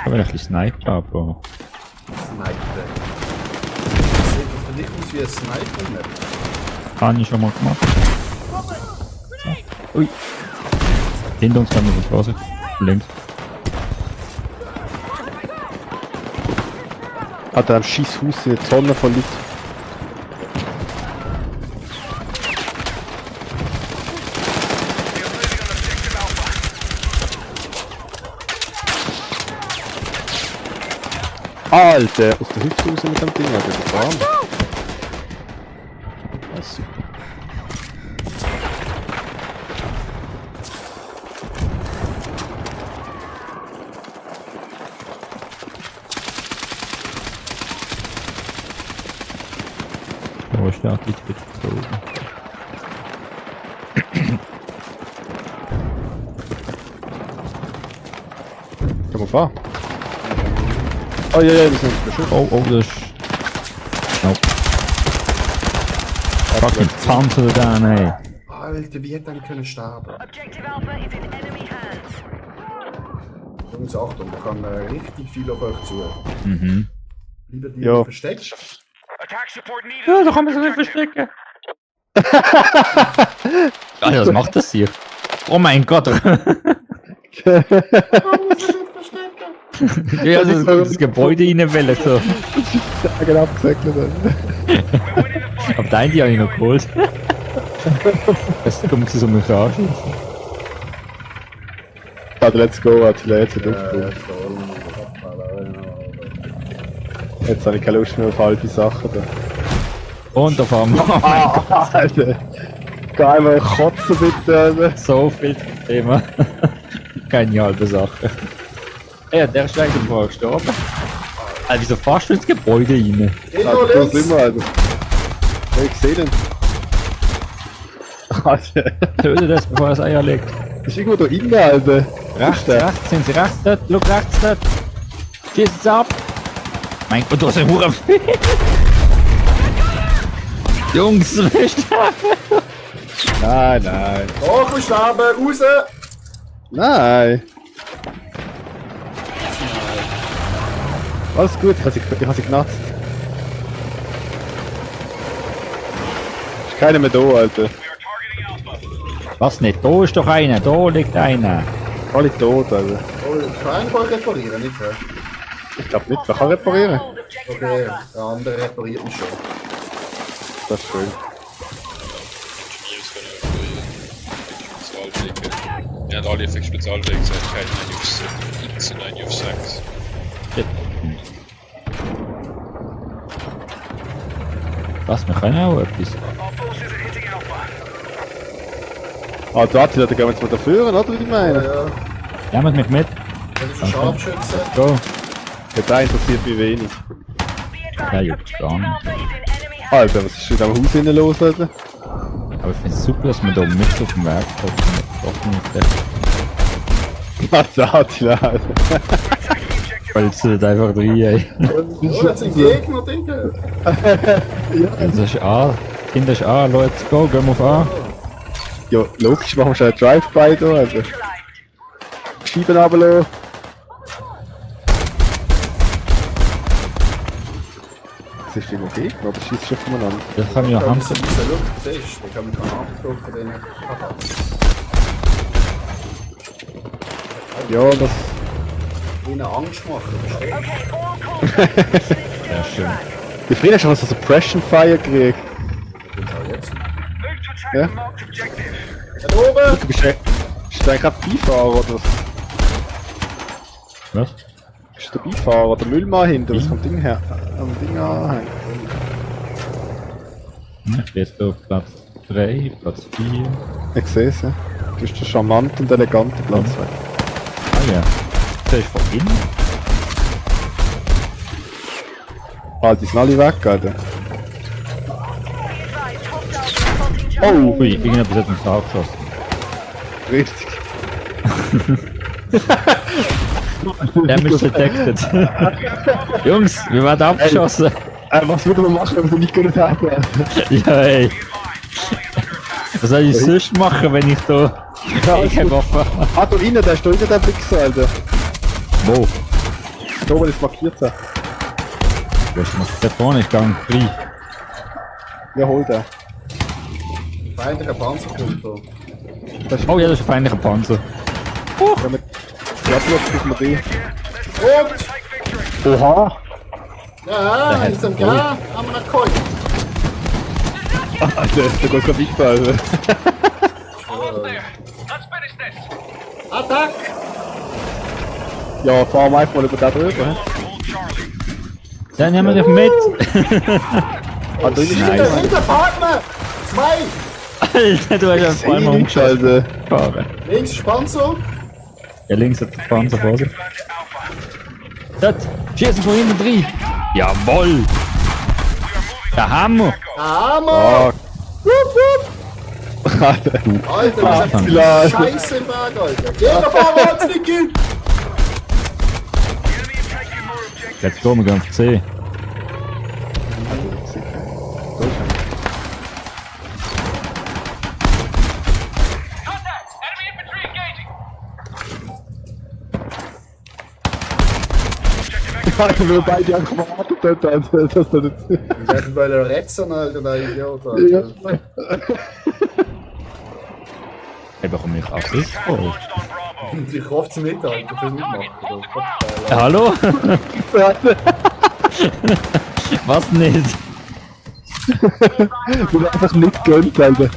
Aber ein bisschen Sniper, aber... Sniper. Sieht für dich aus wie ein Sniper, nicht? Habe ich schon mal gemacht. Ui. Hinter uns kommen wir, Vorsicht. Links. Alter, am Schießhaus sind eine Tonne von Leuten. Alter, aus der Hüfte raus mit dem Ding, Alter, das war arm. Ja, super. Wo ist der Artikel? Da oben. Komm auf an. Oh ja, ja, wir sind bestimmt. Oh, oh, das ist... Nope. Fucking Panzer da, ey. Alter, wie hätte er können sterben? Jungs, Achtung, da kann richtig viel auf euch zu. Mhm. Lieber die Ja. versteckt. Ja, da kann man sich nicht verstecken. Alter, was macht das hier? Oh mein Gott. Ja, das Gebäude reinwählen, so. Ja, genau, abgesäckelt. Aber dein die habe ich noch geholt. Es kommt so um mich an. Warte, let's go, Attila, jetzt wird aufgehoben. Jetzt habe ich keine Lust mehr auf halbe Sachen da. Und auf einmal. Oh mein Gott. Alter. Geh einmal kotzen bitte, Alter. So viel zum Thema. Keine halbe Sache. Ja, der ist eigentlich vorher gestorben. Alter, wieso fährst du ins Gebäude rein? Alter, da sind wir, Alter. Ja, ich seh den. Alter. Töte das, bevor er das Eier legt. Das ist irgendwo da innen, Alter. Rechts, sind sie rechts dort? Schau rechts dort. Schieß es ab. Mein Gott, du hast einen Huren. Jungs, wir sterben. Nein, nein. Oh, wir sterben, raus! Nein. Alles gut, ich hab sie genatzt. Ist keiner mehr da, Alter. Was nicht? Da ist doch einer, da liegt einer. Alle tot, Alter. Oh, keiner kann reparieren, nicht wahr? Ich glaub nicht, wer kann reparieren? Okay, der andere repariert mich schon. Das ist schön. Spezialwege. Ja, alle effekt Spezialwege sind keine 9 auf X und 9 auf 6. Was, wir können auch etwas. Ah, da gehen wir jetzt mal dafür, oder? Wie ich meine? Ja. Nehmt mich mit. Das ist ein Scharfschütze. Let's go. Ja, der interessiert mich wenig. Ja, juckt gar nicht. Alter, was ist in diesem Haus innen los, Alter? Aber ich finde es super, dass wir da mit auf dem Weg kommen. Was sagt ihr, Alter? Weil es einfach rein, ey. Oh, jetzt sind Gegner, Digga. Das ist A. Kinder ist A, let's go, gehen wir auf A. Ja, logisch, machen wir schon einen Drive-By da, Alter. Scheiben runterlassen. Das ist irgendwo Gegner, oder schießt schon voneinander? Das kann ich ja haben. Siehst du, da kann man Granaten von denen. Ja, das... Ihnen Angst machen. Ja, schön. Die Frieden hat schon so Suppression Fire gekriegt. Ja? Da oben! Du bist du eigentlich gerade Beifahrer oder was? Was? Bist du der Beifahrer, der Müllmann hinter, was kommt Ding her? Am Ding anhängt. Ich bin jetzt auf Platz 3, Platz 4. Ich sehe es, ja. Du bist der charmante und elegante Platz 2. Ah ja. Das ist von innen. Ah, die sind alle weg, Alter. Oh! Ui, irgendjemand hat uns abgeschossen. Richtig. Damage detected. Jungs, wir werden abgeschossen. Was würden wir machen, wenn wir nicht können sagen? Ja, ey. Was soll ich sonst machen, wenn ich da keine Waffe habe? Ah, da innen, der ist da innen der Wichser, Alter. Wo? Da oben ist markiert. Wo ist noch? Da vorne ist gang frei. Ja, hol den. Feindlicher Panzer kommt da. Oh ja, das ist ein feindlicher Panzer. Ja, mit Klapplock müssen wir Und! Oha! Ja, ist am Gar, haben wir noch geholt. Alter, der geht gerade weiter, Alter. Attack! Ja, fahren wir einfach mal über den drüber, hä? Dann nehmen wir dich mit! Ah, da ist Hinter Partner! 2! Alter, du hast ja zweimal umgeschossen. Fahren. Links ist Panzer. Ja, links hat der Panzer vor sich. Dort! Schießen von hinten rein! Jawoll! Der Hammer! Hammer! Ah. Alter, das ist klar. Scheiße im Berg, Alter. Jägerfahrer hat's nicht gegeben! Let's go, wir gehen auf C. Alter, wir beide einfach mal wartet, Alter. Das da nicht. Wir werden bei der Retzen, Alter, der Idiot, Alter. Ja. Ich bekomme mich Assist voll. Ich hoffe es mit, Alter, für mitmachen. Hallo? Was nicht? Du hast einfach nicht gönnt, Alter.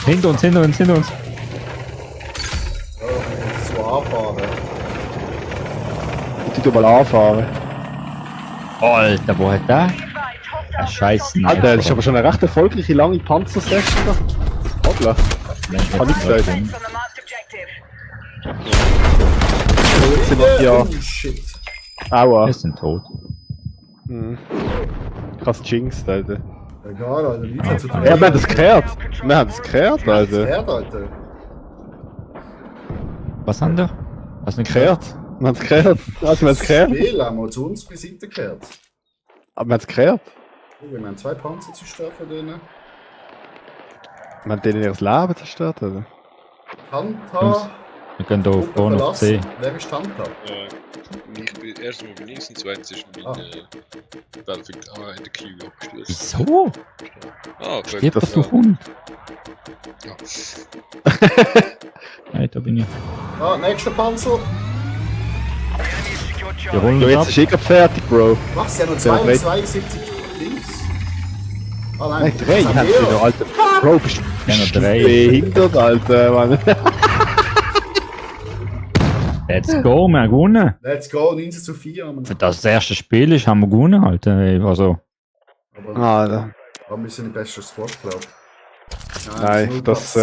Hinter uns, hinter uns, hinter uns. So anfahren. Ich tu mal anfahren. Alter, wo hat der? Ein Scheiß. Alter, das ist aber schon eine recht erfolgreiche lange Panzersession da. Hoppla. Hab ich gesagt. Jetzt sind wir ja. Shit. Aua. Wir sind tot. Mhm. Ich hab's jinxed, Alter. Egal, Alter, wie zu tun. Ja, wir haben das gehört. Wir haben das gehört, Alter. Alter. Was haben wir? Was nicht Gehört? Wir haben es gehört. Also, wir haben es gehört. Das Spiel haben wir zu uns beiseite gehört. Aber wir haben es gehört. Wir haben 2 Panzer zerstört von denen. Wir haben denen ihr Leben zerstört, oder? Handhaar. Wir gehen hier vorne auf C. Wer ist Handhaar? Ich bin erstens mal links und zweitens ist mein Battlefield A in der Queue abgestürzt. Wieso? Ah, Stirb doch, du Hund! Ja. Nein, da bin ich. Ah, nächster Panzer. Wir holen Ja, uns jetzt ab. ist eh gerade fertig, Bro. Mach's ja noch Ja, 72 links. Oh Nein, 3 haben sie noch, Alter. Bro, bist du behindert, Alter, Mann. Let's go, wir haben gewonnen. Let's go, 19:4. Mann. Für das erste Spiel ist, haben wir gewonnen, Alter. Also. Aber wir sind im besten Squad, glaube ich. Nein, das.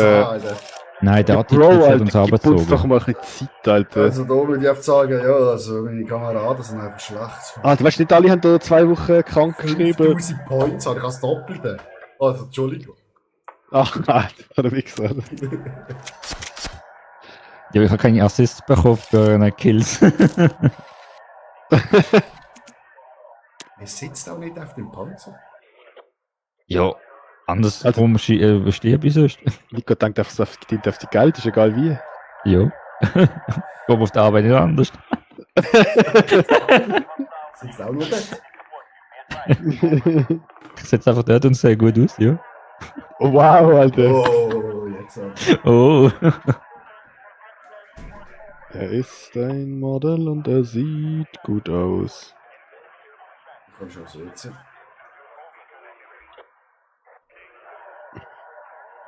Nein, der Bro, Attitude hat Alter, uns gib uns abgezogen. doch mal ein bisschen Zeit, Alter. Also da würde ich einfach sagen, ja, also meine Kameraden sind einfach schlecht. Alter, weißt du, nicht alle haben da 2 Wochen krank geschrieben. 5000 Points, habe ich als Doppelte. Also, Entschuldigung. Ach, Alter, der Wichser. Ja, ich habe keine Assists bekommen für eine Kills. Er sitzt auch nicht auf dem Panzer. Ja, andersrum stirb ich sonst. Nico denkt einfach so auf die Geld, ist egal wie. Ja. Komm auf der Arbeit nicht anders. Sitzt auch nur dort. Ich setze einfach dort und sehe gut aus, ja. Oh, wow, Alter. Oh, jetzt. Oh. Er ist ein Model und er sieht gut aus. Ich kann schon sitzen.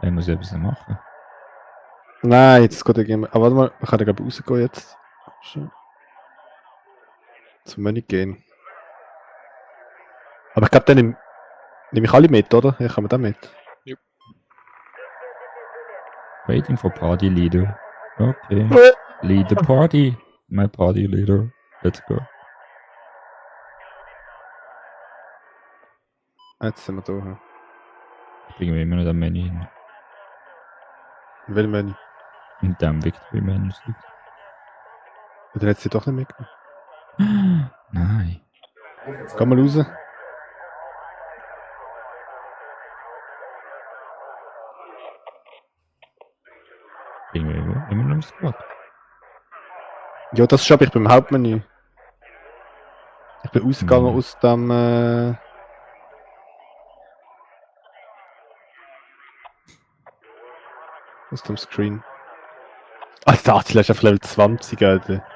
Ich muss ja etwas machen. Nein, jetzt geht er gehen. Aber warte mal, ich kann da glaube ich rausgehen jetzt. Schon. Zum Menü gehen. Aber ich glaube, dann nehme ich alle mit, oder? Ich kann mir da mit. Yep. Waiting for party leader. Okay. Lead the party. My party leader. Let's go. Jetzt sind wir da. Bringen wir immer noch das Menü hin. In welchem Menü? In dem Victory-Menü. Oder hat sie doch nicht mitgenommen? Nein. Geh mal raus. Bringen wir immer noch im Squad. Ja, das schaffe ich beim Hauptmenü. Ich bin rausgegangen aus dem. Aus dem Screen. Alter, Attila ist auf Level 20, Alter.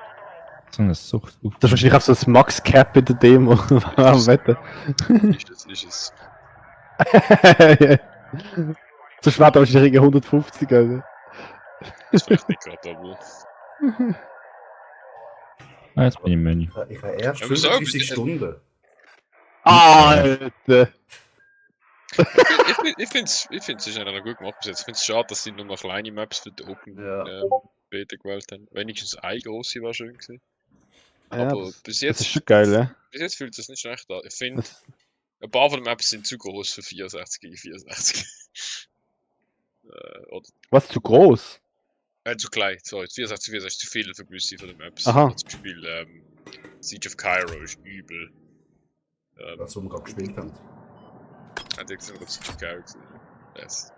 So eine Sucht. Das ist wahrscheinlich auch so das Max-Cap in der Demo. Am Wetter. Ist es. So schwer da wahrscheinlich 150, Alter. Das vielleicht nicht gerade, aber. Ah, jetzt bin ich im Menü. Ich habe erst Ja, wieso? 35 Stunden. Alter! Ich finde es ist eigentlich noch gut gemacht bis jetzt. Ich finde es schade, dass sie nur noch kleine Maps für die Open Beta gewählt haben. Wenigstens eine große war schön gewesen. Ja, Aber das, bis jetzt. das ist schon geil, ja? Bis jetzt fühlt es sich nicht schlecht an. Ich finde, ein paar von den Maps sind zu groß für 64 gegen 64. Oder Was, zu groß? zu klein, sorry. 64 ist zu viel für gewisse von den Maps. Aha. Zum Beispiel Siege of Cairo ist übel. Was wir gerade gespielt haben. Hat jetzt noch Siege of Cairo gesehen. Yes.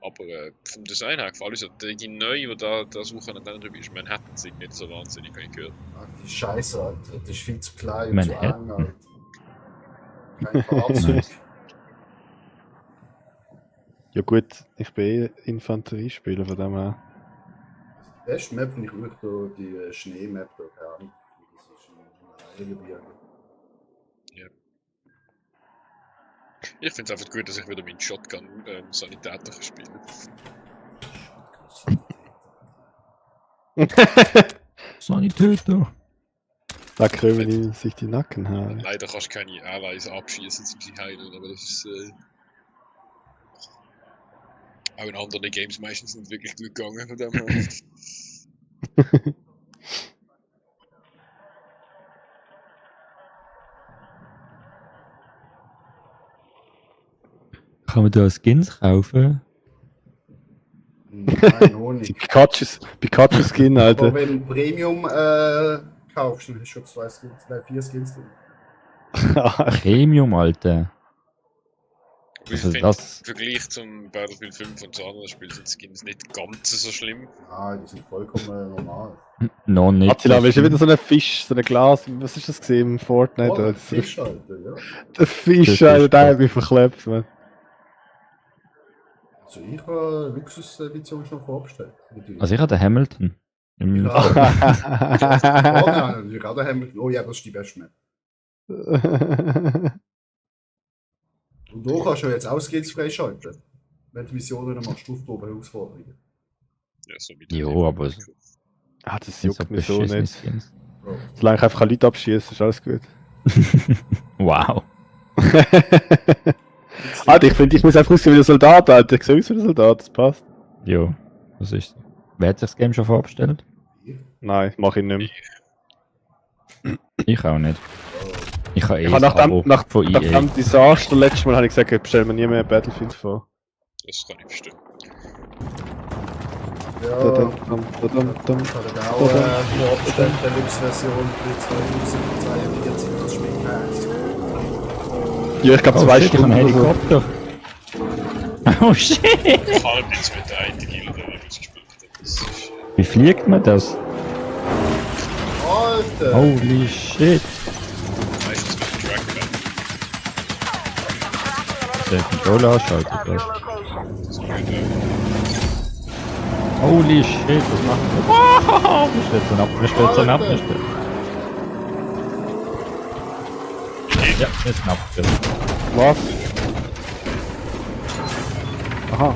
Aber vom Design her gefällt es die neue, die da suchen und dann drüber ist, Manhattan sind nicht so wahnsinnig, habe ich gehört. Ach, die ist scheiße, Alter. Das ist viel zu klein und Manhattan. zu eng, Alter. Kein Fahrzeug. Ja gut, ich bin Infanteriespieler von dem her. Die beste Map finde ich wirklich die Schneemap, keine Ahnung. Das ist ein Heilgebirge. Ja. Ich finde es einfach gut, dass ich wieder mit Shotgun Sanitäter kann spielen. Sanitäter. Da krümmen sich die Nackenhaare. Leider kannst du keine Allies abschießen, um sie heilen, aber das ist auch in anderen Games meistens nicht wirklich gut gegangen von dem her. Kann man da Skins kaufen? Nein, noch nicht. Pikachu-Skin, Alter. Aber wenn du Premium kaufst, dann hast du schon 4 Skins drin. Premium, Alter. Ich Also finde, das- im Vergleich zum Battlefield 5 und zu anderen Spielen sind Skins nicht ganz so schlimm. Ah, die sind vollkommen normal. Noch nicht. Attila, willst du wieder so ein Fisch, so ein Glas, was ist das gesehen im Fortnite? Oh, der Alter? Fisch, Alter, ja. Der Fisch, Alter, der hat mich verklebt, man. Also ich habe Luxus-Edition schon vorbestellt. Also ich habe den Hamilton. Im Ja. Oh ja, der Hamilton. Oh ja, das ist die beste Map. Und du kannst ja jetzt auch Skills freischalten. Wenn du Missionen machst, Aufgaben-Herausforderungen. Ja, so wie Jo, aber das juckt mich so beschissene nicht. Skins. Solange ich einfach Leute abschießen, ist alles gut. Wow. Alter, ich finde, ich muss einfach aussehen wie ein Soldat, Alter. Ich sehe aus wie ein Soldat, das passt. Jo, das ist so. Wer hat sich das Game schon vorbestellt? Nein, mach ich nicht mehr. Ich auch nicht. Ich habe Ich habe nach von EA. dem Desaster letztes Mal habe ich gesagt, ich bestelle mir nie mehr Battlefield vor. Das kann ich verstehen. Ja, Dadam, ich habe auch vorbestellt, Deluxe-Version für 2042, das Spiel heißt. Ja, ich glaube Oh 2 shit, ich Stunden. habe einen oder so. Helikopter. Oh shit! Ich habe jetzt mit der einen Kilo da rausgespielt. Das ist, Wie fliegt man das? Alter! Holy shit! meistens mit dem Trackpad. Der Controller ausschaltet das. Das ist gut, ja. Holy shit, was macht das? Oh, wir stürzen ab, wir stürzen ab, wir stürzen. Ja, wir sind abgestürzt. Was? Aha.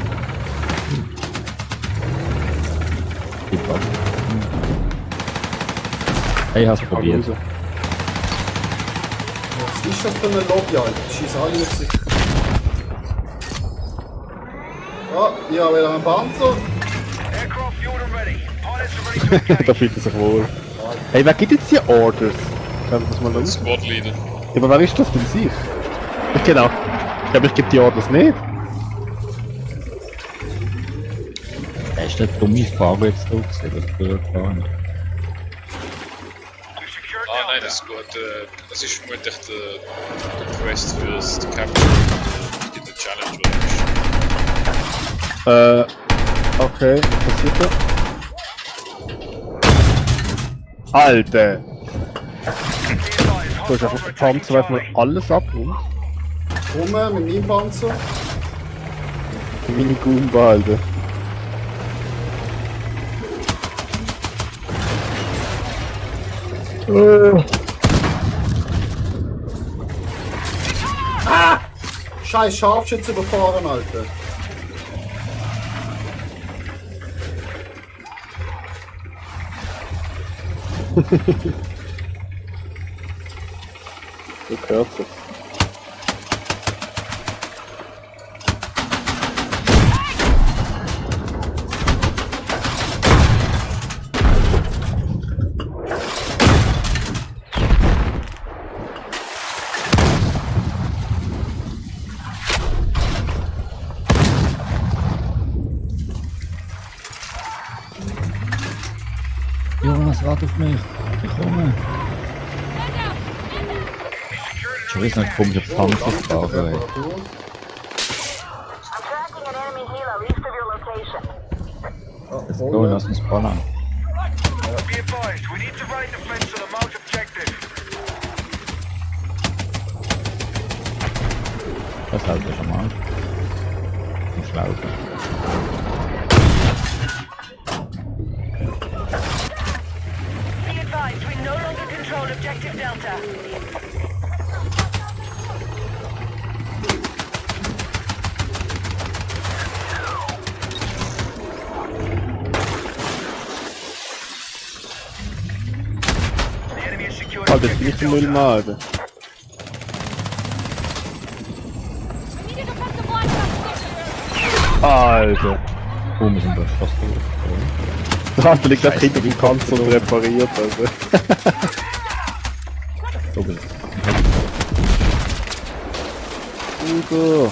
Gib ab. Hey, hast du probiert? Was ist das für eine Lobby, Alter? Schieß alle auf sich. Ah, ich habe wieder einen Panzer. Da fühlt er sich wohl. Hey, wer gibt jetzt die Orders? Können wir das mal los? Squad Leader. Ja, aber wer ist das? Bin ich? Ich genau. Ja, aber ich gebe die Orders nicht. Er ist der dumme Fahrer jetzt da gesehen, das durchgefahren. Ah nein, das ist gut. Das ist vermutlich der Quest für das Capture. Es gibt eine Challenge, oder? Okay, was passiert da? Alter! Du hast einfach den Panzer einfach mal alles abgeräumt. Komm, mit meinem Panzer. Meine Goomba, Alter. Ah! Scheiß Scharfschütze überfahren, Alter. Du hörst es. Jonas, warte auf mich. Ich komme. Ich weiß nicht, warum ich Panzer fahre, ey. Let's go, lass uns ballern. Das halte ich schon mal. Und schlaufen. Be advised, we no longer control objective Delta. Alter, jetzt bin ich der Müllmann, Alter. Alter. Oh, wir sind durchschossen. Der Alter liegt einfach hinter dem Panzer und repariert, Alter. So gut. Ugo.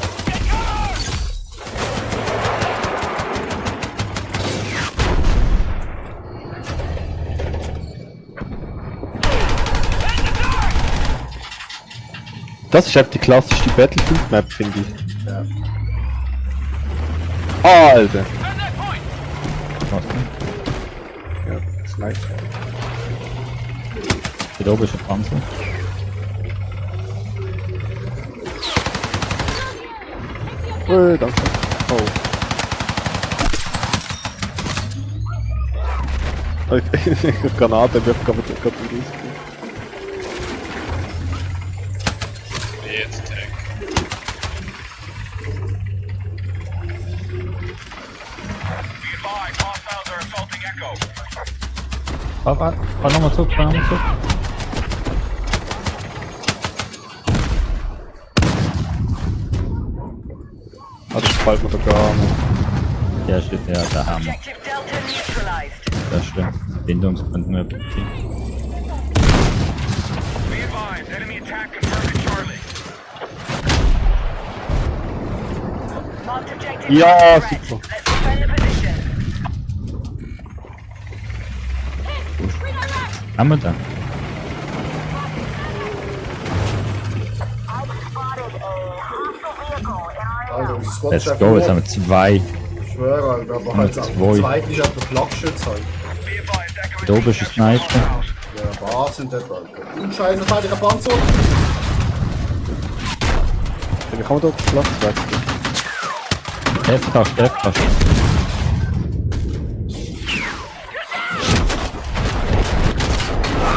Das ist einfach die klassischste Battlefield-Map, finde ich. Ja. Alter! Was denn? Ja, das ist nice. Hier oben ist ein Panzer. Danke. Oh. Granate wirft gerade den Riesen. Jetzt Tank. Fahr nochmal zurück, fahr nochmal zurück. Das gefällt mir da gar nicht. Ja, shit, ja, der Hammer. Das stimmt. Bindungs könnten wir kriegen. Ja, super. Haben wir da? Also, das Squad Let's ist go, jetzt einfach haben wir 2. Ich schwöre, Alter, aber halt Ja, der zwei. zweite ist halt der Flakschütz halt. Da oben ist ein Sniper. Ja, was sind das, Alter? Scheiße, fährt der Panzer! Wie kann man da Platz wechseln? F-Taste, F-Taste.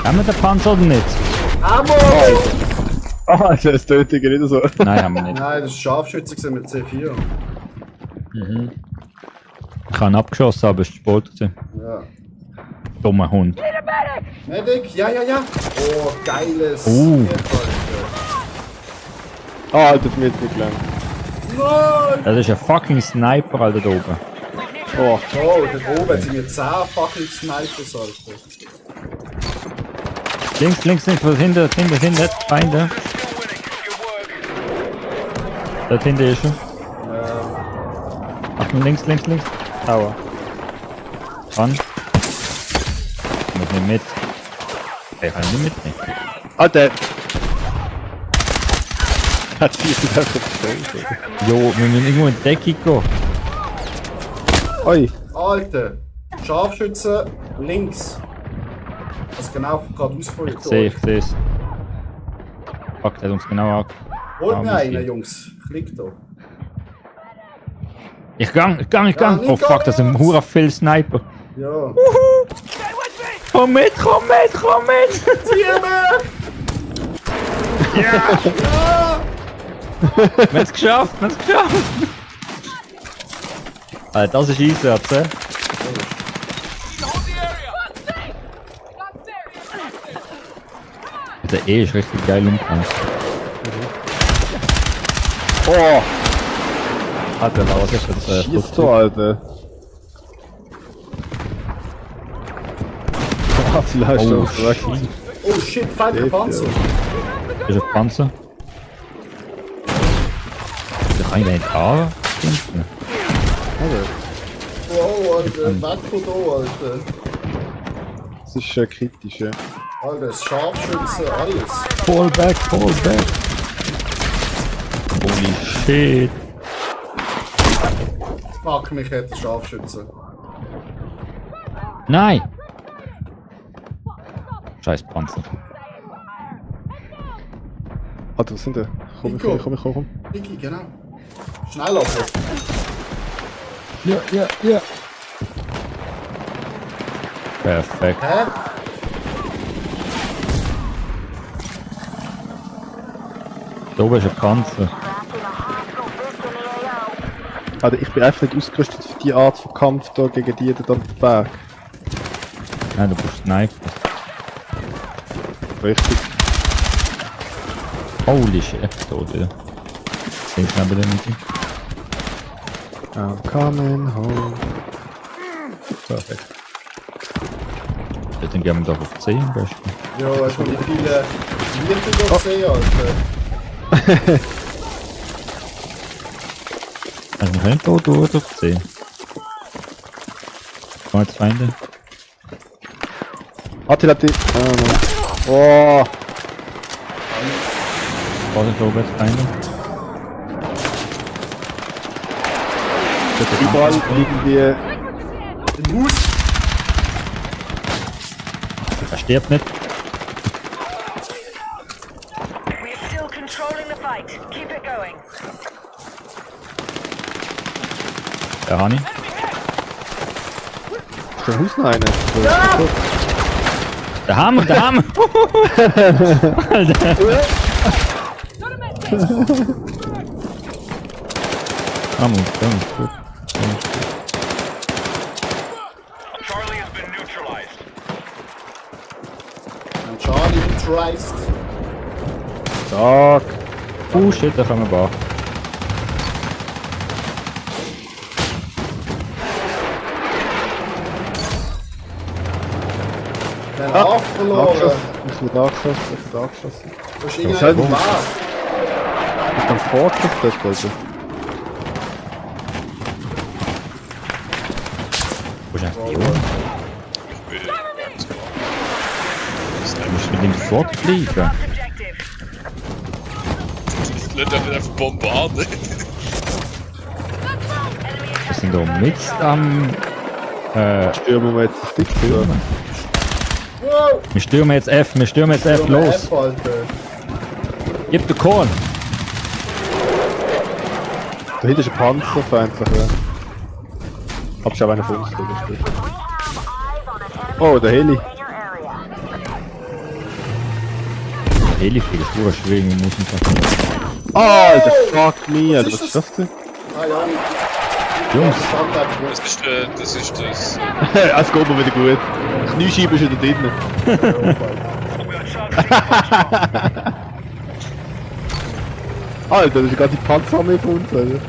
Haben wir den Panzer oder nicht? Ammo! Ah, das tötet nicht so. Nein, haben wir nicht. Nein, das ist Scharfschütze gewesen mit C4. Mhm. Ich habe ihn abgeschossen, aber es ist Sport. Ja. Dummer Hund. Medic? Ja, ja, ja! Oh, geiles! Ah, Alter, für mich jetzt nicht lang. Nein! Das ist ein fucking Sniper, Alter, da oben. Oh. Oh, da oben sind mir 10 fucking Snipers, Alter. Links, was hinter, Feinde. Dort hinten ist er. Achtung, links. Tower. Ran. Muss nicht mit. Ich kann nicht mitnehmen. Alter! Hat sie jetzt einfach gestellt. Jo, wir müssen irgendwo in die Decke gehen. Oi! Alter! Scharfschütze links. Das genau gerade ausfeuert. Ich sehe es. Fuck, der hat uns genau an. Holt mir einen, Jungs. Klick da. Ich gang. Ja, Oh fuck, das sind hure viel Sniper. Ja. Komm mit! Zieh mir! Ja! Wir haben es geschafft! Alter, das ist Einsatz, hä? Der E ist richtig geil umgegangen. Oh! Alter, was ist das? Schießt so, Alter. Oh, die Leistung. Oh shit, fällt der Panzer! Ist ein Panzer? Da kann ich nicht fahren. Wow, Alter, weg von da, Alter. Das ist kritisch, ja. Alter, das Scharfschütze, alles. Fall back. Holy shit. Fuck mich, der Scharfschütze. Nein! Scheiß Panzer. Alter, was sind da? Komm. Niki, genau. Schnell ab. Ja. Perfekt. Hä? Da oben ist ein Panzer. Alter, ich bin einfach nicht ausgerüstet für die Art von Kampf da gegen die da am Berg. Nein, du brauchst Sniper. Richtig. Holy shit, tot wieder. Links neben dem Mickey. I'm coming home. Perfekt. Ja, dann gehen wir doch auf 10 am besten. Ja, weißt du, wie viele Lichter du gesehen, Alter? Also wir können tot durch auf 10. Komm jetzt Feinde. Attila, die... Oh! Vorsicht, da oben jetzt Feinde. Überall liegen wir... Im Hus! Er stirbt nicht. We're still controlling the fight. Keep it going. Der Hani. Ist der Hus noch einer? Ja! Der Hammer! Alter! Hammer, gut. Charlie has been neutralized. Christ. Tag. Shit, da kommen wir. Den Arsch verloren. Ich wurde angeschossen. Du hast irgendeinen gemacht. Ist dann Fortress dort, also? Wo ist eigentlich die Uhr? Du musst mit dem fortfliegen. Lass doch nicht einfach bombarden. Wir sind da mit am... stürmen wir jetzt das Stick für. Wow. Wir stürmen jetzt F, los! F, Alter. Gib den Korn! Da hinten ist ein Panzer, feindlich, ja. Hab schon einen von uns gespielt. Oh, der Heli. Heli fliegt, ist wurscht, wegen muss ich sagen. Alter, fuck me, Alter, was ist das denn? Ah ja. Jungs. Das ist das. Es geht mir wieder gut. Kniescheibe ist wieder drin. Alter, das ist gerade die Panzerarmee von uns, Alter.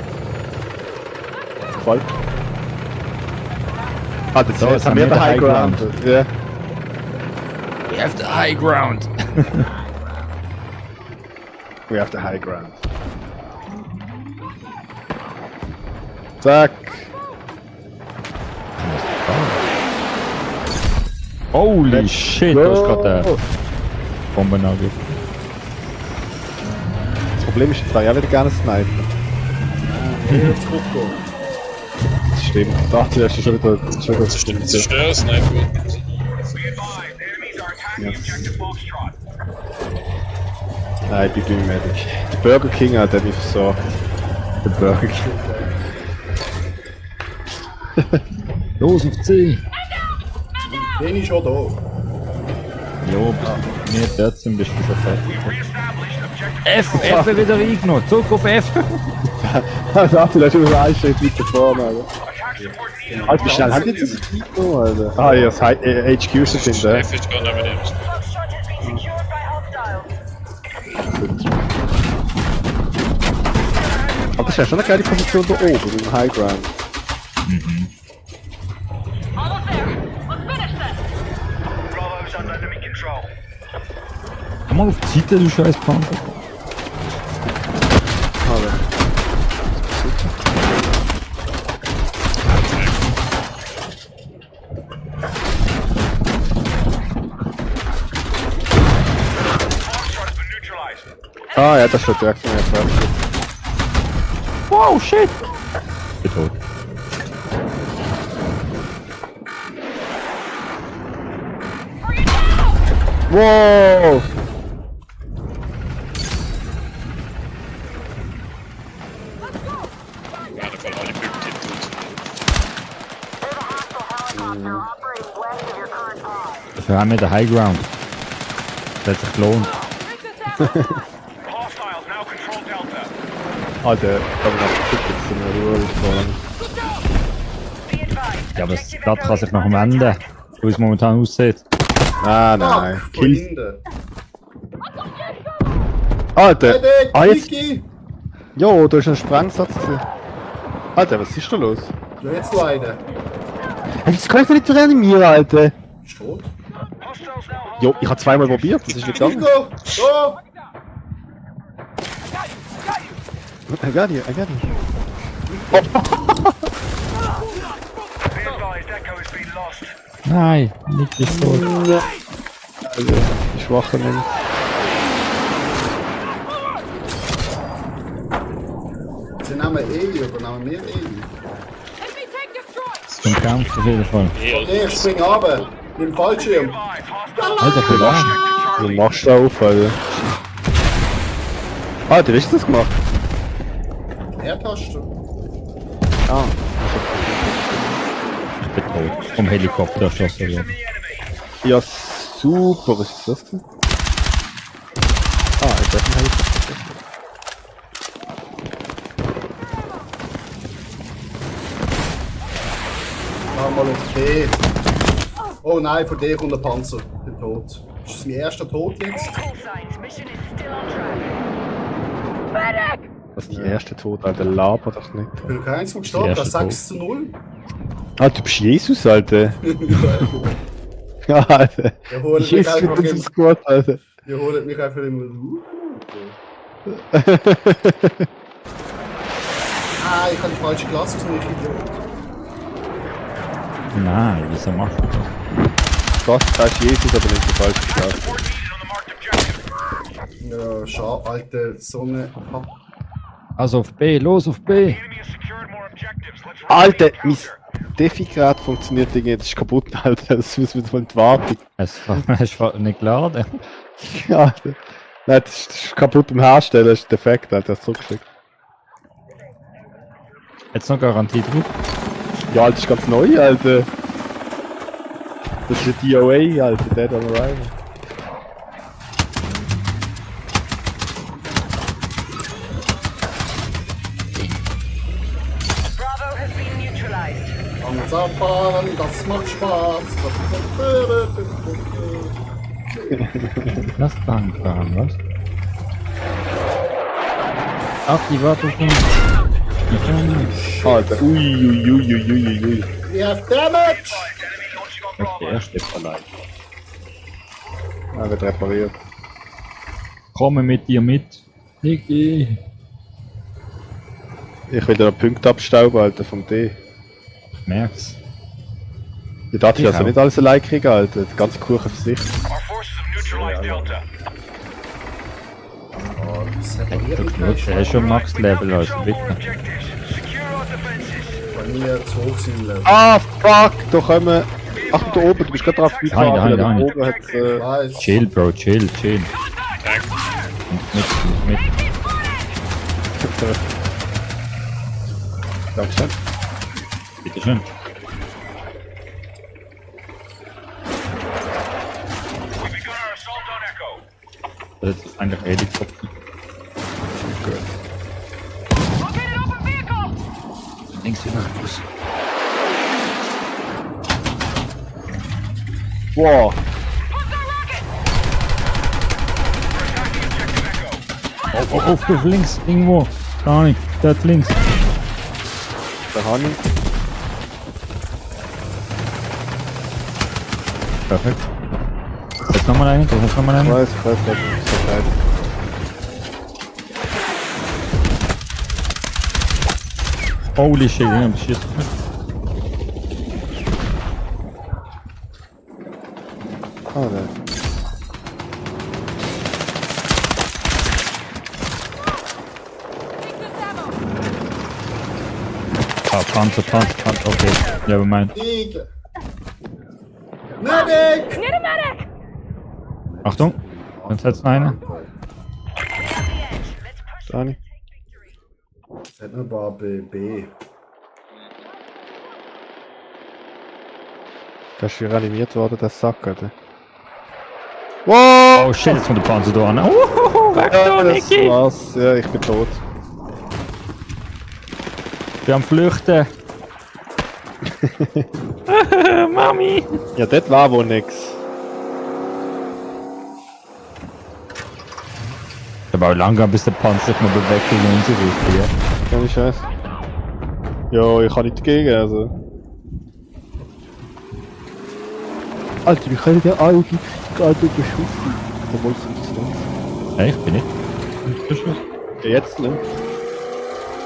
Das gefällt mir. Ah, das haben wir den High Ground. Ja. We have the high ground. We have the high ground. Zack. Holy shit, da ist gerade eine Bombenangriff. Das Problem ist, jetzt auch wieder gerne snipen. Das stimmt, ich dachte, du hast schon wieder... Das stimmt, Zerstörer-Sniper. Yes. Nein, ich bin medic. Der Burger King hat mich versorgt. Der Burger King. Los auf C! Den ist schon da. Jo, bis wir dort sind, bist du schon fertig. F wieder eingenommen, zurück auf F! Also, du hast immer so einen Schritt weiter vorne, Alter. Alter, wie schnell haben die jetzt das eingenommen, Alter? Ah ja, das HQ ist das in der. F ist gar nicht mehr Aber das ist ja schon eine geile Position da oben, im High Ground. Mhm. Komm mal auf die Seite, du scheiß Panzer. Ah ja, das steht direkt von mir. Wow, shit! Ich bin tot. Wow! Dafür haben wir den High Ground. Das hat sich gelohnt. Alter, da bin ich Tickets in der Ruhe gefahren. Ja, aber das Blatt kann sich noch am Ende, wie es momentan aussieht. Ah, nein. Kill. Alter! Ah, jetzt. Jo, da ist ein Sprengsatz. Alter, was ist da los? Du jetzt noch einen. Das kann ich doch nicht reanimieren, Alter! Ist tot? Jo, ich habe zweimal probiert, das ist nicht gegangen. Nico! Oh! I got you. Nein, nicht ist tot. Also, die Schwachen nicht. Sie nehmen E oder nehmen wir E? Zum Kampf auf jeden Fall. Nee, ich spring runter. Mit dem Fallschirm. Alter, für was? Du machst da auf, Alter. Alter, wie hast du das gemacht? R-Taste. Ah. Ich bin tot. Vom Helikopter erschossen worden. Ja, super. Was ist das denn? Ah, ich weiß nicht. Mal auf D. Oh nein, von D kommt der Panzer. Ich bin tot. Ist das mein erster Tod jetzt? Medic! Das ist die erste Tod, Alter. Laber doch nicht. Ich bin kein einziger gestorben, das 6:0. Ah, du bist Jesus, Alter. Ja, Alter. Ihr holt mich Jesus einfach mit unserem Squad, Alter. Ihr holt mich einfach immer so. Ah, ich habe die falsche Klasse aus mir Idiot. Nein, wieso machst du das? Was? Das ist Jesus, aber nicht die falsche Klasse. Ja, schade, Alter, so eine... Also auf B, los auf B! Alter, mein Defi-Gerät funktioniert irgendwie, das ist kaputt, Alter. Das müssen wir mal die Wartung. Es ist nicht geladen. Ja, Alter. Nein, das ist kaputt beim Herstellen, das ist defekt, Alter. Das ist zurückgeschickt. Jetzt noch Garantie drauf? Ja, Alter, das ist ganz neu, Alter. Das ist ein DOA, Alter, Dead on Arrival. Angst abfahren, das macht Spaß. Lass Bank fahren, was? Aktivator von... Alter, ui. We have damage! Der erste ist allein. Er wird repariert. Komme mit dir mit. Niki. Ich will dir noch Punkte abstauben, Alter, vom D. Ich merk's. Ich darf Ich also auch. nicht alles allein kriegen, Alter. Die ganze Kuchen für sich. Er ist schon Max-Level, also bitte. Bei mir zu hoch sind Level. Ah, fuck! Da kommen... Ach, da oben, du bist gerade drauf Nein. Da oben hat's... Chill, Bro, chill. Mit. Dankeschön. Bitteschön. Das ist eigentlich Helikopter. Links wieder raus. Wow. Auf links, irgendwo. Gar nicht. Dort links. Da habe ich. Perfekt. Jetzt nochmal einen, jetzt nochmal einen. Ich weiß, so leid. Holy shit, ja, beschießt mich. Ah, ne. Ah, Panzer, okay. Never mind. Medic! Medic! Need a medic! Achtung, jetzt hat's noch einen. Dani. Es hat noch ein paar B. Der ist wieder animiert worden, der Sack, Alter. Wow! Oh shit, jetzt kommt der Panzer da an. Weg Ja, da, das Niki! war's. Ja, ich bin tot. Wir haben Flüchten. Mami! Ja, dort war wohl nix. Aber auch lange, bis der Panzer sich mal bewegt und uns ist, ja. Keine Scheiße. Ja, ich kann nicht dagegen, also. Alter, wie kann ich den Augen gerade beschussen? Obwohl es nicht so. Hey, ich bin nicht. Ich bin schon. Ja, jetzt nicht.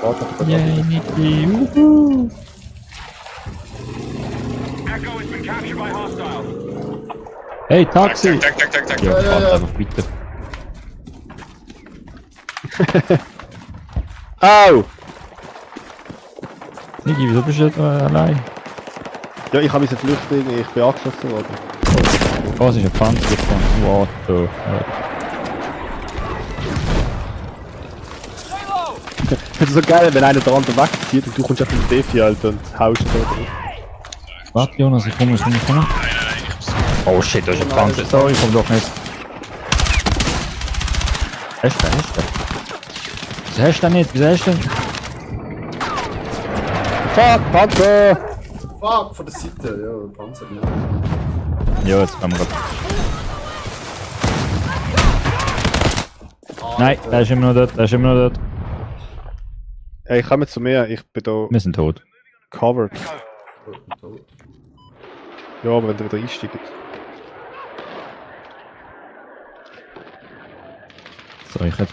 Warte auf den Yay, Niki! Wuhu! Hey, Taxi! Tak. Ja, fahrt einfach weiter. Au! Niki, wieso bist du jetzt allein? Ja, ich habe mich flüchten, ich bin angeschossen worden. Oh, es ist ein Panzer gefahren. What the heck? Das ist so geil, wenn einer der andere wegzieht und du kommst einfach mit Defi, Alter, und haust ihn da drauf. Warte, Jonas, ich komme. Oh shit, da ist ein Panzer. Sorry, komm doch nicht. Hast du? Wieso hast du den nicht? Wieso hast du den? Fuck, Panzer! Fuck, von der Seite, ja, Panzer, ja. Ja, jetzt haben wir grad. Nein, der ist immer noch dort, der ist immer noch dort. Hey, komm zu mir, ich bin da. Wir sind tot. Covered. Tot. Ja, aber wenn der wieder einsteigt. So, ich hätte